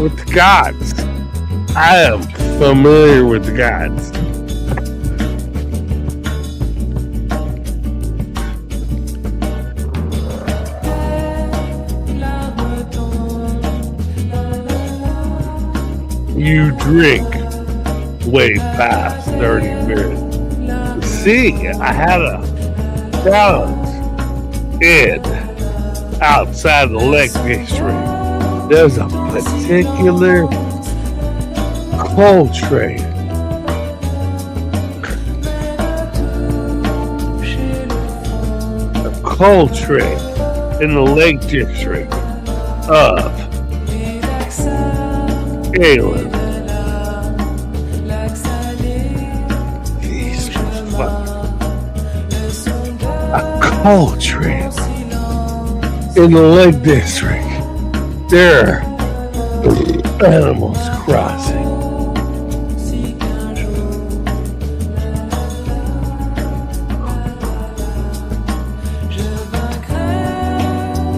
With the gods. I am familiar with the gods. you drink way past 30 minutes. See, I had a challenge in outside the Lake District. There's a particular coal train. A coal train in the Lake District of England. Jesus fuck. A coal train in the Lake District. There are animals crossing.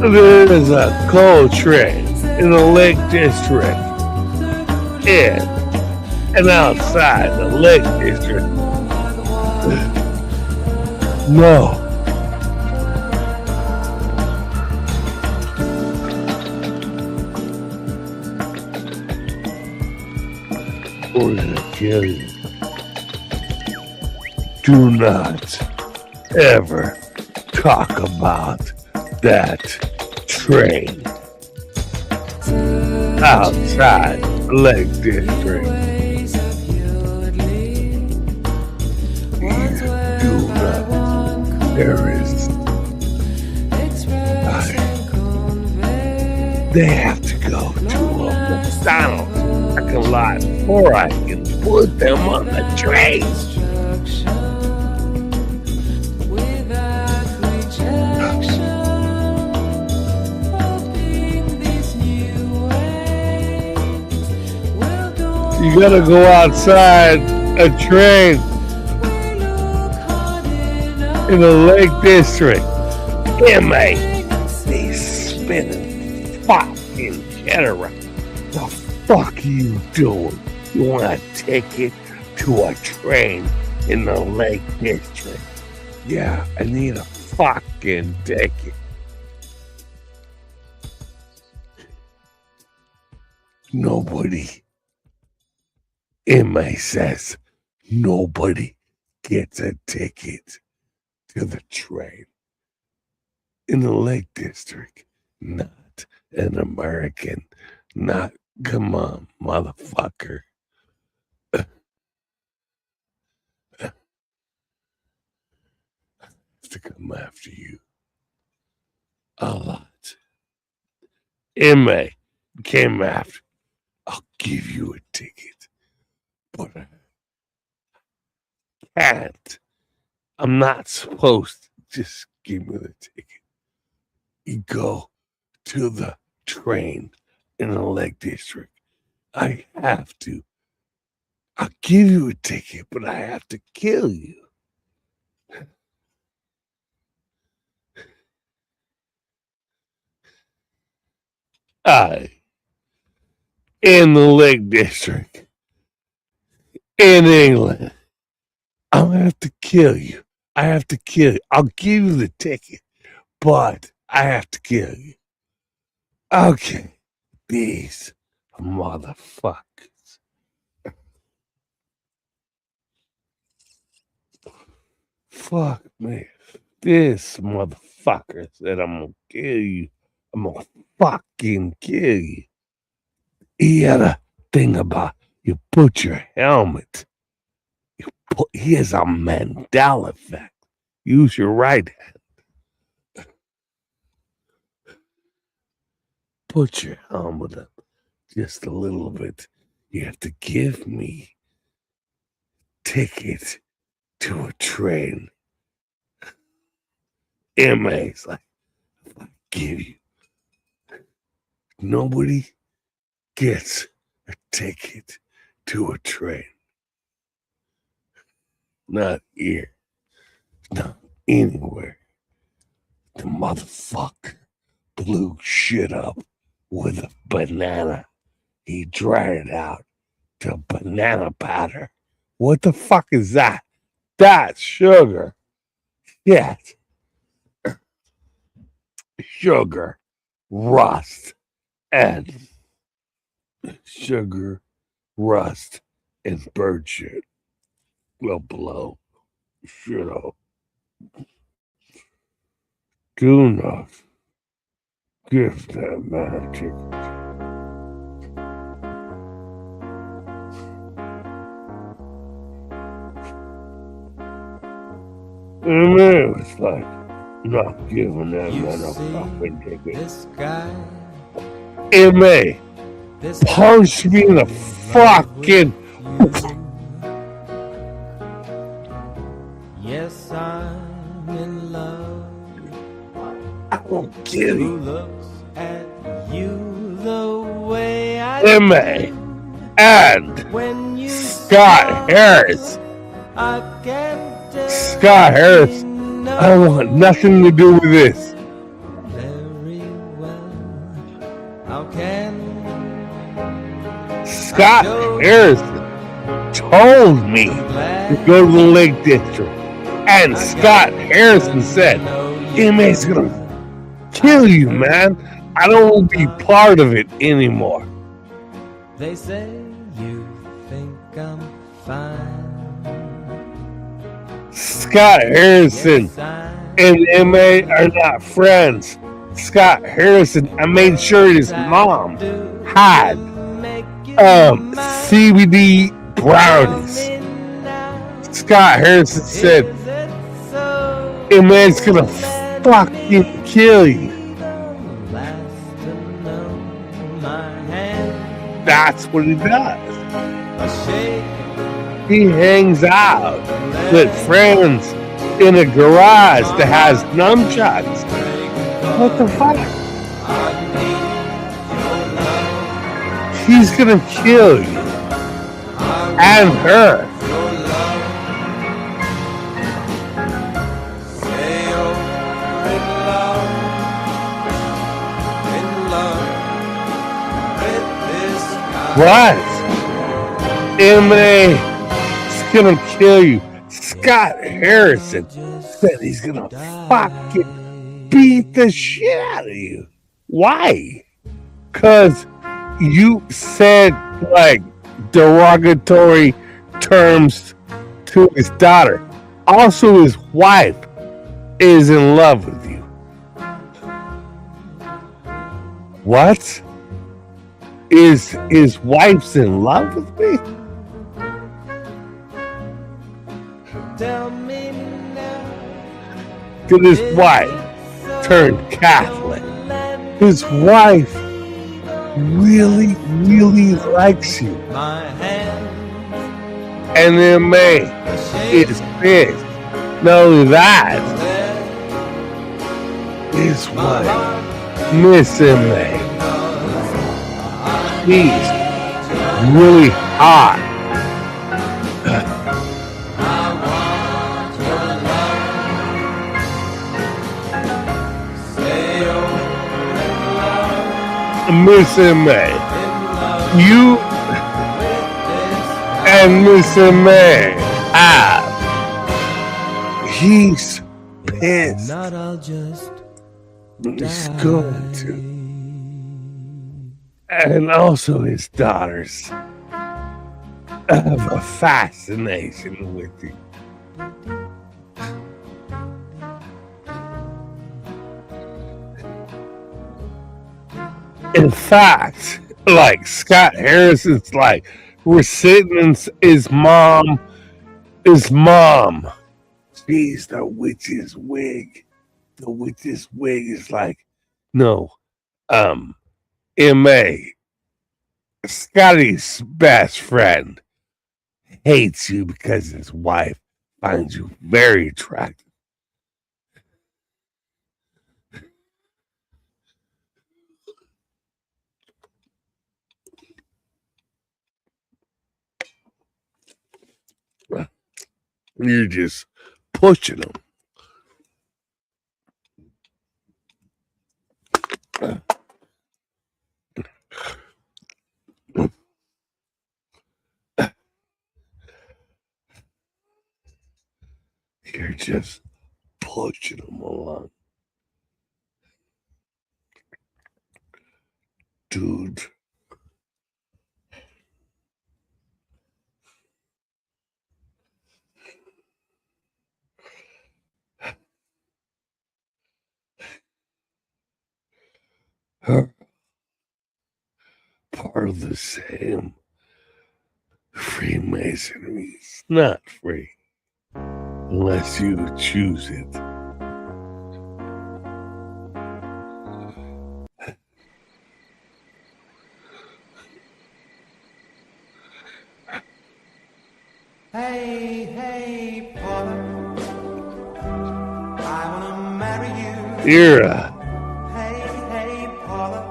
There is a coal train in the Lake District. In and outside the Lake District. No. We're gonna kill you. Do not ever talk about that train outside Lake District. You do not. There is. They have to go to a McDonald's parking lot before I can put them on the train. You gotta go outside a train in the Lake District. Yeah, mate. They spinning fucking shit around. The fuck are you doing? You want a ticket to a train in the Lake District? Yeah, I need a fucking ticket. Nobody. MA says nobody gets a ticket to the train in the Lake District. Not an American. Not, come on, motherfucker. I have to come after you a lot. MA came after. I'll give you a ticket. But I can't. I'm not supposed to just give me the ticket. You go to the train in the Lake District. I have to. I'll give you a ticket, but I have to kill you. In the Lake District. In England, I'm gonna have to kill you. I have to kill you. I'll give you the ticket, but I have to kill you. Okay, these motherfuckers. Fuck me. This motherfucker said I'm gonna kill you. I'm gonna fucking kill you. He had a thing about you put your helmet. Here's a Mandela effect. Use your right hand. Put your helmet up just a little bit. You have to give me ticket to a train. MA's like, I give you. Nobody gets a ticket to a train. Not here. Not anywhere. The motherfucker blew shit up with a banana. He dried it out to banana powder. What the fuck is that? That's sugar. Yes. Sugar, rust, and sugar rust, and bird shit will blow shit up. Do not give that man tickets. And it was like not giving that man a fucking ticket. This guy, M.A. punched me in the fucking. yes, I'm in love. I won't kill Who you. looks at you the way I M.A. and when you Scott Harris. I can't Scott Harris, I want nothing to do with this. very well. How can Scott Harris told me to go to the Lake District. And Scott Harrison said, M.A.'s gonna kill you, man. I don't want to be part of it anymore. they say you think I'm fine? Scott Harrison and M.A. are not friends. Scott Harrison, I made sure his mom had CBD brownies. Scott Harrison said, M.A.'s gonna fucking kill you. That's what he does. He hangs out with friends in a garage that has nunchucks. What the fuck? He's gonna kill you. And her. What? M.A. is gonna kill you. Scott Harrison said he's gonna fucking beat the shit out of you. Why? Because you said like derogatory terms to his daughter. Also, his wife is in love with you. What? Is his wife's in love with me? Tell me now. Did his wife turn Catholic? His wife really, really likes you. And M.A. is pissed. Not only that, his wife, Miss M.A. She's really hot. Miss M.A. You and Miss M.A. He's pissed. Not I'll just He's going to. And also his daughters have a fascination with you. In fact, like Scott Harrison's like, we're sitting in his mom. She's the witch's wig. The witch's wig is like, no, M.A. Scotty's best friend hates you because his wife finds you very attractive. You're just pushing them. You're just pushing them along. Dude. part of the same. Freemasonry is not free unless you choose it. Hey, hey, Paula, I wanna marry you. Era. Hey, hey, Paula,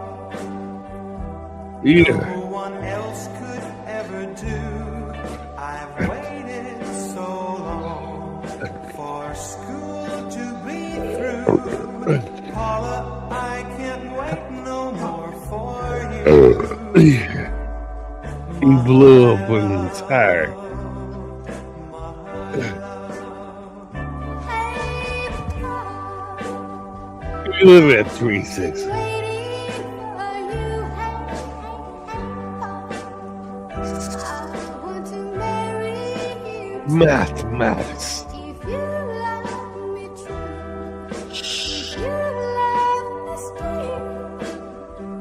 Yeah. no one else could ever do. I've waited so long for school to be through. Paula, I can't wait no more for you. He blew up an entire. You live at 3-6. Mathematics.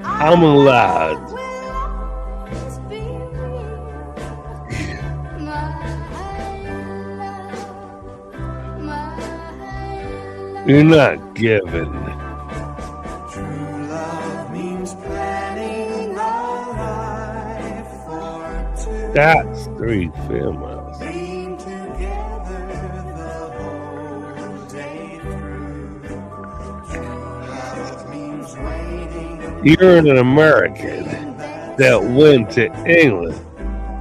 I'm allowed. You're not given. True love means planning our life for two. That's 3 females. Being together the whole day through. True love means waiting. You're an American that went to England.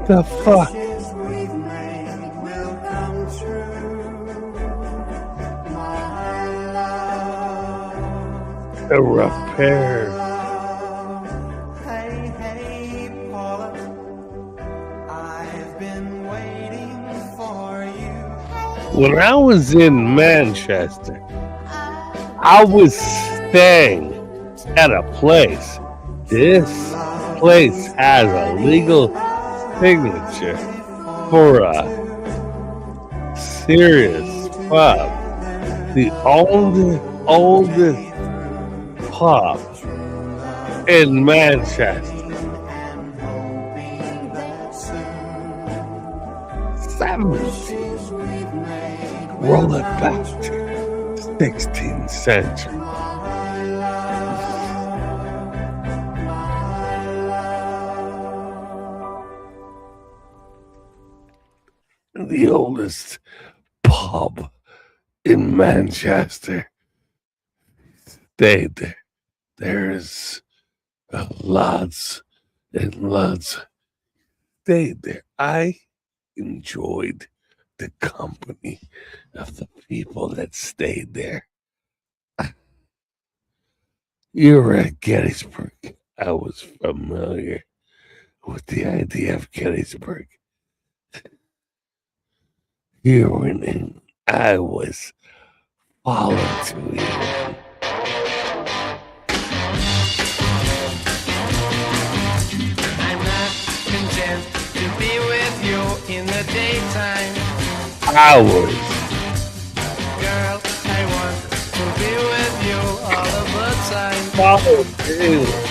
The fuck? Wishes we've made will come true. My love. The repair. Hey, hey, Paula, I've been waiting for you. When I was in Manchester, I was staying at a place. This place has a legal signature for a serious pub. The oldest pub in Manchester. 70s. Roll it back to 16th century. The oldest pub in Manchester. Stayed there. There's lots and lots. Stayed there. I enjoyed the company of the people that stayed there. You were at Gettysburg. I was familiar with the idea of Gettysburg. You were in England. I was followed to England. I'm not content to be with you in the daytime. I was. Girl, I want to be with you all of the time. Followed to England.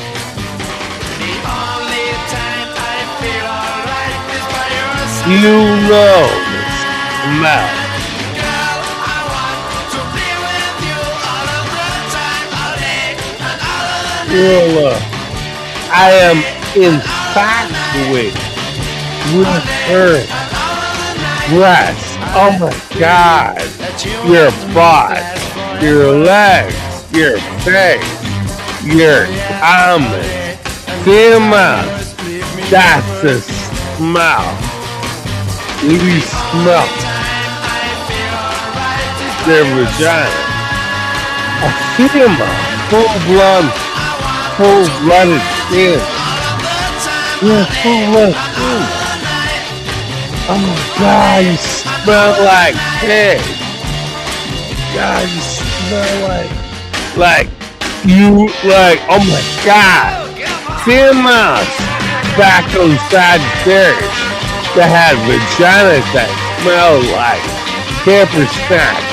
The only time I feel alright is by your side. You know the smell. Girl, I want to be with you all of the time, all day and all of the night. Well, I am infatuated with her breasts. Oh my God. Your butt, your legs, your face, your comments. Females. That's the smell. You smell their vagina. A female, full-blooded skin. Yeah, full-blooded skin. Oh my God, you smell like pig. God, you smell oh my God. Females back on Sagittarius that had vaginas that smell like camper snacks.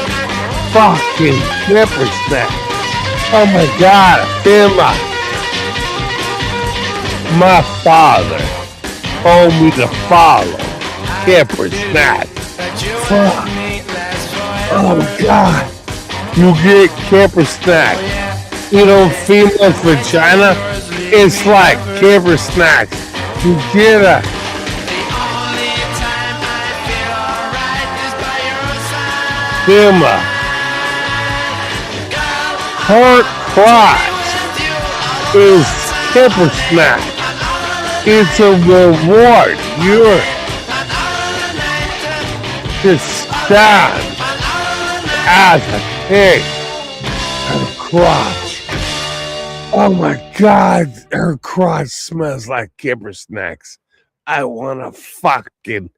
Fucking camper snacks. Oh my God, a female. My father told me to follow Kipper Snack. Fuck. Oh God. You get Kipper Snack. You know, female vagina, it's like Kipper Snack. You get a Emma. Her crotch is Kipper Snack. It's a reward. You're just stand as a pig. Her crotch. Oh my God, her crotch smells like Kipper Snacks. I want to fucking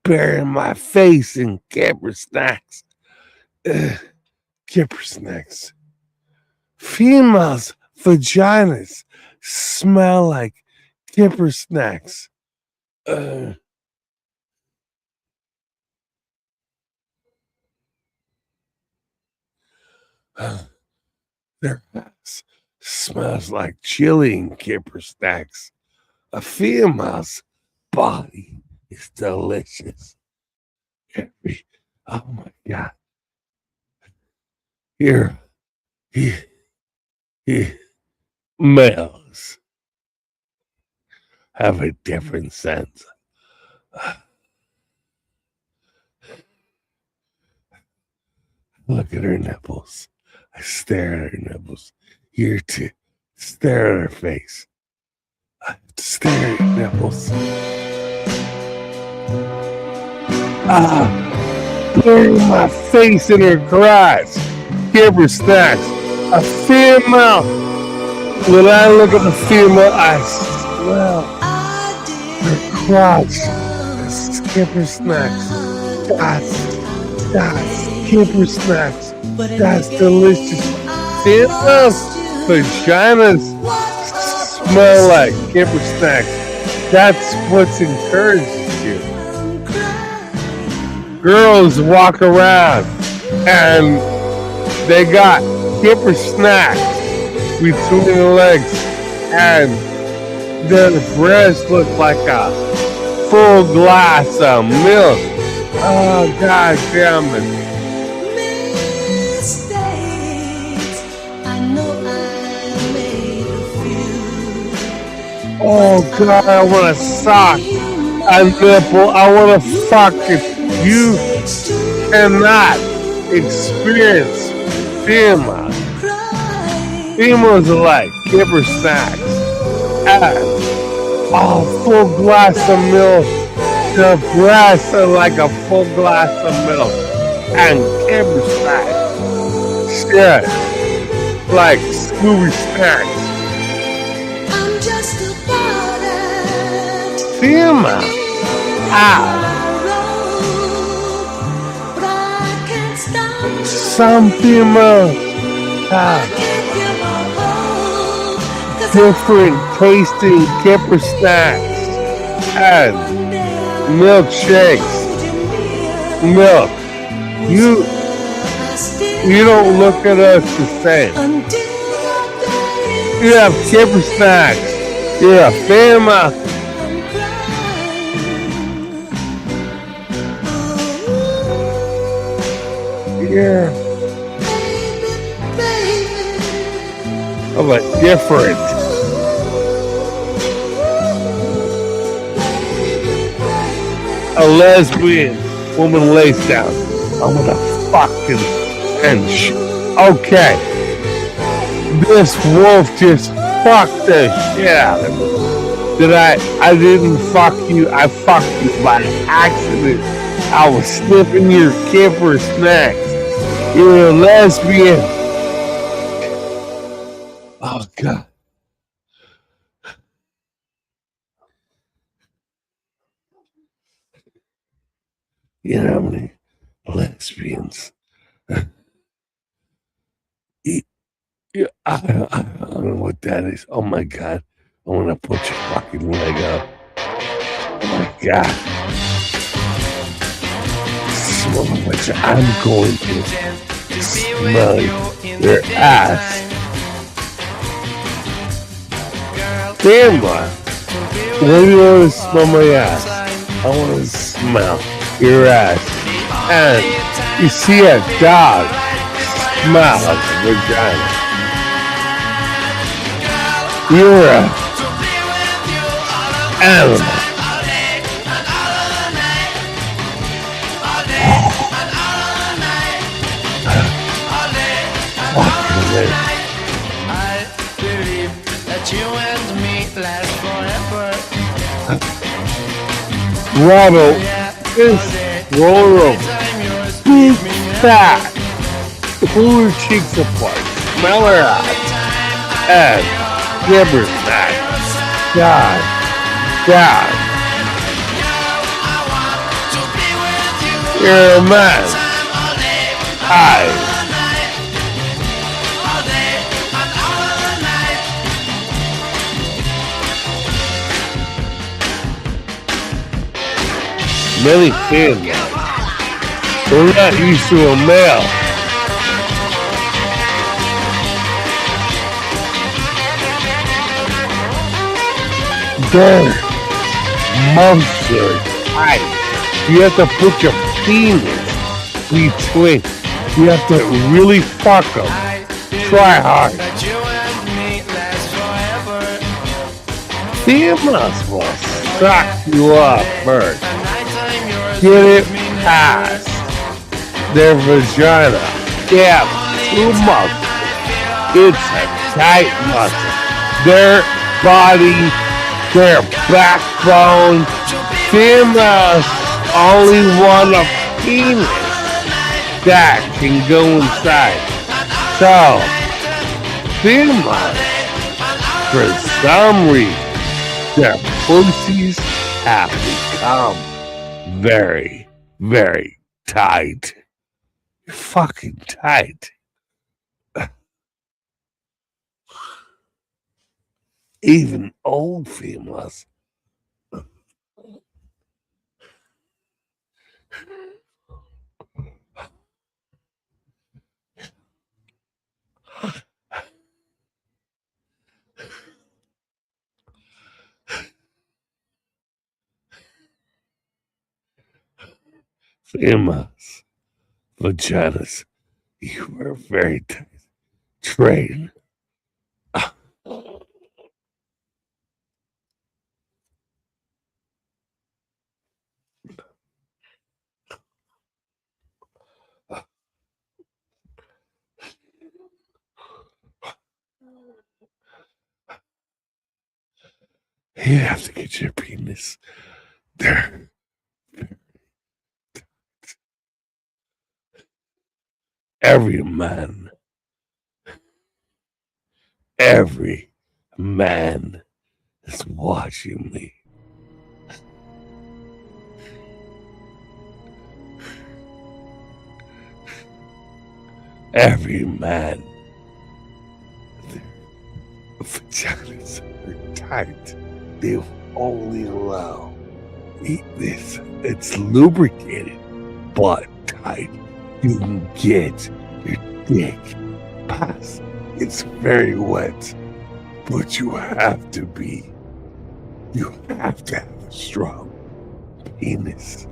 bury my face in Kipper Snacks. Kipper Snacks. Females' vaginas smell like Kipper Snacks. Their ass smells like chili and Kipper Snacks. A female's body is delicious. Oh my God. Here, males have a different sense. Look at her nipples. I stare at her nipples. Here to stare at her face. I have to stare at her nipples. Bury my face in her crotch. Kipper Snacks. A female. When I look at the female, I smell her crotch. It's Kipper Snacks. That's Kipper Snacks. That's delicious. Females' vaginas smell like Kipper Snacks. That's what's encourages you. Girls walk around and they got Kipper Snacks between their legs and their breasts look like a full glass of milk. Oh, God damn it. Oh God, I want to suck a nipple. I want to fuck it. You cannot experience females. Females are like Kipper Snacks. And a full glass of milk. The breasts are like a full glass of milk. And Kipper Snacks. Shit. Like Scooby Snacks. Female. Some females have different tasting Kipper Snacks and milkshakes. Milk. You don't look at us the same. You have Kipper Snacks. You're a female. Yeah. Of a different. A lesbian woman lays down. I'm gonna fucking okay. This wolf just fucked the shit out of me. I didn't fuck you. I fucked you by accident. I was sniffing your Kipper Snacks. You're a lesbian. Oh God. You know how many lesbians? I don't know what that is. Oh my God. I want to put your fucking leg up. Oh my God. Which I'm going to smell your ass. Damn, What do you want to smell my ass? I want to smell your ass. And you see a dog smell a vagina. You're a animal. I believe that you and me last forever. Bravo, this roll over. Big fat. Pull her cheeks apart. Smell her out. And give her back. God. God. You're a man. Many females are not used to a male. They're monster tight. You have to put your penis between. You have to really fuck them. Try hard. Females will suck you up first. Get it past their vagina. Yeah, too much. It's a tight muscle. Their body, their backbone. Females only want a penis that can go inside. So, females, for some reason, their pussies have become very, very tight. Fucking tight. Even old females. Females, vaginas, you are very tight. Train. You have to get your penis there. Every man is watching me. Every man. Their vaginas are tight. They only allow this. It's lubricated, but tight. You can get your dick past. It's very wet, but you have to have a strong penis.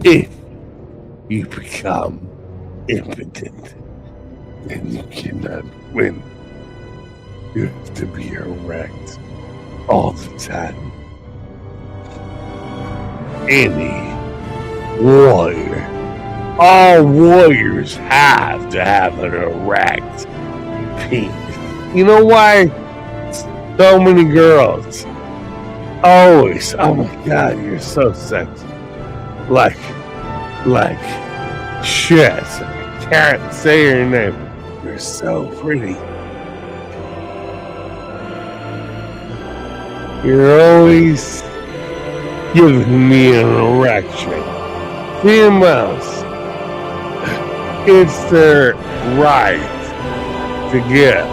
If you become impotent, then you cannot win. You have to be erect all the time. Any warrior, all warriors have to have an erect penis. You know why? So many girls always, oh my God, you're so sexy. Like, shit, I can't say your name. You're so pretty. You're always giving me an erection. Females, it's their right to give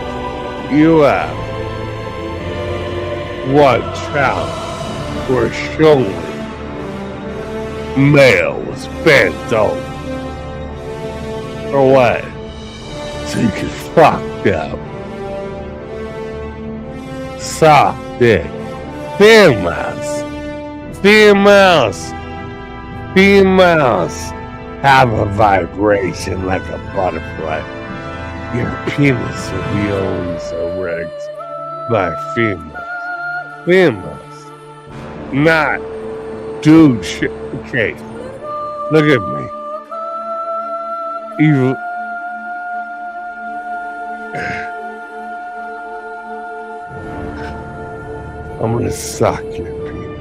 you up one child for showing male was bent over. Or what? You fucked up. Soft dick. Females have a vibration like a butterfly. Your penis will be always erect by females. Not dude shit. Okay, look at me. I'm gonna suck your penis.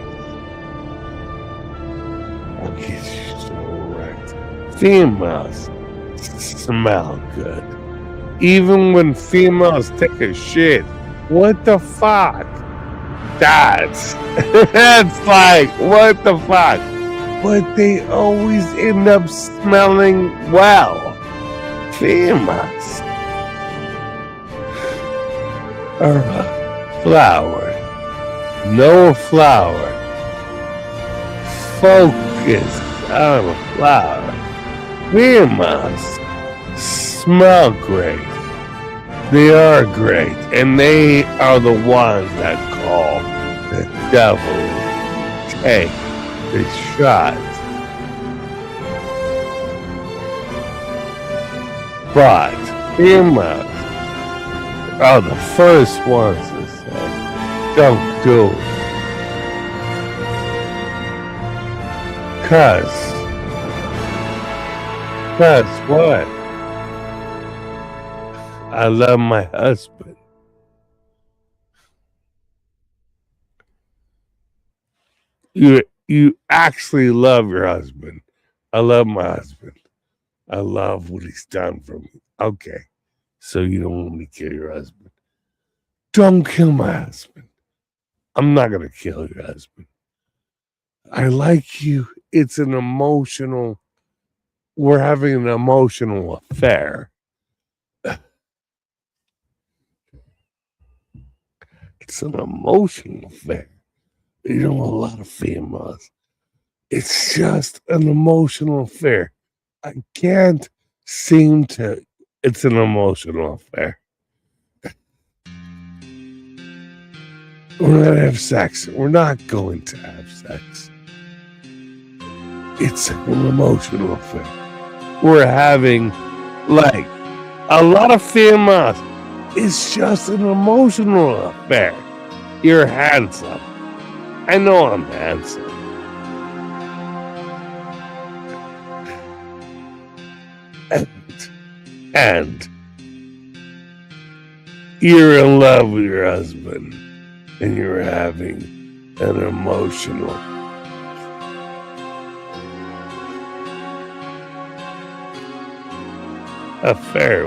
I'll get you so erect. Females smell good. Even when females take a shit. What the fuck? That's like, what the fuck? But they always end up smelling well. Females are a flower. No flower. Focus on a flower. Females smell great. They are great. And they are the ones that call the devil. Take the shot. But females are the first ones to say, don't do it. Cause what? I love my husband. You actually love your husband. I love my husband. I love what he's done for me. Okay. So you don't want me to kill your husband. Don't kill my husband. I'm not going to kill your husband. I like you. It's an emotional, we're having an emotional affair. It's an emotional affair. You know, a lot of females. It's just an emotional affair. I can't seem to, it's an emotional affair. We're going to have sex. We're not going to have sex. It's an emotional affair. We're having, like, a lot of females. It's just an emotional affair. You're handsome. I know I'm handsome. And you're in love with your husband. And you're having an emotional affair.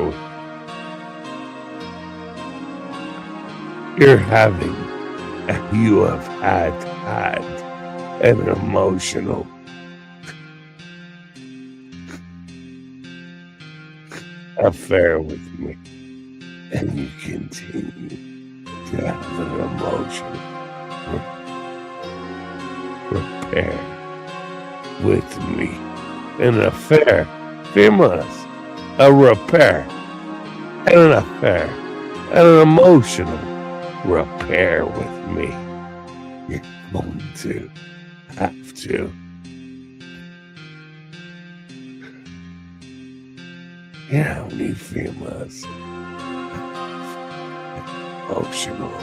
You're having, and you have had an emotional affair with me. And you continue to have an emotional repair with me. An affair, females, a repair, and an affair, and an emotional repair with me. You're going to have to. You know how many females emotional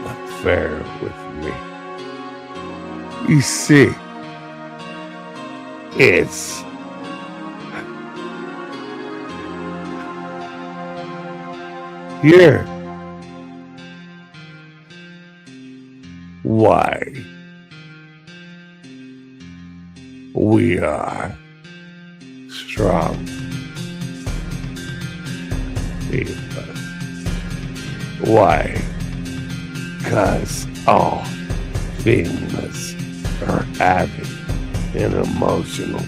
affair with me? You see, it's here. Why we are strong people. Why? Because all females are having an emotional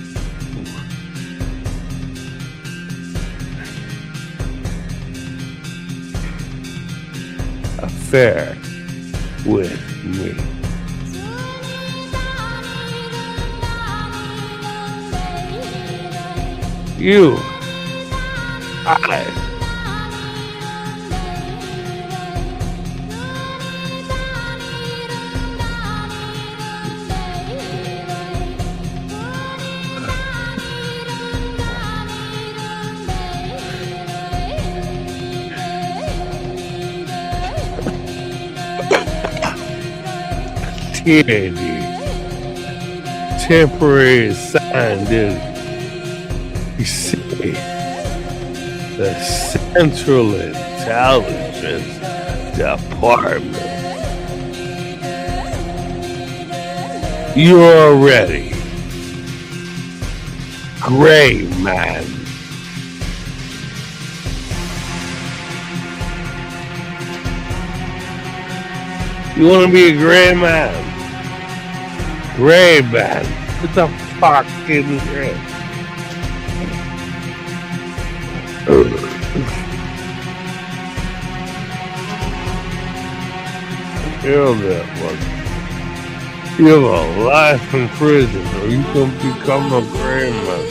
affair with me. You, I candy. Temporary assigned. You see, the Central Intelligence Department. You're ready. Gray man. You want to be a gray man? Gray man. What the fucking gray? Kill that one. You have a life in prison, or you can become a gray man.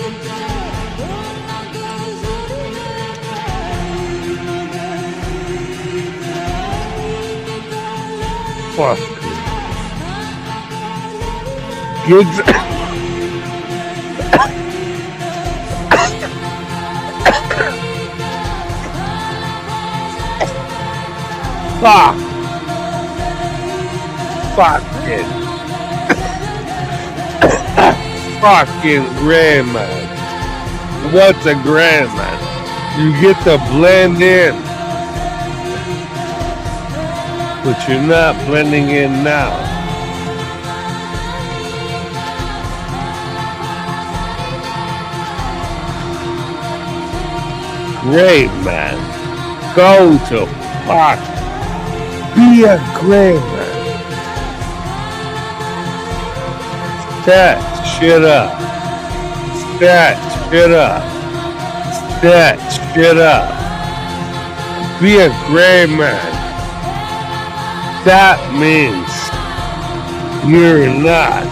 Fuck. Get fuck. Fucking. Fucking gray man. What's a gray man? You get to blend in. But you're not blending in now. Gray man. Go to fuck. Be a gray man. Stat shit up. Stat shit up. Stat shit up. Be a gray man. That means you're not.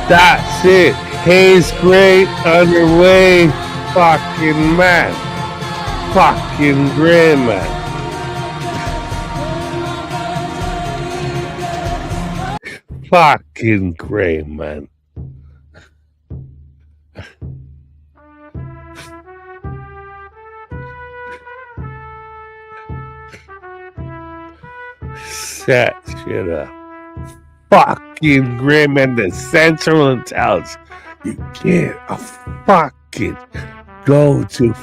That's it. Hayes Gray underway. Fucking man. Fucking gray man. Fucking gray man. Set shit up. Fucking gray man, the Central Intelligence. You can't fucking go to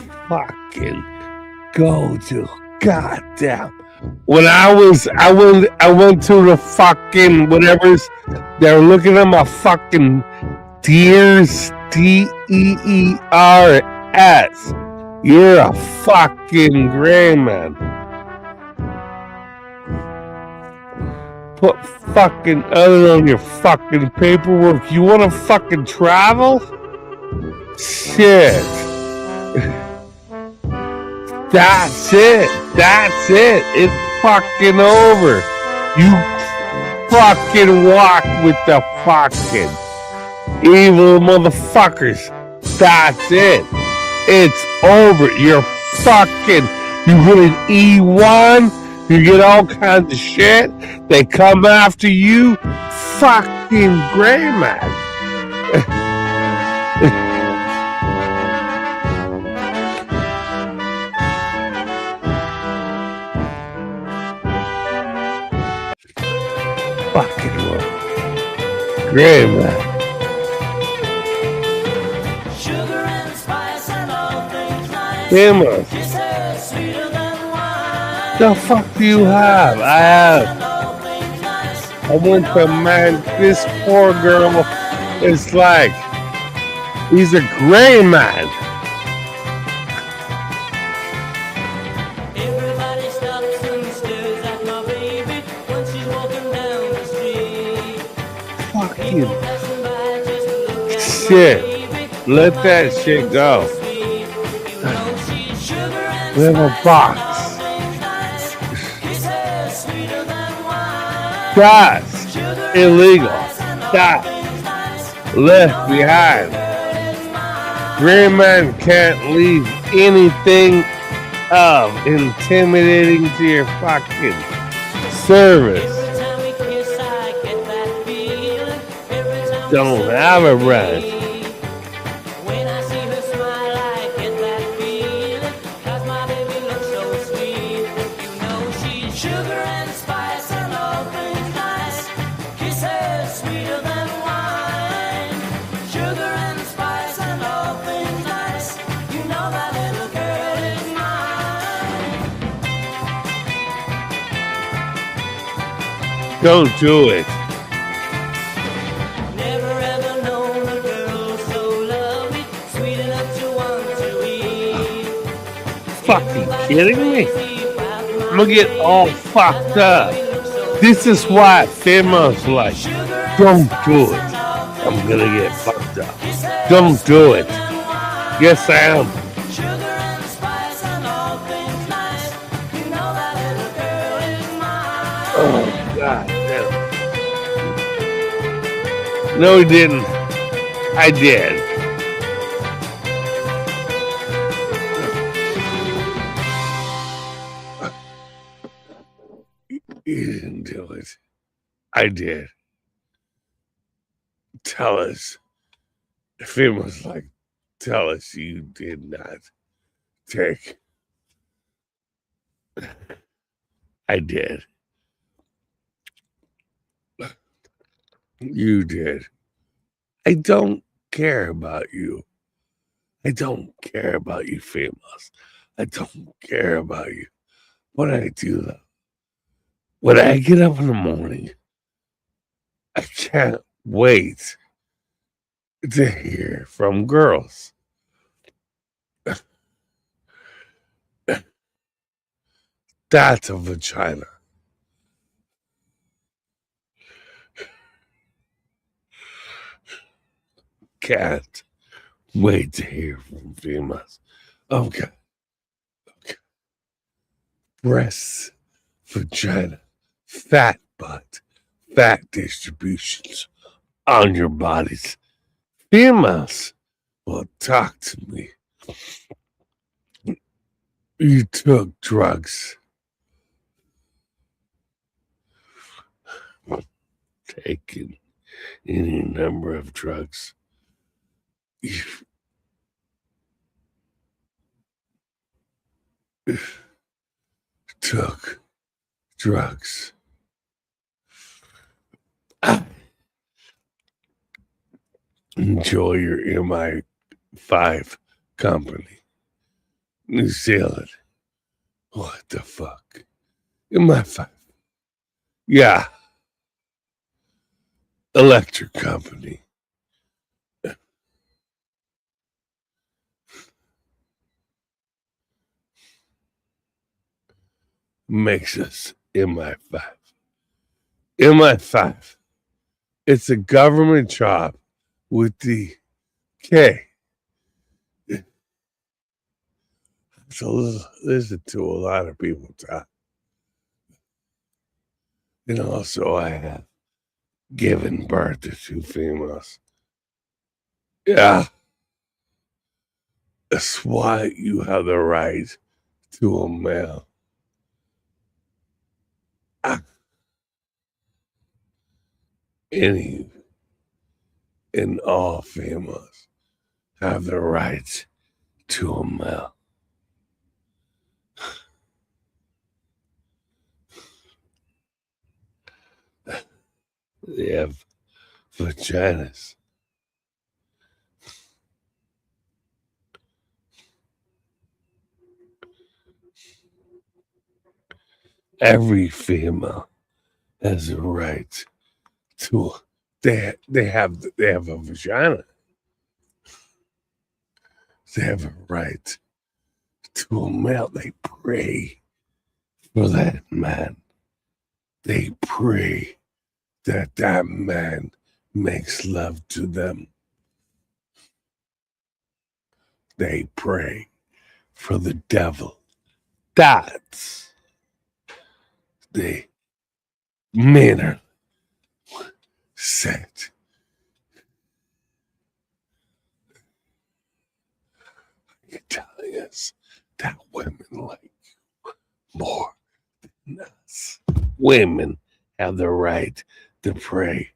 goddamn. When I went to the fucking whatever's, they're looking at my fucking Deers, DEERS. You're a fucking gray man. Put fucking other on your fucking paperwork. You want to fucking travel? Shit. That's it. That's it. It's fucking over. You fucking walk with the fucking evil motherfuckers. That's it. It's over. You're fucking. You get an E1. You get all kinds of shit. They come after you. Fucking gray man. Fucking one. Gray man. Emma. The fuck do you have? I went to man, this poor girl is like, he's a gray man. Everybody stops and stares at my baby when she's walking down the street. Fucking shit. Let that shit go. We have a box. That's illegal. That's left behind. Gray man can't leave anything of intimidating to your fucking service. Don't have a right. Sugar and Don't do it. Never ever known a girl so lovely, sweet enough to want to eat. Fucking kidding me? I'm gonna get all fucked up. This is why females like, don't do it. I'm gonna get fucked up. Don't do it. Yes, I am. Oh, God damn. No, he didn't. I did. You didn't do it. I did. Tell us. Females like, tell us you did not take. I did. You did. I don't care about you. I don't care about you, females. I don't care about you. What I do, though, when I get up in the morning, I can't wait to hear from girls. That's a vagina. Can't wait to hear from females. Okay. Breasts, vagina, fat butt, fat distributions on your bodies. Females will talk to me. You took drugs. Taken any number of drugs. You took drugs. Enjoy your MI5 company. New Zealand. What the fuck? MI5. Yeah. Electric company. Makes us MI5. MI5. It's a government job with the K. So listen to a lot of people talk. And also I have given birth to 2 females. Yeah. That's why you have the right to a male. Any and all females have the right to a male. They have vaginas. Every female has a right to. They have a vagina. They have a right to a male. They pray for that man. They pray that that man makes love to them. They pray for the devil. That's the manner set. You're telling us that women like you more than us. Women have the right to pray.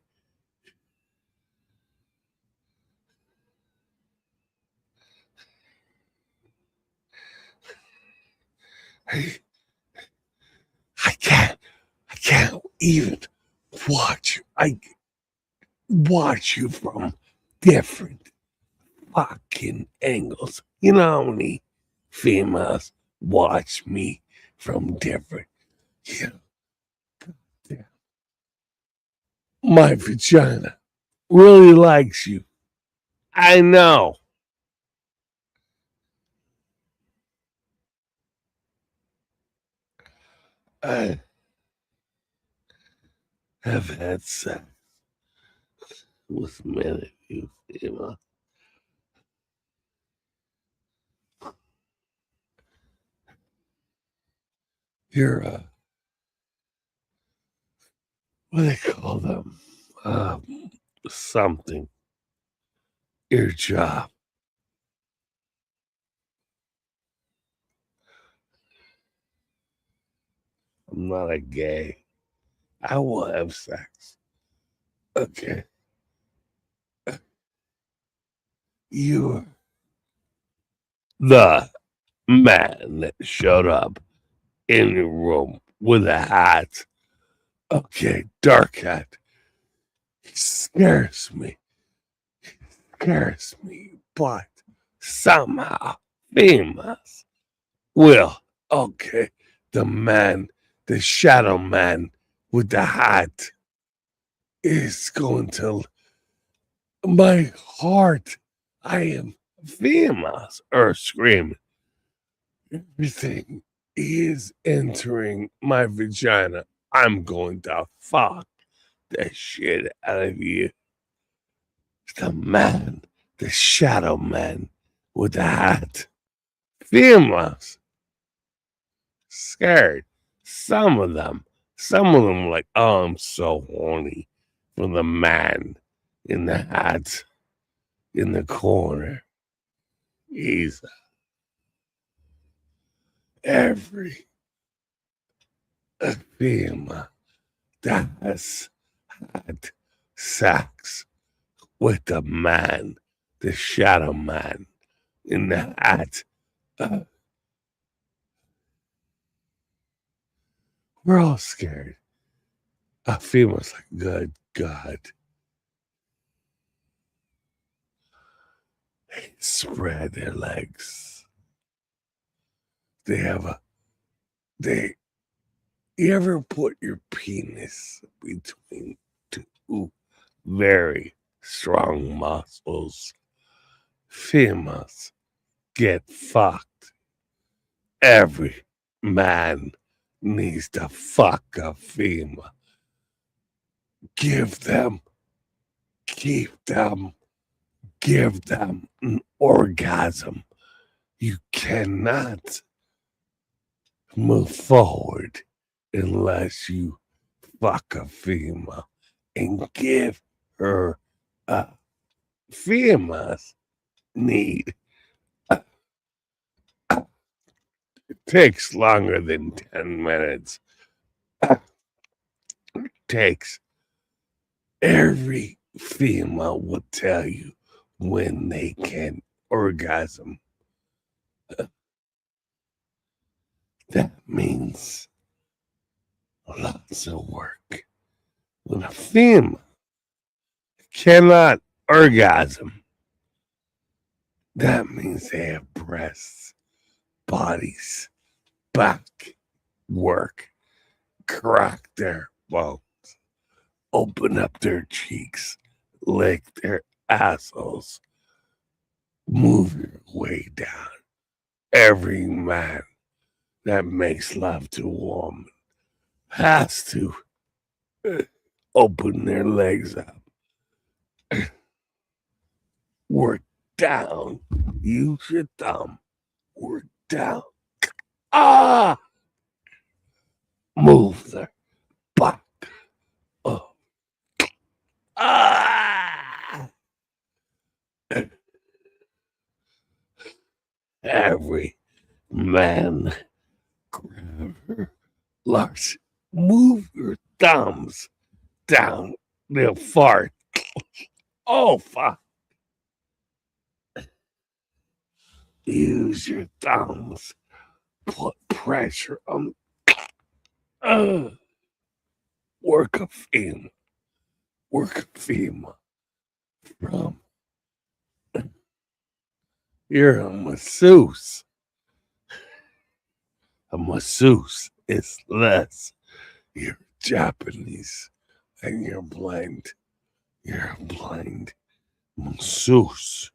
I can't even watch you. I watch you from different fucking angles. You know how many females watch me from different, My vagina really likes you. I know. I have had sex with many of you, Emma. You're what do they call them? Something. Your job. I'm not a gay. I will have sex. Okay. You're the man that showed up in your room with a hat. Okay, dark hat. He scares me. But somehow famous. Well, okay, the man, the shadow man with the hat is going to my heart. I am famous or screaming. Everything is entering my vagina. I'm going to fuck the shit out of you. The man, the shadow man with the hat. Famous. Scared. Some of them were like, oh, I'm so horny for the man in the hat in the corner. He's every female that has had sex with the man, the shadow man in the hat. We're all scared. A female's like, good God. They spread their legs. You ever put your penis between two very strong muscles? Females get fucked. Every man needs to fuck a female. Give them an orgasm. You cannot move forward unless you fuck a female and give her a female's need. It takes longer than 10 minutes. It takes every female will tell you when they can orgasm. That means lots of work. When a female cannot orgasm, that means they have breasts, bodies, back, work, crack their bones, open up their cheeks, lick their assholes, move your way down. Every man that makes love to a woman has to open their legs up, work down, use your thumb, work down, move their back up, every man grab her large, move your thumbs down, they'll fart. Oh, fuck. Use your thumbs. Put pressure on. Work a female. From. You're a masseuse. A masseuse is less. You're Japanese. And you're blind. You're blind. Masseuse.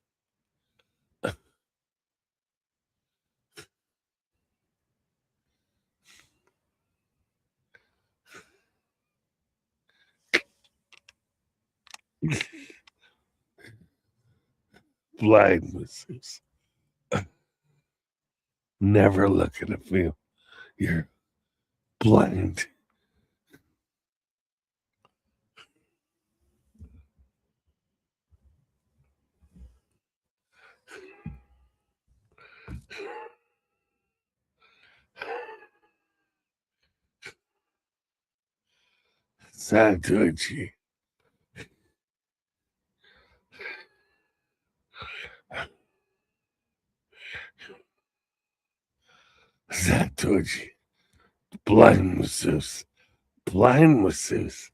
Blind masseuse. Never look at a film. You're blind. Satoshi. Satoshi. Blind masseuse. Blind masseuse.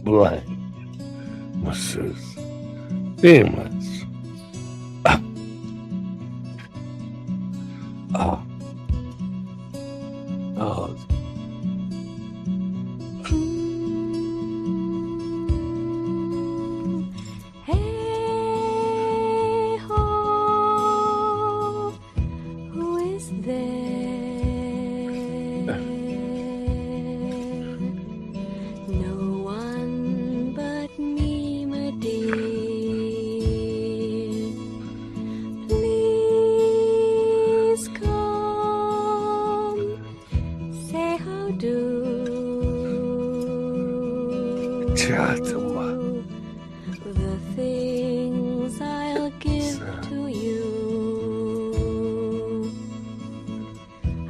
Blind masseuse. Famous. Oh. Hey ho, who is there? No one but me, my dear. Please come, say how do. Chatama. The things I'll give to you.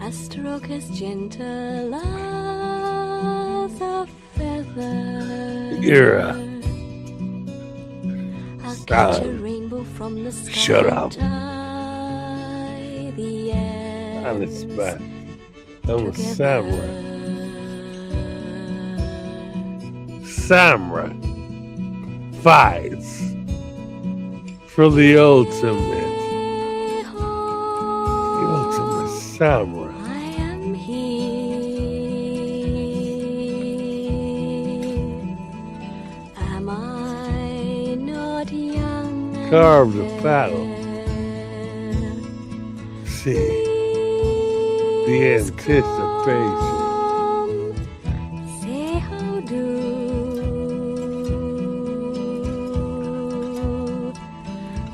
A stroke as gentle as a feather. You're I'll catch a rainbow from the sky. Shut up. And tie the ends I'm a spy. I'm a samurai. Samurai fights for the ultimate samurai. I am here. Am I not young? and Carved a fair? battle. See the anticipation. Say how do.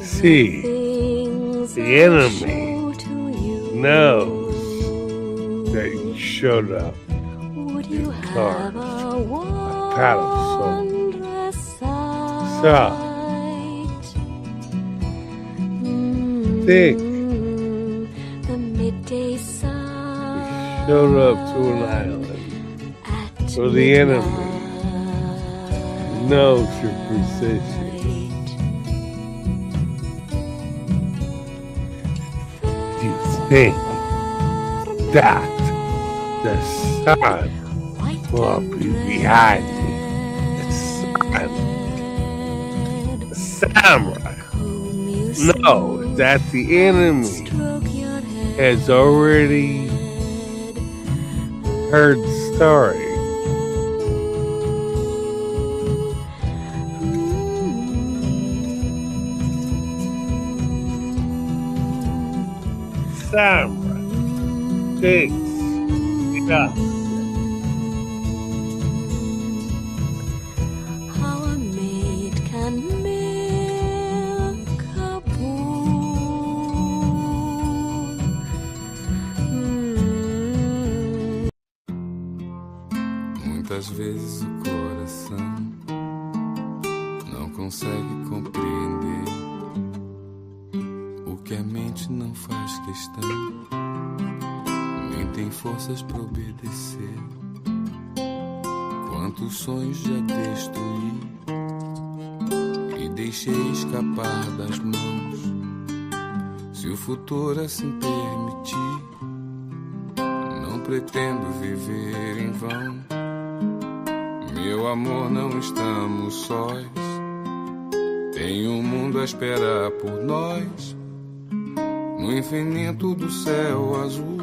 See Things the I enemy show to you. knows that you showed up. Would you have carved a paddle so wondrous sight? Think The midday sun showed up to an island at where the enemy knows your precision. You think that the sun will be behind me? The samurai knows that the enemy has already heard the story. Samurai thinks enough. How a maid can milk a bull. Muitas vezes o coração não consegue compreender o que a mente não faz questão, nem tem forças pra obedecer. Quantos sonhos já destruí e deixei escapar das mãos. Se o futuro assim permitir, não pretendo viver em vão. Meu amor, não estamos sós. Tem um mundo a esperar por nós. No infinito do céu azul,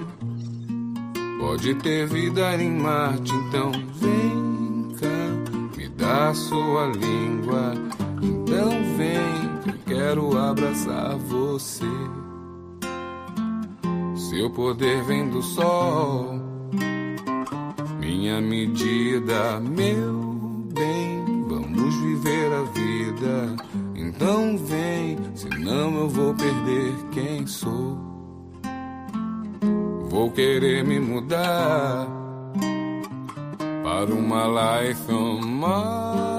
pode ter vida em Marte, então vem cá, me dá sua língua. Então vem, que eu quero abraçar você. Seu poder vem do sol, minha medida, meu bem. Vamos viver a vida, então vem, senão eu vou perder quem sou. Vou querer me mudar para uma life on Mars.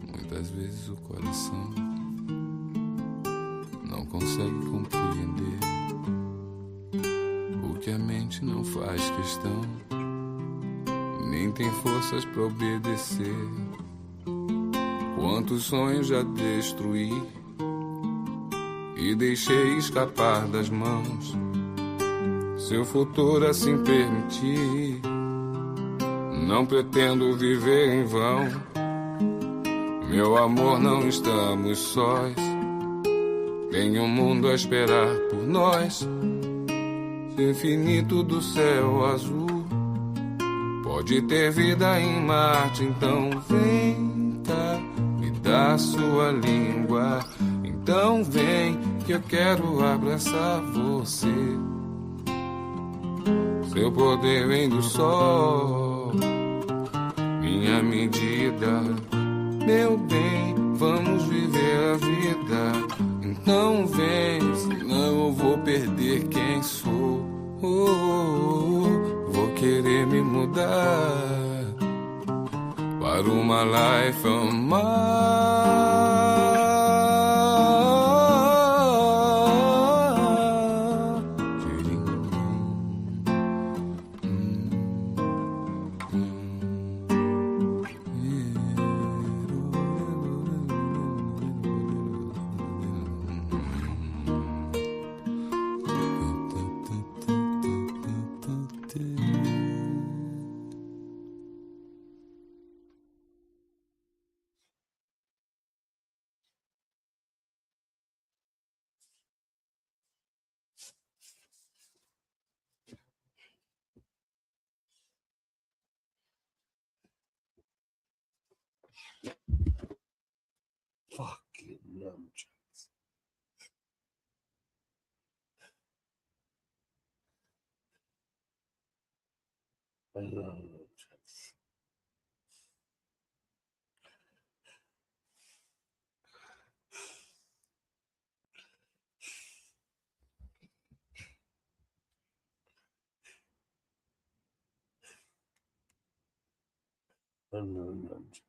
Muitas vezes o coração não consegue compreender o que a mente não faz questão, nem tem forças pra obedecer. Quantos sonhos já destruí e deixei escapar das mãos. Se o futuro assim permitir, não pretendo viver em vão. Meu amor, não estamos sós. Tem um mundo a esperar por nós. O infinito do céu azul, pode ter vida em Marte, então vem cá, me dá sua língua. Então vem, que eu quero abraçar você. Seu poder vem do sol, minha medida, meu bem, vamos viver a vida. Então vem, senão eu vou perder quem sou. Vou querer me mudar para uma life on Mars. Fucking nunchucks. I love nunchucks. I love nunchucks.